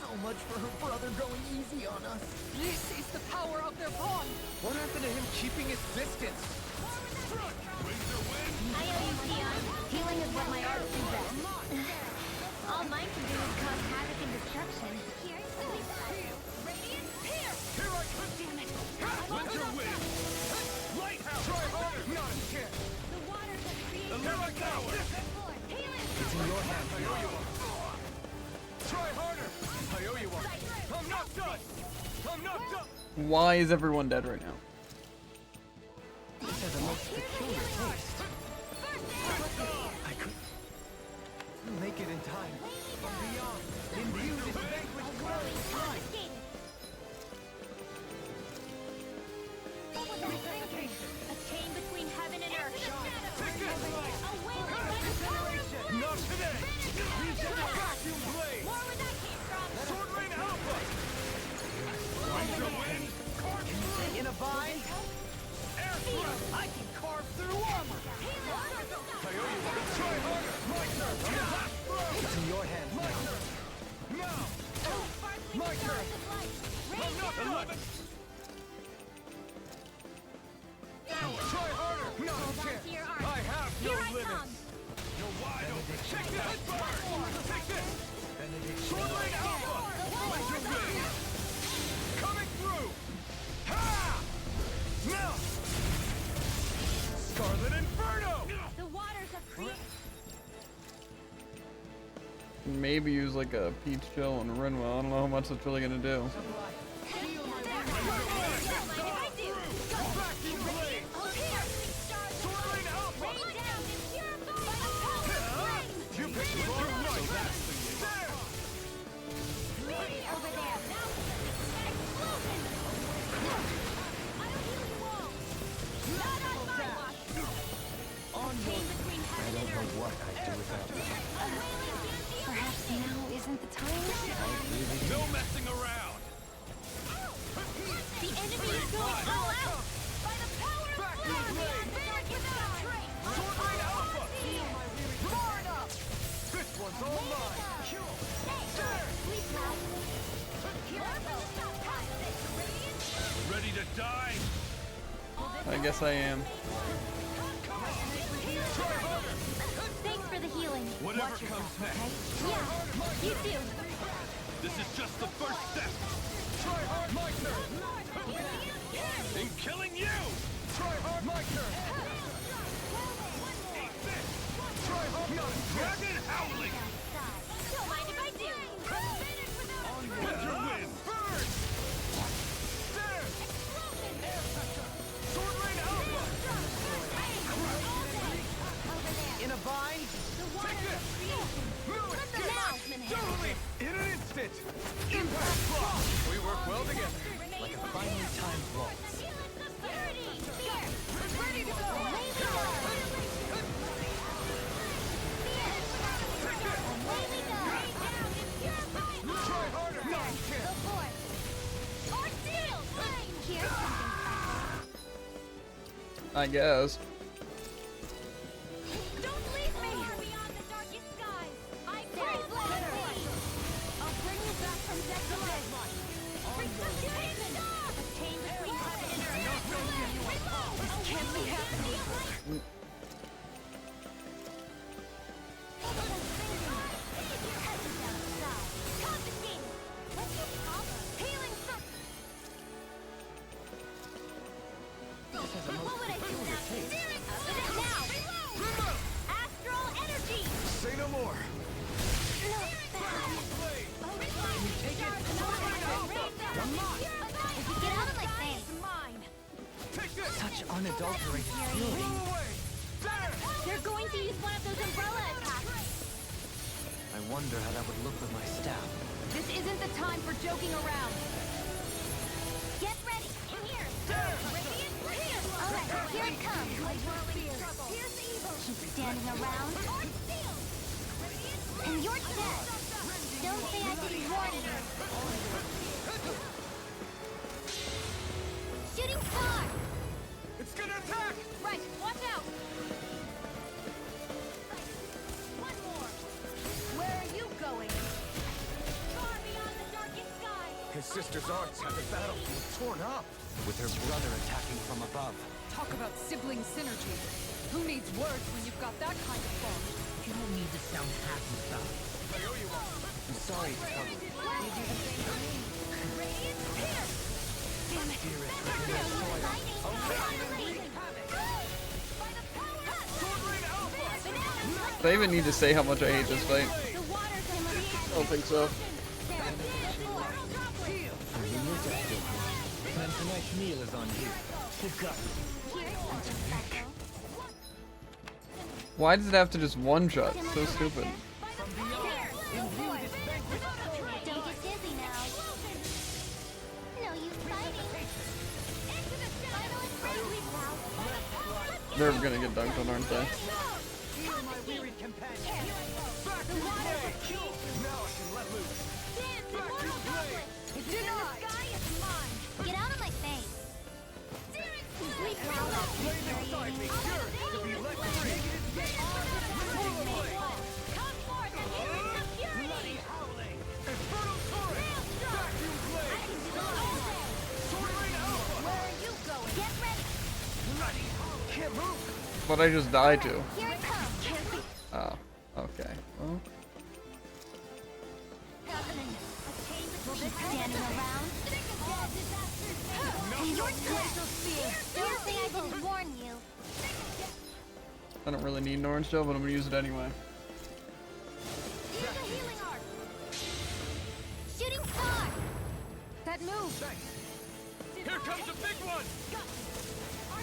So much for her brother going easy on us. This is the power of their bond. What happened to him keeping his distance? I owe you, Peon. Healing is what my arts do best. All mine can do is cause havoc and destruction. Here I come. Damn it. Winter wind. Lighthouse. Try harder. Not a chance. The waters have created Here I go. It's in your hands now. Try harder. I owe you one. I'm not done. I'm not done. Why is everyone dead right now? This has a most peculiar taste. I could make it in time. From beyond, imbue this banquet glowing time. A chain between heaven and earth. A wailing by the power of blood. Not today. Vacuum blade. More where that came from. Sword Rain Alpha. Winter wind. In a vine, Air thrust. I can carve through armor. Try harder. My turn. It's in your hands now. Now. My turn. I'm not done. Try harder. Not a chance. I have no limits. You're wide open. Check this. Take this. Sword Rain Alpha. Winter wind. Coming through. Ha! Now. Scarlet Inferno. The waters have created. Maybe use like a Peach Chill and Rinwell. I don't know how much that's really gonna do. Vacuum blade. Sword Rain Alpha. You picked the wrong one. So that's the there. Over there. Explosion! Not on my watch! Chain between heaven and earth. What I'd do without you. Perhaps now isn't the time? No messing around. The enemy is going all out! By the power of Vacuum blood! blade. Dark without a trace! Sword Rain Alpha. More enough. This one's all mine. Ready to die? I guess I am. Thanks for the healing. Whatever comes next. Yeah, you too. This is just the first step. Try hard, my turn. In killing you. Try hard, my turn. Eat this. Try hard, not a chance. Dragon howling. Don't mind if I do. Winter wind. Burn. There. Sword Rain Alpha. in a vine. Take this. Move it. Get out. Totally. In an instant. Impact block. We work well together. Like a finely timed waltz. Ready to go. Try harder. Not a chance. I guess. Don't leave me here beyond the darkest skies. I pray for the I'll bring you back from death to life. Bring the demon. A chain between heaven and earth. This can't be happening. What would I do without you? Now! Astral energy! Say no more. Take it! Get out of my face! Mine! Take this. Such unadulterated fury. Move away. There. They're going to use one of those umbrella attacks! I wonder how that would look with my staff. This isn't the time for joking around! Get ready! In here! Alright, here it comes! Here's evil! Keep standing around! And you're dead. Don't say I didn't warn you. Shooting star! It's gonna attack! Right, watch out! One more! Where are you going? Far beyond the darkest sky! His sister's arts have the battlefield torn up. With her brother attacking from above. Talk about sibling synergy. Who needs words when you've got that kind of bond? You don't need to sound happy about it. I'm sorry to trouble you. You do the same for me. Radiant here! Damn it! Dearest, Lightning finally! By the power of Banana Do I even need to say how much I hate this fight? The waters of I don't think so. Then tonight's meal is on you. Why does it have to just one shot? So stupid. Don't get dizzy now. No use fighting. Into the final assembly, pal. They're gonna get dunked on, aren't they? Feel my weary companion. The waters of peace. Now I can let loose. Stand, immortal goblet. It's in the sky, it's mine. Get out of my face. Sleep now. Flame inside me yearns to be let free. Come forth and embrace the purity. Howling. Infernal torrent. Real strong. Vacuum blade. I can do all this. Sword Rain Alpha. Where are you going? Get ready. Can't move. But I just died to. Here it comes. Oh, okay. Well, We'll be standing around. And you're dead. Don't say I didn't warn you. I don't really need an orange gel, but I'm gonna use it anyway. Use the healing arc. Shooting star. That move! Here comes a big one.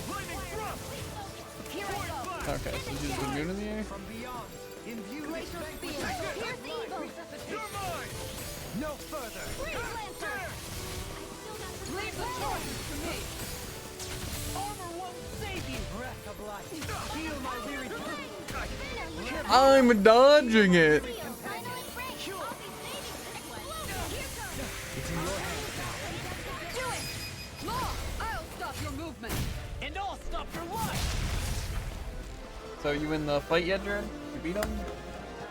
Lightning thrust. Here I go. Okay, so she's immune in the air? From beyond. In view Glacial spear. Here's the evil. You're mine. no further. Freeze lantern. Leave the choices to me! Armor won't save you. Breath of life. Heal my weary I'm dodging it! Final embrace. I'll be saving this one. Here comes. It's in your hands now. Do it! Law, I'll stop your movement! And I'll stop your what? So you in the fight yet, Jared? You beat him?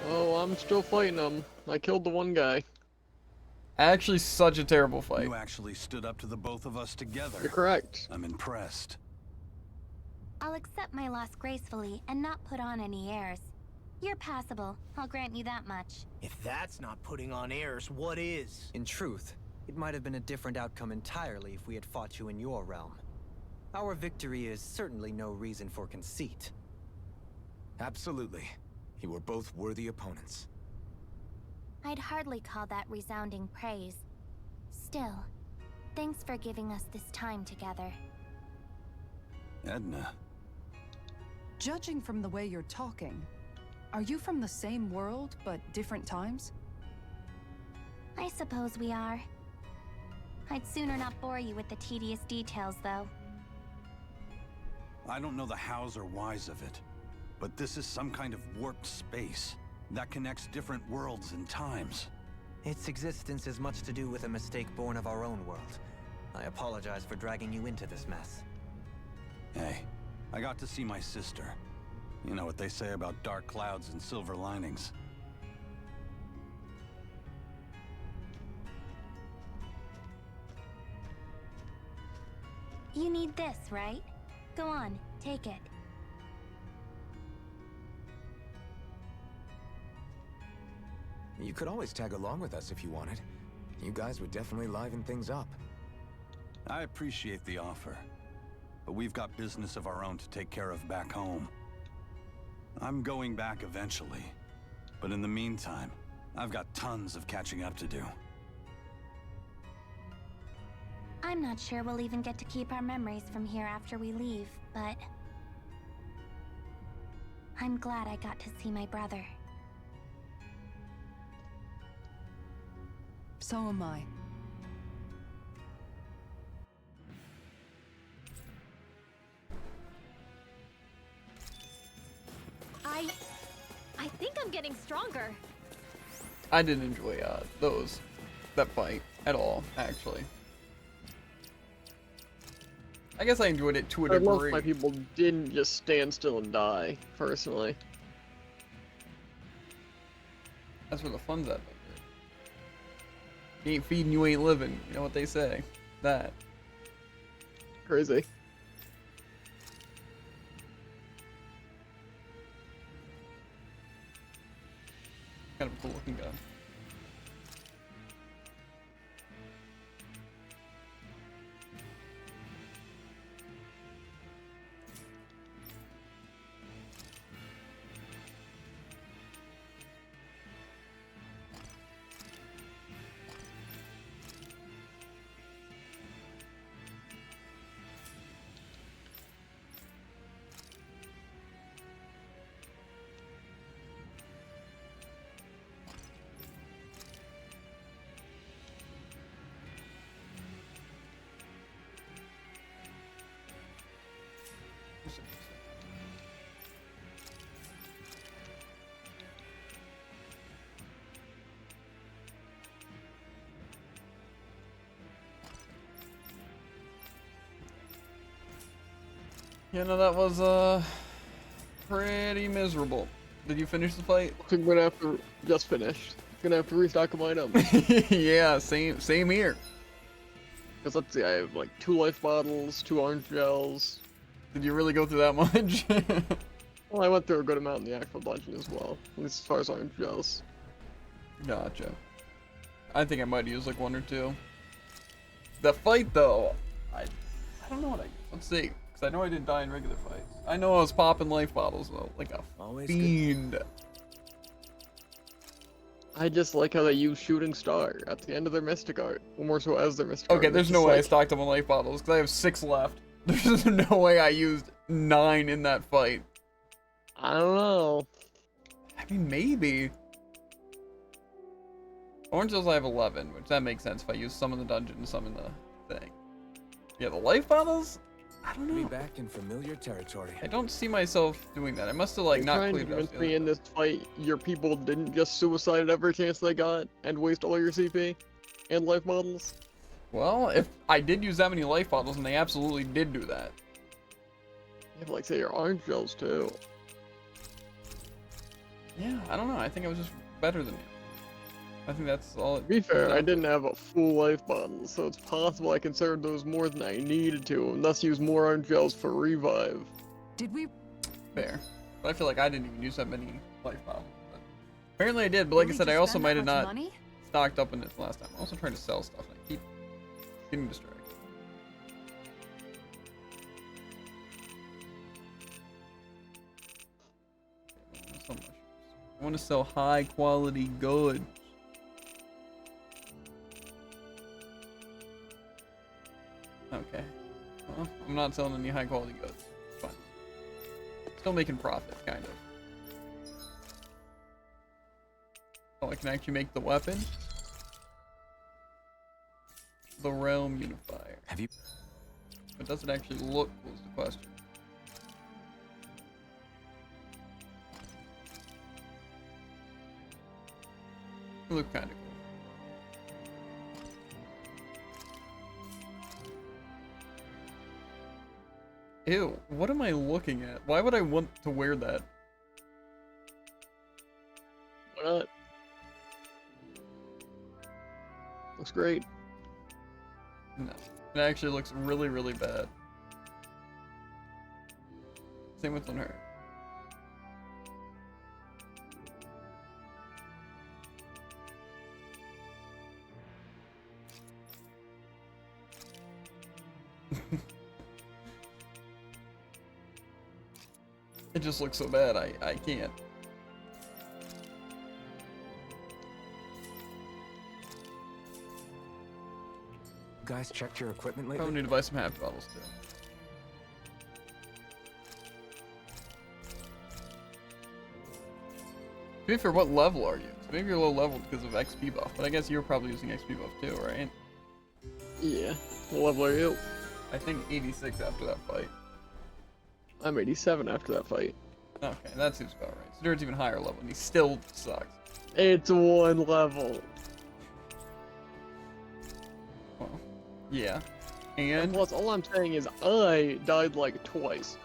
Oh, I'm still fighting him. I killed the one guy. Actually, such a terrible fight. You actually stood up to the both of us together. You're correct. I'm impressed. I'll accept my loss gracefully and not put on any airs. You're passable, I'll grant you that much. If that's not putting on airs, what is? In truth, it might have been a different outcome entirely if we had fought you in your realm. Our victory is certainly no reason for conceit. Absolutely. You were both worthy opponents. I'd hardly call that resounding praise. Still, thanks for giving us this time together. Edna, Judging from the way you're talking, are you from the same world, but different times? I suppose we are. I'd sooner not bore you with the tedious details, though. I don't know the hows or whys of it, but this is some kind of warped space that connects different worlds and times. Its existence is much to do with a mistake born of our own world. I apologize for dragging you into this mess. Hey, I got to see my sister. You know what they say about dark clouds and silver linings. You need this, right? Go on, take it. You could always tag along with us if you wanted. You guys would definitely liven things up. I appreciate the offer, but we've got business of our own to take care of back home. I'm going back eventually, but in the meantime, I've got tons of catching up to do. I'm not sure we'll even get to keep our memories from here after we leave, but... I'm glad I got to see my brother. So am I. I think I'm getting stronger. I didn't enjoy that fight at all, actually. I guess I enjoyed it to a I love degree. why people didn't just stand still and die, personally. That's where the fun's at. You ain't feeding, you ain't living. You know what they say. That. Crazy. Kind of a cool looking gun. Yeah, no, that was pretty miserable. Did you finish the fight? I'm gonna have to just finish. Gonna have to restock my items. Yeah, same here. Because let's see, I have like 2 life bottles, 2 orange gels. Did you really go through that much? Well, I went through a good amount in the actual dungeon as well, at least as far as orange gels. Gotcha. I think I might use like 1 or 2. The fight though, I don't know what I used. Let's see, because I know I didn't die in regular fights. I know I was popping life bottles though, like a fiend. I just like how they use Shooting Star at the end of their Mystic Art, or more so as their Mystic Art. Okay, there's It's no just way I like- stocked up on life bottles, because I have 6 left. There's no way I used 9 in that fight. I don't know. I mean, maybe. Orange Gels I have 11, which that makes sense if I use some in the dungeon and some in the thing. Yeah, the life bottles? I don't know. Be back in familiar territory. I don't see myself doing that. I must have like You're not trying to cleared up. convince me in this fight your people didn't just suicide at every chance they got and waste all your CP and life bottles? Well, if I did use that many life bottles, and they absolutely did do that. You have like say your orange gels too. Yeah, I don't know. I think I was just better than you. I think that's all. To be fair, I didn't have a full life bottle, so it's possible I conserved those more than I needed to, and thus use more orange gels for revive. Did we? Fair. But I feel like I didn't even use that many life bottles. But apparently I did, but like I Really said, I just also spend might that have much not money? stocked up in it last time. I'm also trying to sell stuff, and I keep getting distracted. So much. I want to sell high quality goods. Okay. Well, I'm not selling any high quality goods. It's fine. Still making profit, kind of. Oh, I can actually make the weapon. The Realm Unifier. Have you? But does it actually look cool is the question. It look kind of cool. Ew, what am I looking at? Why would I want to wear that? Why not? Looks great. No. It actually looks really, really bad. Same with on her. It just looks so bad, I can't. Guys, checked your equipment lately? Probably need to buy some half bottles too. To be fair, what level are you? 'Cause maybe you're low level because of XP buff, but I guess you're probably using XP buff too, right? Yeah. What level are you? I think 86 after that fight. I'm 87 after that fight. Okay, that seems about right. So Dirt's even higher level, and he still sucks. It's one level. Well, yeah. And And plus, all I'm saying is I died like twice.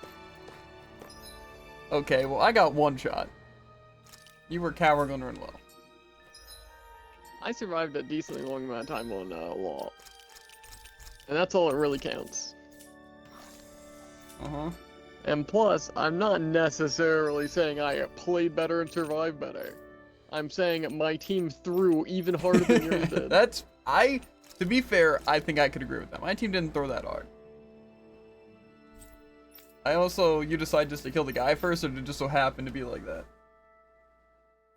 okay, well I got one shot. You were coward gonna run low. I survived a decently long amount of time on Law. And that's all that really counts. Uh-huh. And plus, I'm not necessarily saying I played better and survived better. I'm saying my team threw even harder than yours did. To be fair, I think I could agree with that. My team didn't throw that hard. You decide just to kill the guy first, or did it just so happen to be like that?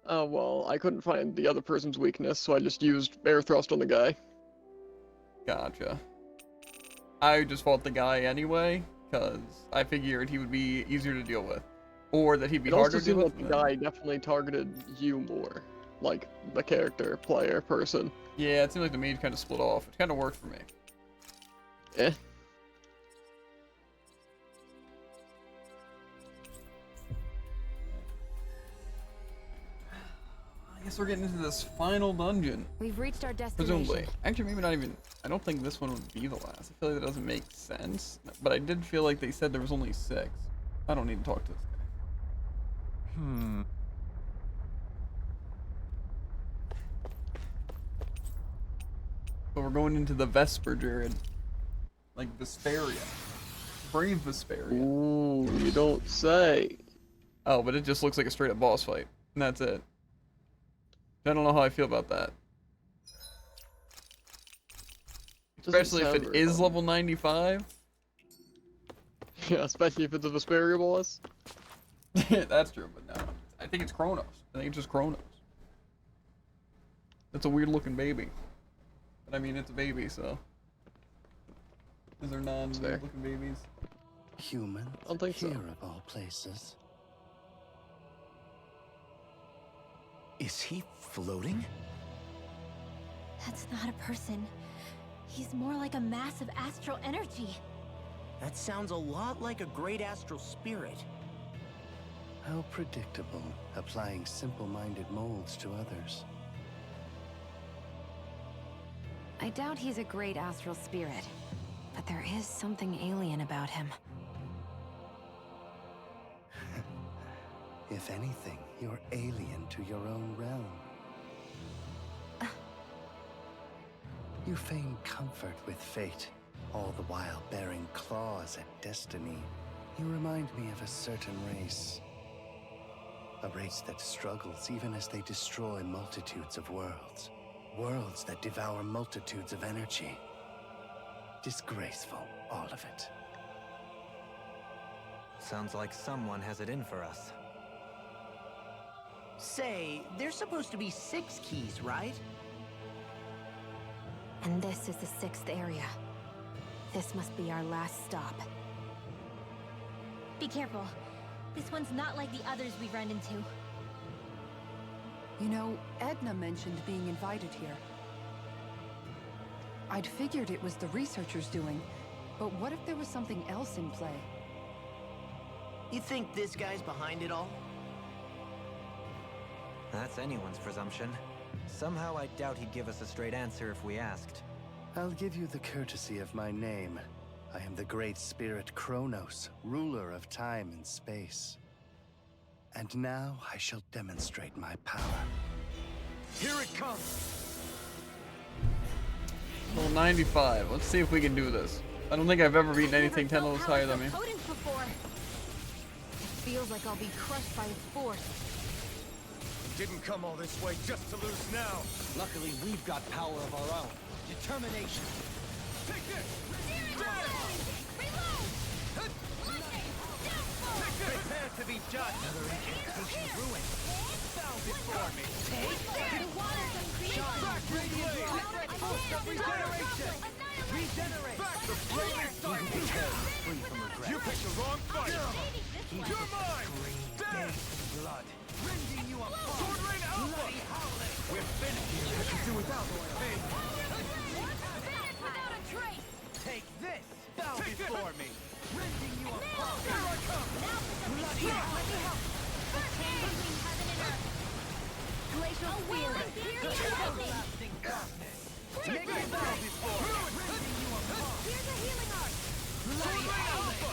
Oh, well, I couldn't find the other person's weakness, so I just used air thrust on the guy. Gotcha. I just fought the guy anyway, because I figured he would be easier to deal with. Or that he'd be It harder also to deal seemed with. like the guy definitely targeted you more. Like, the character, player, person. Yeah, it seemed like the mage kind of split off. It kind of worked for me. Eh. I guess we're getting into this final dungeon. We've reached our destination. Presumably. Actually, maybe not even. I don't think this one would be the last. I feel like that doesn't make sense. But I did feel like they said there was only 6. I don't need to talk to this guy. But we're going into the Vesper, Jared. Like Vesperia. Brave Vesperia. Ooh, you don't say. Oh, but it just looks like a straight up boss fight. And that's it. I don't know how I feel about that. Especially if it is level 95. Yeah, especially if it's a Vesperia boss. That's true, but no. I think it's Kronos. I think it's just Kronos. It's a weird looking baby. But I mean, it's a baby, so. Is there non-weird looking babies? Humans? I don't think so. Here of all places. Is he floating? That's not a person. He's more like a mass of astral energy. That sounds a lot like a great astral spirit. How predictable, applying simple-minded molds to others. I doubt he's a great astral spirit, but there is something alien about him. If anything, you're alien to your own realm. You feign comfort with fate, all the while bearing claws at destiny. You remind me of a certain race. A race that struggles even as they destroy multitudes of worlds. Worlds that devour multitudes of energy. Disgraceful, all of it. Sounds like someone has it in for us. Say, there's supposed to be 6 keys, right? And this is the 6th area. This must be our last stop. Be careful. This one's not like the others we've run into. You know, Edna mentioned being invited here. I'd figured it was the researchers doing, but what if there was something else in play? You think this guy's behind it all? That's anyone's presumption. Somehow I doubt he'd give us a straight answer if we asked. I'll give you the courtesy of my name. I am the great spirit Kronos, ruler of time and space. And now I shall demonstrate my power. Here it comes! Level 95. Let's see if we can do this. I don't think I've ever beaten anything 10 levels higher than me. It feels like I'll be crushed by its force. Didn't come all this way just to lose now. Luckily, we've got power of our own. Determination. Take this! Prepare to be judged. Another incantation ruined. Bow before me. The waters of creation. Back radiate. Regeneration. Regenerate. Back the flaming sight. Free from regret. You picked the wrong fight. You're mine. Dead. Blood. Rending you apart. Sword Rain Alpha. We're finished. I can do without me. Without a trace. Take this. Bow before me. Rending you apart. Here I come. Now for some bloody. Let me help. The chain between heaven and earth. Glacial Spear! Here's a healing art! Bloody Alpha!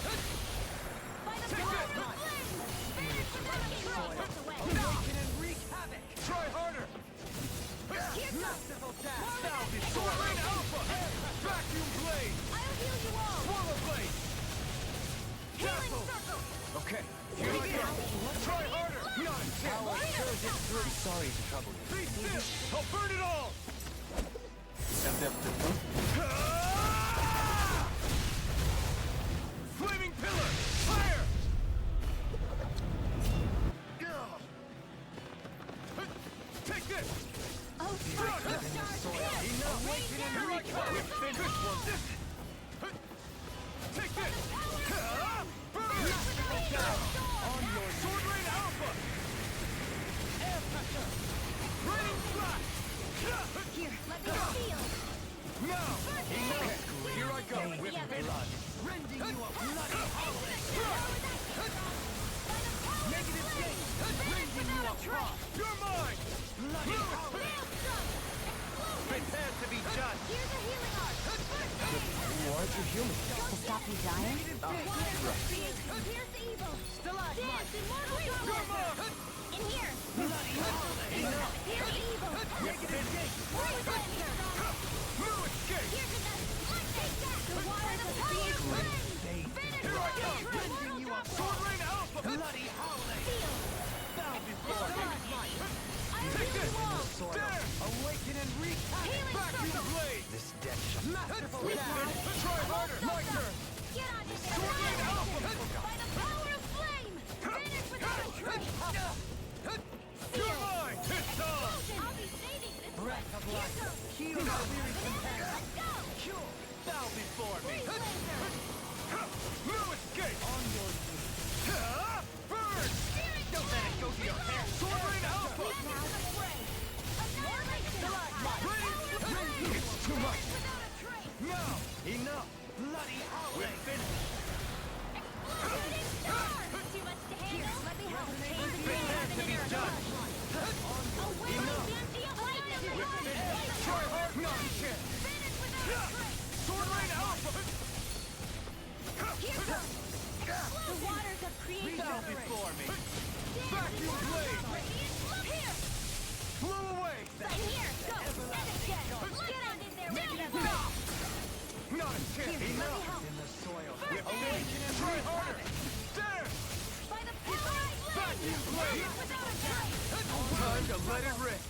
By the power of flame! Finish the away! Awaken and wreak havoc! Try harder! Here comes! Swirling Alpha! Vacuum Blade! I'll heal you all! Swallow Blade! Healing Circle! Okay, here I go! Try harder! Not a chance! Sorry to trouble you. Be still! I'll burn it all! Flaming Pillar! Fire! Take this! Oh, Awaken and recall! We've finished one! Take this! Burn! On your Sword Rain Alpha! Air pressure! Raining Flash! Here, let me feel! Now! Here I go! With blood! Rending you a bloody Negative gate! rending you apart! You're mine! Bloody Prepare to be judged! Here's a healing art! Why aren't you human? To stop you dying? Here's evil! Dance immortal darkness! In here! Here's evil! Negative gate! No escape! Here's another! Take that! The waters of fire flame! Finish Here I come! rending you up! Sword Rain Alpha! Bloody howling! Seal! Bow before me! I'll heal you all! Dare! Awaken and wreak havoc! Healing Vacuum circle! Blade! This death shall masterful Sleep attack! now! Try harder! My turn! Get on your Sword Rain Alpha! By the power of flame! Finish without a trace! You're mine! It's on! I'll be saving this Breath of Here life! goes! Heal my weary companion! Let's go! Cure! Bow before me! Freeze laser! No escape! On your knees! Burn! Don't let it go to your head! Sword Rain Alpha! Now to the fray! Annihilation! It's too much! Without a trace! Now! Enough! Bloody howling! We're finished! Exploding star! Too much to handle? Let me help! Chain between Prepare heaven to and be earth! judged! Away! Lightning! Try hard! Not a chance! Finish without a trace! Sword Rain Alpha! Here goes! The waters of creation! Bow before me! Vacuum Blade! Here! Blow away! In here! Go! And again! Get on in there! Negative Go! gate! Not a chance! Enough! In the soil! Awaken and try harder! Dare! By the power of flame! Vacuum Blade! Without a trace! Time to let it rip!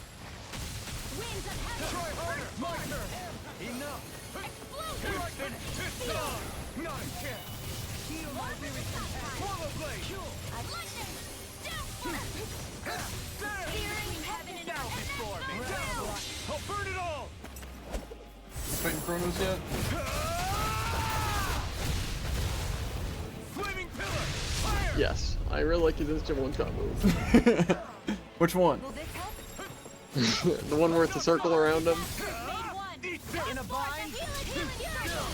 Winds of heaven! Try harder! My turn! Enough! Explosion! Here I finish! It's on! Not a chance! Heal my weary companion! Swallow Blade! Lightning! Downfall! Dare! Searing heaven and earth! Before me! Down! I'll burn it all! Fighting Chronos yet? Flaming Pillar! Fire! Yes, I really like his instant one-shot move. Which one? Will this help? The one where it's a circle around him. Made one! Eat this! In a bind! Healing circle!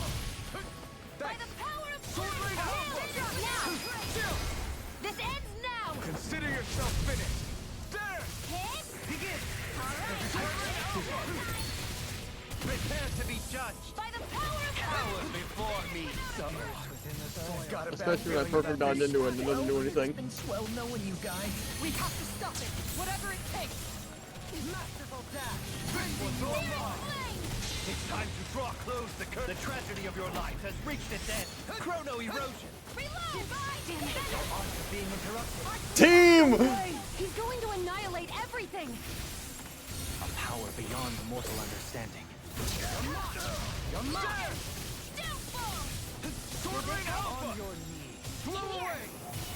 By the power of flame! Now! This ends now! Consider yourself finished! Dare! Hit! Begin! Alright! Prepare to be judged! By the power of Power before me! Within the soil! Got a bad Especially when I feeling perfect about dodge this. into it and it doesn't do anything. Been swell knowing you guys! We have to stop it, whatever it takes. Masterful dash! flame! It's time to draw close the curtain. The tragedy of your life has reached its end. Chrono erosion. Reload! Damn it! After being interrupted! Team! He's going to annihilate everything. A power beyond mortal understanding. You're mine! Downfall! Sword Rain Alpha! On your knees! Blow away!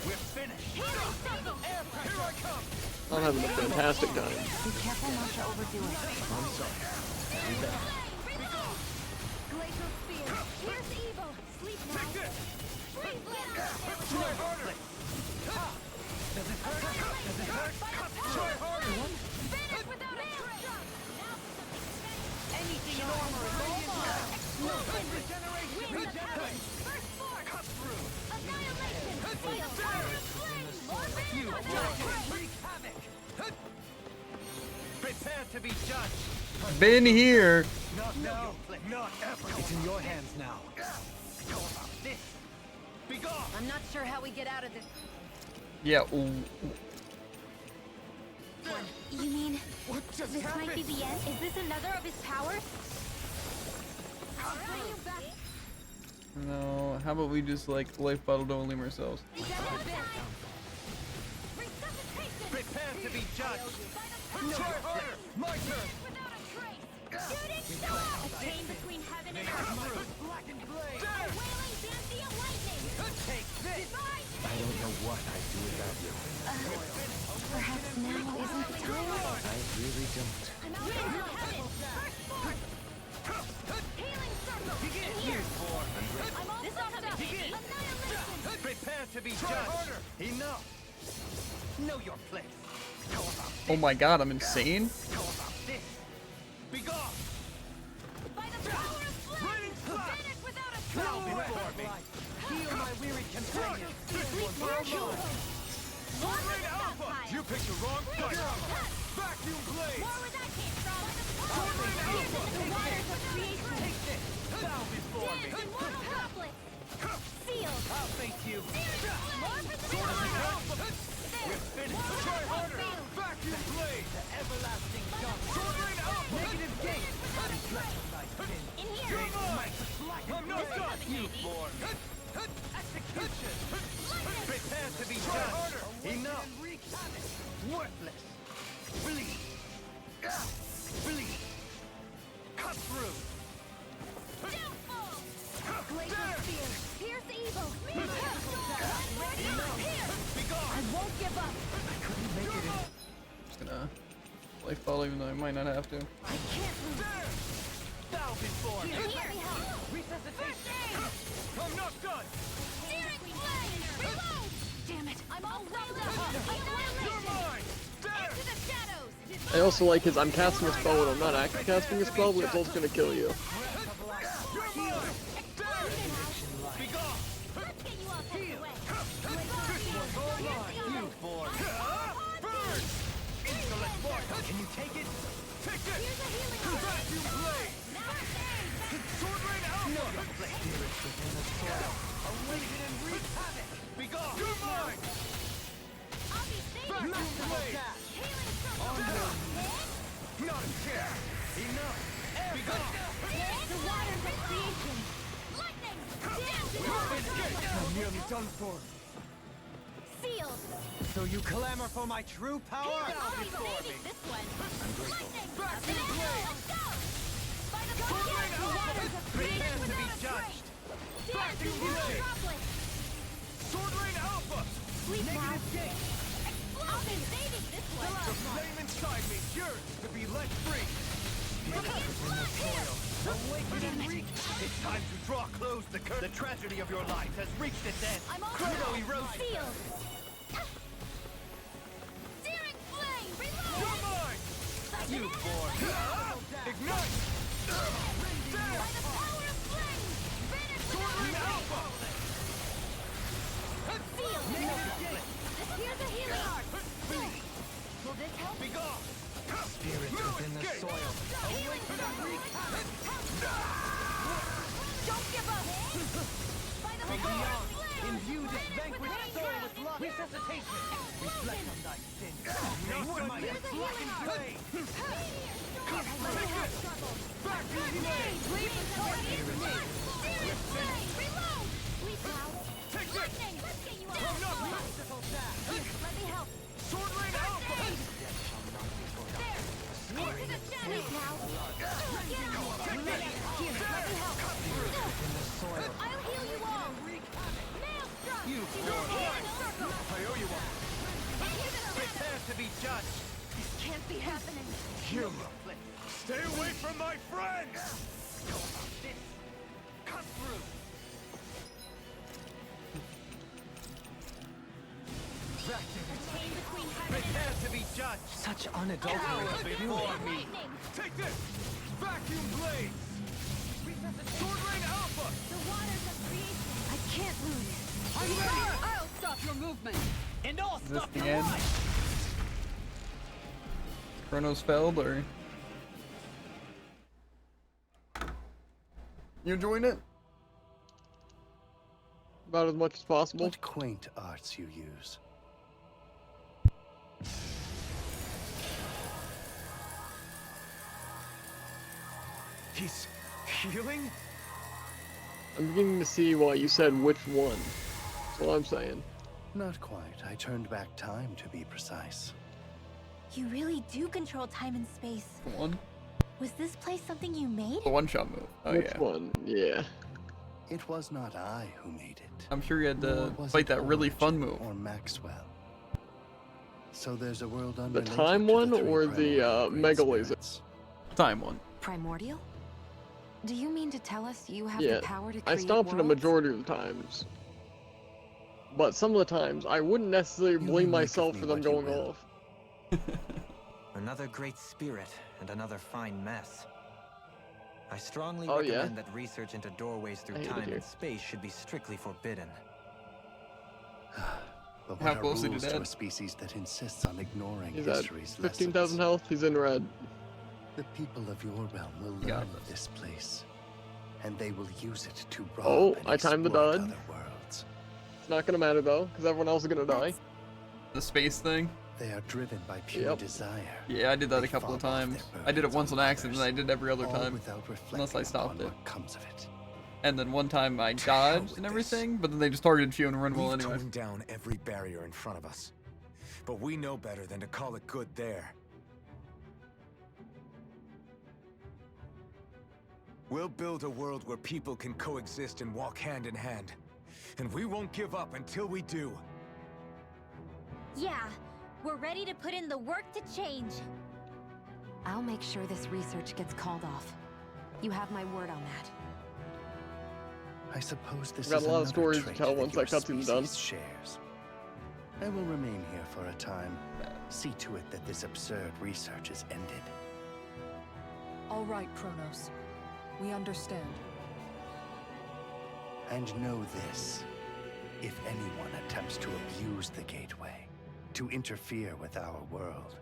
We're finished! Healing circle! Air pressure! Here I come! I'm having a fantastic time. Be careful not to overdo it. I'm sorry. Reload! Glacial spear! Here's evil! Sleep now! Take this! Freeze laser! Try harder! Does it hurt? Does it hurt? Try harder! Finish without a trace! Now for something Anything in armor is Explosion! Winds of heaven! First force! Cut through! Annihilation! Seal! Power of flame! More winds of trace! wreak havoc! to be judged. Been here. Not now. Not ever. It's in your hands now. How about this? Be gone. I'm not sure how we get out of this. Yeah. Ooh. You mean What just this happened? might be the end? Is this another of his powers? I'll bring you back. No. How about we just like life bottle don't leave ourselves? Prepare to be judged. Try harder. My turn. Without a trace. Shooting star! A chain between heaven and earth. Blackened blade. A wailing Xanthia lightning. Take this. I don't know what I'd do without you. Perhaps now isn't the time? I really don't. I'm out of heaven. First force. Healing circle. In here. I'm all fucked up. Annihilation. Prepare to be judged. Enough. Know your place. How about Oh my god, I'm insane. How about this? Be gone. By the power of flame. Finish without a Bow trace. before me. Heal my weary companion. Sleep now. More with the Alpha. vampire. You picked the wrong fight. Vacuum blade. More where that came from. The waters of creation. Take this. Bow before me. Dance immortal droplets. Sealed. I'll face you. More for the power. We're finished. Try harder. Vacuum blade. The everlasting jump. Negative gate. Reflect on thy sin. In here. You're mine. I'm not done. You born. Execution. Prepare to be judged. Enough. Worthless. Bleed. Bleed. Cut through. Downfall. Glacial spear. Pierce evil. Here. Be gone. I won't give up. I couldn't make it in. Just gonna life bottle even though I might not have to. I can't lose. Bow before me. Here. Let me help. Resuscitation. I'm not done. Steering flame. Reload. Damn it. I'm all welled up. You're mine. There. Into the shadows. I also like his I'm casting a spell and I'm not actually casting a spell, but it's also gonna kill you. You're mine. There. Be gone. Let's get you all tucked away. You born. Burn. Insolent mortal. Can you take it? Take this. Here's a healing Vacuum blade. Sword rain out. No, your place. Spirits within the soil. Awaken and wreak havoc. Be gone. You're mine. I'll be safe. Vacuum blade. Healing circle. On down. Not a chair. Enough. Be gone. The waters of creation. Lightning. I'm nearly done for. Sealed. So you clamor for my true power? I'll be saving this one. Lightning. Let's go. By the power of the waters of creation. Prepare to be Without a judged. trace. Dance Vacuum immortal blade. droplets. Sword rain alpha. Sleep now. Negative gate. I'll be saving this one. The flame inside me yearns to be let free. Awaken and wreak. It's time to draw close the curtain. The tragedy of your life has reached its end. I'm all Chrono erosion. sealed. Searing flame. Reload. You're mine. You born. Ignite. By the power of flame. Finish without a Alpha. Sealed. Here's a healing art. Will this help? Be gone. Spirits within the soil. Healing circle. Don't give up. By the From power of beyond, flame. imbue this Finish vanquished with soul rain. with love. Resuscitation. Reflect on thy sin. Not my Here's a black healing and art. blade. Vacuum blade. Sleep and Searing flame. Reload. Sleep now. Take this. Lightning. Let's get you I'm not out. merciful dash. Here, let me help. Sword rain alpha. There. Into the shadows now. Get on. Here, let me help. I'll heal you all. Maelstrom. You Into born. the healing circle. I owe you one. Into the Prepare to be judged. This can't be happening. You stay away from my friends. How about this? Cut through. Chain between heaven and Prepare to be judged. Such unadulterated Before fury. me. Take this. Vacuum blades. Sword rain alpha. the waters of creation. I can't lose. I'm ready. I'll stop your movement. And all Is this stuff the you end? want. Chronos failed or You enjoying it? About as much as possible. What quaint arts you use. He's healing? I'm beginning to see why you said which one. That's what I'm saying. Not quite. I turned back time, to be precise. You really do control time and space. The one? Was this place something you made? The one-shot move. Oh, which yeah. one? Yeah. It was not I who made it. I'm sure you had Nor to was fight it that really Origin fun move. Or Maxwell. So there's a world The unrelated time to one the three or the primordial great Mega Laser? spirits. Time one. Primordial? Do you mean to tell us you have Yeah, the power to I create stopped it a worlds? majority of the times. But some of the times, I wouldn't necessarily You blame may make myself of for me them what you going will. off. Another great spirit and another fine mess. I strongly Oh, yeah? recommend that research into doorways through I hate it time here. and space should be strictly forbidden. But How what are close did rules you to dead? a species that insists on ignoring He's at history's 15,000 lessons? health, he's in red. The people of your realm will You got learn of this. this place, and they will use it to rob Oh, and I timed the exploit dodge. other worlds. It's not gonna matter though, because everyone else is gonna die. The space thing? They are driven by pure Yep. desire. Yeah, I did that They a couple of fall off times. their I did it burdens once on on accident, and I others, did every other all time. without Unless I reflecting stopped upon it. what comes of it. And then one time I To hell dodged with and this. everything, but then they just targeted you and run well We've anyway. torn down every barrier in front of us. But we know better than to call it good there. We'll build a world where people can coexist and walk hand in hand. And we won't give up until we do. Yeah, we're ready to put in the work to change. I'll make sure this research gets called off. You have my word on that. I suppose this Got is a lot of another stories to trait tell that once your that cutscene's done. species shares. I will remain here for a time. See to it that this absurd research is ended. All right, Kronos. We understand. And know this. If anyone attempts to abuse the Gateway, to interfere with our world,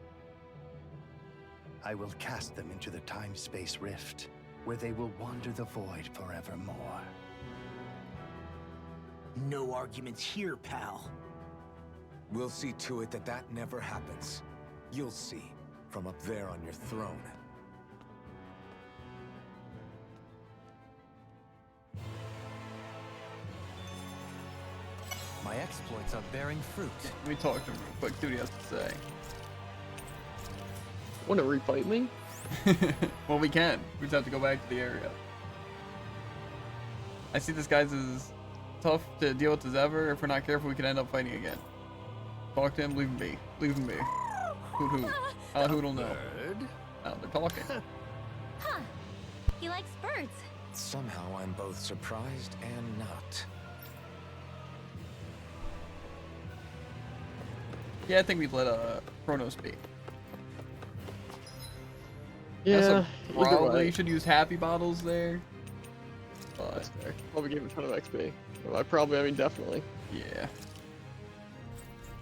I will cast them into the time-space rift, where they will wander the void forevermore. No arguments here, pal. We'll see to it that that never happens. You'll see, from up there on your throne. My exploits are bearing fruit. Let me talk to him real quick, see what he has to say. Wanna refight me? Well, we can. We just have to go back to the area. I see this guy's as tough to deal with as ever. If we're not careful, we could end up fighting again. Talk to him, leave him be. Leave him be. Hoot hoot. Hoot'll know. Oh, they're talking. Huh. He likes birds. Somehow I'm both surprised and not. Yeah, I think we'd let Kronos be. Yeah, So either probably way. should use happy bottles there. But That's fair. Probably gave him a ton of XP. Well, I mean, definitely. yeah.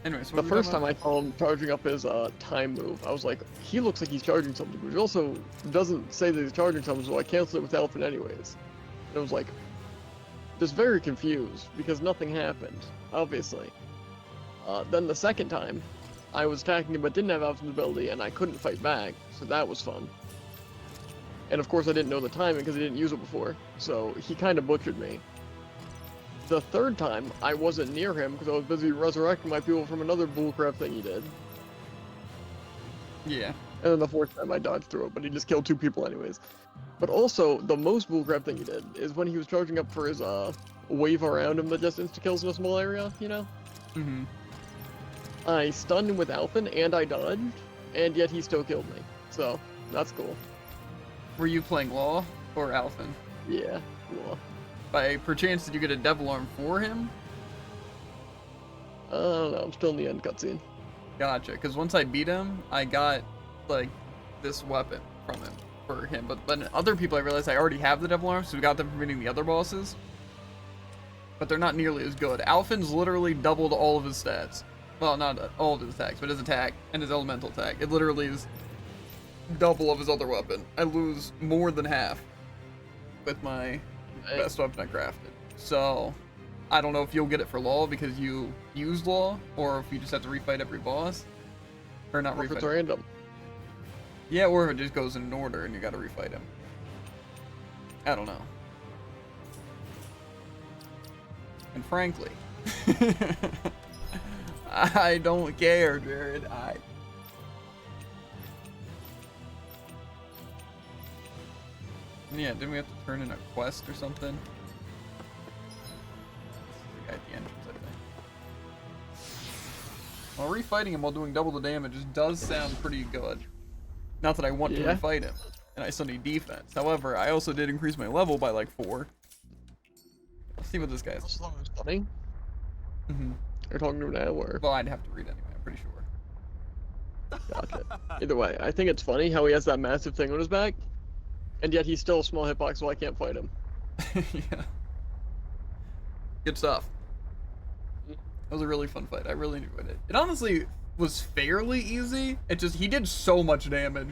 Anyway, so The first time I saw him charging up his time move, I was like, he looks like he's charging something, but he also doesn't say that he's charging something, so I canceled it with Elfin anyways. And I was like, just very confused, because nothing happened, obviously. Then the second time, I was attacking him but didn't have Elfin's ability, and I couldn't fight back, so that was fun. And of course I didn't know the timing because I didn't use it before, so he kind of butchered me. The third time, I wasn't near him because I was busy resurrecting my people from another bullcrap thing he did. Yeah. And then the fourth time I dodged through it, but he just killed 2 people anyways. But also, the most bullcrap thing he did is when he was charging up for his wave around him that just insta-kills in a small area, you know? Mm-hmm. I stunned him with Alphen and I dodged, and yet he still killed me. So, that's cool. Were you playing Law or Alphen? Yeah, cool. By perchance, did you get a devil arm for him? I don't know, I'm still in the end cutscene. Gotcha. Because once I beat him, I got like this weapon from him for him. But other people, I realized I already have the devil arms, so we got them from beating the other bosses. But they're not nearly as good. Alphen's literally doubled all of his stats. Well, not all of his attacks, but his attack and his elemental attack. It literally is double of his other weapon. I lose more than half with my best weapon I crafted. So, I don't know if you'll get it for Law because you use Law, or if you just have to refight every boss. Or not Or if refight. it's random. Yeah, or if it just goes in an order and you gotta refight him. I don't know. And frankly, I don't care, Jared. Yeah, didn't we have to turn in a quest or something? This is the guy at the entrance, I think. Well, refighting him while doing double the damage does sound pretty good. Not that I want to refight him, and I still need defense. However, I also did increase my level by like 4. Let's see what this guy's. Funny. You're talking to an hour. Well, I'd have to read anyway, I'm pretty sure. Gotcha. Either way, I think it's funny how he has that massive thing on his back, and yet he's still a small hitbox, so I can't fight him. Yeah. Good stuff. That was a really fun fight. I really enjoyed it. It honestly was fairly easy. It just, he did so much damage.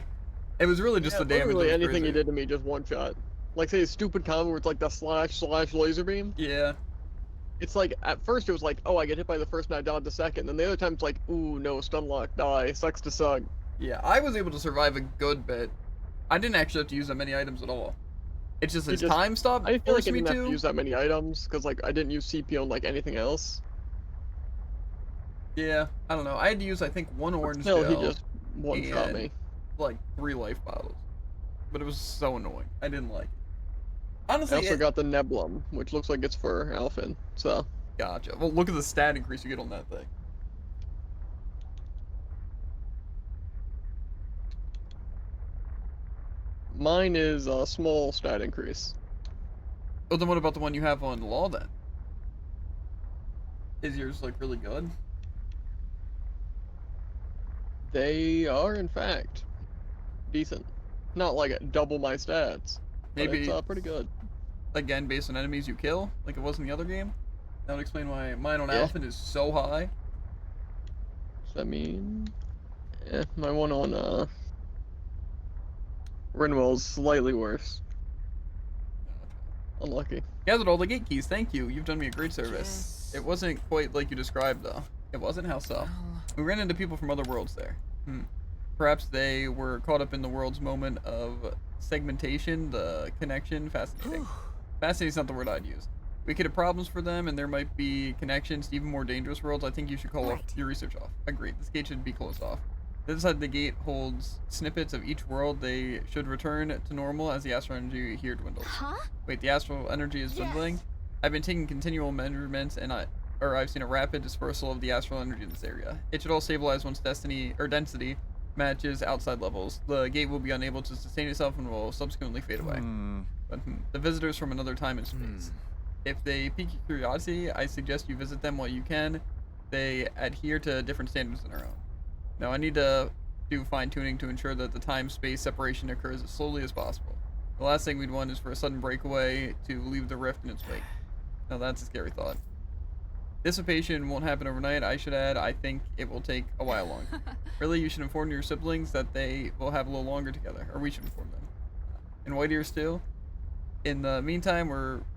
It was really just the damage. Literally that was anything crazy. he did to me just one shot. Like say his stupid combo where it's like the / laser beam. Yeah. It's like at first it was like, oh, I get hit by the first and I dodge the second. Then the other time it's like, ooh no, stun lock, die, sucks to suck. Yeah, I was able to survive a good bit. I didn't actually have to use that many items at all. It's just his time stop I feel like forced I me didn't have to to. use that many items because like I didn't use CP on like anything else. Yeah, I don't know. I had to use, I think, 1 orange Still, he gel just one-shot and, me. like 3 life bottles. But it was so annoying. I didn't like it. I Honestly, also got the Neblum, which looks like it's for Alphen, so. Gotcha. Well, look at the stat increase you get on that thing. Mine is a small stat increase. Oh, then what about the one you have on Law then? Is yours like really good? They are, in fact, decent. Not like double my stats, but Maybe it's pretty good. Again, based on enemies you kill, like it was in the other game. That would explain why mine on Alphen is so high. Does that mean? Yeah, my one on Rinwell's slightly worse. Unlucky. Gathered all the gate keys. Thank you. You've done me a great service. It wasn't quite like you described, though. It wasn't? How so? We ran into people from other worlds there. Perhaps they were caught up in the world's moment of segmentation, the connection. Fascinating. Fascinating's not the word I'd use. We could have problems for them, and there might be connections to even more dangerous worlds. I think you should call your research off. Agreed. This gate should be closed off. The other side of the gate holds snippets of each world. They should return to normal as the astral energy here dwindles. Huh? Wait, the astral energy is dwindling? I've been taking continual measurements, and I've seen a rapid dispersal of the astral energy in this area. It should all stabilize once density matches outside levels. The gate will be unable to sustain itself and will subsequently fade away. But the visitors from another time and space. If they pique your curiosity, I suggest you visit them while you can. They adhere to different standards than our own. Now, I need to do fine-tuning to ensure that the time-space separation occurs as slowly as possible. The last thing we'd want is for a sudden breakaway to leave the rift in its wake. Now, that's a scary thought. Dissipation won't happen overnight, I should add. I think it will take a while longer. Really, you should inform your siblings that they will have a little longer together, or we should inform them. And White Ears too. In the meantime,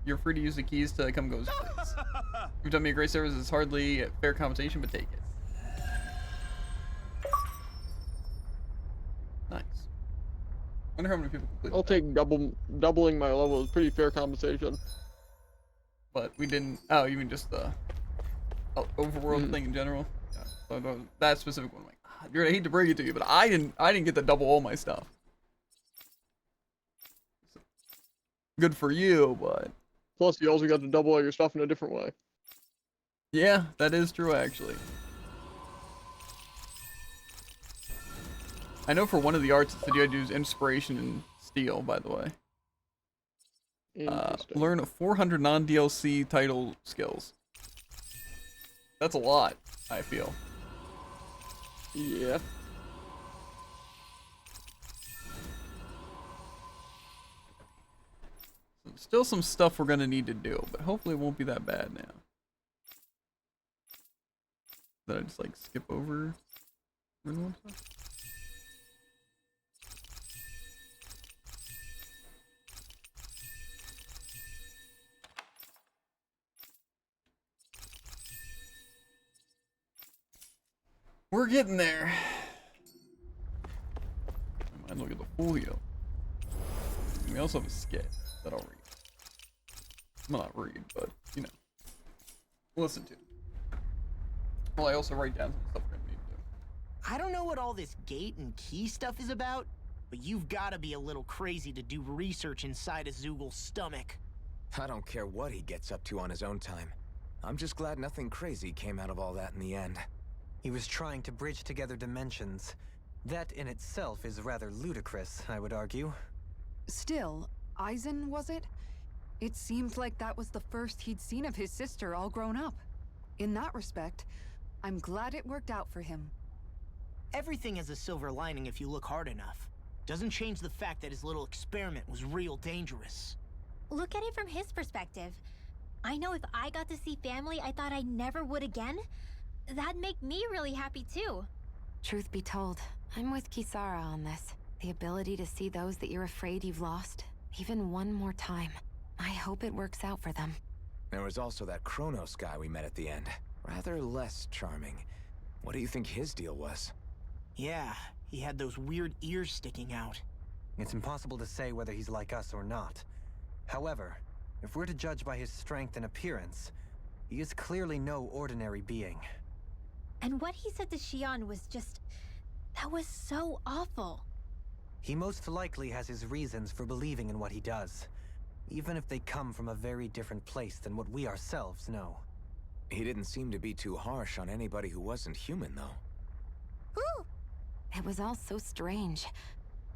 you're free to use the keys to come go, please. You've done me a great service. It's hardly fair compensation, but take it. Nice. Wonder how many people completed I'll take doubling my level is pretty fair compensation. But we didn't. Oh, you mean just the overworld thing in general? Yeah. So that specific one, like, dude, I hate to break it to you, but I didn't get to double all my stuff. So, good for you, but plus you also got to double all your stuff in a different way. Yeah, that is true actually. I know for one of the arts it said you had to use inspiration and steel, by the way. Learn 400 non-DLC title skills. That's a lot, I feel. Yeah. Still some stuff we're gonna need to do, but hopefully it won't be that bad now. Did I just like skip over one stuff? We're getting there. I might look at the folio. We also have a skit that I'll read. Well, not read, but, you know, listen to. Well, I also write down some stuff we're gonna need to do. I don't know what all this gate and key stuff is about, but you've got to be a little crazy to do research inside a Zoogl's stomach. I don't care what he gets up to on his own time. I'm just glad nothing crazy came out of all that in the end. He was trying to bridge together dimensions. That in itself is rather ludicrous, I would argue. Still, Eisen, was it? It seemed like that was the first he'd seen of his sister all grown up. In that respect, I'm glad it worked out for him. Everything has a silver lining if you look hard enough. Doesn't change the fact that his little experiment was real dangerous. Look at it from his perspective. I know if I got to see family I thought I never would again, that'd make me really happy too. Truth be told, I'm with Kisara on this. The ability to see those that you're afraid you've lost, even one more time. I hope it works out for them. There was also that Kronos guy we met at the end. Rather less charming. What do you think his deal was? Yeah, he had those weird ears sticking out. It's impossible to say whether he's like us or not. However, if we're to judge by his strength and appearance, he is clearly no ordinary being. And what he said to Xion was just... that was so awful. He most likely has his reasons for believing in what he does, even if they come from a very different place than what we ourselves know. He didn't seem to be too harsh on anybody who wasn't human, though. Whew! It was all so strange.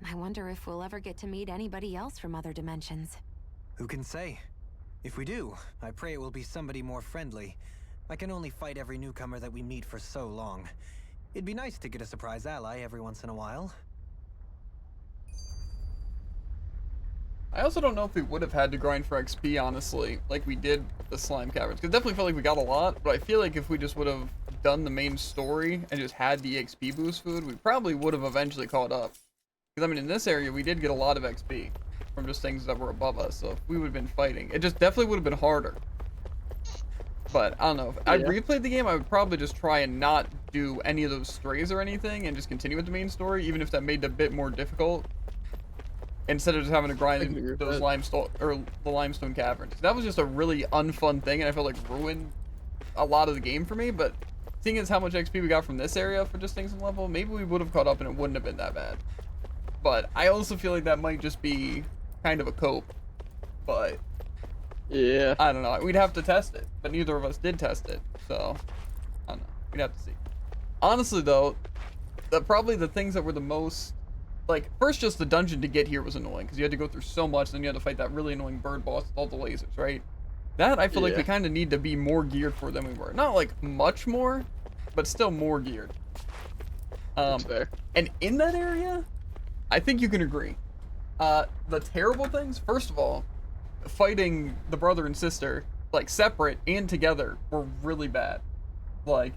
I wonder if we'll ever get to meet anybody else from other dimensions. Who can say? If we do, I pray it will be somebody more friendly. I can only fight every newcomer that we meet for so long. It'd be nice to get a surprise ally every once in a while. I also don't know if we would have had to grind for XP, honestly, like we did the slime caverns. Because it definitely felt like we got a lot, but I feel like if we just would have done the main story and just had the XP boost food, we probably would have eventually caught up. Because, I mean, in this area, we did get a lot of XP from just things that were above us, so if we would have been fighting, it just definitely would have been harder. But, I don't know, if I replayed the game, I would probably just try and not do any of those strays or anything, and just continue with the main story, even if that made it a bit more difficult. Instead of just having to grind those the limestone caverns. That was just a really unfun thing, and I felt like ruined a lot of the game for me, but seeing as how much XP we got from this area for just things in level, maybe we would have caught up and it wouldn't have been that bad. But I also feel like that might just be kind of a cope. But yeah, I don't know. We'd have to test it, but neither of us did test it, so I don't know. We'd have to see. Honestly, though, probably the things that were the most, like, first just the dungeon to get here was annoying because you had to go through so much, then you had to fight that really annoying bird boss with all the lasers, right? That I feel like we kind of need to be more geared for than we were. Not like much more, but still more geared. That's fair. And in that area, I think you can agree. The terrible things, first of all, fighting the brother and sister, like separate and together, were really bad. Like,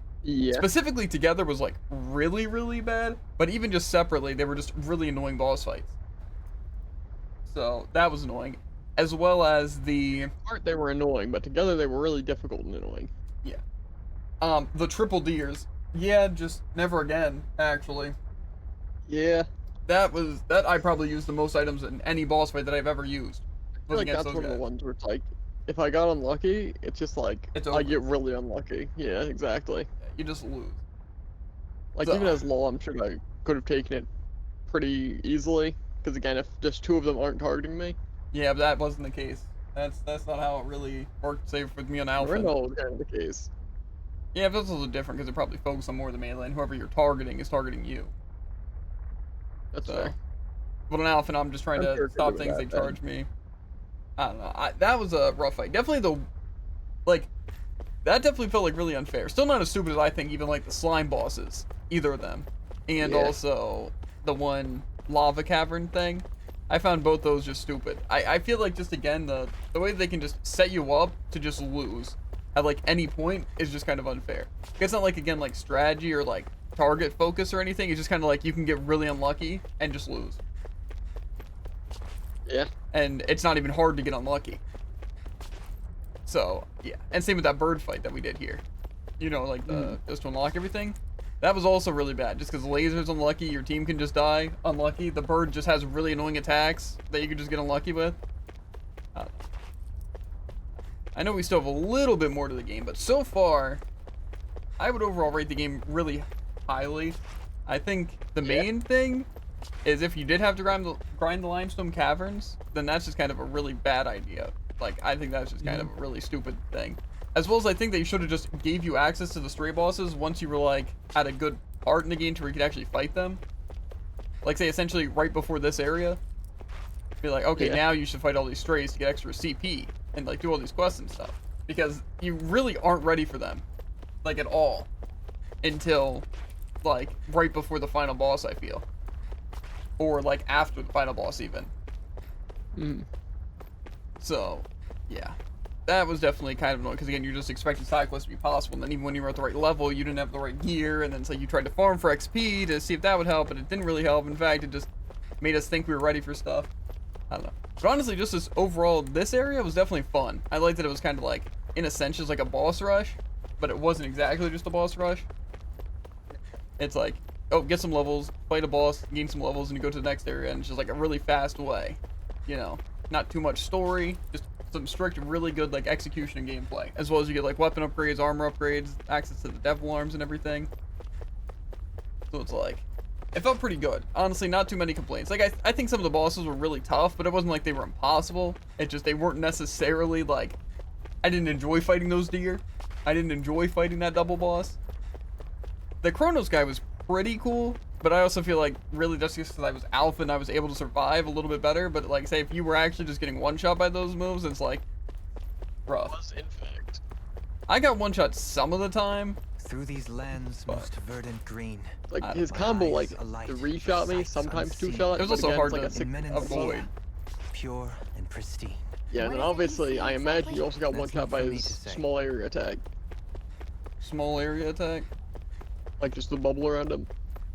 specifically together was like really, really bad, but even just separately, they were just really annoying boss fights. So that was annoying, as well as the part they were annoying, but together they were really difficult and annoying. Yeah. The triple D's. Yeah, just never again, actually. Yeah. That I probably used the most items in any boss fight that I've ever used. I feel like that's one of the ones where it's like, if I got unlucky, it's just like, I get really unlucky. Yeah, exactly. You just lose. Like, even as LOL, I'm sure I could have taken it pretty easily. Because again, if just two of them aren't targeting me. Yeah, but that wasn't the case. That's not how it really worked, save with me on Alpha. No, it was kind of the case. Yeah, but that's also different because it probably focused on more of the melee, and whoever you're targeting is targeting you. That's fair. But on Alpha, I'm just trying to stop things they charge me. I don't know. That was a rough fight. Definitely that definitely felt like really unfair. Still not as stupid as I think even like the slime bosses, either of them. And also the one lava cavern thing. I found both those just stupid. I feel like just again, the way they can just set you up to just lose at like any point is just kind of unfair. It's not like, again, like strategy or like target focus or anything. It's just kind of like you can get really unlucky and just lose. Yeah. And it's not even hard to get unlucky. So, yeah. And same with that bird fight that we did here. You know, like just to unlock everything. That was also really bad, just because laser's unlucky, your team can just die unlucky. The bird just has really annoying attacks that you can just get unlucky with. I know we still have a little bit more to the game, but so far, I would overall rate the game really highly. I think the main thing is if you did have to grind the limestone caverns, then that's just kind of a really bad idea. Like, I think that's just kind of a really stupid thing. As well as I think they should have just gave you access to the stray bosses once you were like at a good part in the game to where you could actually fight them. Like say essentially right before this area. Be like, okay, now you should fight all these strays to get extra CP and like do all these quests and stuff. Because you really aren't ready for them. Like at all. Until like right before the final boss, I feel. Or like after the final boss even. So, yeah. That was definitely kind of annoying, because again, you're just expecting side quests to be possible, and then even when you were at the right level, you didn't have the right gear, and then so you tried to farm for XP to see if that would help, but it didn't really help. In fact, it just made us think we were ready for stuff. I don't know. But honestly, just this overall, this area was definitely fun. I liked that it was kind of like, in a sense, just like a boss rush, but it wasn't exactly just a boss rush. It's like, oh, get some levels, fight a boss, gain some levels, and you go to the next area, and it's just like a really fast way. You know, not too much story, just some strict, really good like execution and gameplay, as well as you get like weapon upgrades, armor upgrades, access to the devil arms and everything. So it's like, it felt pretty good. Honestly, not too many complaints. Like I think some of the bosses were really tough, but it wasn't like they were impossible. It just, they weren't necessarily like, I didn't enjoy fighting those deer. I didn't enjoy fighting that double boss. The Kronos guy was pretty cool, but I also feel like really just because I was alpha and I was able to survive a little bit better. But like say if you were actually just getting one shot by those moves, it's like rough. Was in fact. I got one shot some of the time. Through these lands most verdant green. Like his combo like 3 shot me, sometimes 2 shot. It was also hard like to avoid. Pure and pristine. Yeah, and then obviously I imagine you also got one shot by his small area attack. Small area attack? Like just the bubble around him.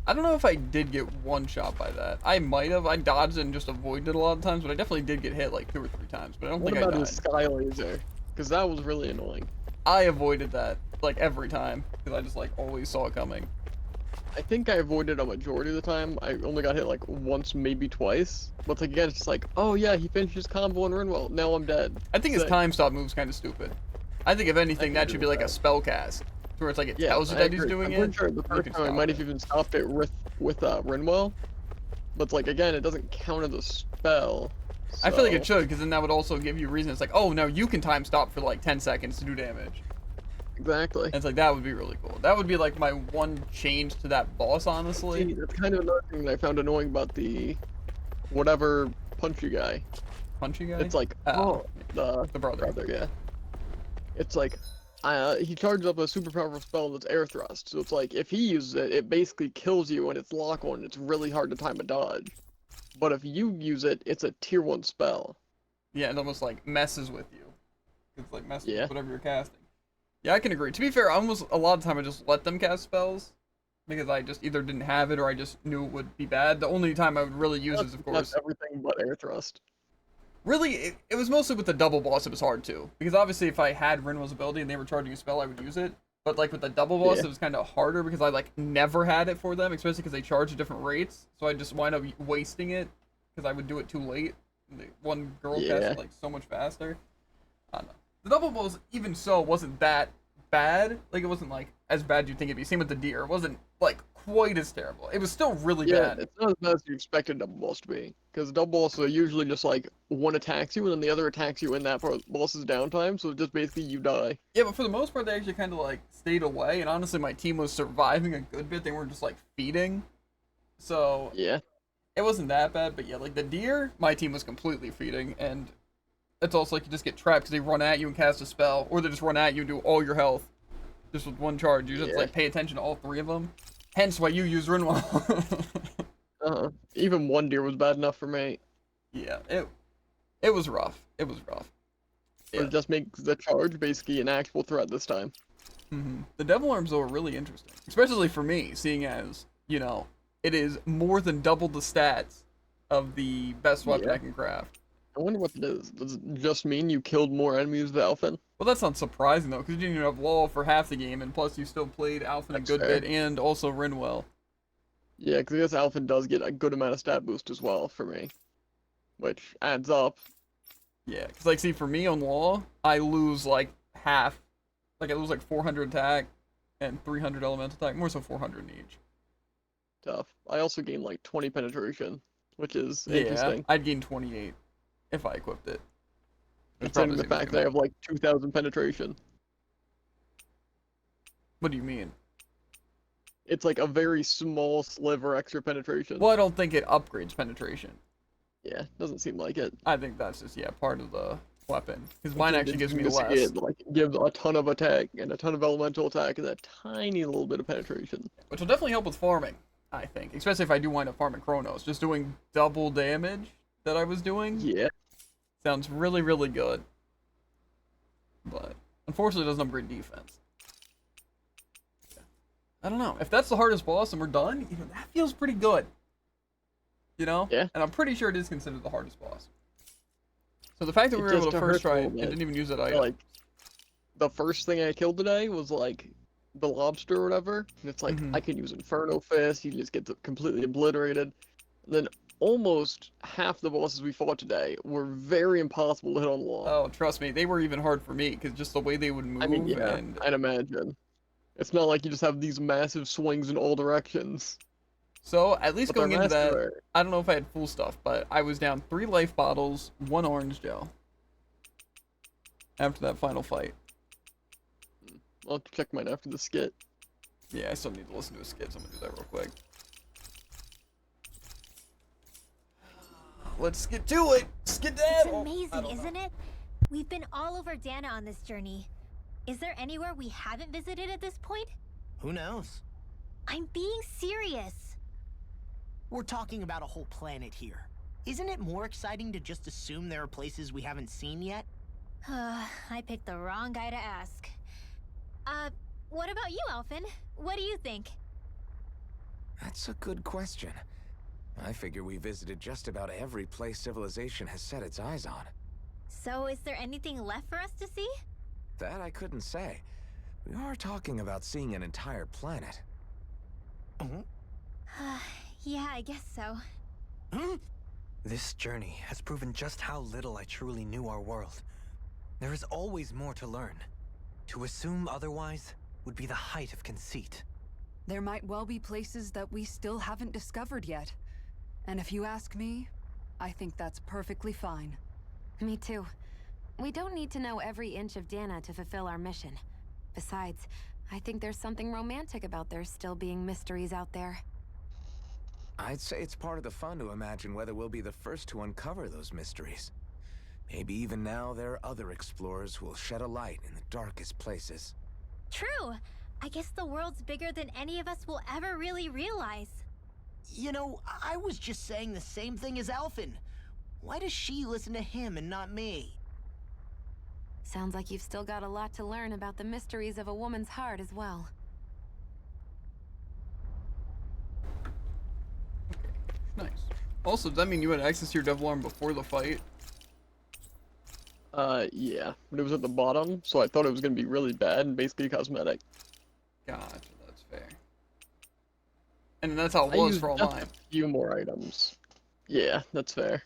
I don't know if I did get one shot by that. I might have. I dodged and just avoided it a lot of times, but I definitely did get hit like 2 or 3 times. But I don't think I died. What about his sky laser? Because that was really annoying. I avoided that like every time because I just like always saw it coming. I think I avoided a majority of the time. I only got hit like once, maybe twice. But it's like, again, it's just like, oh yeah, he finished his combo and Rinwell. Now I'm dead. I think his time stop move's kind of stupid. I think if anything, that should be like a spell cast. Where it's like it tells you that he's doing it. I'm sure the first time I might have even stopped it with Rinwell, but it's like again, it doesn't count as a spell. So. I feel like it should, because then that would also give you a reason. It's like, oh, now you can time stop for like 10 seconds to do damage. Exactly. And it's like that would be really cool. That would be like my one change to that boss, honestly. See, that's kind of another thing that I found annoying about the whatever punchy guy. Punchy guy? It's like the brother, yeah. It's like. He charges up a super powerful spell that's air thrust, so it's like if he uses it, it basically kills you when it's lock on. It's really hard to time a dodge. But if you use it, it's a tier 1 spell. Yeah, it almost like messes with you. It's like messes with whatever you're casting. Yeah, I can agree. To be fair, almost a lot of the time I just let them cast spells because I just either didn't have it or I just knew it would be bad. The only time I would really use is, of course, that's everything but air thrust. Really, it was mostly with the double boss it was hard too. Because obviously if I had Rinwell's ability and they were charging a spell, I would use it. But like with the double boss, it was kind of harder because I like never had it for them, especially because they charge at different rates. So I just wind up wasting it because I would do it too late. And the one girl cast it like so much faster. I don't know. The double boss, even so, wasn't that bad. Like it wasn't like as bad as you'd think it'd be. Same with the deer. It wasn't like quite as terrible. It was still really bad. It's not as bad as you expected double boss to be. Because double boss are usually just like one attacks you and then the other attacks you in that boss's downtime, so just basically you die. Yeah, but for the most part they actually kind of like stayed away, and honestly my team was surviving a good bit. They weren't just like feeding. So yeah, it wasn't that bad, but yeah, like the deer, my team was completely feeding, and it's also like you just get trapped because they run at you and cast a spell, or they just run at you and do all your health just with one charge. You just like pay attention to all 3 of them. Hence why you use Rinwell. Even one deer was bad enough for me. Yeah, it was rough. It was rough. Yeah. It just makes the charge basically an actual threat this time. The devil arms though are really interesting, especially for me, seeing as you know it is more than double the stats of the best weapon I can craft. I wonder what it is. Does it just mean you killed more enemies with Elfin? Well, that's not surprising, though, because you didn't even have Law for half the game, and plus you still played Alphen a good bit, and also Rinwell. Yeah, because I guess Alphen does get a good amount of stat boost as well for me, which adds up. Yeah, because, like, see, for me on Law, I lose, like, half. Like, I lose, like, 400 attack and 300 elemental attack, more so 400 in each. Tough. I also gain, like, 20 penetration, which is interesting. I'd gain 28 if I equipped it. Considering the fact that I have, like, 2,000 penetration. What do you mean? It's, like, a very small sliver extra penetration. Well, I don't think it upgrades penetration. Yeah, doesn't seem like it. I think that's just, yeah, part of the weapon. Because mine actually gives me less. It, like, gives a ton of attack and a ton of elemental attack and a tiny little bit of penetration. Which will definitely help with farming, I think. Especially if I do wind up farming Chronos. Just doing double damage that I was doing. Yeah. Sounds really, really good. But, unfortunately, it doesn't upgrade defense. Yeah. I don't know. If that's the hardest boss and we're done, even that feels pretty good. You know? Yeah. And I'm pretty sure it is considered the hardest boss. So the fact that we were able to first try it and didn't even use that item. Like, the first thing I killed today was, like, the lobster or whatever. And it's like, I can use Inferno Fist, he just gets completely obliterated. And then almost half the bosses we fought today were very impossible to hit on Law. Oh, trust me, they were even hard for me, because just the way they would move. I mean, yeah, and... I'd imagine. It's not like you just have these massive swings in all directions. So, at least But going into that, are... I don't know if I had full stuff, but I was down 3 life bottles, 1 orange gel. After that final fight. I'll have to check mine after the skit. Yeah, I still need to listen to a skit, so I'm gonna do that real quick. Let's get to it! Skedaddle! It's amazing, isn't it? We've been all over Dana on this journey. Is there anywhere we haven't visited at this point? Who knows? I'm being serious. We're talking about a whole planet here. Isn't it more exciting to just assume there are places we haven't seen yet? I picked the wrong guy to ask. What about you, Alphen? What do you think? That's a good question. I figure we visited just about every place civilization has set its eyes on. So is there anything left for us to see? That I couldn't say. We are talking about seeing an entire planet. Yeah, I guess so. This journey has proven just how little I truly knew our world. There is always more to learn. To assume otherwise would be the height of conceit. There might well be places that we still haven't discovered yet. And if you ask me, I think that's perfectly fine. Me too. We don't need to know every inch of Dana to fulfill our mission. Besides, I think there's something romantic about there still being mysteries out there. I'd say it's part of the fun to imagine whether we'll be the first to uncover those mysteries. Maybe even now there are other explorers who will shed a light in the darkest places. True. I guess the world's bigger than any of us will ever really realize. You know, I was just saying the same thing as Alphen. Why does she listen to him and not me? Sounds like you've still got a lot to learn about the mysteries of a woman's heart as well. Nice. Also, does that mean you had access to your devil arm before the fight? Yeah. But it was at the bottom, so I thought it was gonna be really bad and basically cosmetic. Gotcha, that's fair. And that's how it was for all mine. A few more items. Yeah, that's fair.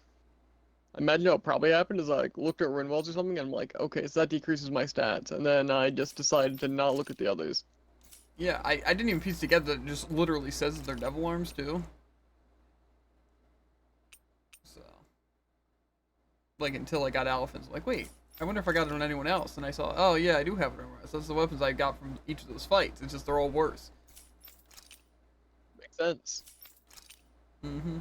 I imagine what probably happened is I looked at Rinwell's or something and I'm like, okay, so that decreases my stats. And then I just decided to not look at the others. Yeah, I didn't even piece together that it just literally says that they're devil arms too. So. Like, until I got Alphens. Like, wait, I wonder if I got it on anyone else. And I saw, oh yeah, I do have it on Rinwell. So that's the weapons I got from each of those fights. It's just they're all worse. Makes sense. Mm-hmm.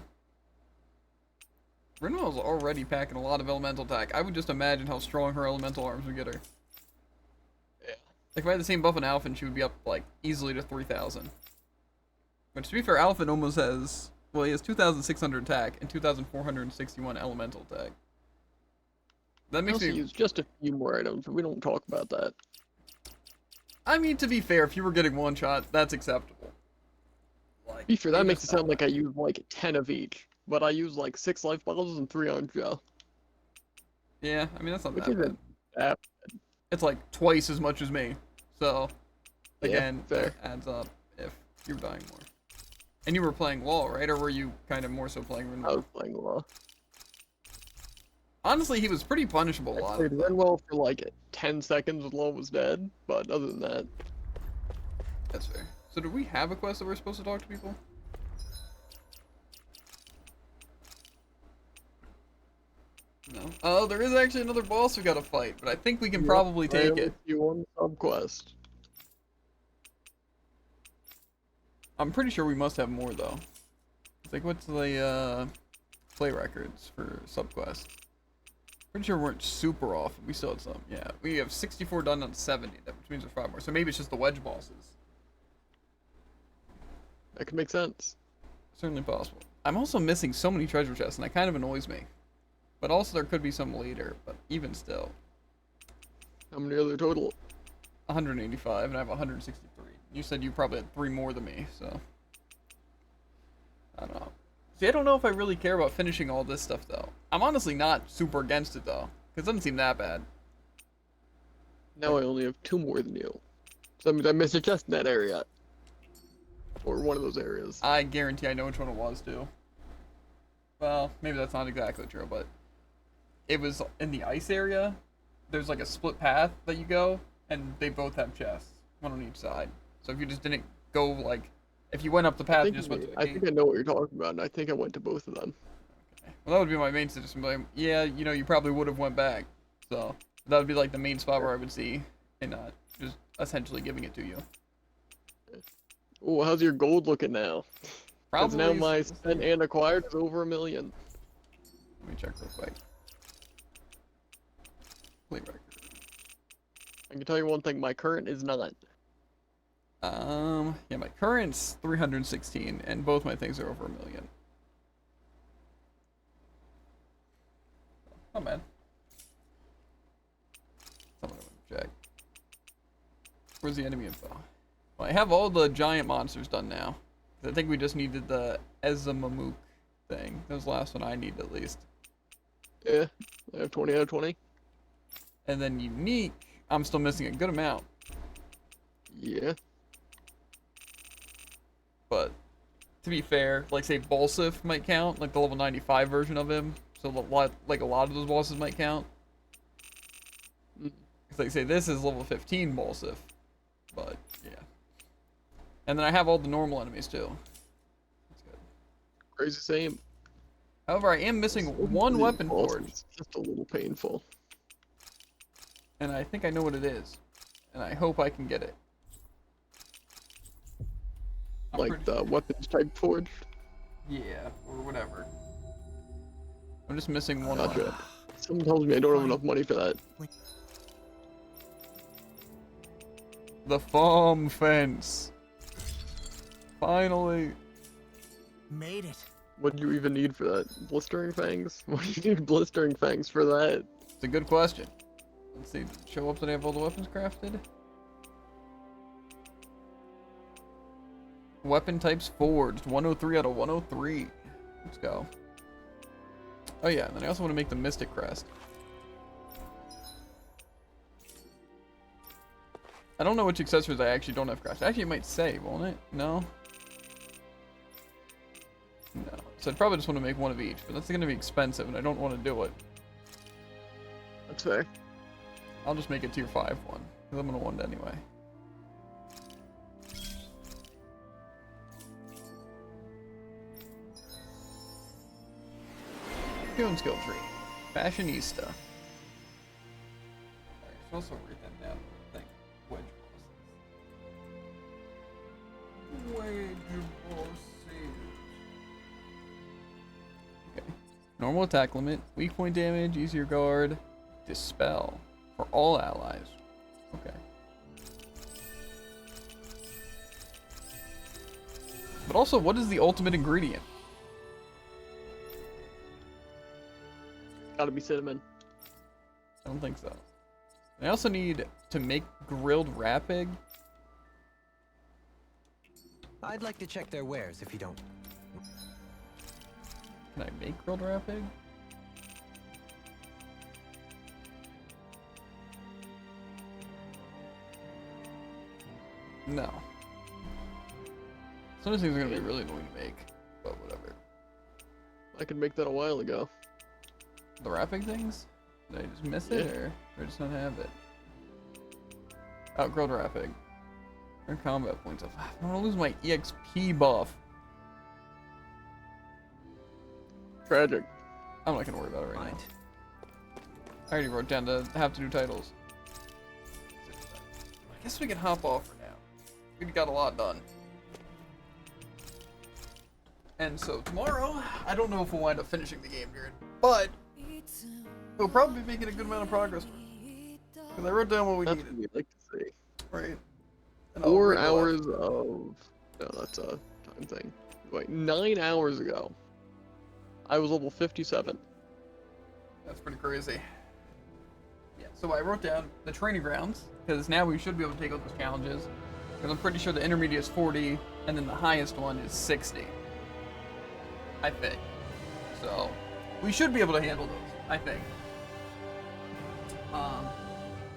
Rinwell's already packing a lot of elemental attack. I would just imagine how strong her elemental arms would get her. Yeah. Like, if I had the same buff on Alphen, she would be up, like, easily to 3,000. Which, to be fair, Alphen almost has... Well, he has 2,600 attack and 2,461 elemental attack. That makes me... use just a few more items, but we don't talk about that. I mean, to be fair, if you were getting one shot, that's acceptable. Like, Be fair, that makes it sound like I use, like, 10 of each. But I use, like, 6 life bottles and 3 orange gel. Yeah, I mean, that's not Which that bad. isn't that bad. it's like twice as much as me. So, again, fair. that adds up if you're dying more. And you were playing Law, right? Or were you kind of more so playing Rinwell? I was playing Law. Honestly, he was pretty punishable a I lot. played Rinwell for like 10 seconds when Law was dead, but other than that, That's fair. So do we have a quest that we're supposed to talk to people? No. Oh, there is actually another boss we gotta fight, but I think we can probably take it. You want sub quest. I'm pretty sure we must have more though. It's like, what's the play records for subquest? Pretty sure we weren't super off. We still had some. Yeah, we have 64 done on 70, which means there's 5 more. So maybe it's just the wedge bosses. That could make sense. Certainly possible. I'm also missing so many treasure chests, and that kind of annoys me. But also there could be some later, but even still. How many are there total? 185, and I have 163. You said you probably had 3 more than me, so. I don't know. See, I don't know if I really care about finishing all this stuff, though. I'm honestly not super against it, though. Because it doesn't seem that bad. Now I only have 2 more than you. So that means I missed a chest in that area. Or one of those areas. I guarantee I know which one it was, too. Well, maybe that's not exactly true, but... It was in the ice area. There's like a split path that you go, and they both have chests. One on each side. So if you just didn't go, like... If you went up the path and just went to the I think I know what you're talking about, and I think I went to both of them. Okay. Well, that would be my main suggestion. Like, yeah, you know, you probably would have went back. So that would be like the main spot where I would see, and not just essentially giving it to you. Oh, how's your gold looking now? Because Probably. now my spent and acquired is over 1 million. Let me check real quick. Play record. I can tell you one thing, my current is not. Yeah, my current's 316, and both my things are over 1 million. Not bad. Someone would check. Where's the enemy info? Well, I have all the giant monsters done now. I think we just needed the Ezamamuk thing. That was the last one I need at least. Yeah, I have 20 out of 20. And then unique, I'm still missing a good amount. Yeah. But to be fair, like say Bolsif might count, like the level 95 version of him. So a lot of those bosses might count. Because like say this is level 15 Bolsif. But yeah. And then I have all the normal enemies too. That's good. Crazy same. However, I am missing one weapon forge. It's just a little painful. And I think I know what it is. And I hope I can get it. Like the weapons type forge? Yeah, or whatever. I'm just missing one. Gotcha. Someone tells me I don't have enough money for that. The foam fence. Finally. Made it. What do you even need for that? Blistering fangs? What do you need blistering fangs for that? It's a good question. Let's see. Show up that I have all the weapons crafted. Weapon types forged. 103 out of 103. Let's go. Oh yeah, and then I also want to make the Mystic Crest. I don't know which accessories I actually don't have crafted. Actually, it might say, won't it? No? No. So I'd probably just want to make one of each, but that's going to be expensive, and I don't want to do it. That's fair. I'll just make a tier 5 one, because I'm going to want it anyway. Coon skill tree. Fashionista. Alright, I should also write that down. Thing. Wedge bosses. Wedge bosses. Okay. Normal attack limit, weak point damage, easier guard, dispel for all allies. Okay. But also, what is the ultimate ingredient? Gotta be cinnamon. I don't think so. I also need to make grilled rapig. I'd like to check their wares if you don't. Can I make grilled rapig? No. Some of these things are gonna be really annoying to make, but whatever. I could make that a while ago. The wrapping things? Did I just miss it, or I just don't have it? Outgrown wrapping. Earn combat points. I don't want to lose my EXP buff. Tragic. I'm not gonna worry about it right now. I already wrote down to have to do titles. I guess we can hop off for now. We got a lot done. And so tomorrow, I don't know if we'll wind up finishing the game, Jared, but we'll probably be making a good amount of progress. Because I wrote down what we That's needed. what we'd like to see. Right. 4 hours of... No, that's a time thing. Wait, 9 hours ago, I was level 57. That's pretty crazy. Yeah, so I wrote down the training grounds, because now we should be able to take out those challenges. Because I'm pretty sure the intermediate is 40, and then the highest one is 60. I think. So, we should be able to handle those, I think.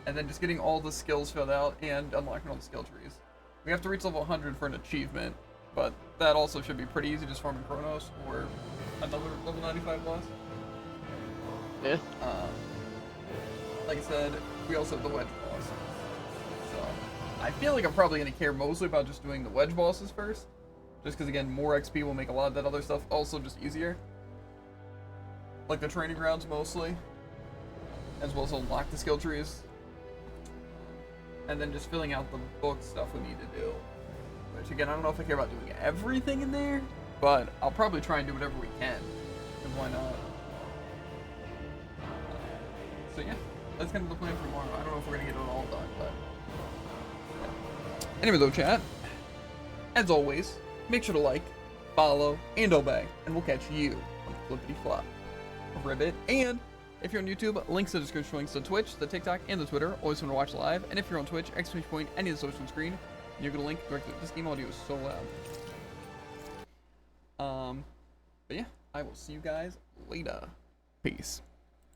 And then just getting all the skills filled out and unlocking all the skill trees. We have to reach level 100 for an achievement, but that also should be pretty easy, just farming Chronos or another level 95 boss. Yeah. Like I said, we also have the wedge boss. So, I feel like I'm probably going to care mostly about just doing the wedge bosses first. Just because, again, more XP will make a lot of that other stuff also just easier. Like the training grounds mostly. As well as unlock the skill trees. And then just filling out the book stuff we need to do. Which, again, I don't know if I care about doing everything in there. But I'll probably try and do whatever we can. And why not? So yeah, that's kind of the plan for tomorrow. I don't know if we're going to get it all done, but... Yeah. Anyway though, chat. As always, make sure to like, follow, and obey. And we'll catch you on the Flippity Flop Ribbit. And if you're on YouTube, links in the description, links to Twitch, the TikTok, and the Twitter. Always want to watch live. And if you're on Twitch, exclamation point, any of the social screen. You're going to link directly to this game. Audio is so loud. But yeah, I will see you guys later. Peace.